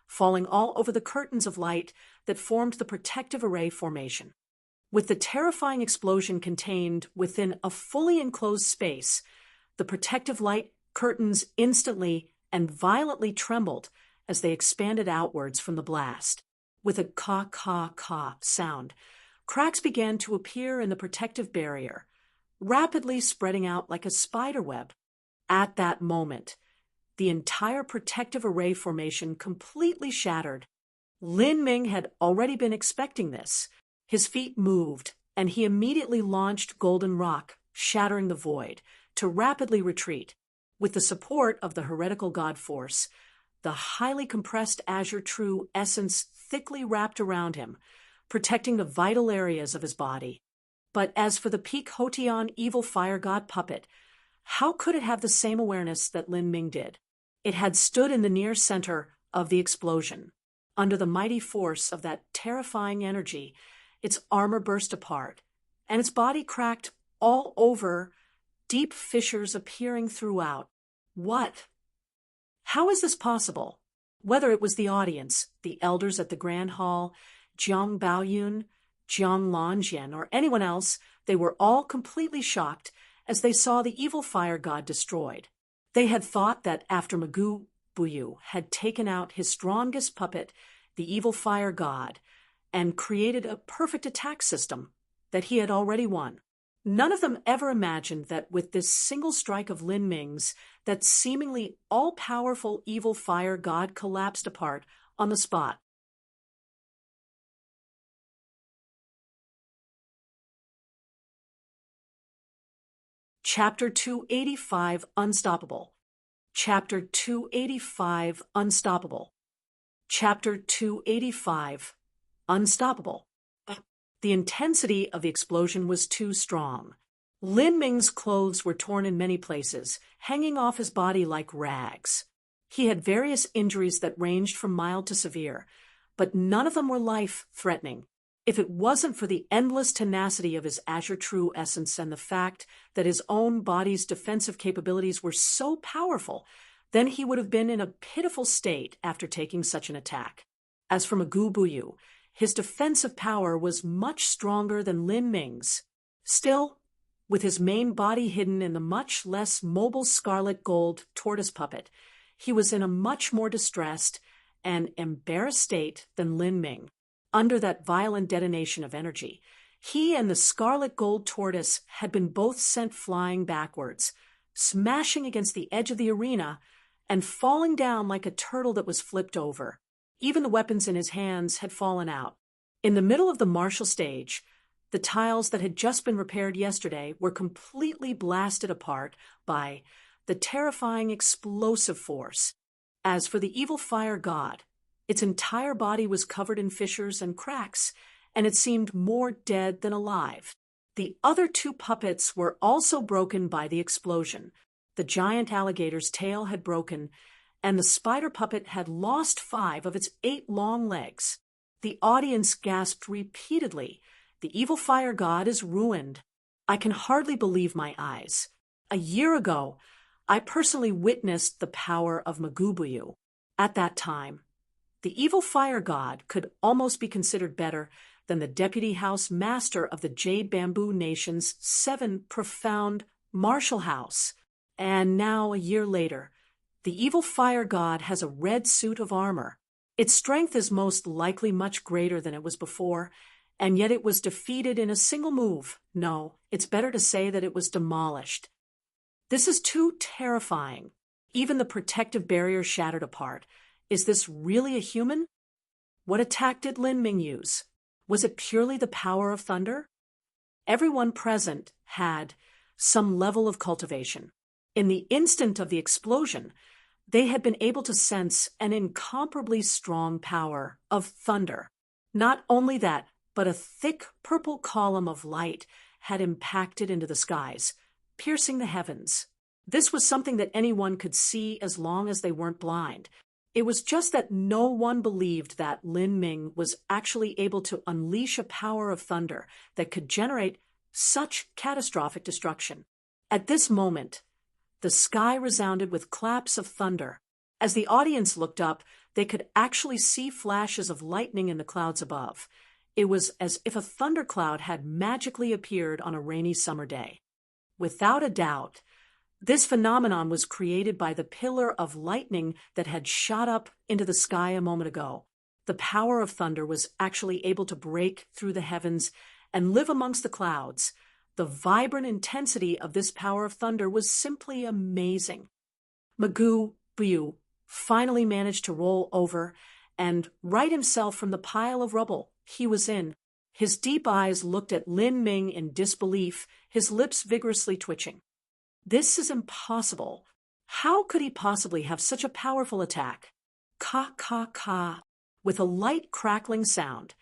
falling all over the curtains of light that formed the protective array formation. With the terrifying explosion contained within a fully enclosed space, the protective light curtains instantly and violently trembled as they expanded outwards from the blast. With a caw-caw-caw sound, cracks began to appear in the protective barrier, rapidly spreading out like a spider web. At that moment, the entire protective array formation completely shattered. Lin Ming had already been expecting this. His feet moved, and he immediately launched Golden Rock, shattering the void, to rapidly retreat. With the support of the heretical god force, the highly compressed Azure True essence thickly wrapped around him, protecting the vital areas of his body. But as for the peak Hotian evil fire god puppet, how could it have the same awareness that Lin Ming did? It had stood in the near center of the explosion. Under the mighty force of that terrifying energy, its armor burst apart, and its body cracked all over, deep fissures appearing throughout. What? How is this possible? Whether it was the audience, the elders at the Grand Hall, Jiang Baoyun, Jiang Lanjian, or anyone else, they were all completely shocked as they saw the evil fire god destroyed. They had thought that after Magoo Buyu had taken out his strongest puppet, the evil fire god, and created a perfect attack system, that he had already won. None of them ever imagined that with this single strike of Lin Ming's, that seemingly all-powerful evil fire god collapsed apart on the spot. Chapter 285, Unstoppable. Chapter 285, Unstoppable. Chapter 285, Unstoppable. The intensity of the explosion was too strong. Lin Ming's clothes were torn in many places, hanging off his body like rags. He had various injuries that ranged from mild to severe, but none of them were life-threatening. If it wasn't for the endless tenacity of his Azure True essence and the fact that his own body's defensive capabilities were so powerful, then he would have been in a pitiful state after taking such an attack. As for Magoo Buyu, his defensive power was much stronger than Lin Ming's. Still, with his main body hidden in the much less mobile scarlet gold tortoise puppet, he was in a much more distressed and embarrassed state than Lin Ming. Under that violent detonation of energy, he and the scarlet gold tortoise had been both sent flying backwards, smashing against the edge of the arena and falling down like a turtle that was flipped over. Even the weapons in his hands had fallen out. In the middle of the martial stage, the tiles that had just been repaired yesterday were completely blasted apart by the terrifying explosive force. As for the evil fire god, its entire body was covered in fissures and cracks, and it seemed more dead than alive. The other two puppets were also broken by the explosion. The giant alligator's tail had broken, and the spider puppet had lost 5 of its 8 long legs. The audience gasped repeatedly, "The evil fire god is ruined." I can hardly believe my eyes. A year ago, I personally witnessed the power of Magoo Buyu. At that time, the evil fire god could almost be considered better than the deputy house master of the Jade Bamboo Nation's 7 profound martial house. And now, a year later, the evil fire god has a red suit of armor. Its strength is most likely much greater than it was before, and yet it was defeated in a single move. No, it's better to say that it was demolished. This is too terrifying. Even the protective barrier shattered apart. Is this really a human? What attack did Lin Ming use? Was it purely the power of thunder? Everyone present had some level of cultivation. In the instant of the explosion, they had been able to sense an incomparably strong power of thunder. Not only that, but a thick purple column of light had impacted into the skies, piercing the heavens. This was something that anyone could see as long as they weren't blind. It was just that no one believed that Lin Ming was actually able to unleash a power of thunder that could generate such catastrophic destruction. At this moment, the sky resounded with claps of thunder. As the audience looked up, they could actually see flashes of lightning in the clouds above. It was as if a thundercloud had magically appeared on a rainy summer day. Without a doubt, this phenomenon was created by the pillar of lightning that had shot up into the sky a moment ago. The power of thunder was actually able to break through the heavens and live amongst the clouds. The vibrant intensity of this power of thunder was simply amazing. Magoo Buyu finally managed to roll over and right himself from the pile of rubble he was in. His deep eyes looked at Lin Ming in disbelief, his lips vigorously twitching. This is impossible. How could he possibly have such a powerful attack? Ka ka ka. With a light crackling sound,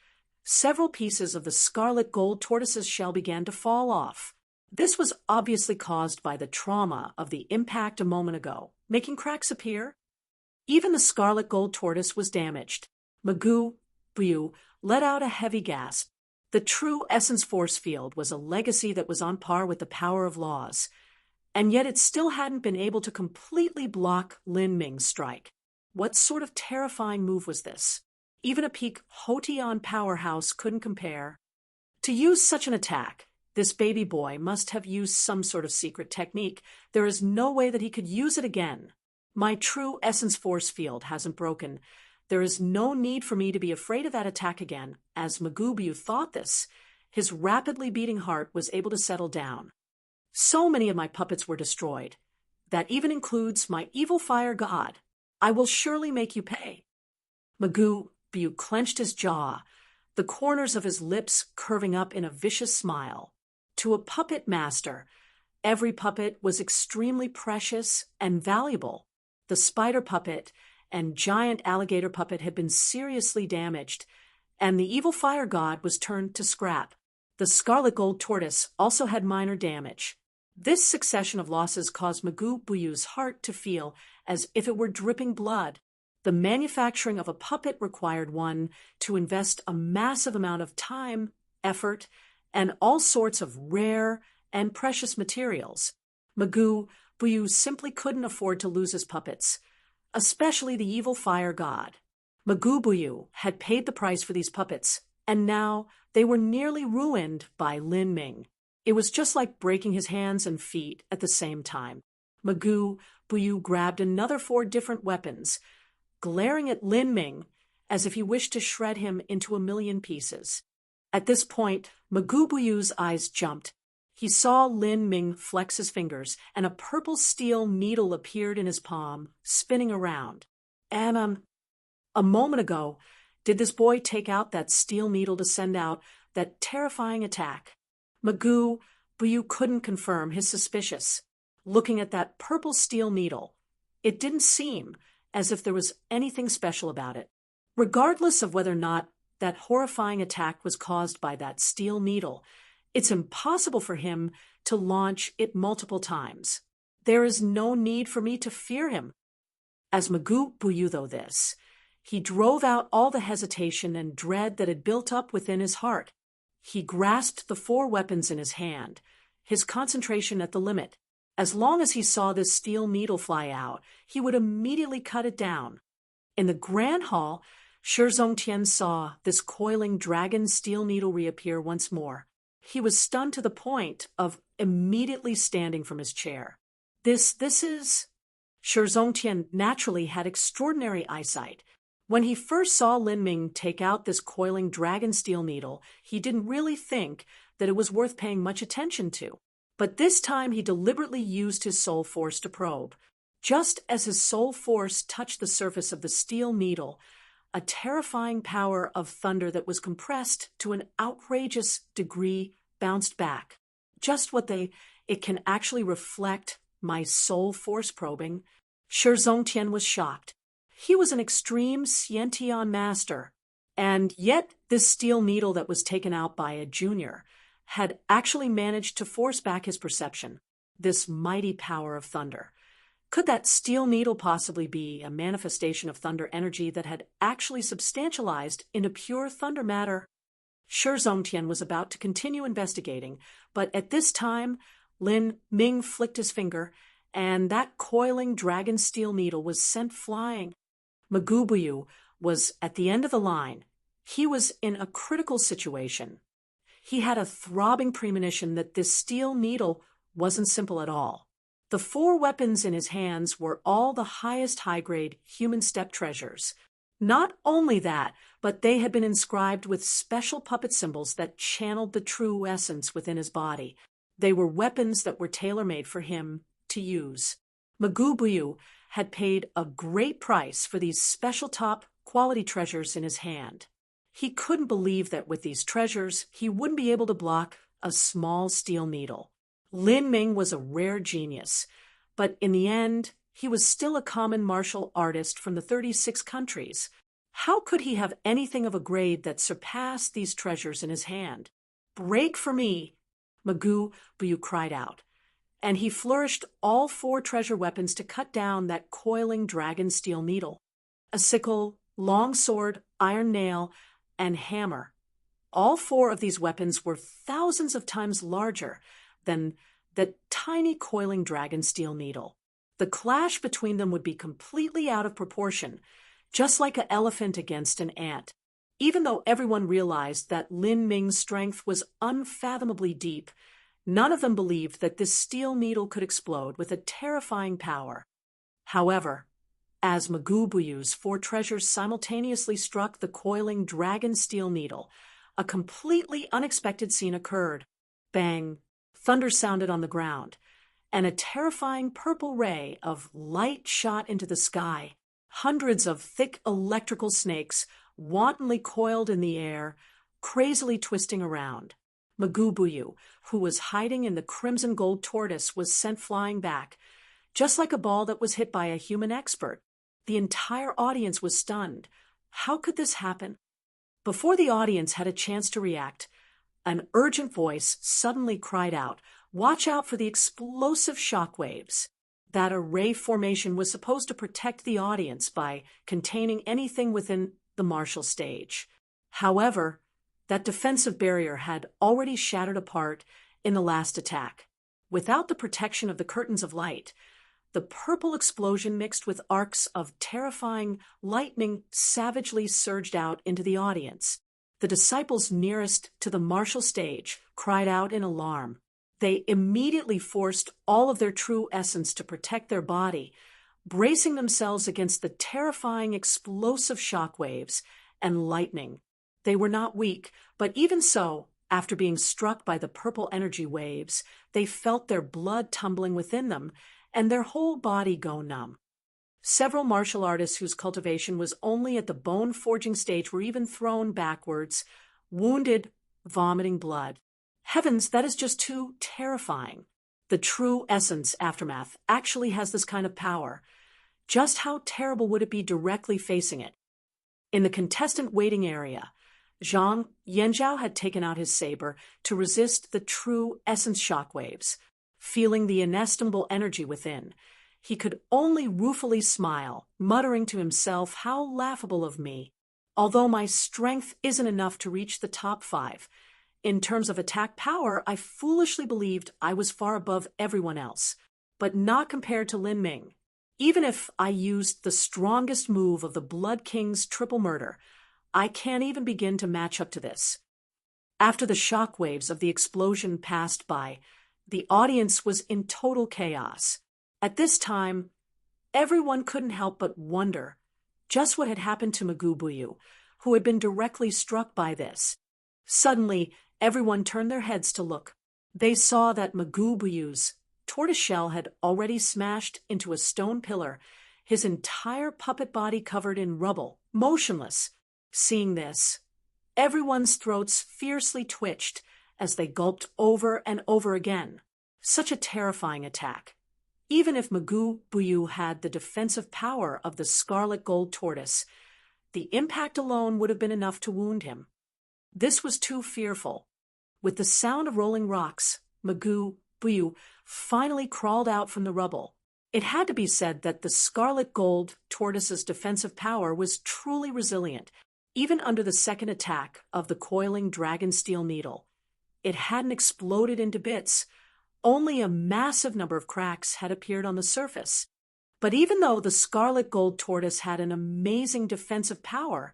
several pieces of the scarlet gold tortoise's shell began to fall off. This was obviously caused by the trauma of the impact a moment ago, making cracks appear. Even the scarlet gold tortoise was damaged. Magoo Buyu let out a heavy gasp. The true essence force field was a legacy that was on par with the power of laws, and yet it still hadn't been able to completely block Lin Ming's strike. What sort of terrifying move was this? Even a peak Hotian powerhouse couldn't compare. To use such an attack, this baby boy must have used some sort of secret technique. There is no way that he could use it again. My true essence force field hasn't broken. There is no need for me to be afraid of that attack again. As Magoo Buyu thought this, his rapidly beating heart was able to settle down. So many of my puppets were destroyed. That even includes my evil fire god. I will surely make you pay. Magoo Buyu clenched his jaw, the corners of his lips curving up in a vicious smile. To a puppet master, every puppet was extremely precious and valuable. The spider puppet and giant alligator puppet had been seriously damaged, and the evil fire god was turned to scrap. The scarlet gold tortoise also had minor damage. This succession of losses caused Magoo Buyu's heart to feel as if it were dripping blood. The manufacturing of a puppet required one to invest a massive amount of time, effort, and all sorts of rare and precious materials. Magoo Buyu simply couldn't afford to lose his puppets, especially the evil fire god. Magoo Buyu had paid the price for these puppets, and now they were nearly ruined by Lin Ming. It was just like breaking his hands and feet at the same time. Magoo Buyu grabbed another 4 different weapons, glaring at Lin Ming as if he wished to shred him into a million pieces. At this point, Magoo Buyu's eyes jumped. He saw Lin Ming flex his fingers, and a purple steel needle appeared in his palm, spinning around. A moment ago, did this boy take out that steel needle to send out that terrifying attack? Magoo Buyu couldn't confirm his suspicious. Looking at that purple steel needle, it didn't seem as if there was anything special about it. Regardless of whether or not that horrifying attack was caused by that steel needle, it's impossible for him to launch it multiple times. There is no need for me to fear him. As Magoo Buyu though this, he drove out all the hesitation and dread that had built up within his heart. He grasped the 4 weapons in his hand, his concentration at the limit. As long as he saw this steel needle fly out, he would immediately cut it down. In the grand hall, Shi Zongtian saw this coiling dragon steel needle reappear once more. He was stunned to the point of immediately standing from his chair. This is... Shi Zongtian naturally had extraordinary eyesight. When he first saw Lin Ming take out this coiling dragon steel needle, he didn't really think that it was worth paying much attention to. But this time he deliberately used his soul force to probe. Just as his soul force touched the surface of the steel needle, a terrifying power of thunder that was compressed to an outrageous degree bounced back. Just what it can actually reflect my soul force probing. Shi Zongtian was shocked. He was an extreme Xiantian master, and yet this steel needle that was taken out by a junior had actually managed to force back his perception, this mighty power of thunder. Could that steel needle possibly be a manifestation of thunder energy that had actually substantialized into pure thunder matter? Shi Zongtian was about to continue investigating, but at this time, Lin Ming flicked his finger, and that coiling dragon steel needle was sent flying. Magubuyu was at the end of the line. He was in a critical situation. He had a throbbing premonition that this steel needle wasn't simple at all. The 4 weapons in his hands were all the highest high-grade human step treasures. Not only that, but they had been inscribed with special puppet symbols that channeled the true essence within his body. They were weapons that were tailor-made for him to use. Magubuyu had paid a great price for these special top-quality treasures in his hand. He couldn't believe that with these treasures, he wouldn't be able to block a small steel needle. Lin Ming was a rare genius, but in the end, he was still a common martial artist from the 36 countries. How could he have anything of a grade that surpassed these treasures in his hand? "Break for me!" Magubuyu cried out, and he flourished all 4 treasure weapons to cut down that coiling dragon steel needle. A sickle, long sword, iron nail, and hammer. All 4 of these weapons were thousands of times larger than that tiny coiling dragon steel needle. The clash between them would be completely out of proportion, just like an elephant against an ant. Even though everyone realized that Lin Ming's strength was unfathomably deep, none of them believed that this steel needle could explode with a terrifying power. However, as Magubuyu's 4 treasures simultaneously struck the coiling dragon steel needle, a completely unexpected scene occurred. Bang! Thunder sounded on the ground, and a terrifying purple ray of light shot into the sky. Hundreds of thick electrical snakes wantonly coiled in the air, crazily twisting around. Magubuyu, who was hiding in the crimson gold tortoise, was sent flying back, just like a ball that was hit by a human expert. The entire audience was stunned. How could this happen? Before the audience had a chance to react, an urgent voice suddenly cried out, "Watch out for the explosive shockwaves." That array formation was supposed to protect the audience by containing anything within the martial stage. However, that defensive barrier had already shattered apart in the last attack. Without the protection of the curtains of light, the purple explosion mixed with arcs of terrifying lightning savagely surged out into the audience. The disciples nearest to the martial stage cried out in alarm. They immediately forced all of their true essence to protect their body, bracing themselves against the terrifying explosive shockwaves and lightning. They were not weak, but even so, after being struck by the purple energy waves, they felt their blood tumbling within them and their whole body go numb. Several martial artists whose cultivation was only at the bone-forging stage were even thrown backwards, wounded, vomiting blood. Heavens, that is just too terrifying. The true essence aftermath actually has this kind of power. Just how terrible would it be directly facing it? In the contestant waiting area, Zhang Yanzhao had taken out his saber to resist the true essence shockwaves. Feeling the inestimable energy within, he could only ruefully smile, muttering to himself, "How laughable of me. Although my strength isn't enough to reach the top 5, in terms of attack power, I foolishly believed I was far above everyone else, but not compared to Lin Ming. Even if I used the strongest move of the Blood King's triple murder, I can't even begin to match up to this." After the shockwaves of the explosion passed by, the audience was in total chaos. At this time, everyone couldn't help but wonder just what had happened to Magubuyu, who had been directly struck by this. Suddenly, everyone turned their heads to look. They saw that Magubuyu's Tortoiseshell had already smashed into a stone pillar, his entire puppet body covered in rubble, motionless. Seeing this, everyone's throats fiercely twitched as they gulped over and over again. Such a terrifying attack. Even if Magoo Buyu had the defensive power of the scarlet gold tortoise, the impact alone would have been enough to wound him. This was too fearful. With the sound of rolling rocks, Magoo Buyu finally crawled out from the rubble. It had to be said that the scarlet gold tortoise's defensive power was truly resilient, even under the second attack of the coiling dragon steel needle. It hadn't exploded into bits. Only a massive number of cracks had appeared on the surface. But even though the scarlet gold tortoise had an amazing defensive power,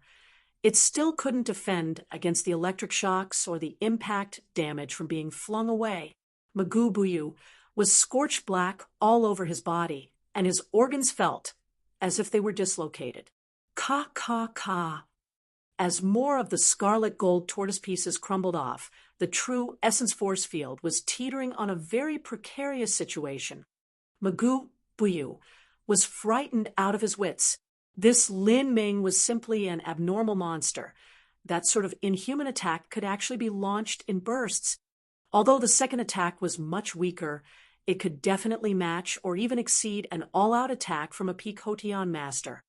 it still couldn't defend against the electric shocks or the impact damage from being flung away. Magoo Buyu was scorched black all over his body, and his organs felt as if they were dislocated. Ka ka ka. As more of the scarlet gold tortoise pieces crumbled off, the true essence force field was teetering on a very precarious situation. Magoo Buyu was frightened out of his wits. This Lin Ming was simply an abnormal monster. That sort of inhuman attack could actually be launched in bursts. Although the second attack was much weaker, it could definitely match or even exceed an all-out attack from a Peak Hotion master.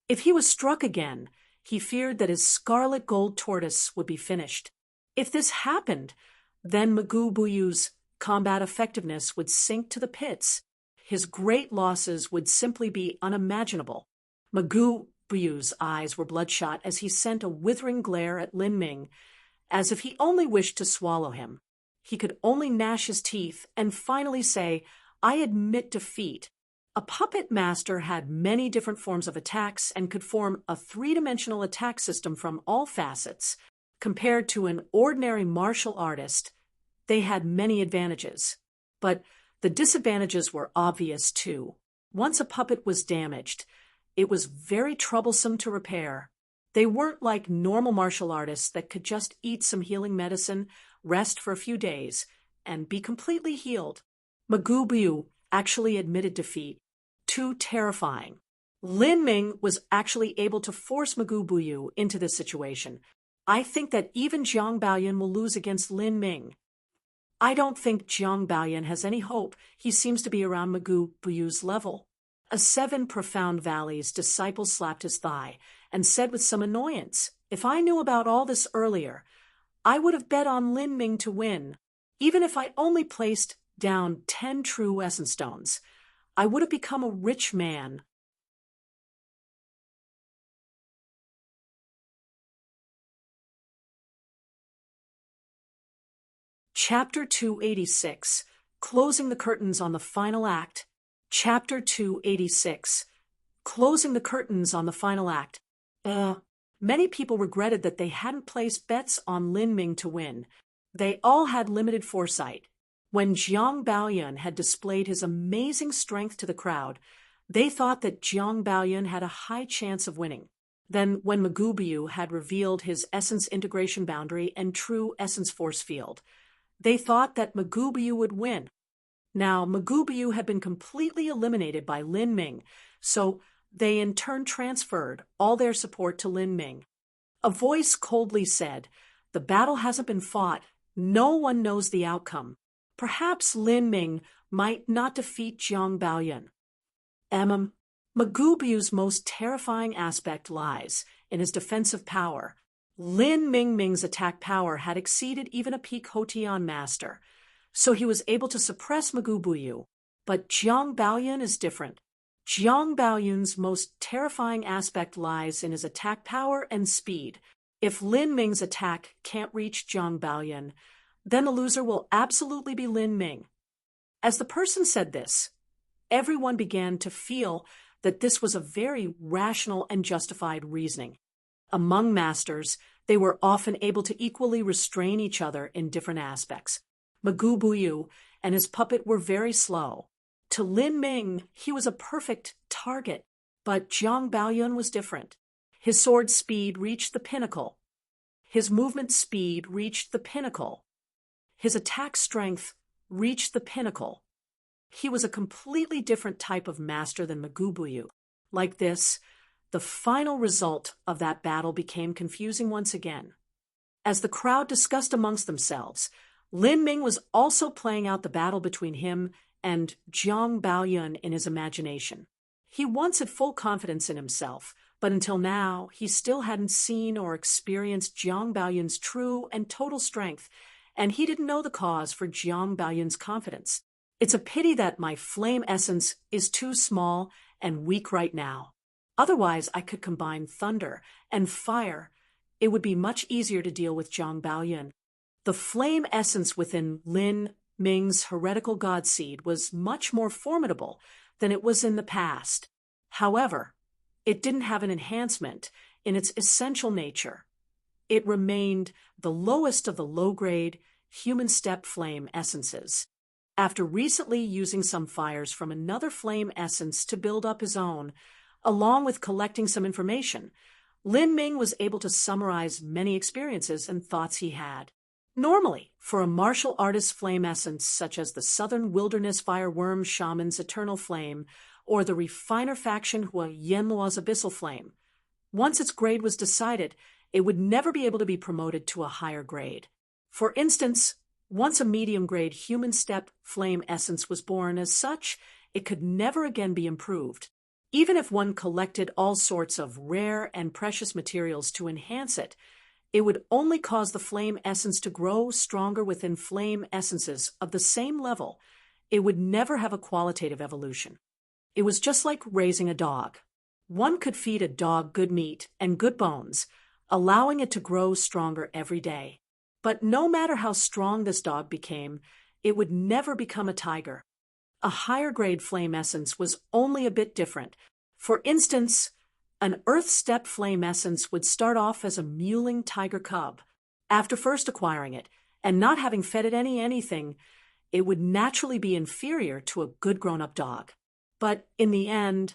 If he was struck again, he feared that his scarlet gold tortoise would be finished. If this happened, then Magoo Buyu's combat effectiveness would sink to the pits. His great losses would simply be unimaginable. Magoo Buyu's eyes were bloodshot as he sent a withering glare at Lin Ming, as if he only wished to swallow him. He could only gnash his teeth and finally say, "I admit defeat." A puppet master had many different forms of attacks and could form a three-dimensional attack system from all facets. Compared to an ordinary martial artist, they had many advantages. But the disadvantages were obvious too. Once a puppet was damaged, it was very troublesome to repair. They weren't like normal martial artists that could just eat some healing medicine, rest for a few days, and be completely healed. Magoo Buyu actually admitted defeat. Too terrifying. Lin Ming was actually able to force Magoo Buyu into this situation. I think that even Jiang Baoyan will lose against Lin Ming. I don't think Jiang Baoyan has any hope. He seems to be around Magoo Buyu's level. A 7 Profound Valleys disciple slapped his thigh and said with some annoyance, "If I knew about all this earlier, I would have bet on Lin Ming to win. Even if I only placed down 10 true essence stones, I would have become a rich man." Chapter 286, Closing the Curtains on the Final Act. Chapter 286, Closing the Curtains on the Final Act. Many people regretted that they hadn't placed bets on Lin Ming to win. They all had limited foresight. When Jiang Baoyan had displayed his amazing strength to the crowd, they thought that Jiang Baoyan had a high chance of winning. Then when Magoo Buyu had revealed his essence integration boundary and true essence force field, they thought that Magoo Buyu would win. Now, Magoo Buyu had been completely eliminated by Lin Ming, so they in turn transferred all their support to Lin Ming. A voice coldly said, "The battle hasn't been fought. No one knows the outcome. Perhaps Lin Ming might not defeat Jiang Baoyan." Magoo Buyu's most terrifying aspect lies in his defensive power. Lin Ming's attack power had exceeded even a Peak Hotion master, so he was able to suppress Magoo Buyu. But Jiang Baoyan is different. Jiang Baoyan's most terrifying aspect lies in his attack power and speed. If Lin Ming's attack can't reach Jiang Baoyan, then the loser will absolutely be Lin Ming. As the person said this, everyone began to feel that this was a very rational and justified reasoning. Among masters, they were often able to equally restrain each other in different aspects. Magoo Buyu and his puppet were very slow. To Lin Ming, he was a perfect target, but Jiang Baoyan was different. His sword speed reached the pinnacle. His movement speed reached the pinnacle. His attack strength reached the pinnacle. He was a completely different type of master than Magubuyu. Like this, the final result of that battle became confusing once again. As the crowd discussed amongst themselves, Lin Ming was also playing out the battle between him and Jiang Baoyun in his imagination. He once had full confidence in himself, but until now he still hadn't seen or experienced Jiang Baoyun's true and total strength, and he didn't know the cause for Jiang Baoyun's confidence. It's a pity that my flame essence is too small and weak right now. Otherwise, I could combine thunder and fire. It would be much easier to deal with Jiang Baoyun. The flame essence within Lin Ming's heretical god seed was much more formidable than it was in the past. However, it didn't have an enhancement in its essential nature. It remained the lowest of the low-grade human step flame essences. After recently using some fires from another flame essence to build up his own, along with collecting some information, Lin Ming was able to summarize many experiences and thoughts he had. Normally, for a martial artist's flame essence such as the Southern Wilderness Fireworm Shaman's Eternal Flame or the Refiner Faction Hua Yanluo's Abyssal Flame, once its grade was decided, it would never be able to be promoted to a higher grade. For instance, once a medium-grade human step flame essence was born as such, it could never again be improved. Even if one collected all sorts of rare and precious materials to enhance it, it would only cause the flame essence to grow stronger within flame essences of the same level. It would never have a qualitative evolution. It was just like raising a dog. One could feed a dog good meat and good bones, allowing it to grow stronger every day. But no matter how strong this dog became, it would never become a tiger. A higher grade flame essence was only a bit different. For instance, an earth step flame essence would start off as a mewling tiger cub. After first acquiring it, and not having fed it anything, it would naturally be inferior to a good grown-up dog. But in the end,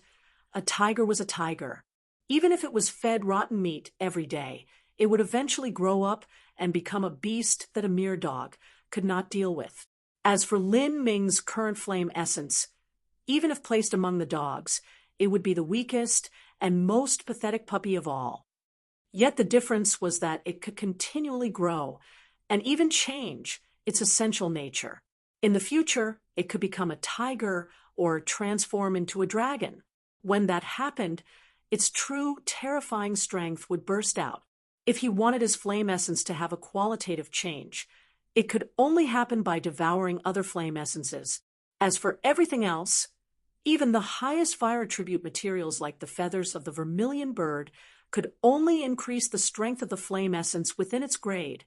a tiger was a tiger. Even if it was fed rotten meat every day, it would eventually grow up and become a beast that a mere dog could not deal with. As for Lin Ming's current flame essence, even if placed among the dogs, it would be the weakest and most pathetic puppy of all. Yet the difference was that it could continually grow and even change its essential nature. In the future, it could become a tiger or transform into a dragon. When that happened, its true terrifying strength would burst out. If he wanted his flame essence to have a qualitative change, it could only happen by devouring other flame essences. As for everything else, even the highest fire attribute materials like the feathers of the vermilion bird could only increase the strength of the flame essence within its grade.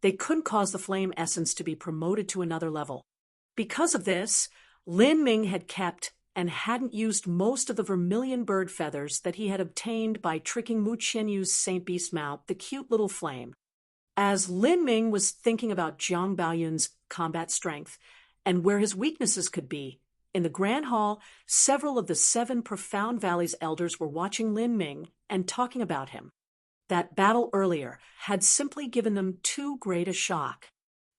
They couldn't cause the flame essence to be promoted to another level. Because of this, Lin Ming had kept and hadn't used most of the vermilion bird feathers that he had obtained by tricking Mu Qianyu's Saint Beast mount, the cute little flame. As Lin Ming was thinking about Jiang Baoyun's combat strength and where his weaknesses could be, in the Grand Hall, several of the 7 Profound Valleys elders were watching Lin Ming and talking about him. That battle earlier had simply given them too great a shock.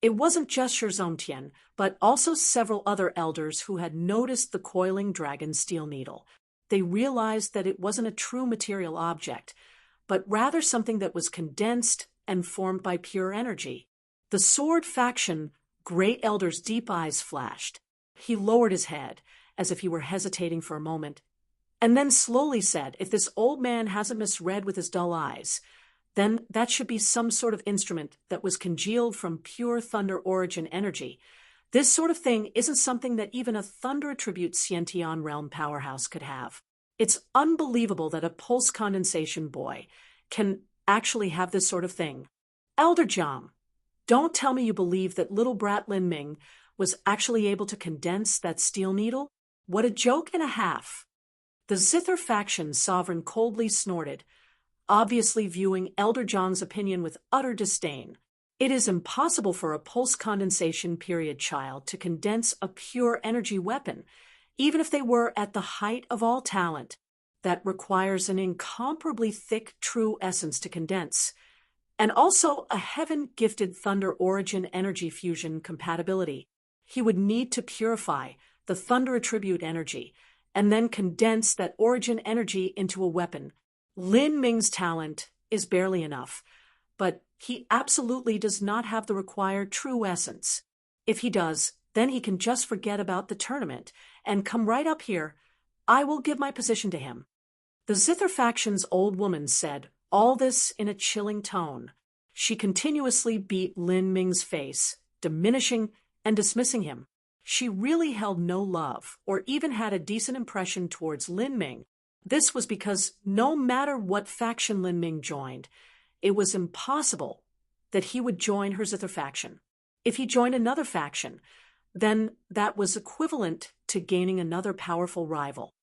It wasn't just Zhongtian, but also several other elders who had noticed the coiling dragon steel needle. They realized that it wasn't a true material object, but rather something that was condensed and formed by pure energy. The Sword Faction Great Elder's deep eyes flashed. He lowered his head, as if he were hesitating for a moment, and then slowly said, "If this old man hasn't misread with his dull eyes, then that should be some sort of instrument that was congealed from pure thunder origin energy. This sort of thing isn't something that even a thunder attribute Xiantian realm powerhouse could have. It's unbelievable that a pulse condensation boy can actually have this sort of thing. Elder Jiang, don't tell me you believe that little brat Lin Ming was actually able to condense that steel needle? What a joke and a half." The Zither faction sovereign coldly snorted, obviously viewing Elder Jiang's opinion with utter disdain. It is impossible for a pulse condensation period child to condense a pure energy weapon, even if they were at the height of all talent. That requires an incomparably thick true essence to condense, and also a heaven-gifted thunder origin energy fusion compatibility. He would need to purify the thunder attribute energy, and then condense that origin energy into a weapon. Lin Ming's talent is barely enough, but he absolutely does not have the required true essence. If he does, then he can just forget about the tournament and come right up here. I will give my position to him." The Zither faction's old woman said all this in a chilling tone. She continuously beat Lin Ming's face, diminishing and dismissing him. She really held no love or even had a decent impression towards Lin Ming. This was because no matter what faction Lin Ming joined, it was impossible that he would join her Zither faction. If he joined another faction, then that was equivalent to gaining another powerful rival.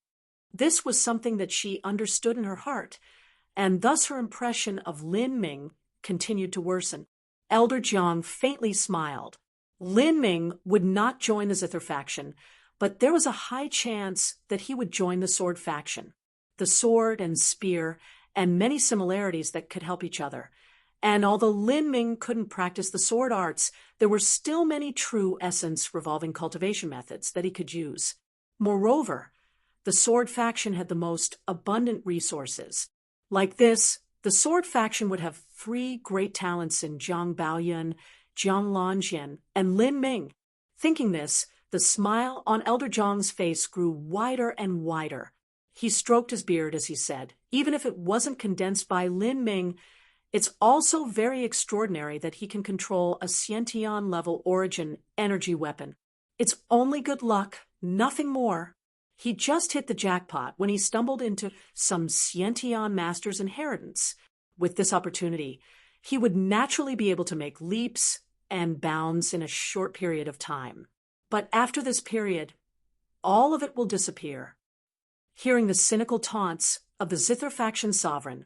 This was something that she understood in her heart, and thus her impression of Lin Ming continued to worsen. Elder Jiang faintly smiled. Lin Ming would not join the Zither faction, but there was a high chance that he would join the sword faction. The sword and spear and many similarities that could help each other. And although Lin Ming couldn't practice the sword arts, there were still many true essence revolving cultivation methods that he could use. Moreover, the sword faction had the most abundant resources. Like this, the sword faction would have 3 great talents in Zhang Baoyun, Jiang Lanjian, and Lin Ming. Thinking this, the smile on Elder Jiang's face grew wider and wider. He stroked his beard as he said, "Even if it wasn't condensed by Lin Ming, it's also very extraordinary that he can control a Xiantian-level origin energy weapon. It's only good luck, nothing more." He just hit the jackpot when he stumbled into some Xiantian master's inheritance. With this opportunity, he would naturally be able to make leaps and bounds in a short period of time. But after this period, all of it will disappear. Hearing the cynical taunts of the Zither faction sovereign,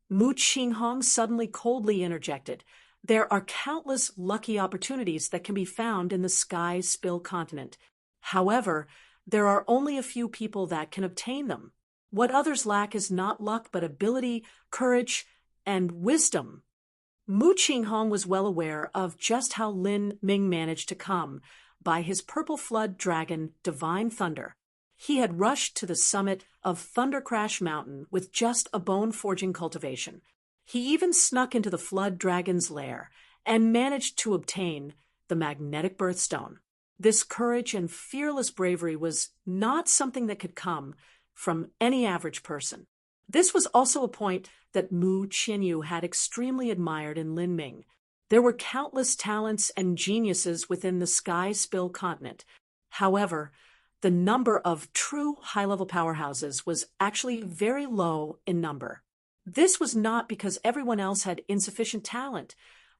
Mu Qinghong suddenly coldly interjected, "There are countless lucky opportunities that can be found in the Sky Spill continent. However, there are only a few people that can obtain them. What others lack is not luck but ability, courage, and wisdom." Mu Qinghong was well aware of just how Lin Ming managed to come by his purple flood dragon, Divine Thunder. He had rushed to the summit of Thunder Crash Mountain with just a bone-forging cultivation. He even snuck into the flood dragon's lair and managed to obtain the magnetic birthstone. This courage and fearless bravery was not something that could come from any average person. This was also a point that Mu Qianyu had extremely admired in Lin Ming. There were countless talents and geniuses within the Sky Spill continent. However, the number of true high-level powerhouses was actually very low in number. This was not because everyone else had insufficient talent,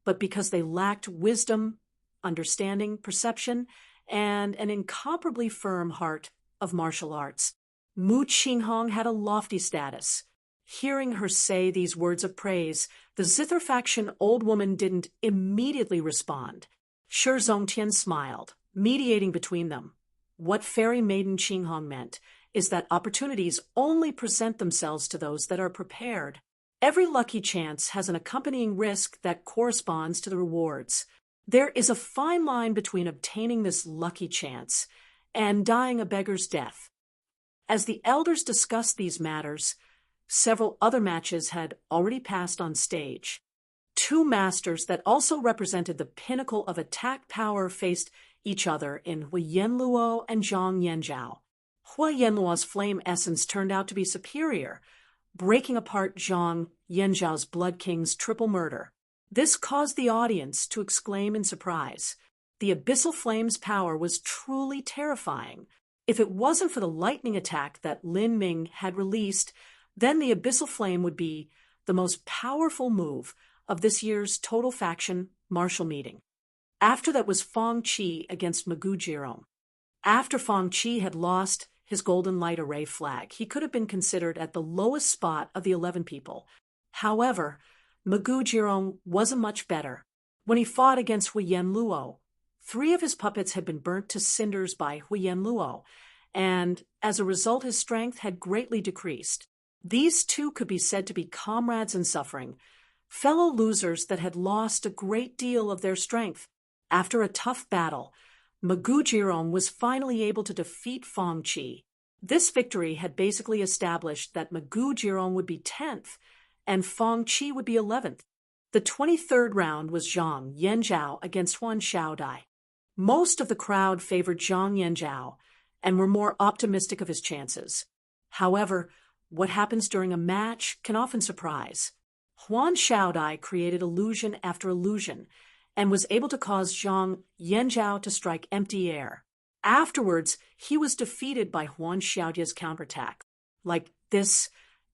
but because they lacked wisdom, understanding, perception, and an incomparably firm heart of martial arts. Mu Qinghong had a lofty status. Hearing her say these words of praise, the Zither faction old woman didn't immediately respond. Shi Zongtian smiled, mediating between them. What Fairy Maiden Qinghong meant is that opportunities only present themselves to those that are prepared. Every lucky chance has an accompanying risk that corresponds to the rewards. There is a fine line between obtaining this lucky chance and dying a beggar's death. As the elders discussed these matters, several other matches had already passed on stage. 2 masters that also represented the pinnacle of attack power faced each other in Hui Yanluo and Zhang Yanzhao. Hui Yanluo's flame essence turned out to be superior, breaking apart Zhang Yanzhao's Blood King's triple murder. This caused the audience to exclaim in surprise. The Abyssal Flame's power was truly terrifying. If it wasn't for the lightning attack that Lin Ming had released, then the Abyssal Flame would be the most powerful move of this year's Total Faction Martial Meeting. After that was Fong Qi against Magu Jirong. After Fong Qi had lost his Golden Light Array flag, he could have been considered at the lowest spot of the 11 people. However, Magu Jirong wasn't much better. When he fought against Hui Yanluo, 3 of his puppets had been burnt to cinders by Hui Yanluo, and as a result his strength had greatly decreased. These 2 could be said to be comrades in suffering, fellow losers that had lost a great deal of their strength. After a tough battle, Magujirong was finally able to defeat Fong Qi. This victory had basically established that Magujirong would be 10th and Fong Qi would be 11th. The 23rd round was Zhang Yanzhao against Huan Xiaodai. Most of the crowd favored Zhang Yanzhao and were more optimistic of his chances. However, what happens during a match can often surprise. Huan Xiaodai created illusion after illusion and was able to cause Zhang Yanzhao to strike empty air. Afterwards, he was defeated by Huan Xiaodai's counterattack. Like this,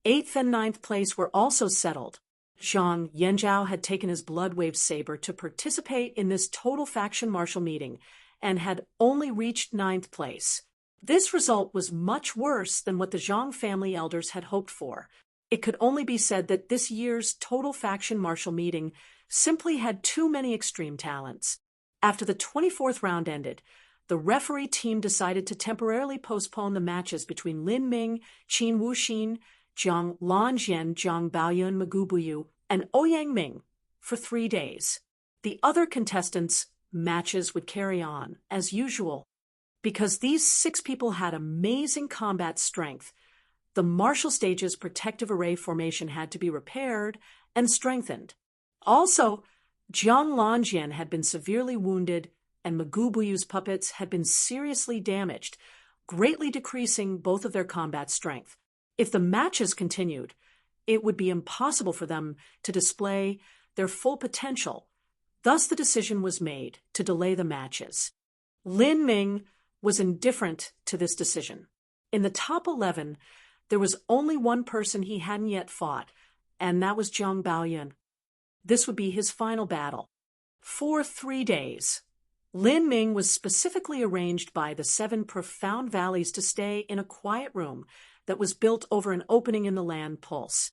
8th and 9th place were also settled. Zhang Yanzhao had taken his Bloodwave saber to participate in this total faction martial meeting and had only reached 9th place. This result was much worse than what the Zhang family elders had hoped for. It could only be said that this year's total faction martial meeting simply had too many extreme talents. After the 24th round ended, the referee team decided to temporarily postpone the matches between Lin Ming, Qin Wuxin, Jiang Lanjian, Zhang Baoyun, Magubuyu, and Ouyang Ming for 3 days. The other contestants' matches would carry on, as usual. Because these 6 people had amazing combat strength, the martial stage's protective array formation had to be repaired and strengthened. Also, Jiang Lanjian had been severely wounded and Magubuyu's puppets had been seriously damaged, greatly decreasing both of their combat strength. If the matches continued, it would be impossible for them to display their full potential. Thus, the decision was made to delay the matches. Lin Ming was indifferent to this decision. In the top 11, there was only one person he hadn't yet fought, and that was Zhang Baoyun. This would be his final battle. For 3 days, Lin Ming was specifically arranged by the 7 profound valleys to stay in a quiet room that was built over an opening in the land pulse.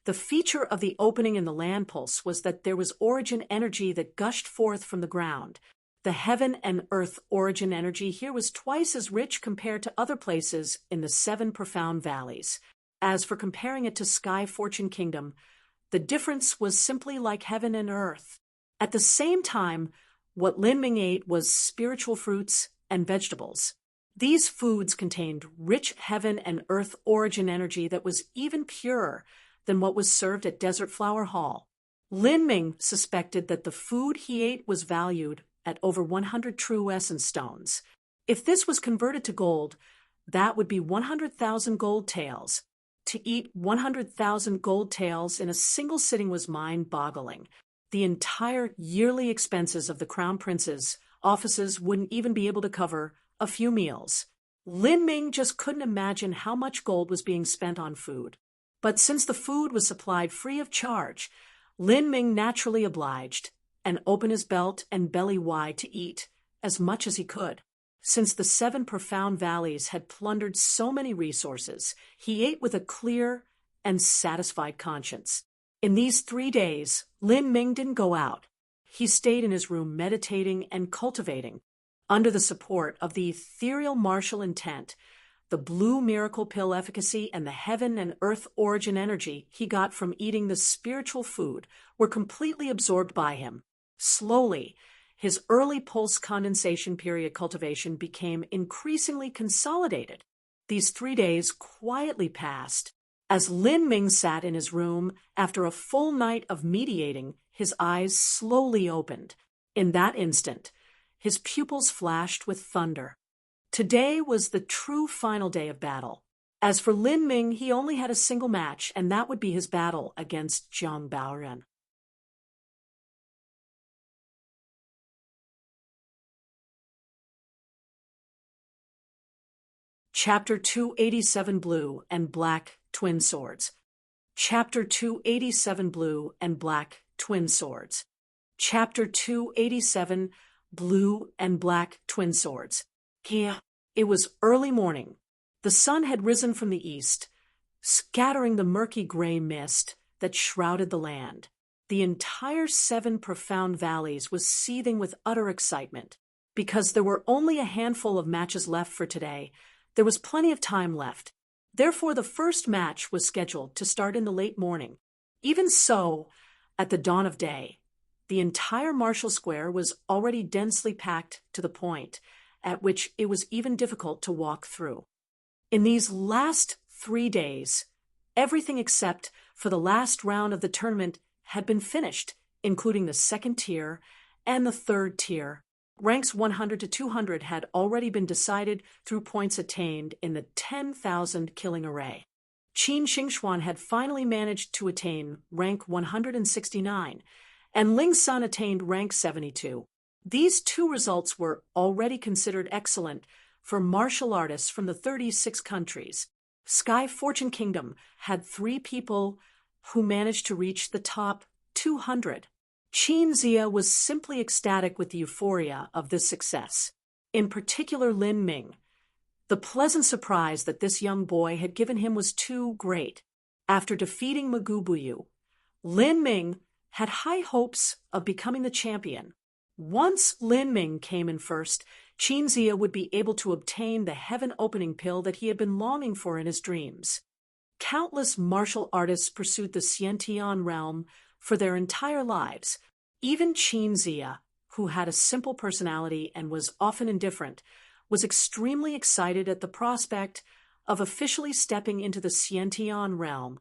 The feature of the opening in the land pulse was that there was origin energy that gushed forth from the ground. The heaven and earth origin energy here was twice as rich compared to other places in the 7 profound valleys. As for comparing it to Sky Fortune Kingdom, the difference was simply like heaven and earth. At the same time, what Lin Ming ate was spiritual fruits and vegetables. These foods contained rich heaven and earth origin energy that was even purer than what was served at Desert Flower Hall. Lin Ming suspected that the food he ate was valued at over 100 true essence stones. If this was converted to gold, that would be 100,000 gold taels. To eat 100,000 gold taels in a single sitting was mind-boggling. The entire yearly expenses of the Crown Prince's offices wouldn't even be able to cover a few meals. Lin Ming just couldn't imagine how much gold was being spent on food. But since the food was supplied free of charge, Lin Ming naturally obliged and opened his belt and belly wide to eat as much as he could. Since the 7 profound valleys had plundered so many resources, he ate with a clear and satisfied conscience. In these 3 days, Lin Ming didn't go out. He stayed in his room meditating and cultivating. Under the support of the ethereal martial intent, the blue miracle pill efficacy, and the heaven and earth origin energy he got from eating the spiritual food were completely absorbed by him. Slowly, his early pulse condensation period cultivation became increasingly consolidated. These 3 days quietly passed. As Lin Ming sat in his room after a full night of meditating, his eyes slowly opened. In that instant, his pupils flashed with thunder. Today was the true final day of battle. As for Lin Ming, he only had a single match, and that would be his battle against Zhang Baoyun. Chapter 287 Blue and Black Twin Swords. Chapter 287 Blue and Black Twin Swords. Chapter 287 Blue and Black Twin Swords. Here, it was early morning. The sun had risen from the east, scattering the murky gray mist that shrouded the land. The entire 7 profound valleys was seething with utter excitement. Because there were only a handful of matches left for today, there was plenty of time left. Therefore, the first match was scheduled to start in the late morning. Even so, at the dawn of day, the entire martial square was already densely packed to the point at which it was even difficult to walk through. In these last 3 days, everything except for the last round of the tournament had been finished, including the second tier and the third tier. Ranks 100 to 200 had already been decided through points attained in the 10,000 killing array. Qin Xingxuan had finally managed to attain rank 169, and Ling Sun attained rank 72. These two results were already considered excellent for martial artists from the 36 countries. Sky Fortune Kingdom had 3 people who managed to reach the top 200. Qin Zia was simply ecstatic with the euphoria of this success. In particular, Lin Ming. The pleasant surprise that this young boy had given him was too great. After defeating Magubuyu, Lin Ming had high hopes of becoming the champion. Once Lin Ming came in first, Qin Zia would be able to obtain the heaven-opening pill that he had been longing for in his dreams. Countless martial artists pursued the Xiantian realm for their entire lives. Even Qin Zia, who had a simple personality and was often indifferent, was extremely excited at the prospect of officially stepping into the Xiantian realm.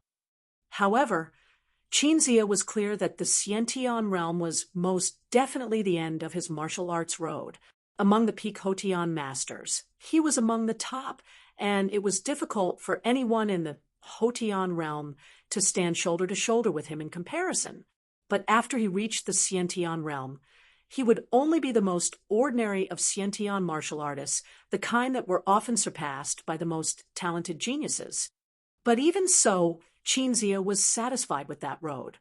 However, Qin Zia was clear that the Xiantian realm was most definitely the end of his martial arts road. Among the peak Hotian masters, he was among the top, and it was difficult for anyone in the Hotian realm to stand shoulder to shoulder with him in comparison. But after he reached the Xiantian realm, he would only be the most ordinary of Xiantian martial artists, the kind that were often surpassed by the most talented geniuses. But even so, Qin Zia was satisfied with that road.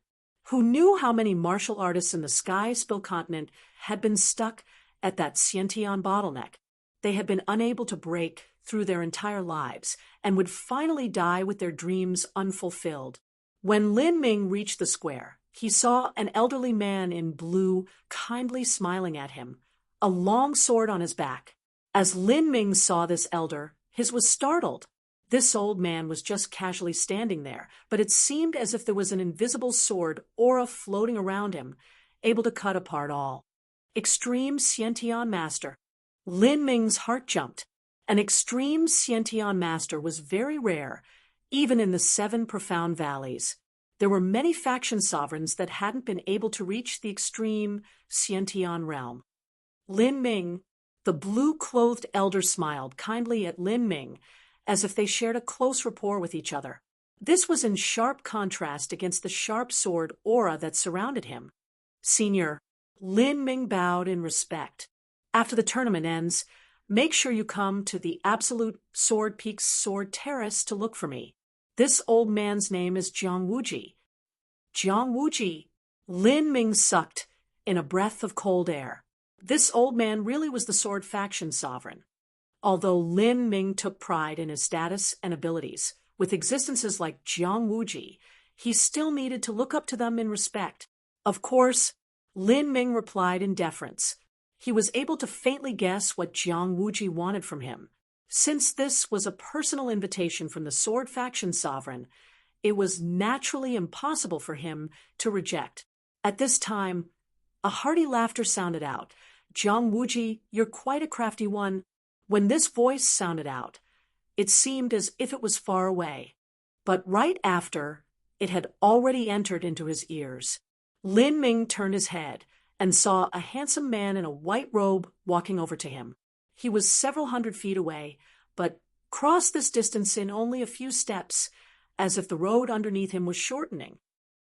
Who knew how many martial artists in the Sky Spill continent had been stuck at that Xiantian bottleneck? They had been unable to break through their entire lives and would finally die with their dreams unfulfilled. When Lin Ming reached the square, he saw an elderly man in blue kindly smiling at him, a long sword on his back. As Lin Ming saw this elder, his was startled. This old man was just casually standing there, but it seemed as if there was an invisible sword aura floating around him, able to cut apart all. Extreme Xiantian Master. Lin Ming's heart jumped. An extreme Xiantian Master was very rare, even in the 7 profound valleys. There were many faction sovereigns that hadn't been able to reach the extreme Xiantian realm. Lin Ming, the blue-clothed elder, smiled kindly at Lin Ming, as if they shared a close rapport with each other. This was in sharp contrast against the sharp sword aura that surrounded him. Senior, Lin Ming bowed in respect. After the tournament ends, make sure you come to the Absolute Sword Peaks Sword Terrace to look for me. This old man's name is Jiang Wuji. Jiang Wuji. Lin Ming sucked in a breath of cold air. This old man really was the sword faction sovereign. Although Lin Ming took pride in his status and abilities, with existences like Jiang Wuji, he still needed to look up to them in respect. Of course, Lin Ming replied in deference. He was able to faintly guess what Jiang Wuji wanted from him. Since this was a personal invitation from the sword faction sovereign, it was naturally impossible for him to reject. At this time, a hearty laughter sounded out. Jiang Wuji, you're quite a crafty one. When this voice sounded out, it seemed as if it was far away. But right after, it had already entered into his ears. Lin Ming turned his head and saw a handsome man in a white robe walking over to him. He was several hundred feet away, but crossed this distance in only a few steps, as if the road underneath him was shortening.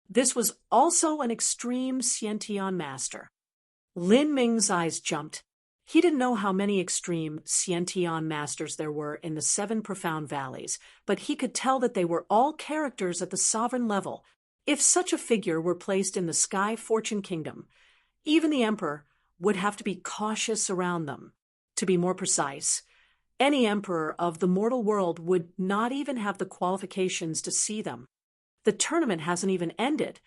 This was also an extreme Xiantian master. Lin Ming's eyes jumped. He didn't know how many extreme Xiantian masters there were in the 7 profound valleys, but he could tell that they were all characters at the sovereign level. If such a figure were placed in the Sky Fortune Kingdom, even the emperor would have to be cautious around them. To be more precise, any emperor of the mortal world would not even have the qualifications to see them. The tournament hasn't even ended,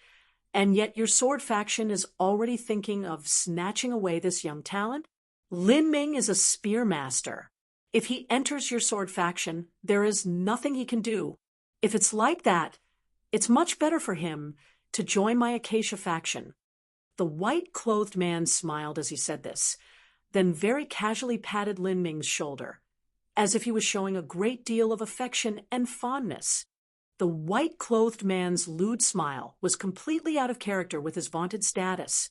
and yet your sword faction is already thinking of snatching away this young talent? Lin Ming is a spear master. If he enters your sword faction, there is nothing he can do. If it's like that, it's much better for him to join my Acacia faction. The white-clothed man smiled as he said this. then very casually patted Lin Ming's shoulder, as if he was showing a great deal of affection and fondness. The white-clothed man's lewd smile was completely out of character with his vaunted status.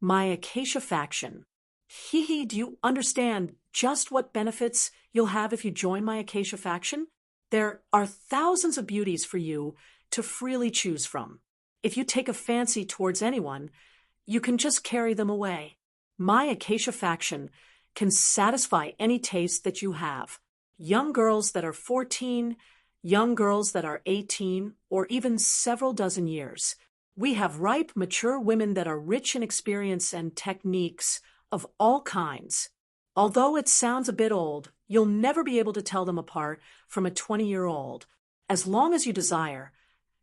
My acacia faction. Hee, do you understand just what benefits you'll have if you join my acacia faction? There are thousands of beauties for you to freely choose from. If you take a fancy towards anyone, you can just carry them away. My acacia faction can satisfy any taste that you have. Young girls that are 14, young girls that are 18, or even several dozen years. We have ripe, mature women that are rich in experience and techniques of all kinds. Although it sounds a bit old, you'll never be able to tell them apart from a 20-year-old. As long as you desire,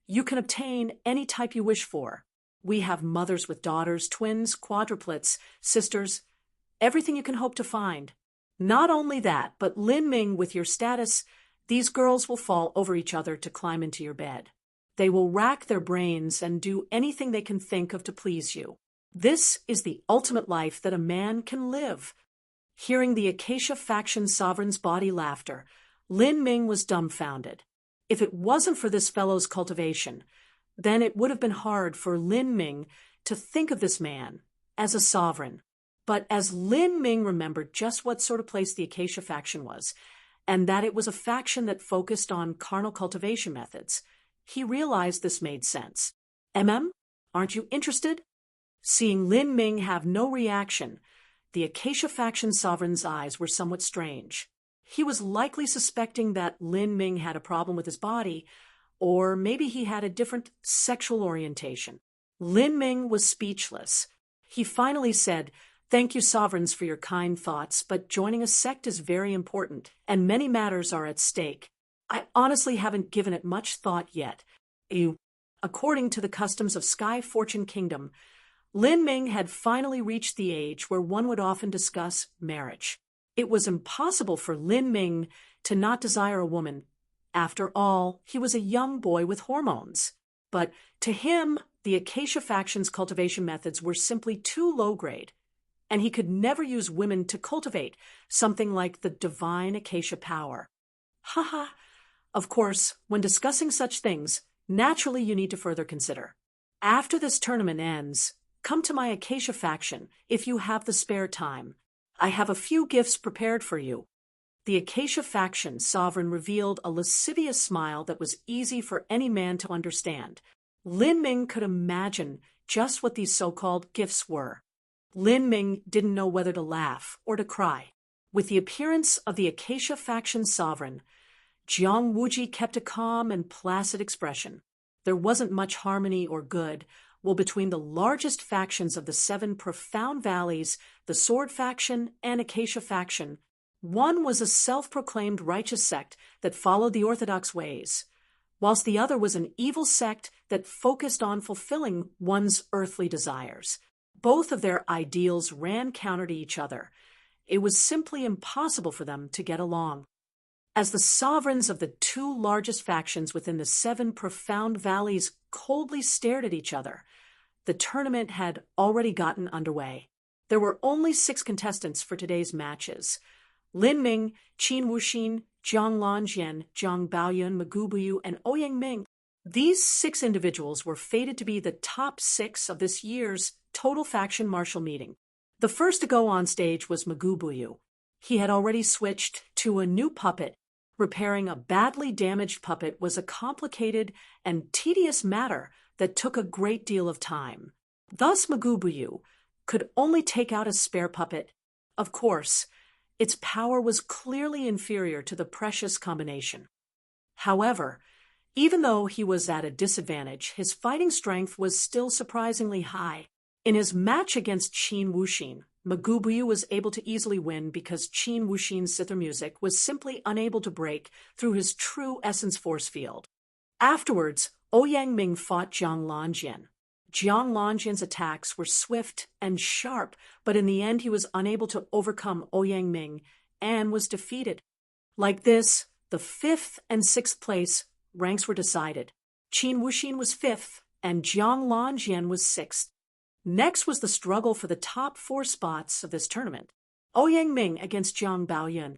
you can obtain any type you wish for. We have mothers with daughters, twins, quadruplets, sisters, everything you can hope to find. Not only that, but Lin Ming, with your status, these girls will fall over each other to climb into your bed. They will rack their brains and do anything they can think of to please you. This is the ultimate life that a man can live. Hearing the acacia faction sovereign's bawdy laughter, Lin Ming was dumbfounded. If it wasn't for this fellow's cultivation, then it would have been hard for Lin Ming to think of this man as a sovereign. But as Lin Ming remembered just what sort of place the acacia faction was, and that it was a faction that focused on carnal cultivation methods, he realized this made sense. Aren't you interested? Seeing Lin Ming have no reaction, the acacia faction sovereign's eyes were somewhat strange. He was likely suspecting that Lin Ming had a problem with his body, or maybe he had a different sexual orientation. Lin Ming was speechless. He finally said, "Thank you, sovereigns, for your kind thoughts, but joining a sect is very important, and many matters are at stake. I honestly haven't given it much thought yet." According to the customs of Sky Fortune Kingdom, Lin Ming had finally reached the age where one would often discuss marriage. It was impossible for Lin Ming to not desire a woman. After all, he was a young boy with hormones. But to him, the acacia faction's cultivation methods were simply too low-grade, and he could never use women to cultivate something like the divine acacia power. Of course, when discussing such things, naturally you need to further consider. After this tournament ends, come to my acacia faction if you have the spare time. I have a few gifts prepared for you. The acacia faction sovereign revealed a lascivious smile that was easy for any man to understand. Lin Ming could imagine just what these so-called gifts were. Lin Ming didn't know whether to laugh or to cry. With the appearance of the acacia faction sovereign, Jiang Wuji kept a calm and placid expression. There wasn't much harmony or good between the largest factions of the 7 profound valleys, the Sword faction and Acacia faction. One was a self-proclaimed righteous sect that followed the orthodox ways, whilst the other was an evil sect that focused on fulfilling one's earthly desires. Both of their ideals ran counter to each other. It was simply impossible for them to get along. As the sovereigns of the 2 largest factions within the 7 profound valleys coldly stared at each other, the tournament had already gotten underway. There were only 6 contestants for today's matches: Lin Ming, Qin Wuxin, Jiang Lanjian, Jiang Baoyun, Magubuyu, and Ouyang Ming. These 6 individuals were fated to be the top 6 of this year's total faction martial meeting. The first to go on stage was Magubuyu. He had already switched to a new puppet. Repairing a badly damaged puppet was a complicated and tedious matter that took a great deal of time. Thus Magubuyu could only take out a spare puppet. Of course, its power was clearly inferior to the precious combination. However, even though he was at a disadvantage, his fighting strength was still surprisingly high. In his match against Qin Wuxin, Magubuyu was able to easily win because Qin Wuxin's zither music was simply unable to break through his true essence force field. Afterwards, Ouyang Ming fought Jiang Lanjian. Jiang Lanjian's attacks were swift and sharp, but in the end he was unable to overcome Ouyang Ming and was defeated. Like this, the 5th and 6th place ranks were decided. Qin Wuxin was 5th and Jiang Lanjian was 6th. Next was the struggle for the top 4 spots of this tournament. Ouyang Ming against Jiang Baoyun.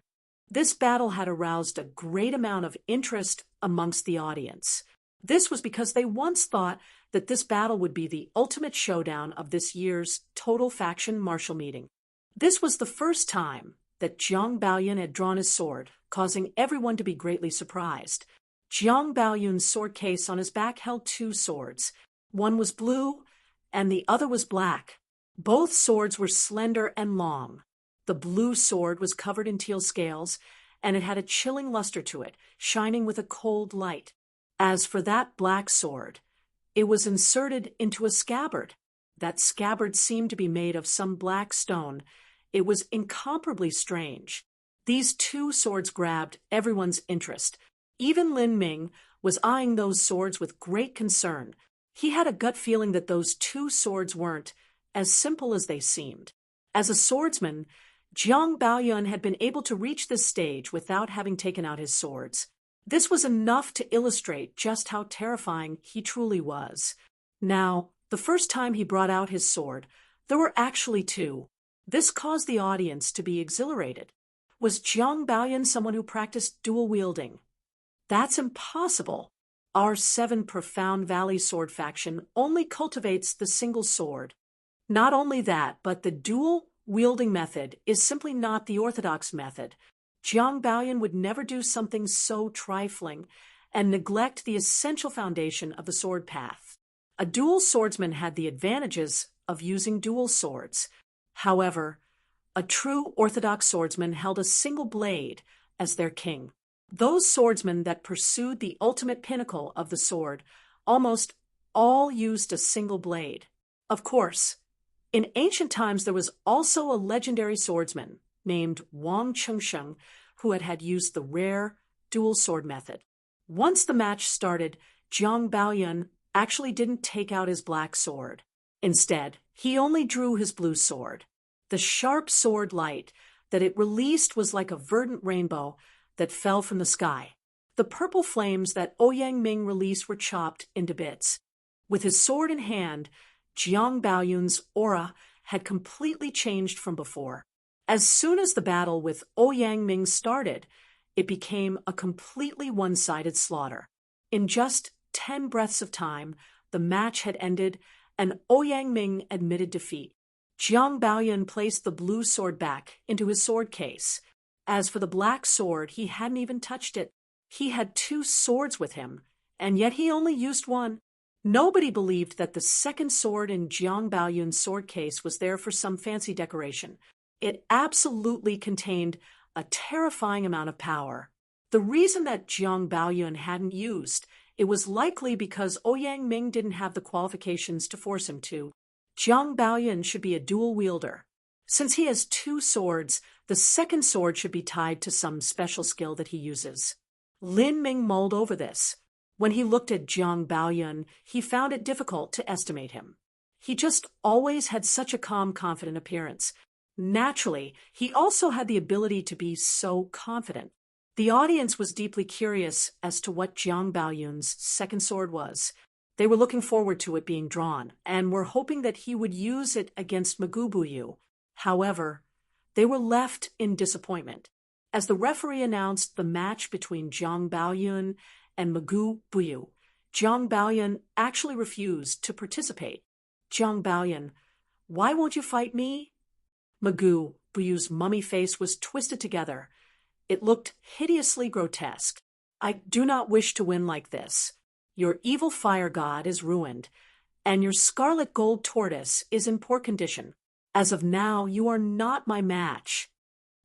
This battle had aroused a great amount of interest amongst the audience. This was because they once thought that this battle would be the ultimate showdown of this year's total faction martial meeting. This was the first time that Jiang Baoyun had drawn his sword, causing everyone to be greatly surprised. Jiang Baoyun's sword case on his back held two swords. One was blue, and the other was black. Both swords were slender and long. The blue sword was covered in teal scales, and it had a chilling luster to it, shining with a cold light. As for that black sword, it was inserted into a scabbard. That scabbard seemed to be made of some black stone. It was incomparably strange. These two swords grabbed everyone's interest. Even Lin Ming was eyeing those swords with great concern. He had a gut feeling that those two swords weren't as simple as they seemed. As a swordsman, Jiang Baoyun had been able to reach this stage without having taken out his swords. This was enough to illustrate just how terrifying he truly was. Now, the first time he brought out his sword, there were actually two. This caused the audience to be exhilarated. Was Jiang Baoyun someone who practiced dual wielding? That's impossible. Our 7 Profound Valley sword faction only cultivates the single sword. Not only that, but the dual wielding method is simply not the orthodox method. Jiang Baoyun would never do something so trifling and neglect the essential foundation of the sword path. A dual swordsman had the advantages of using dual swords. However, a true orthodox swordsman held a single blade as their king. Those swordsmen that pursued the ultimate pinnacle of the sword almost all used a single blade. Of course, in ancient times there was also a legendary swordsman named Wang Chengsheng who had used the rare dual sword method. Once the match started, Jiang Baoyun actually didn't take out his black sword. Instead, he only drew his blue sword. The sharp sword light that it released was like a verdant rainbow that fell from the sky. The purple flames that Ouyang Ming released were chopped into bits. With his sword in hand, Jiang Baoyun's aura had completely changed from before. As soon as the battle with Ouyang Ming started, it became a completely one-sided slaughter. In just 10 breaths of time, the match had ended and Ouyang Ming admitted defeat. Jiang Baoyun placed the blue sword back into his sword case. As for the black sword, he hadn't even touched it. He had 2 swords with him, and yet he only used one. Nobody believed that the second sword in Jiang Baoyun's sword case was there for some fancy decoration. It absolutely contained a terrifying amount of power. The reason that Jiang Baoyun hadn't used it was likely because Ouyang Ming didn't have the qualifications to force him to. Jiang Baoyun should be a dual wielder. Since he has 2 swords, the second sword should be tied to some special skill that he uses. Lin Ming mulled over this. When he looked at Jiang Baoyun, he found it difficult to estimate him. He just always had such a calm, confident appearance. Naturally, he also had the ability to be so confident. The audience was deeply curious as to what Jiang Baoyun's second sword was. They were looking forward to it being drawn, and were hoping that he would use it against Magoo Buyu. However, they were left in disappointment. As the referee announced the match between Jiang Baoyun and Magoo Buyu, Jiang Baoyun actually refused to participate. Jiang Baoyun, why won't you fight me? Magoo Buyu's mummy face was twisted together. It looked hideously grotesque. I do not wish to win like this. Your evil fire god is ruined, and your scarlet gold tortoise is in poor condition. As of now, you are not my match.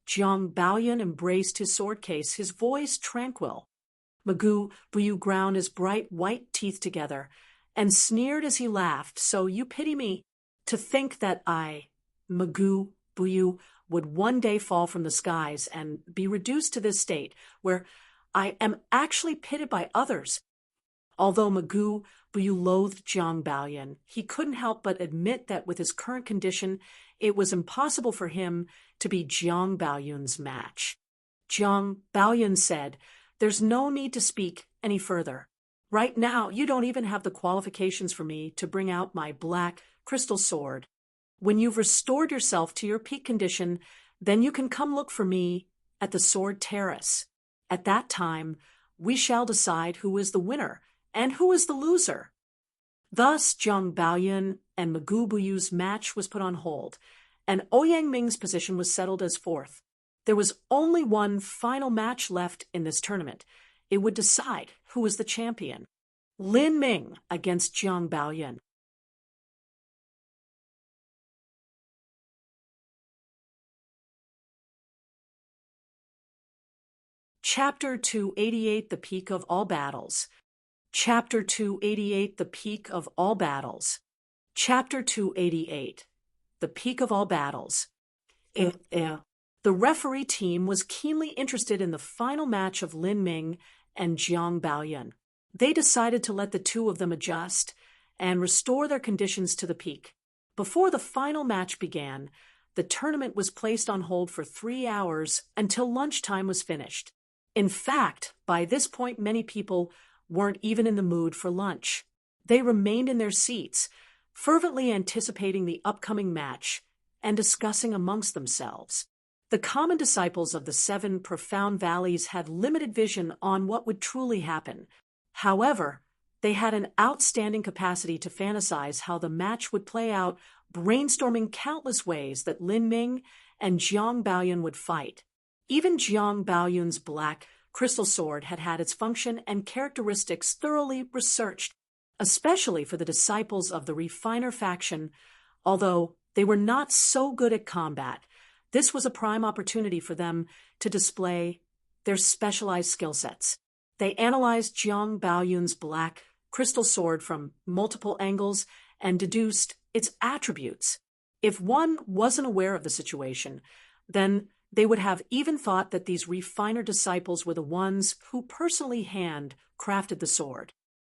Jiang Baoyun embraced his sword case, his voice tranquil. Magoo Buyu ground his bright white teeth together and sneered as he laughed. So you pity me? To think that I, Magoo Buyu, would one day fall from the skies and be reduced to this state where I am actually pitied by others. Although Magoo Buyu loathed Jiang Baoyun, he couldn't help but admit that with his current condition, it was impossible for him to be Jiang Baoyun's match. Jiang Baoyun said, "There's no need to speak any further. Right now, you don't even have the qualifications for me to bring out my black crystal sword. When you've restored yourself to your peak condition, Then you can come look for me at the Sword Terrace. At that time, we shall decide who is the winner and who is the loser." Thus, Jiang Baoyun and Magoo Buyu's match was put on hold, and Ouyang Ming's position was settled as fourth. There was only one final match left in this tournament. It would decide who was the champion. Lin Ming against Jiang Baoyun. Chapter 288, The Peak of All Battles. Chapter 288, The Peak of All Battles. Chapter 288, The Peak of All Battles. The referee team was keenly interested in the final match of Lin Ming and Jiang Baoyun. They decided to let the two of them adjust and restore their conditions to the peak. Before the final match began, the tournament was placed on hold for 3 hours until lunchtime was finished. In fact, by this point, many people weren't even in the mood for lunch. They remained in their seats, fervently anticipating the upcoming match and discussing amongst themselves. The common disciples of the 7 profound valleys had limited vision on what would truly happen. However, they had an outstanding capacity to fantasize how the match would play out, brainstorming countless ways that Lin Ming and Jiang Baoyun would fight. Even Jiang Baoyun's black crystal sword had had its function and characteristics thoroughly researched, especially for the disciples of the refiner faction. Although they were not so good at combat, this was a prime opportunity for them to display their specialized skill sets. They analyzed Jiang Baoyun's black crystal sword from multiple angles and deduced its attributes. If one wasn't aware of the situation, then they would have even thought that these refiner disciples were the ones who personally hand-crafted the sword.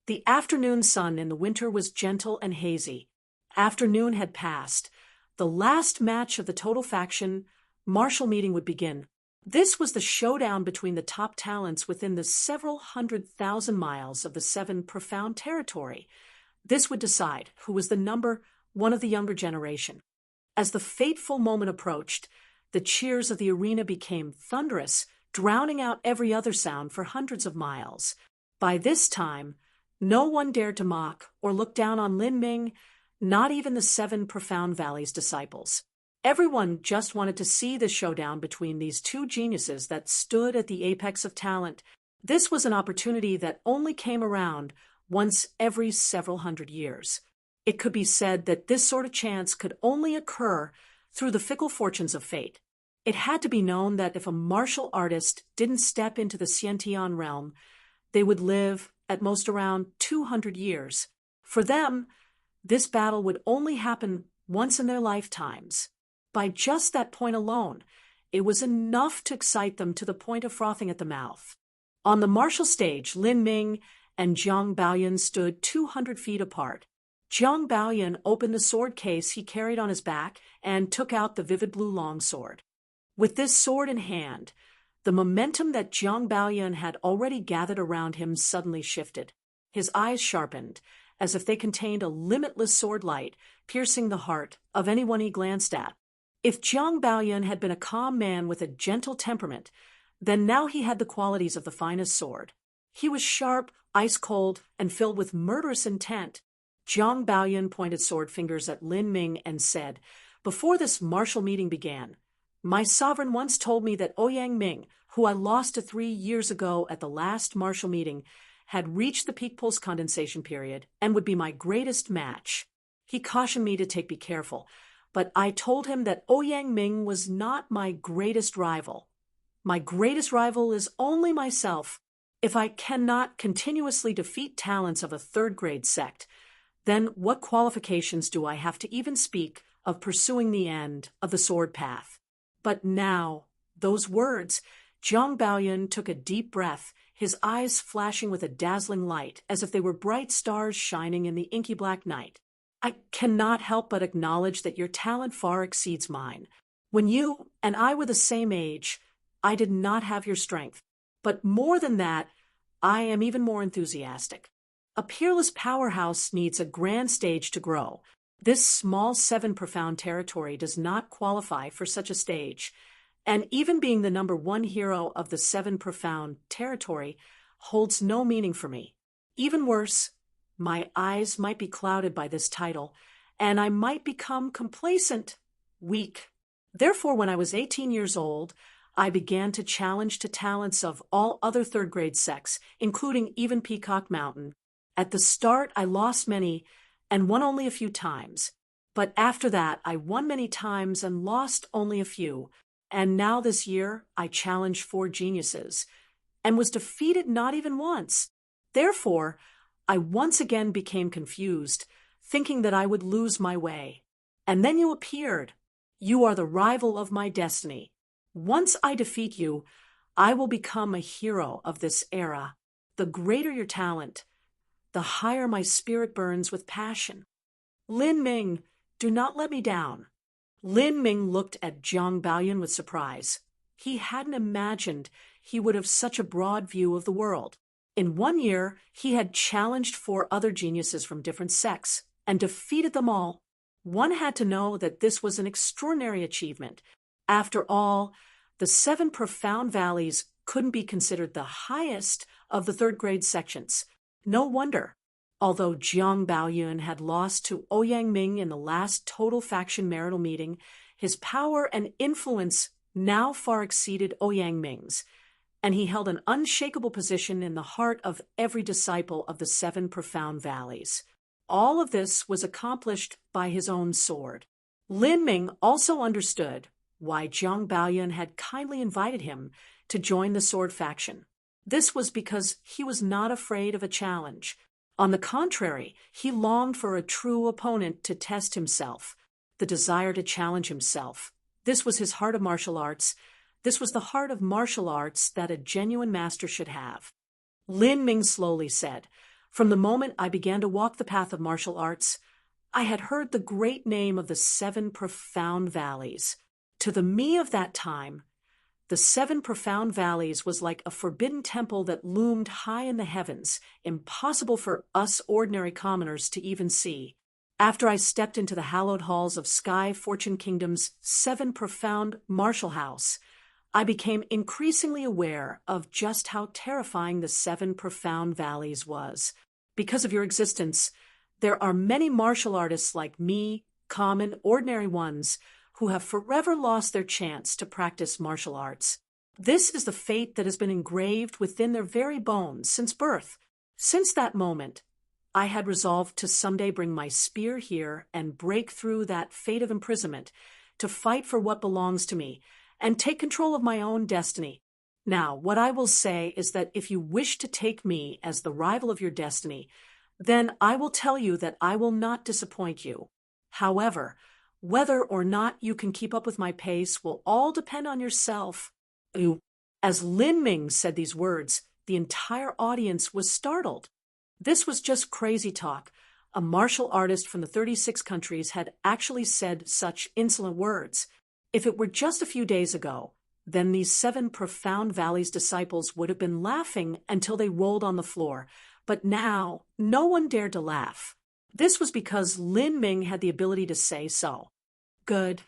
The afternoon sun in the winter was gentle and hazy. Afternoon had passed. The last match of the total faction martial meeting would begin. This was the showdown between the top talents within the several 100,000 miles of the 7 profound territory. This would decide who was the number one of the younger generation. As the fateful moment approached, the cheers of the arena became thunderous, drowning out every other sound for hundreds of miles. By this time, no one dared to mock or look down on Lin Ming, not even the 7 profound valleys disciples. Everyone just wanted to see the showdown between these two geniuses that stood at the apex of talent. This was an opportunity that only came around once every several hundred years. It could be said that this sort of chance could only occur through the fickle fortunes of fate. It had to be known that if a martial artist didn't step into the Xiantian realm, they would live at most around 200 years. For them, this battle would only happen once in their lifetimes. By just that point alone, it was enough to excite them to the point of frothing at the mouth. On the martial stage, Lin Ming and Jiang Baoyun stood 200 feet apart. Jiang Baoyun opened the sword case he carried on his back and took out the vivid blue longsword. With this sword in hand, the momentum that Jiang Baoyun had already gathered around him suddenly shifted. His eyes sharpened, as if they contained a limitless sword light, piercing the heart of anyone he glanced at. If Jiang Baoyun had been a calm man with a gentle temperament, then now he had the qualities of the finest sword. He was sharp, ice-cold, and filled with murderous intent. Jiang Baoyun pointed sword fingers at Lin Ming and said, "Before this martial meeting began, my sovereign once told me that Ouyang Ming, who I lost to 3 years ago at the last martial meeting, had reached the peak pulse condensation period and would be my greatest match. He cautioned me to be careful, but I told him that Ouyang Ming was not my greatest rival. My greatest rival is only myself. If I cannot continuously defeat talents of a third-grade sect, then what qualifications do I have to even speak of pursuing the end of the sword path?" But now, those words, Jiang Baoyun took a deep breath, his eyes flashing with a dazzling light, as if they were bright stars shining in the inky black night. "I cannot help but acknowledge that your talent far exceeds mine. When you and I were the same age, I did not have your strength. But more than that, I am even more enthusiastic. A peerless powerhouse needs a grand stage to grow. This small 7 profound territory does not qualify for such a stage. And even being the #1 hero of the 7 Profound territory holds no meaning for me. Even worse, my eyes might be clouded by this title, and I might become complacent, weak. Therefore, when I was 18 years old, I began to challenge to talents of all other third-grade sects, including even Peacock Mountain. At the start, I lost many and won only a few times. But after that, I won many times and lost only a few. And now this year, I challenged 4 geniuses and was defeated not even once. Therefore, I once again became confused, thinking that I would lose my way. And then you appeared. You are the rival of my destiny. Once I defeat you, I will become a hero of this era. The greater your talent, the higher my spirit burns with passion. Lin Ming, do not let me down. Lin Ming looked at Zhang Baoyun with surprise. He hadn't imagined he would have such a broad view of the world. In 1 year, he had challenged 4 other geniuses from different sects and defeated them all. One had to know that this was an extraordinary achievement. After all, the 7 Profound Valleys couldn't be considered the highest of the third-grade sections. No wonder. Although Jiang Baoyun had lost to Ouyang Ming in the last total faction marital meeting, his power and influence now far exceeded Ouyang Ming's, and he held an unshakable position in the heart of every disciple of the 7 Profound Valleys. All of this was accomplished by his own sword. Lin Ming also understood why Jiang Baoyun had kindly invited him to join the sword faction. This was because he was not afraid of a challenge. On the contrary, he longed for a true opponent to test himself, the desire to challenge himself. This was his heart of martial arts. This was the heart of martial arts that a genuine master should have. Lin Ming slowly said, "From the moment I began to walk the path of martial arts, I had heard the great name of the 7 Profound Valleys. To the me of that time, the 7 Profound Valleys was like a forbidden temple that loomed high in the heavens, impossible for us ordinary commoners to even see. After I stepped into the hallowed halls of Sky Fortune Kingdom's 7 Profound Martial House, I became increasingly aware of just how terrifying the 7 Profound Valleys was. Because of your existence, there are many martial artists like me, common, ordinary ones, who have forever lost their chance to practice martial arts. This is the fate that has been engraved within their very bones since birth. Since that moment, I had resolved to someday bring my spear here and break through that fate of imprisonment, to fight for what belongs to me, and take control of my own destiny. Now, what I will say is that if you wish to take me as the rival of your destiny, then I will tell you that I will not disappoint you. However, whether or not you can keep up with my pace will all depend on yourself." As Lin Ming said these words, the entire audience was startled. This was just crazy talk. A martial artist from the 36 countries had actually said such insolent words. If it were just a few days ago, then these 7 Profound Valleys disciples would have been laughing until they rolled on the floor. But now, no one dared to laugh. This was because Lin Ming had the ability to say so. "Good."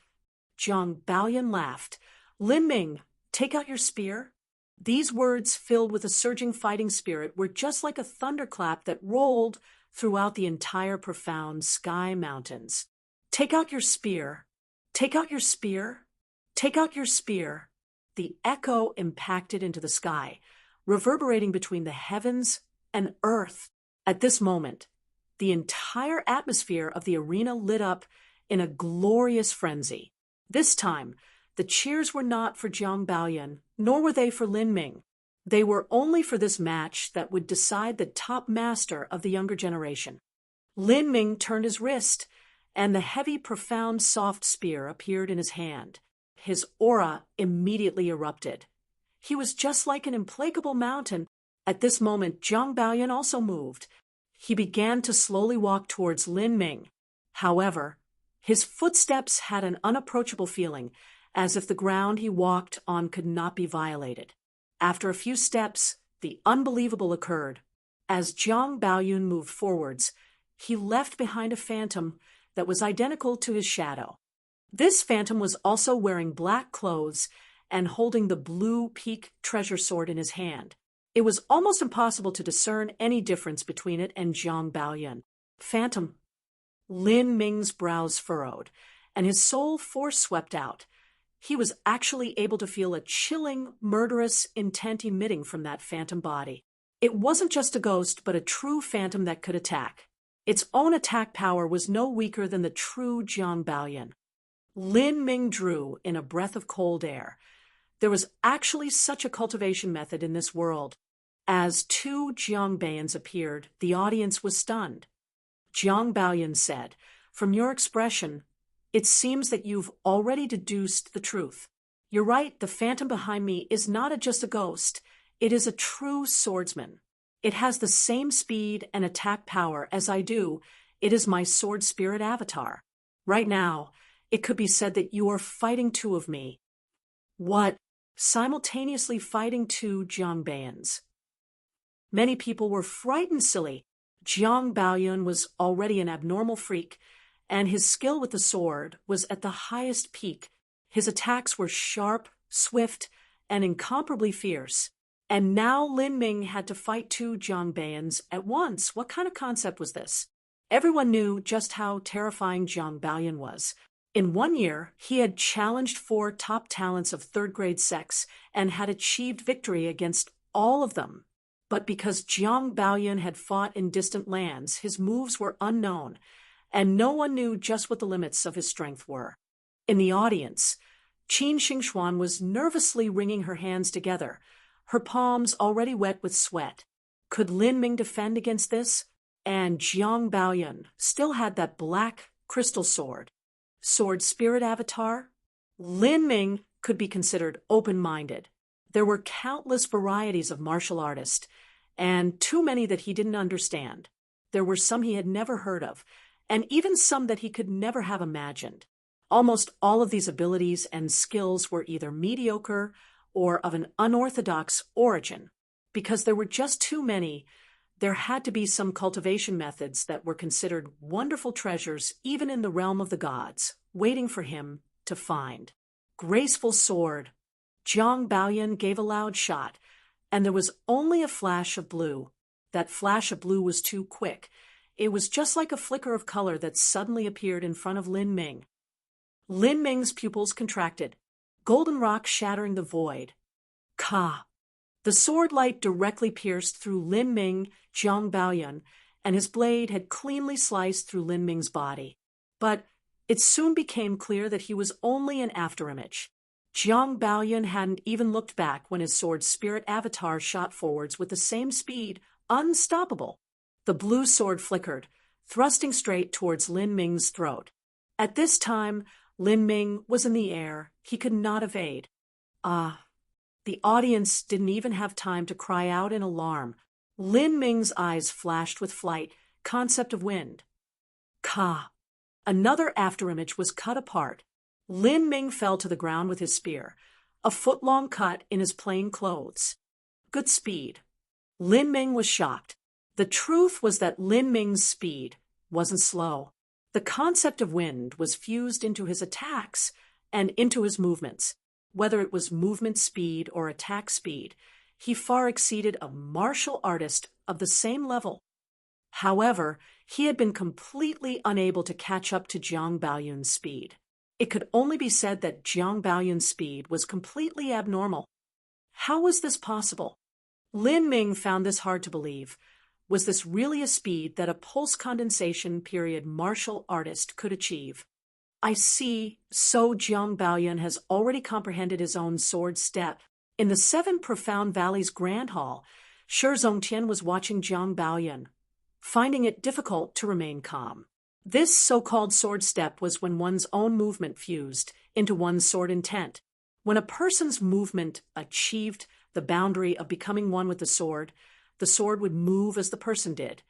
Zhang Baoyun laughed. "Lin Ming, take out your spear." These words, filled with a surging fighting spirit, were just like a thunderclap that rolled throughout the entire profound Sky Mountains. "Take out your spear. Take out your spear. Take out your spear." The echo impacted into the sky, reverberating between the heavens and earth. At this moment, the entire atmosphere of the arena lit up in a glorious frenzy. This time, the cheers were not for Jiang Baoyun, nor were they for Lin Ming. They were only for this match that would decide the top master of the younger generation. Lin Ming turned his wrist, and the heavy, profound, soft spear appeared in his hand. His aura immediately erupted. He was just like an implacable mountain. At this moment, Jiang Baoyun also moved. He began to slowly walk towards Lin Ming. However, his footsteps had an unapproachable feeling, as if the ground he walked on could not be violated. After a few steps, the unbelievable occurred. As Jiang Baoyun moved forwards, he left behind a phantom that was identical to his shadow. This phantom was also wearing black clothes and holding the blue peak treasure sword in his hand. It was almost impossible to discern any difference between it and Jiang Baoyun. Phantom. Lin Ming's brows furrowed, and his soul force swept out. He was actually able to feel a chilling, murderous intent emitting from that phantom body. It wasn't just a ghost, but a true phantom that could attack. Its own attack power was no weaker than the true Jiang Baoyun. Lin Ming drew in a breath of cold air. There was actually such a cultivation method in this world. As two Jiang Baoyuns appeared, the audience was stunned. Jiang Baoyun said, "From your expression, it seems that you've already deduced the truth. You're right, the phantom behind me is not just a ghost. It is a true swordsman. It has the same speed and attack power as I do. It is my sword spirit avatar. Right now, it could be said that you are fighting two of me." What? Simultaneously fighting two Jiang Baoyuns? Many people were frightened silly. Jiang Baoyun was already an abnormal freak, and his skill with the sword was at the highest peak. His attacks were sharp, swift, and incomparably fierce. And now Lin Ming had to fight two Jiang Baoyuns at once. What kind of concept was this? Everyone knew just how terrifying Jiang Baoyun was. In 1 year, he had challenged 4 top talents of third-grade sex and had achieved victory against all of them. But because Jiang Baoyun had fought in distant lands, his moves were unknown, and no one knew just what the limits of his strength were. In the audience, Qin Xingxuan was nervously wringing her hands together, her palms already wet with sweat. Could Lin Ming defend against this? And Jiang Baoyun still had that black crystal sword. Sword spirit avatar? Lin Ming could be considered open-minded. There were countless varieties of martial artists, and too many that he didn't understand. There were some he had never heard of, and even some that he could never have imagined. Almost all of these abilities and skills were either mediocre or of an unorthodox origin. Because there were just too many, there had to be some cultivation methods that were considered wonderful treasures even in the realm of the gods, waiting for him to find. Graceful sword. Jiang Baoyun gave a loud shot, and there was only a flash of blue. That flash of blue was too quick. It was just like a flicker of color that suddenly appeared in front of Lin Ming. Lin Ming's pupils contracted, golden rock shattering the void. Ka! The sword light directly pierced through Lin Ming, Jiang Baoyun, and his blade had cleanly sliced through Lin Ming's body. But it soon became clear that he was only an afterimage. Jiang Baoyun hadn't even looked back when his sword's spirit avatar shot forwards with the same speed, unstoppable. The blue sword flickered, thrusting straight towards Lin Ming's throat. At this time, Lin Ming was in the air. He could not evade. The audience didn't even have time to cry out in alarm. Lin Ming's eyes flashed with flight, concept of wind. Ka! Another afterimage was cut apart. Lin Ming fell to the ground with his spear, a foot-long cut in his plain clothes. Good speed. Lin Ming was shocked. The truth was that Lin Ming's speed wasn't slow. The concept of wind was fused into his attacks and into his movements. Whether it was movement speed or attack speed, he far exceeded a martial artist of the same level. However, he had been completely unable to catch up to Jiang Baoyun's speed. It could only be said that Jiang Baoyun's speed was completely abnormal. How was this possible? Lin Ming found this hard to believe. Was this really a speed that a pulse condensation period martial artist could achieve? I see, so Jiang Baoyun has already comprehended his own sword step. In the 7 Profound Valleys Grand Hall, Shi Zongtian was watching Jiang Baoyun, finding it difficult to remain calm. This so-called sword step was when one's own movement fused into one's sword intent. When a person's movement achieved the boundary of becoming one with the sword would move as the person did,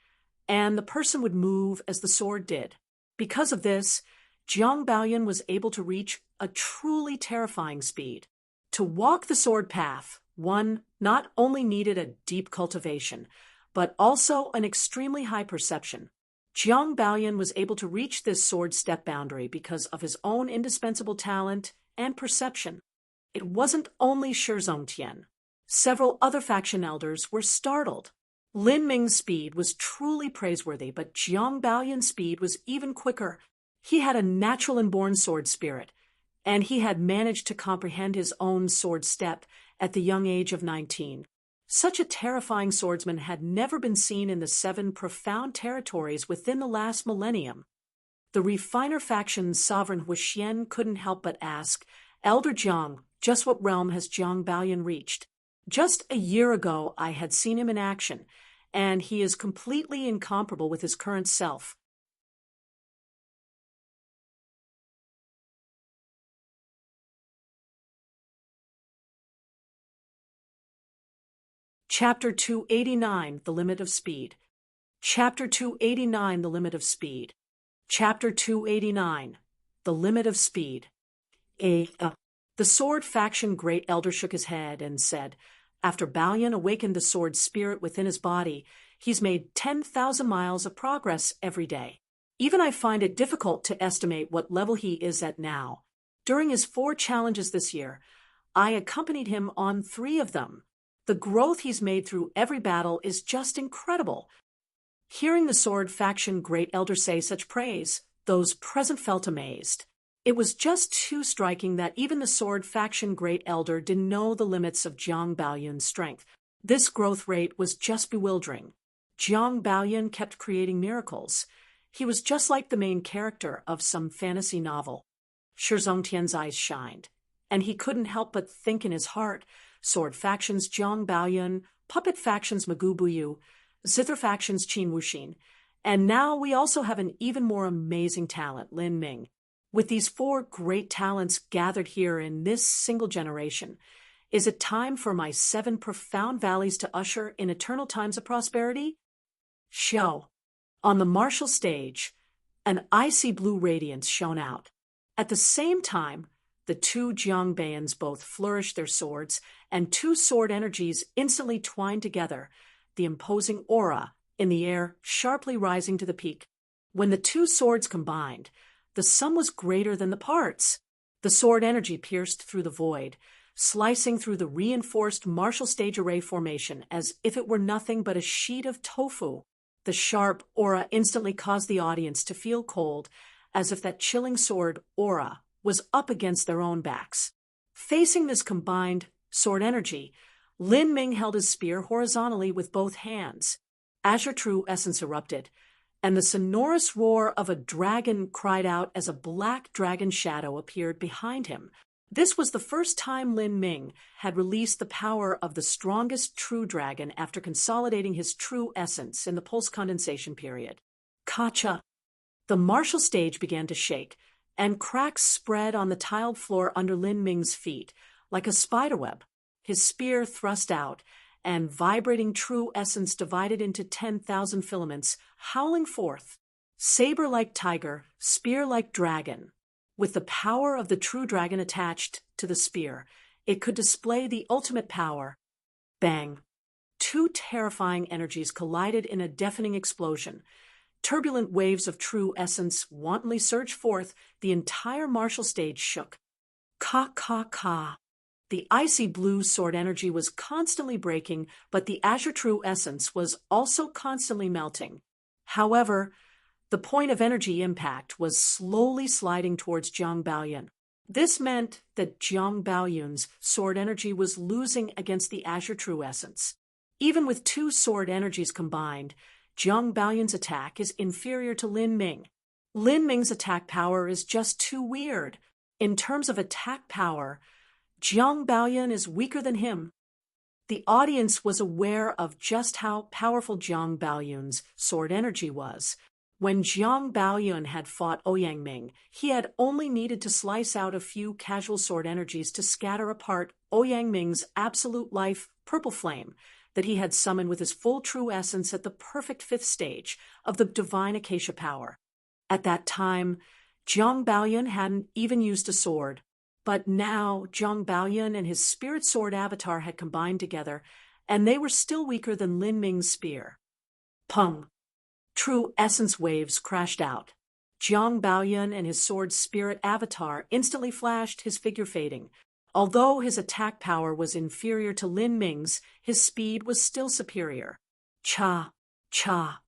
and the person would move as the sword did. Because of this, Jiang Baoyun was able to reach a truly terrifying speed. To walk the sword path, one not only needed a deep cultivation, but also an extremely high perception. Jiang Baoyun was able to reach this sword step boundary because of his own indispensable talent and perception. It wasn't only Shi Zongtian. Several other faction elders were startled. Lin Ming's speed was truly praiseworthy, but Jiang Baoyun's speed was even quicker. He had a natural inborn sword spirit, and he had managed to comprehend his own sword step at the young age of 19. Such a terrifying swordsman had never been seen in the 7 profound territories within the last millennium. The refiner faction's sovereign Huixian couldn't help but ask, "Elder Jiang, just what realm has Jiang Baoyun reached?" Just a year ago I had seen him in action, and he is completely incomparable with his current self. Chapter 289, The Limit of Speed. Chapter 289, The Limit of Speed. Chapter 289, The Limit of Speed. The sword faction great elder shook his head and said, "After Baoyun awakened the sword spirit within his body, he's made 10,000 miles of progress every day. Even I find it difficult to estimate what level he is at now. During his 4 challenges this year, I accompanied him on 3 of them. The growth he's made through every battle is just incredible." Hearing the sword faction great elder say such praise, those present felt amazed. It was just too striking that even the sword faction great elder didn't know the limits of Jiang Baoyun's strength. This growth rate was just bewildering. Jiang Baoyun kept creating miracles. He was just like the main character of some fantasy novel. Shi Zongtian's eyes shined, and he couldn't help but think in his heart, sword factions Jiang Baoyun, puppet factions Magu Buyu, zither factions Qin Wuxin, and now we also have an even more amazing talent, Lin Ming. With these 4 great talents gathered here in this single generation, is it time for my 7 profound valleys to usher in eternal times of prosperity? Show. On the martial stage, an icy blue radiance shone out. At the same time, the 2 Jiang Baoyuns both flourished their swords, and 2 sword energies instantly twined together, the imposing aura in the air sharply rising to the peak. When the 2 swords combined, the sum was greater than the parts. The sword energy pierced through the void, slicing through the reinforced martial stage array formation as if it were nothing but a sheet of tofu. The sharp aura instantly caused the audience to feel cold, as if that chilling sword aura was up against their own backs. Facing this combined sword energy, Lin Ming held his spear horizontally with both hands. Azure True Essence erupted, and the sonorous roar of a dragon cried out as a black dragon shadow appeared behind him. This was the first time Lin Ming had released the power of the strongest true dragon after consolidating his true essence in the pulse condensation period. Kacha! The martial stage began to shake, and cracks spread on the tiled floor under Lin Ming's feet, like a spiderweb. His spear thrust out, and vibrating true essence divided into 10,000 filaments, howling forth. Saber like tiger, spear like dragon. With the power of the true dragon attached to the spear, it could display the ultimate power. Bang! 2 terrifying energies collided in a deafening explosion. Turbulent waves of true essence wantonly surged forth, the entire martial stage shook. Ka. The icy blue sword energy was constantly breaking, but the azure true essence was also constantly melting. However, the point of energy impact was slowly sliding towards Jiang Baoyun. This meant that Jiang Baoyun's sword energy was losing against the azure true essence. Even with 2 sword energies combined, Jiang Baoyun's attack is inferior to Lin Ming. Lin Ming's attack power is just too weird. In terms of attack power, Jiang Baoyun is weaker than him. The audience was aware of just how powerful Jiang Baoyun's sword energy was. When Jiang Baoyun had fought Ouyang Ming, he had only needed to slice out a few casual sword energies to scatter apart Ouyang Ming's absolute life purple flame that he had summoned with his full true essence at the perfect 5th stage of the divine acacia power. At that time, Jiang Baoyun hadn't even used a sword. But now Jiang Baoyun and his spirit sword avatar had combined together, and they were still weaker than Lin Ming's spear. Pung! True essence waves crashed out. Jiang Baoyun and his sword spirit avatar instantly flashed, his figure fading. Although his attack power was inferior to Lin Ming's, his speed was still superior. Cha, cha.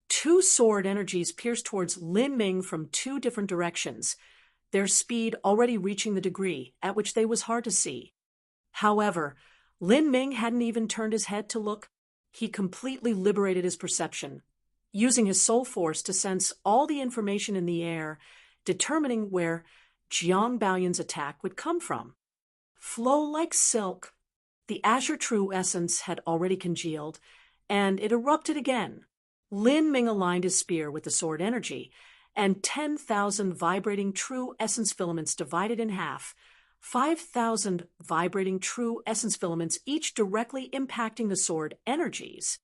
Two sword energies pierced towards Lin Ming from two different directions, their speed already reaching the degree at which they was hard to see. However, Lin Ming hadn't even turned his head to look. He completely liberated his perception, using his soul force to sense all the information in the air, determining where Jiang Baoyun's attack would come from. Flow like silk. The azure true essence had already congealed, and it erupted again. Lin Ming aligned his spear with the sword energy, and 10,000 vibrating true essence filaments divided in half, 5,000 vibrating true essence filaments each directly impacting the sword energies.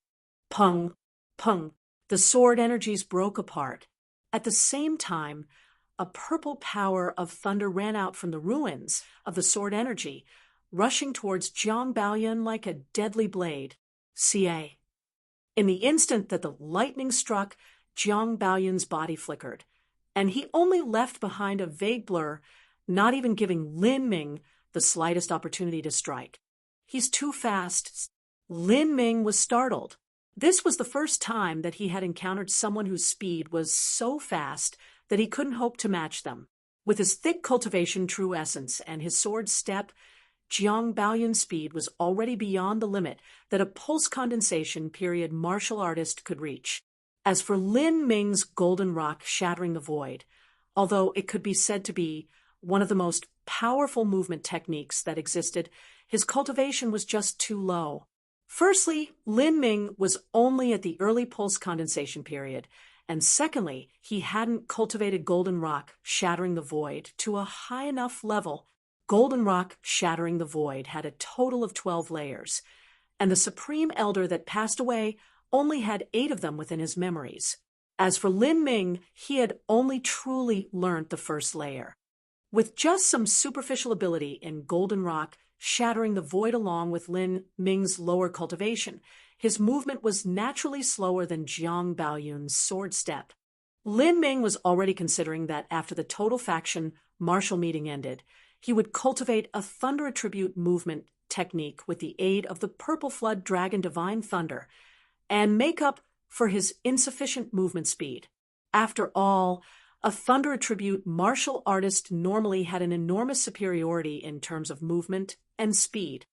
Pung, pung, the sword energies broke apart. At the same time, a purple power of thunder ran out from the ruins of the sword energy, rushing towards Jiang Baoyun like a deadly blade. CA. In the instant that the lightning struck, Jiang Baoyun's body flickered, and he only left behind a vague blur, not even giving Lin Ming the slightest opportunity to strike. He's too fast. Lin Ming was startled. This was the first time that he had encountered someone whose speed was so fast that he couldn't hope to match them. With his thick cultivation true essence and his sword step, Jiang Baoyun's speed was already beyond the limit that a pulse condensation period martial artist could reach. As for Lin Ming's golden rock shattering the void, although it could be said to be one of the most powerful movement techniques that existed, his cultivation was just too low. Firstly, Lin Ming was only at the early pulse condensation period, and secondly, he hadn't cultivated golden rock shattering the void to a high enough level. Golden rock shattering the void had a total of 12 layers, and the Supreme Elder that passed away only had 8 of them within his memories. As for Lin Ming, he had only truly learned the first layer. With just some superficial ability in golden rock shattering the void along with Lin Ming's lower cultivation, his movement was naturally slower than Jiang Baoyun's sword step. Lin Ming was already considering that after the total faction martial meeting ended, he would cultivate a thunder attribute movement technique with the aid of the Purple Flood Dragon Divine Thunder and make up for his insufficient movement speed. After all, a thunder attribute martial artist normally had an enormous superiority in terms of movement and speed.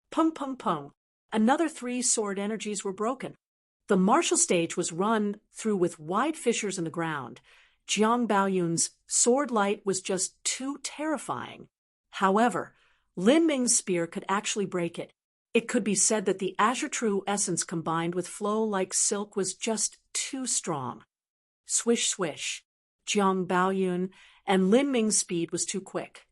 Pung pung pung. Another 3 sword energies were broken. The martial stage was run through with wide fissures in the ground. Jiang Baoyun's sword light was just too terrifying. However, Lin Ming's spear could actually break it. It could be said that the azure true essence combined with flow like silk was just too strong. Swish swish. Jiang Baoyun and Lin Ming's speed was too quick.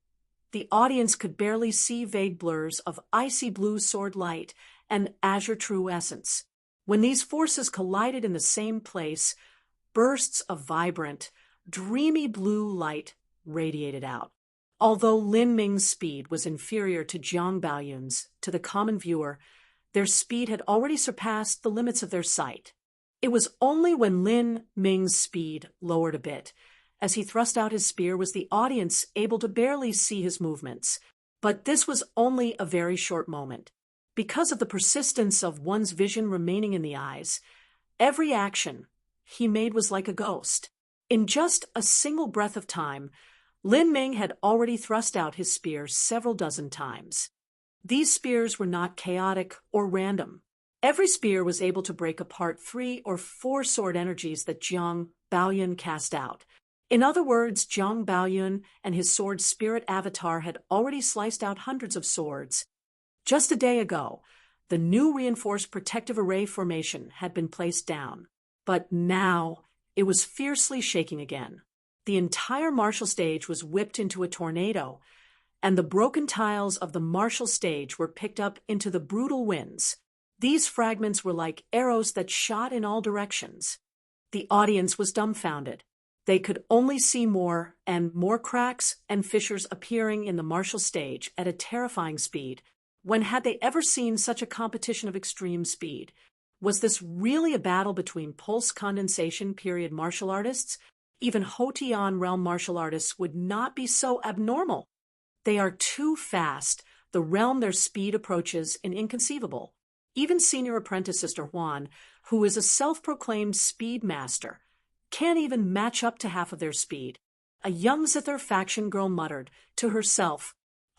The audience could barely see vague blurs of icy blue sword light and azure true essence. When these forces collided in the same place, bursts of vibrant, dreamy blue light radiated out. Although Lin Ming's speed was inferior to Jiang Baoyun's, to the common viewer, their speed had already surpassed the limits of their sight. It was only when Lin Ming's speed lowered a bit, as he thrust out his spear, was the audience able to barely see his movements. But this was only a very short moment. Because of the persistence of one's vision remaining in the eyes, every action he made was like a ghost. In just a single breath of time, Lin Ming had already thrust out his spear several dozen times. These spears were not chaotic or random. Every spear was able to break apart 3 or 4 sword energies that Jiang Baoyun cast out. In other words, Jiang Baoyun and his sword spirit avatar had already sliced out hundreds of swords. Just a day ago, the new reinforced protective array formation had been placed down, but now it was fiercely shaking again. The entire martial stage was whipped into a tornado, and the broken tiles of the martial stage were picked up into the brutal winds. These fragments were like arrows that shot in all directions. The audience was dumbfounded. They could only see more and more cracks and fissures appearing in the martial stage at a terrifying speed. When had they ever seen such a competition of extreme speed? Was this really a battle between pulse condensation period martial artists? Even Hotian realm martial artists would not be so abnormal. They are too fast. The realm their speed approaches is inconceivable. Even senior apprentice Sister Juan, who is a self-proclaimed speed master, can't even match up to half of their speed. A young Zither faction girl muttered to herself,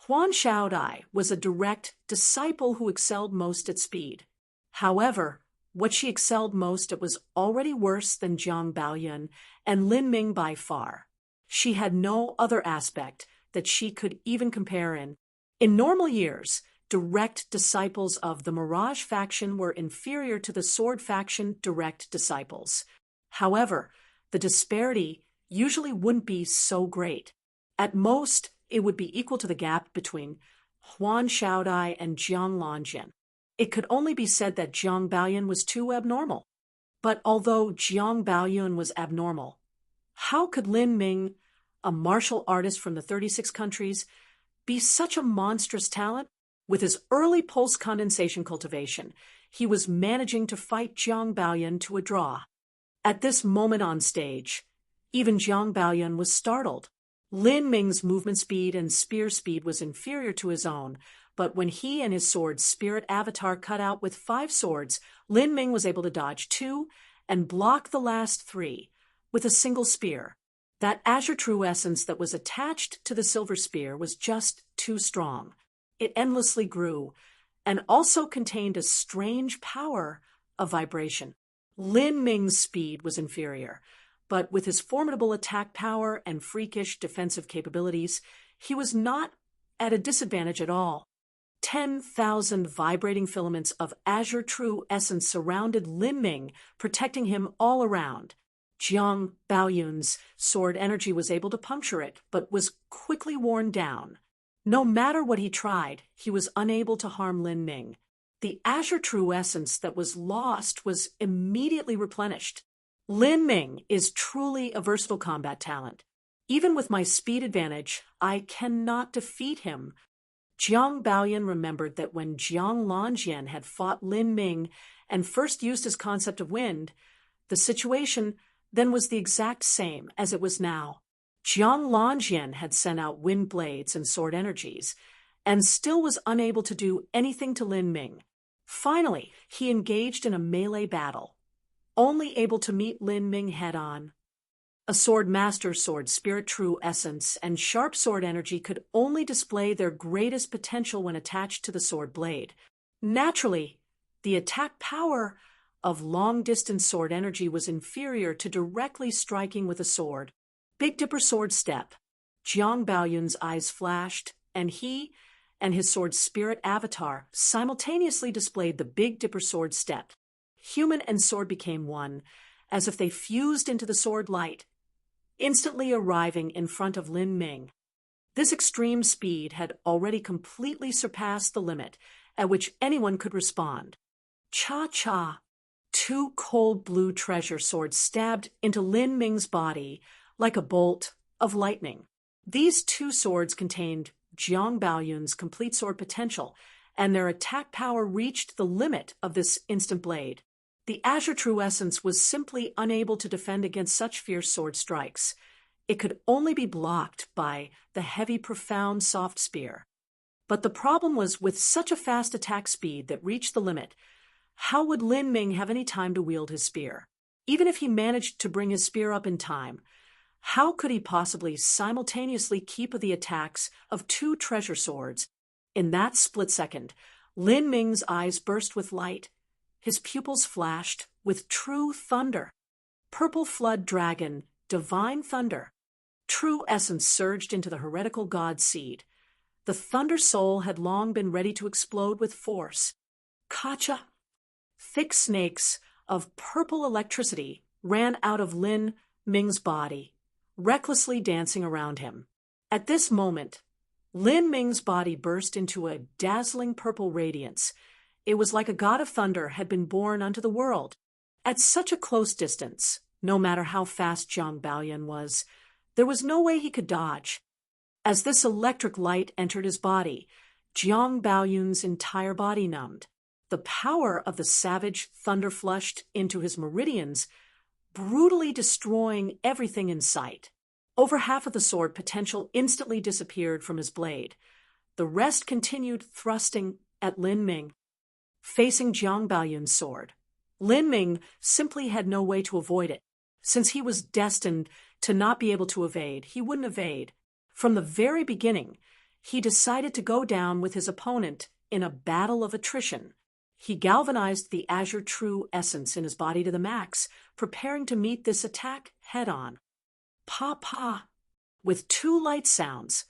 Juan Shaodai was a direct disciple who excelled most at speed. However, what she excelled most at was already worse than Jiang Baoyun and Lin Ming by far. She had no other aspect that she could even compare in. In normal years, direct disciples of the Mirage faction were inferior to the Sword faction direct disciples. However, the disparity usually wouldn't be so great. At most, it would be equal to the gap between Huan Shaodai and Jiang Lanjin. It could only be said that Jiang Baoyun was too abnormal. But although Jiang Baoyun was abnormal, how could Lin Ming, a martial artist from the 36 countries, be such a monstrous talent? With his early pulse condensation cultivation, he was managing to fight Jiang Baoyun to a draw. At this moment on stage, even Jiang Baoyun was startled. Lin Ming's movement speed and spear speed was inferior to his own, but when he and his sword's spirit avatar cut out with 5 swords, Lin Ming was able to dodge 2 and block the last 3 with a single spear. That azure true essence that was attached to the silver spear was just too strong. It endlessly grew and also contained a strange power of vibration. Lin Ming's speed was inferior, but with his formidable attack power and freakish defensive capabilities, he was not at a disadvantage at all. 10,000 vibrating filaments of azure true essence surrounded Lin Ming, protecting him all around. Jiang Baoyun's sword energy was able to puncture it, but was quickly worn down. No matter what he tried, he was unable to harm Lin Ming. The azure true essence that was lost was immediately replenished. Lin Ming is truly a versatile combat talent. Even with my speed advantage, I cannot defeat him. Jiang Baoyun remembered that when Jiang Lanjian had fought Lin Ming and first used his concept of wind, the situation then was the exact same as it was now. Jiang Lanjian had sent out wind blades and sword energies, and still was unable to do anything to Lin Ming. Finally, he engaged in a melee battle, only able to meet Lin Ming head-on. A sword master's sword spirit true essence and sharp sword energy could only display their greatest potential when attached to the sword blade. Naturally, the attack power of long-distance sword energy was inferior to directly striking with a sword. Big Dipper sword step. Jiang Baoyun's eyes flashed, and he and his sword spirit avatar simultaneously displayed the Big Dipper sword step. Human and sword became one, as if they fused into the sword light, instantly arriving in front of Lin Ming. This extreme speed had already completely surpassed the limit at which anyone could respond. Cha-cha! 2 cold blue treasure swords stabbed into Lin Ming's body like a bolt of lightning. These 2 swords contained Jiang Baoyun's complete sword potential, and their attack power reached the limit of this instant blade. The azure true essence was simply unable to defend against such fierce sword strikes. It could only be blocked by the heavy, profound, soft spear. But the problem was, with such a fast attack speed that reached the limit, how would Lin Ming have any time to wield his spear? Even if he managed to bring his spear up in time, how could he possibly simultaneously keep the attacks of 2 treasure swords? In that split second, Lin Ming's eyes burst with light. His pupils flashed with true thunder. Purple flood dragon, divine thunder. True essence surged into the heretical god seed. The thunder soul had long been ready to explode with force. Kacha! Thick snakes of purple electricity ran out of Lin Ming's body, recklessly dancing around him. At this moment, Lin Ming's body burst into a dazzling purple radiance. It was like a god of thunder had been born unto the world. At such a close distance, no matter how fast Jiang Baoyun was, there was no way he could dodge. As this electric light entered his body, Jiang Baoyun's entire body numbed. The power of the savage thunder flushed into his meridians, brutally destroying everything in sight. Over half of the sword potential instantly disappeared from his blade. The rest continued thrusting at Lin Ming, facing Jiang Baoyun's sword. Lin Ming simply had no way to avoid it. Since he was destined to not be able to evade, he wouldn't evade. From the very beginning, he decided to go down with his opponent in a battle of attrition. He galvanized the Azure True essence in his body to the max, preparing to meet this attack head-on. Pa-pa! With two light sounds,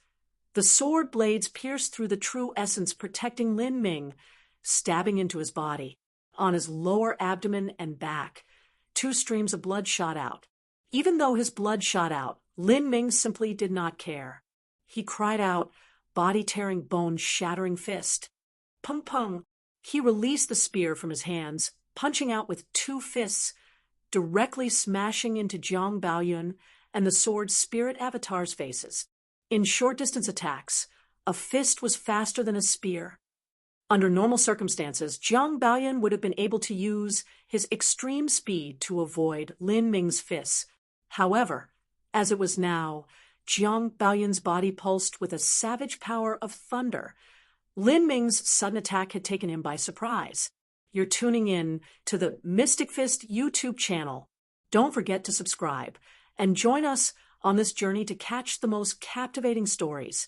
the sword blades pierced through the true essence, protecting Lin Ming, stabbing into his body. On his lower abdomen and back, 2 streams of blood shot out. Even though his blood shot out, Lin Ming simply did not care. He cried out, body-tearing, bone-shattering fist. Pung-pung! He released the spear from his hands, punching out with 2 fists, directly smashing into Jiang Baoyun and the sword's spirit avatar's faces. In short-distance attacks, a fist was faster than a spear. Under normal circumstances, Jiang Baoyun would have been able to use his extreme speed to avoid Lin Ming's fists. However, as it was now, Jiang Baoyun's body pulsed with a savage power of thunder. Lin Ming's sudden attack had taken him by surprise. You're tuning in to the Mystic Fist YouTube channel. Don't forget to subscribe and join us on this journey to catch the most captivating stories.